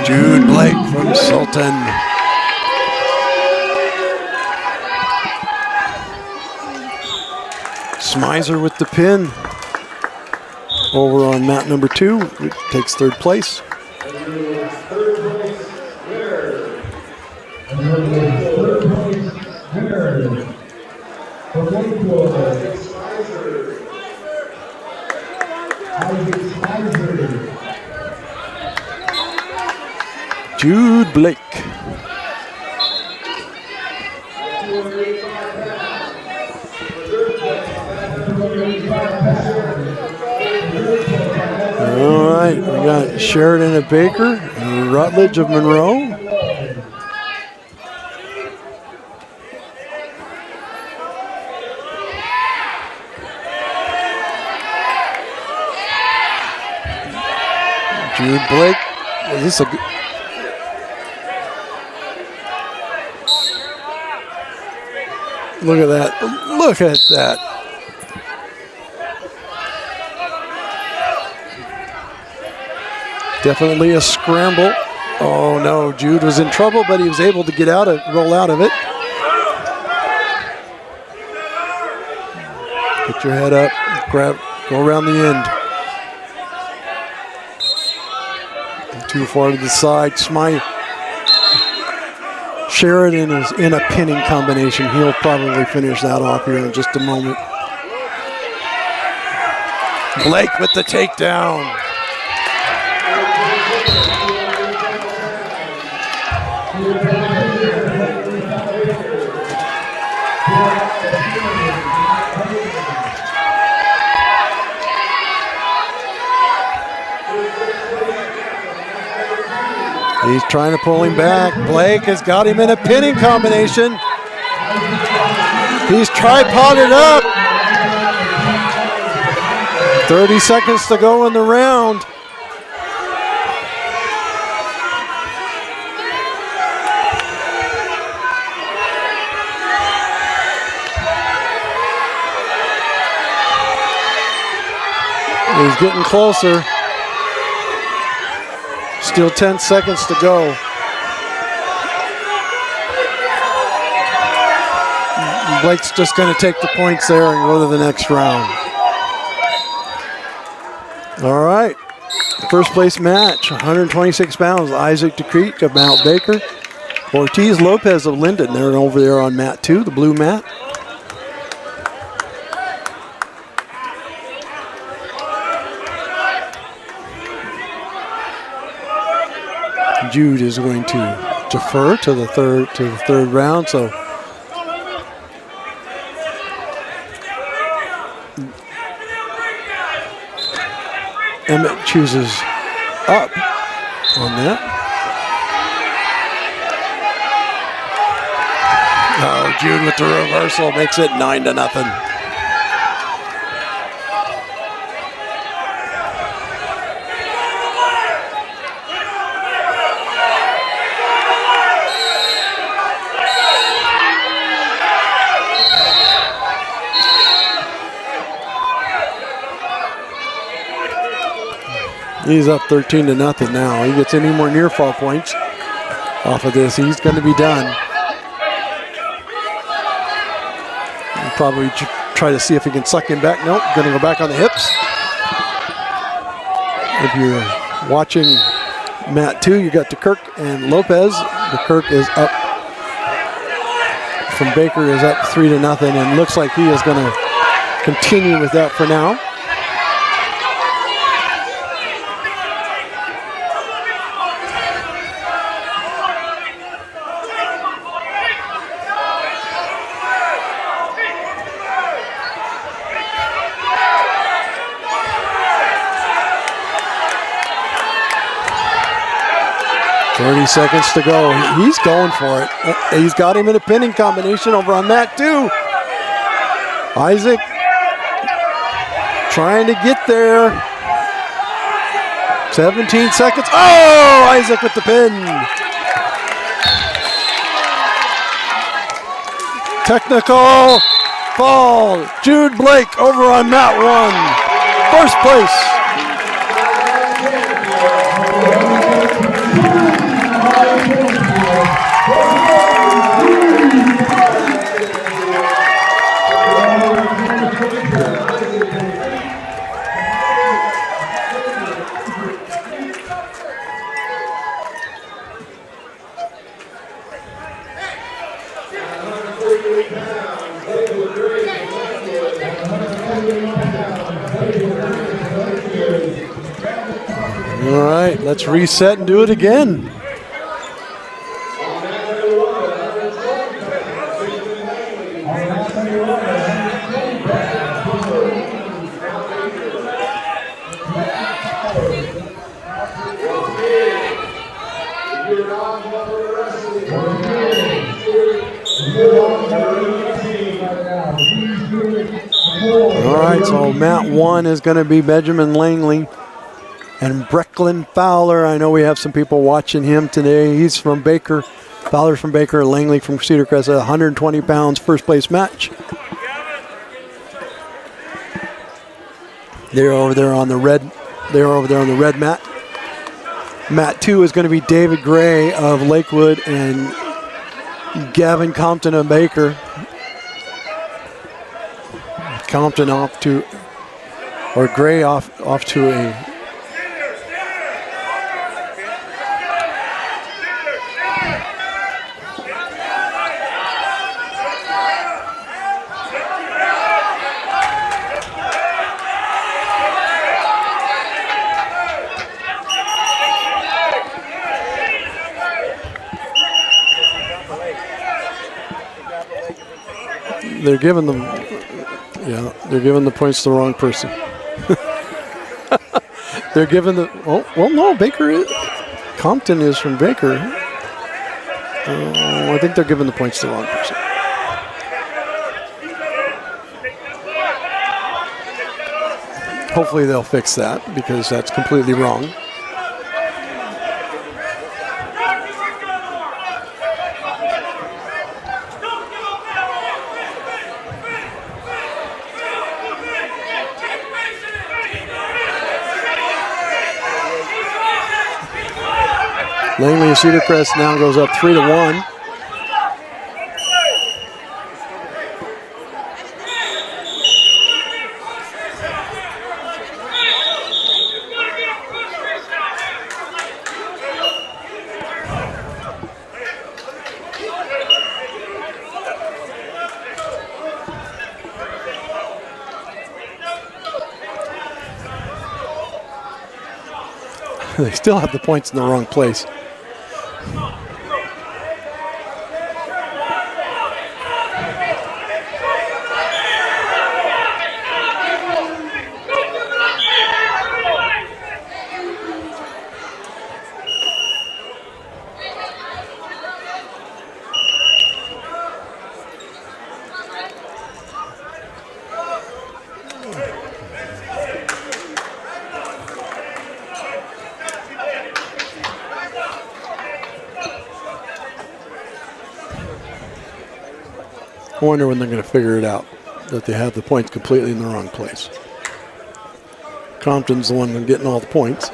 Jude Blake from Sultan. Smizer with the pin. Over on mat number 2, takes third place. Jude Blake. All right, we got Sheridan of Baker and Rutledge of Monroe. Jude Blake Is this a good? Look at that. Look at that. Definitely a scramble. Oh no, Jude was in trouble, but he was able to roll out of it. Get your head up, go around the end. Too far to the side. Sheridan is in a pinning combination. He'll probably finish that off here in just a moment. Blake with the takedown. He's trying to pull him back. Blake has got him in a pinning combination. He's tripoded up. 30 seconds to go in the round. He's getting closer. Still 10 seconds to go. Blake's just going to take the points there and go to the next round. All right. First place match, 126 pounds. Isaac DeCreek of Mount Baker. Ortiz Lopez of Linden. They're over there on mat 2, the blue mat. Jude is going to defer to the third round. So Emmett chooses up on that. Oh, Jude with the reversal makes it 9-0. He's up 13-0 now. He gets any more near fall points off of this, he's going to be done. He'll probably try to see if he can suck him back. Nope, going to go back on the hips. If you're watching mat 2, you got DeKirk and Lopez. DeKirk is up from Baker, is up 3-0, and looks like he is going to continue with that for now. Seconds to go. He's going for it. He's got him in a pinning combination over on mat 2. Isaac trying to get there. 17 seconds. Oh, Isaac with the pin. Technical fall. Jude Blake over on mat 1. First place. All right, let's reset and do it again. All right, so mat 1 is going to be Benjamin Langley And Brecklin Fowler, I know we have some people watching him today. He's from Baker. Fowler's from Baker, Langley from Cedar Crest, 120 pounds, first place match. They're over there on the red. They're over there on the red mat. Mat 2 is going to be David Gray of Lakewood and Gavin Compton of Baker. Compton off to, or Gray off to a. They're giving them, yeah, they're giving the points to the wrong person. They're giving the, oh, well, no, Baker is, Compton is from Baker. I think they're giving the points to the wrong person. Hopefully they'll fix that because that's completely wrong. Langley of Cedar Crest now goes up 3-1. They still have the points in the wrong place. I wonder when they're going to figure it out, that they have the points completely in the wrong place. Compton's the one getting all the points.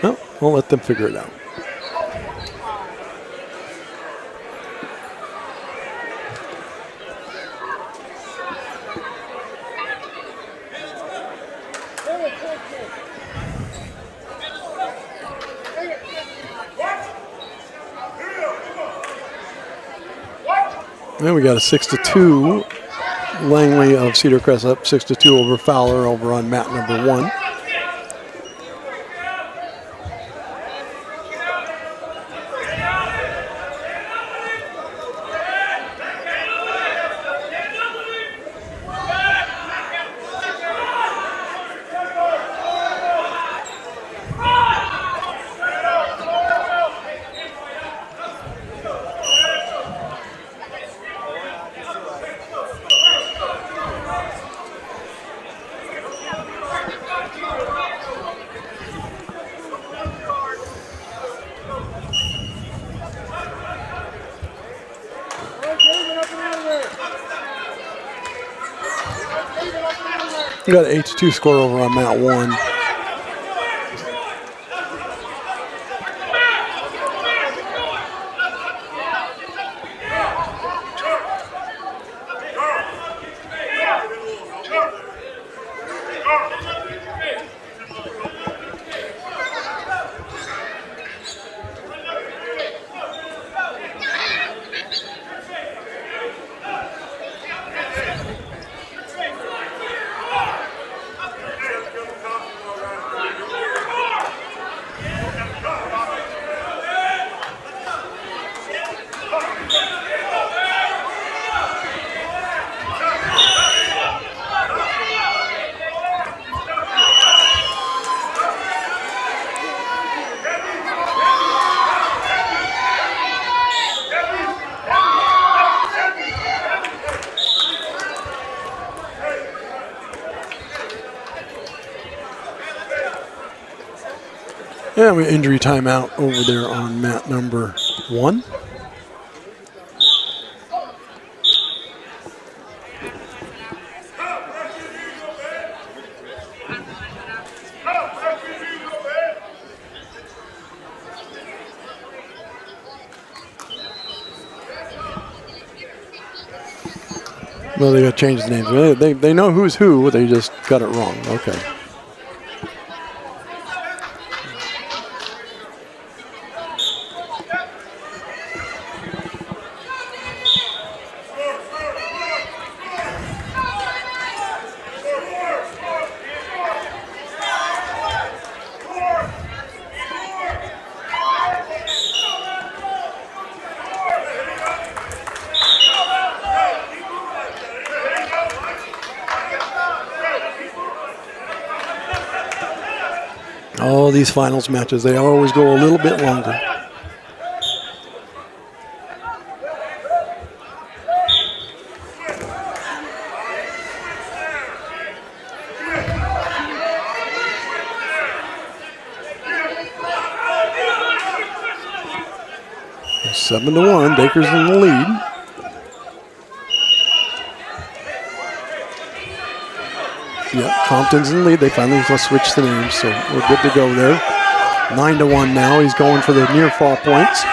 Well, we'll let them figure it out. Then we got a 6-2. Langley of Cedar Crest up 6-2 over Fowler over on mat number 1. We got an 8-2 score over on mat 1. And we injury timeout over there on mat number 1. Well, they got to change the names. They know who's who, they just got it wrong. Okay. All these finals matches, they always go a little bit longer. It's 7-1, Baker's in the lead. Yep, Compton's in the lead. They finally switched the names, so we're good to go there. 9-1 now. He's going for the near fall points.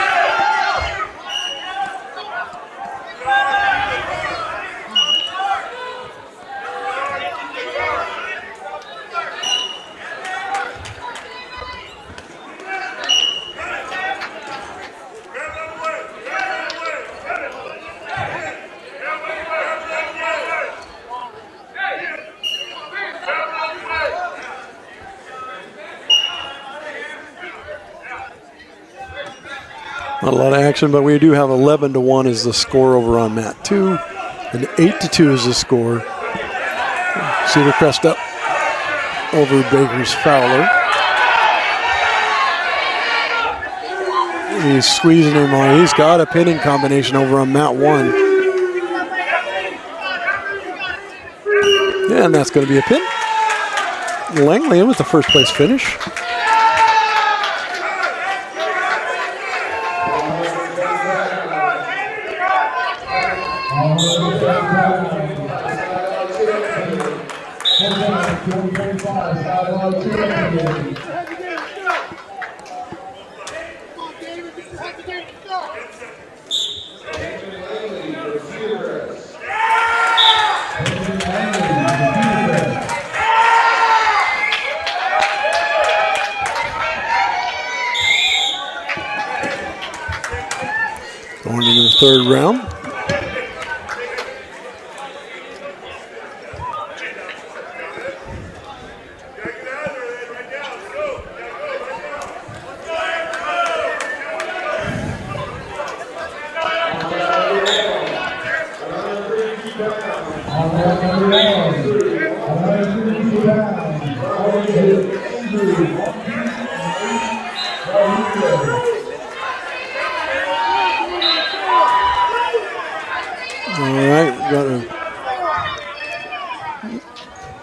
Not a lot of action, but we do have 11-1 is the score over on mat 2, and 8-2 is the score. Cedar Crest up over Baker's Fowler. He's squeezing him on. He's got a pinning combination over on mat 1. And that's going to be a pin. Langley in with the first place finish. Going into the third round.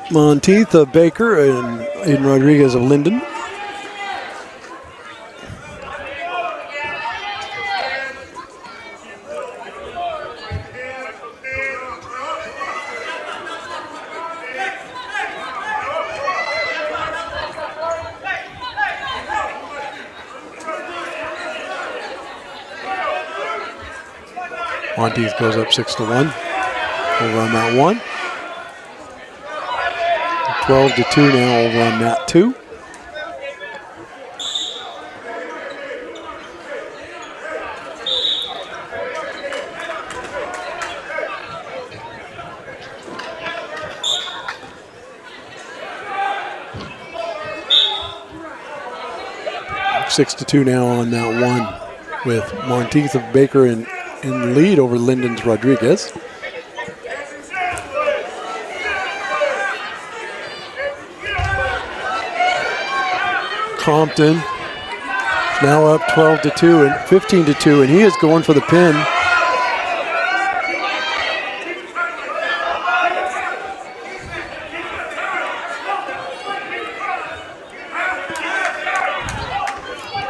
Monteith of Baker and Aiden Rodriguez of Linden. Monteith goes up 6-1 over on mat 1. 12-2 now over on mat 2. Six to 2 now on mat 1 with Monteith of Baker in lead over Linden's Rodriguez. Compton is now up 12-2 and 15-2, and he is going for the pin.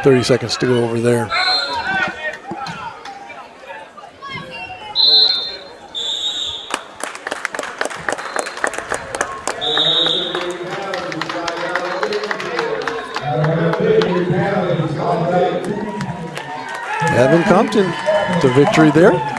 30 seconds to go over there. Evan Compton, the victory there.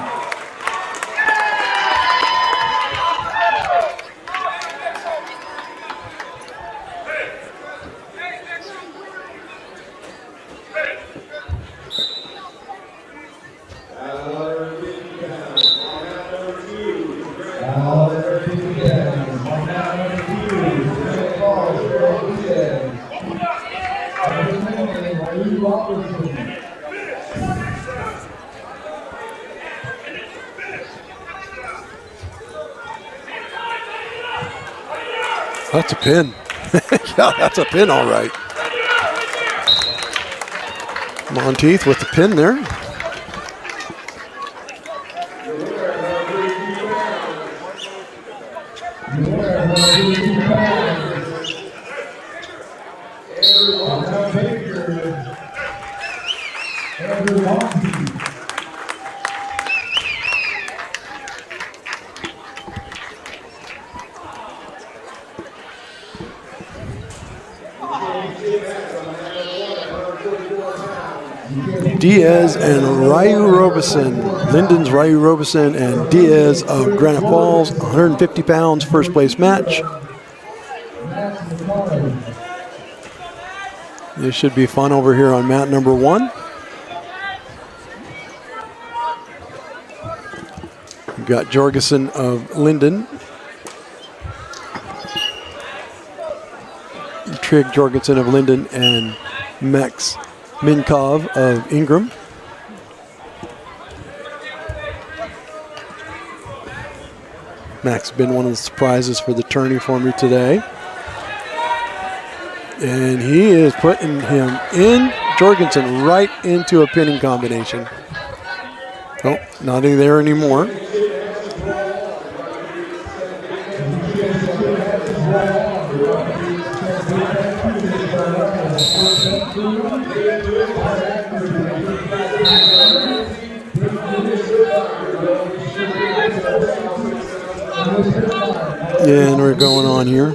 That's a pin. Yeah, that's a pin, all right. Monteith with the pin there. Diaz and Ryu Robeson. Linden's Ryu Robeson and Diaz of Granite Falls, 150 pounds, first place match. This should be fun over here on mat number 1. We've got Jorgensen of Linden, Trig Jorgensen of Linden, and Max Minkov of Ingram. Max has been one of the surprises for the tourney for me today. And he is putting him in, Jorgensen, right into a pinning combination. Oh, not there anymore. Yeah, and we're going on here.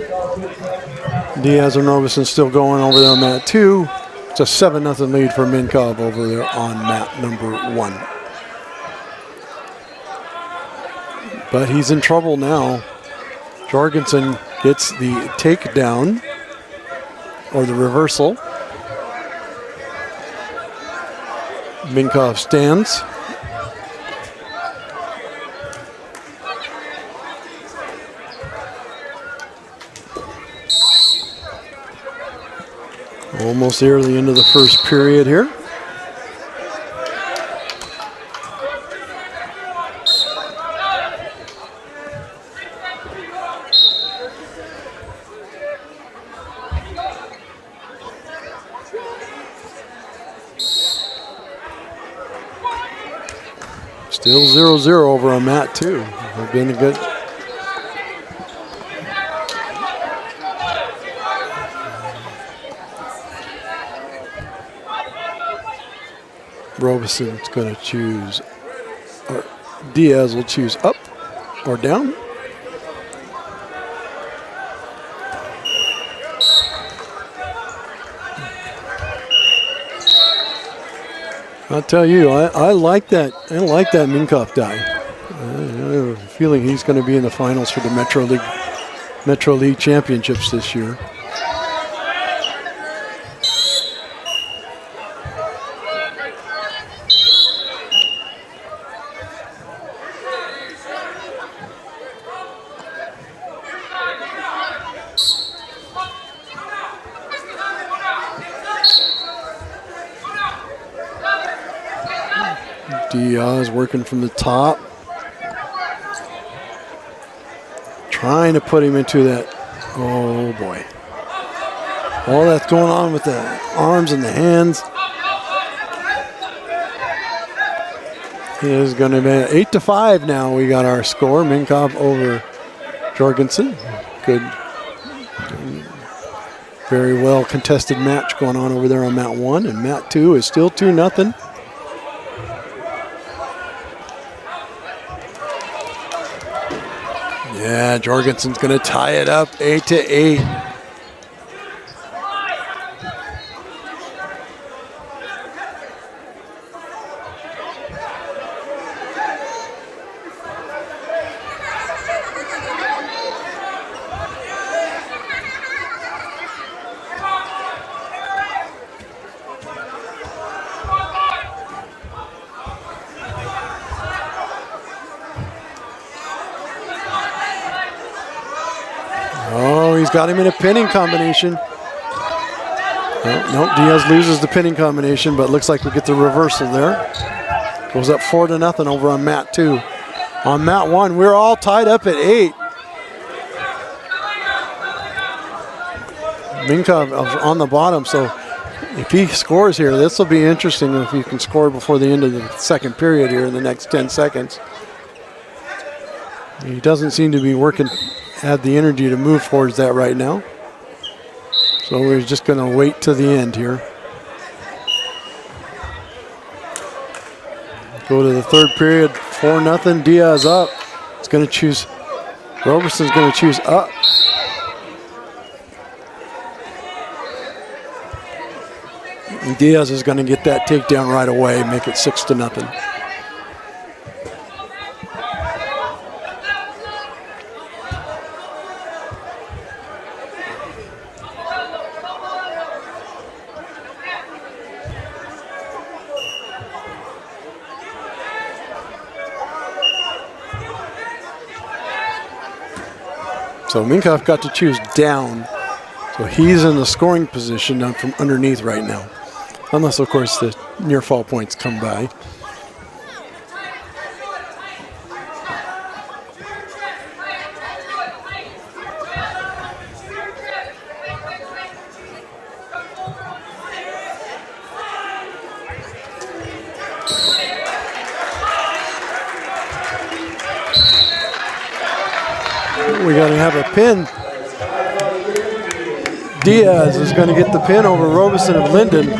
Diaz and Robeson still going over there on mat 2. It's a 7-0 lead for Minkov over there on mat number 1. But he's in trouble now. Jorgensen gets the takedown, or the reversal. Minkov stands. Almost there at the end of the first period here. Still 0-0 over on mat 2. They've been a good. Robeson's going to choose, or Diaz will choose up or down. I'll tell you, I like that. I like that Minkov die. I have a feeling he's going to be in the finals for the Metro League Championships this year. Diaz working from the top. Trying to put him into that. Oh boy. All that's going on with the arms and the hands. It is going to be 8-5 now. We got our score. Minkov over Jorgensen. Good Very well contested match going on over there on mat 1, and mat 2 is still 2-0. Yeah, Jorgensen's going to tie it up 8-8. Oh, he's got him in a pinning combination. Nope, Diaz loses the pinning combination, but looks like we get the reversal there. Goes up 4-0 over on mat 2. On mat 1, we're all tied up at 8. Minkov on the bottom, so if he scores here, this will be interesting if he can score before the end of the second period here in the next 10 seconds. He doesn't seem to be had the energy to move towards that right now. So we're just going to wait to the end here. Go to the third period, 4-0, Diaz up. It's going to choose, Roberson's going to choose up. And Diaz is going to get that takedown right away, make it 6-0. So Minkov got to choose down. So he's in the scoring position from underneath right now. Unless, of course, the near fall points come by. We got to have a pin. Diaz is going to get the pin over Robeson of Linden.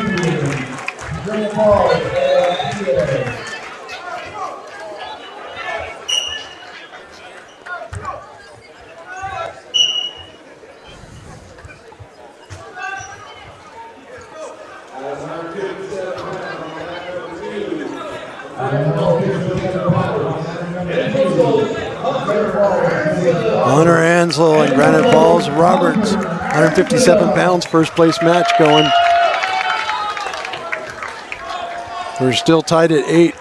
Hunter Ansel and Granite Falls Roberts, 157 pounds, first place match going. We're still tied at 8.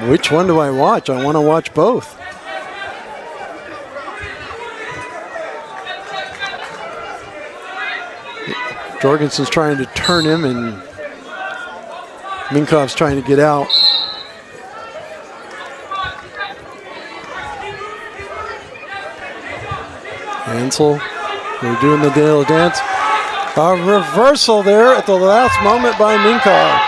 Which one do I watch? I want to watch both. Jorgensen's trying to turn him and Minkov's trying to get out. Ansel, they're doing the daily dance. A reversal there at the last moment by Minkov.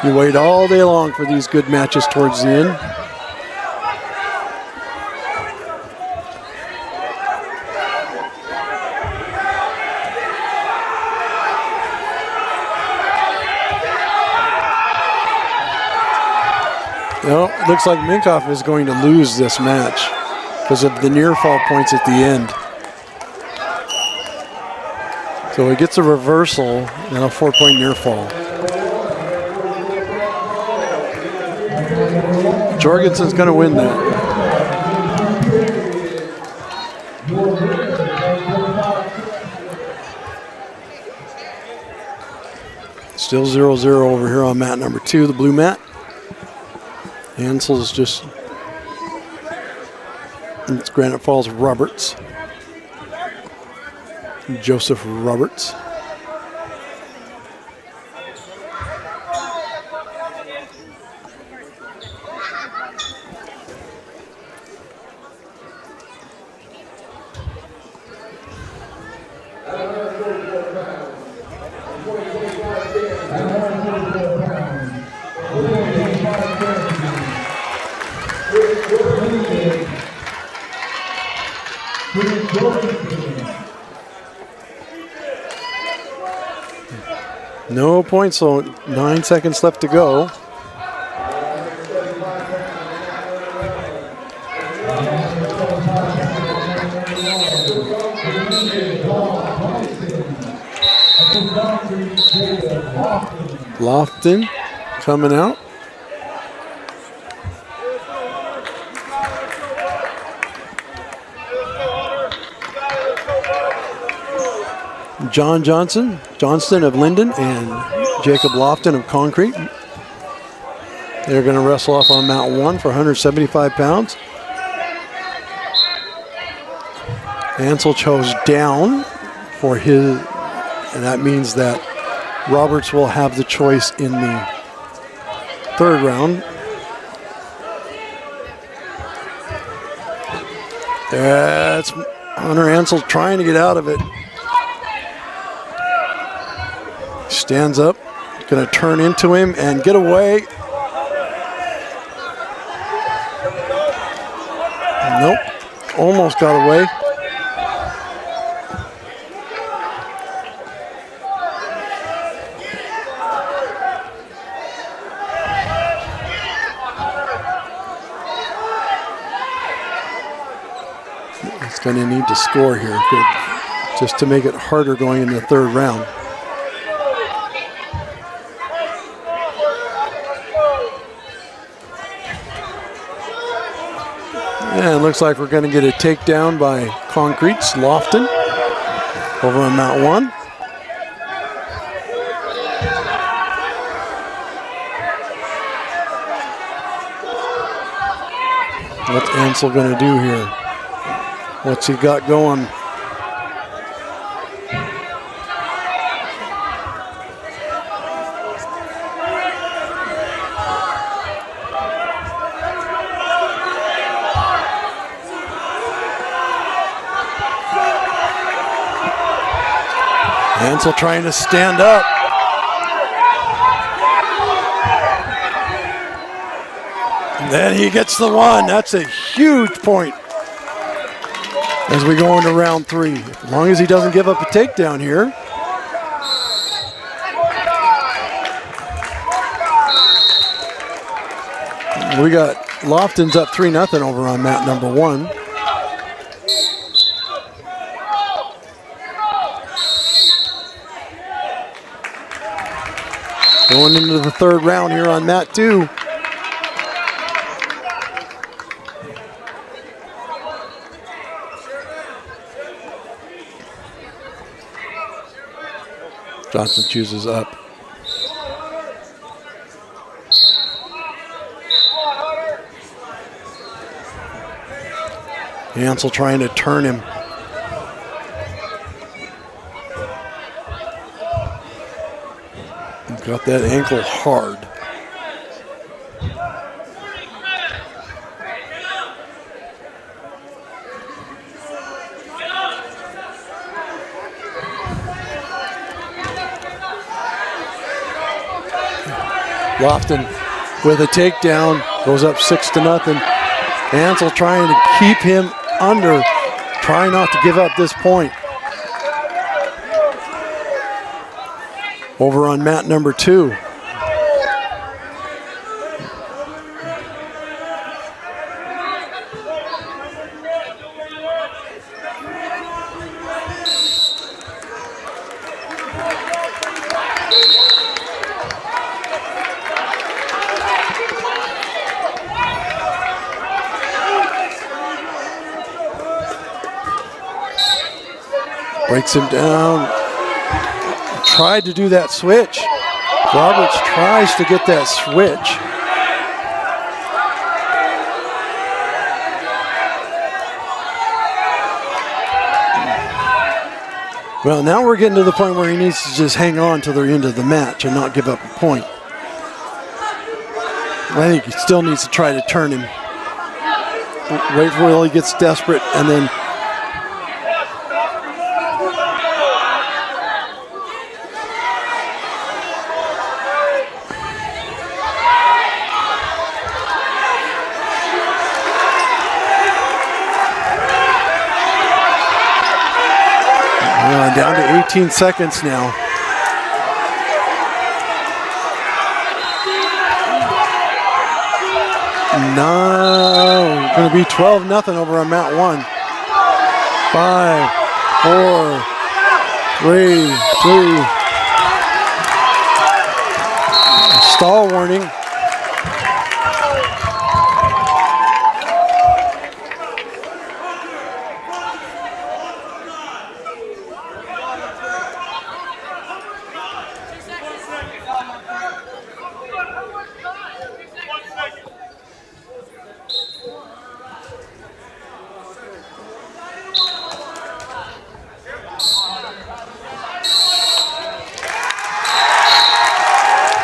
You wait all day long for these good matches towards the end. Well, it looks like Minkov is going to lose this match because of the near fall points at the end. So he gets a reversal and a 4-point near fall. Jorgensen's going to win that. Still 0-0 over here on mat number 2, the blue mat. Ansel's just, it's Granite Falls Roberts. Joseph Roberts. No points, so 9 seconds left to go. Lofton coming out. John Johnston of Linden, and Jacob Lofton of Concrete. They're going to wrestle off on mat 1 for 175 pounds. Ansel chose down for his, and that means that Roberts will have the choice in the third round. That's Hunter Ansel trying to get out of it. Stands up, going to turn into him and get away. Nope, almost got away. He's going to need to score here, good, just to make it harder going in the third round. And it looks like we're going to get a takedown by Concrete's Lofton over on mat 1. What's Ansel going to do here? What's he got going? Ansel trying to stand up. And then he gets the one. That's a huge point as we go into round 3. As long as he doesn't give up a takedown here. We got Lofton's up 3-0 over on mat number 1. Going into the third round here on mat 2. Johnson chooses up. Ansel trying to turn him. Got that ankle hard. Lofton with a takedown, goes up 6-0. Ansel trying to keep him under, trying not to give up this point. Over on mat number 2. Breaks him down. Tried to do that switch. Roberts tries to get that switch. Well, now we're getting to the point where he needs to just hang on to the end of the match and not give up a point. I think he still needs to try to turn him. Wait till he gets desperate and then Down to 18 seconds now. No, going to be 12-0 over on mat 1. 5, 4, 3, 2. Stall warning.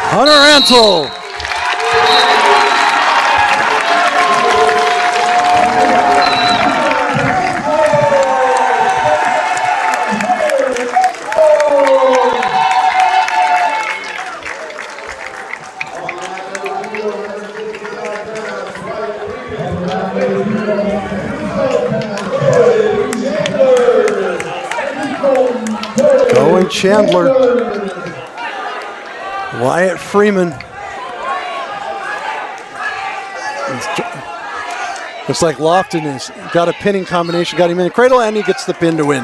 Hunter Ansel. Going Chandler. Wyatt Freeman. Looks like Lofton has got a pinning combination, got him in the cradle, and he gets the pin to win.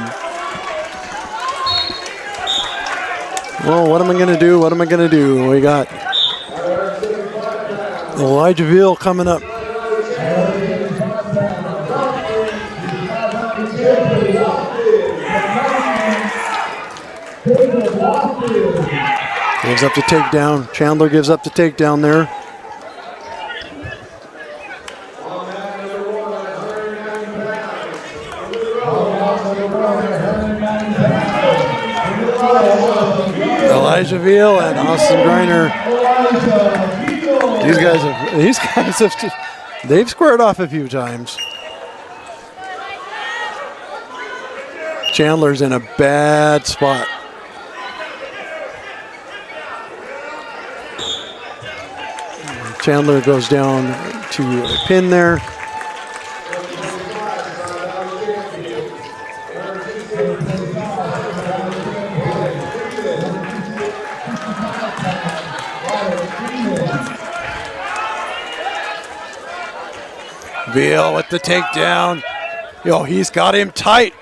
Well, what am I going to do? What am I going to do? We got Elijah Veal coming up. Gives up the takedown. Chandler gives up the takedown there. Elijah Veal and Austin Griner. These guys have they've squared off a few times. Chandler's in a bad spot. Chandler goes down to a pin there. Veal with the takedown. Yo, he's got him tight.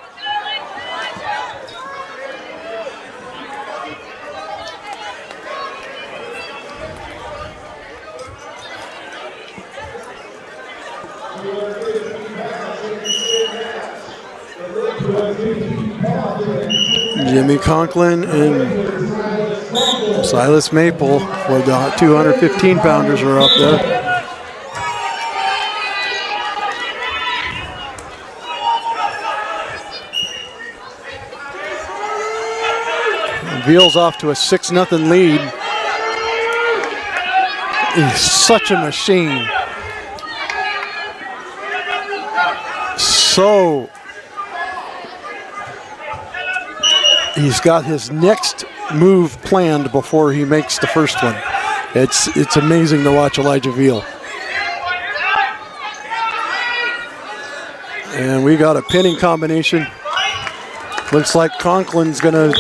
Jimmy Conklin and Silas Maple for the 215 pounders are up there. Veal's off to a 6-0 lead. He's such a machine. So he's got his next move planned before he makes the first one. It's amazing to watch Elijah Veal. And we got a pinning combination. Looks like Conklin's gonna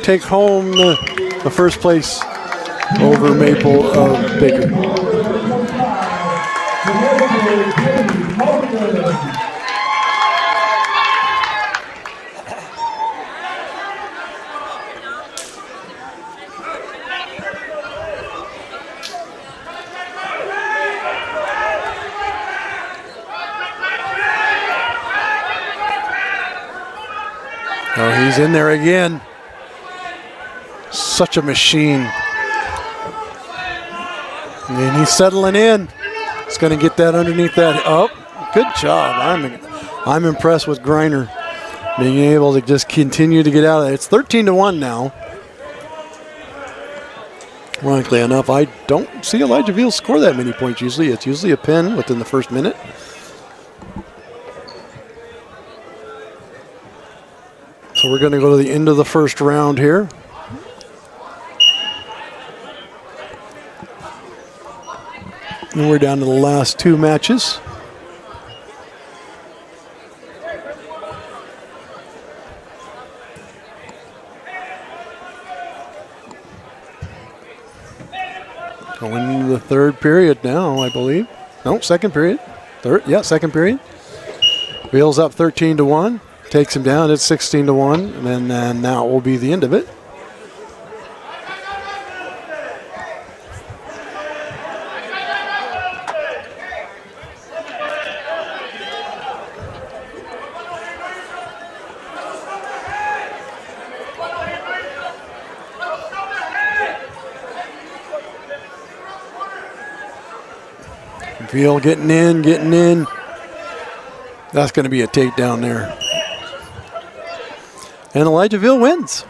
take home the first place over Maple of Baker. Oh, he's in there again. Such a machine. And he's settling in. He's going to get that underneath that. Oh, good job. I'm impressed with Griner being able to just continue to get out of it. It's 13-1 now. Ironically enough, I don't see Elijah Veal score that many points usually. It's usually a pin within the first minute. So we're going to go to the end of the first round here. And we're down to the last two matches. Going into the third period now, I believe. No, second period. Second period. Wheels up 13-1. Takes him down. It's 16-1. And then that will be the end of it. Veal getting in. That's going to be a takedown there. And Elijah Veal wins.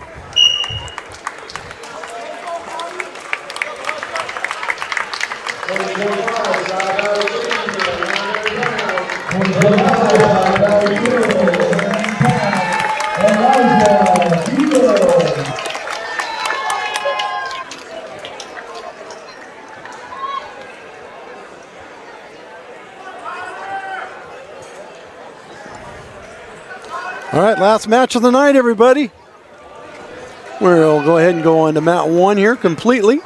All right, last match of the night, everybody. We'll go ahead and go on to mat 1 here completely.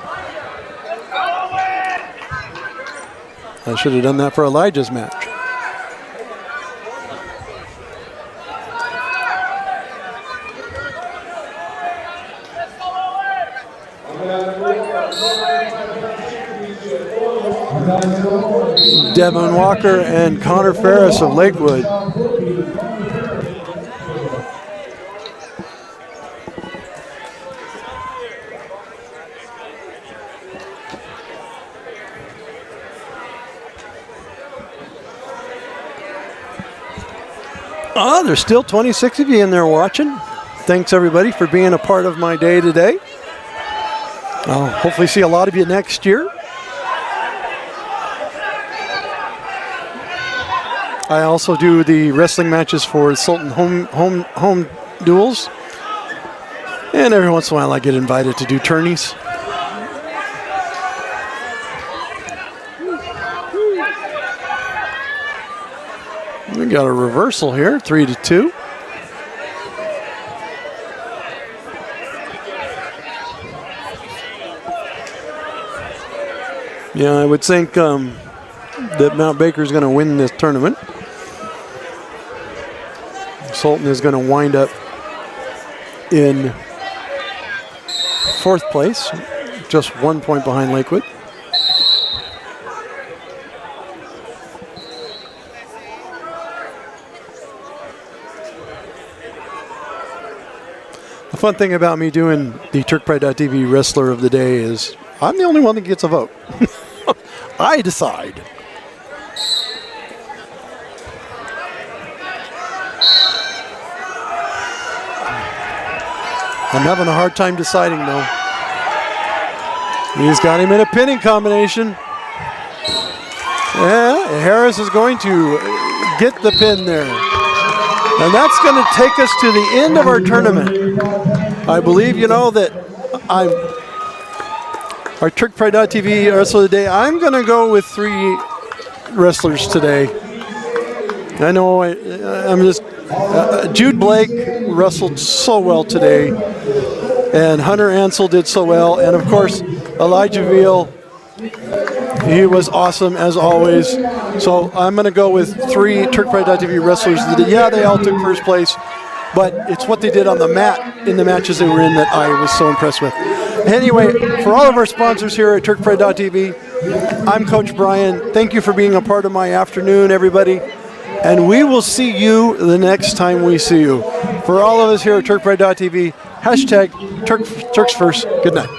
I should have done that for Elijah's match. Devin Walker and Connor Ferris of Lakewood. Oh, there's still 26 of you in there watching. Thanks, everybody, for being a part of my day today. I'll hopefully see a lot of you next year. I also do the wrestling matches for Sultan home duels. And every once in a while I get invited to do tourneys. We got a reversal here, 3-2. Yeah, I would think that Mount Baker is going to win this tournament. Sultan is going to wind up in 4th place, just 1 point behind Lakewood. The fun thing about me doing the TurkPride.tv Wrestler of the Day is I'm the only one that gets a vote. I decide. I'm having a hard time deciding, though. He's got him in a pinning combination. Yeah, Harris is going to get the pin there. And that's going to take us to the end of our tournament. I believe, you know, that our TurkPride.tv Wrestler of the Day, I'm going to go with 3 wrestlers today. I know I'm just... Jude Blake wrestled so well today. And Hunter Ansel did so well. And, of course, Elijah Veal, he was awesome as always. So I'm going to go with 3 TurkPride.tv wrestlers. Yeah, they all took 1st place. But it's what they did on the mat in the matches they were in that I was so impressed with. Anyway, for all of our sponsors here at TurkPride.tv, I'm Coach Brian. Thank you for being a part of my afternoon, everybody. And we will see you the next time we see you. For all of us here at TurkPride.tv, hashtag Turks First. Good night.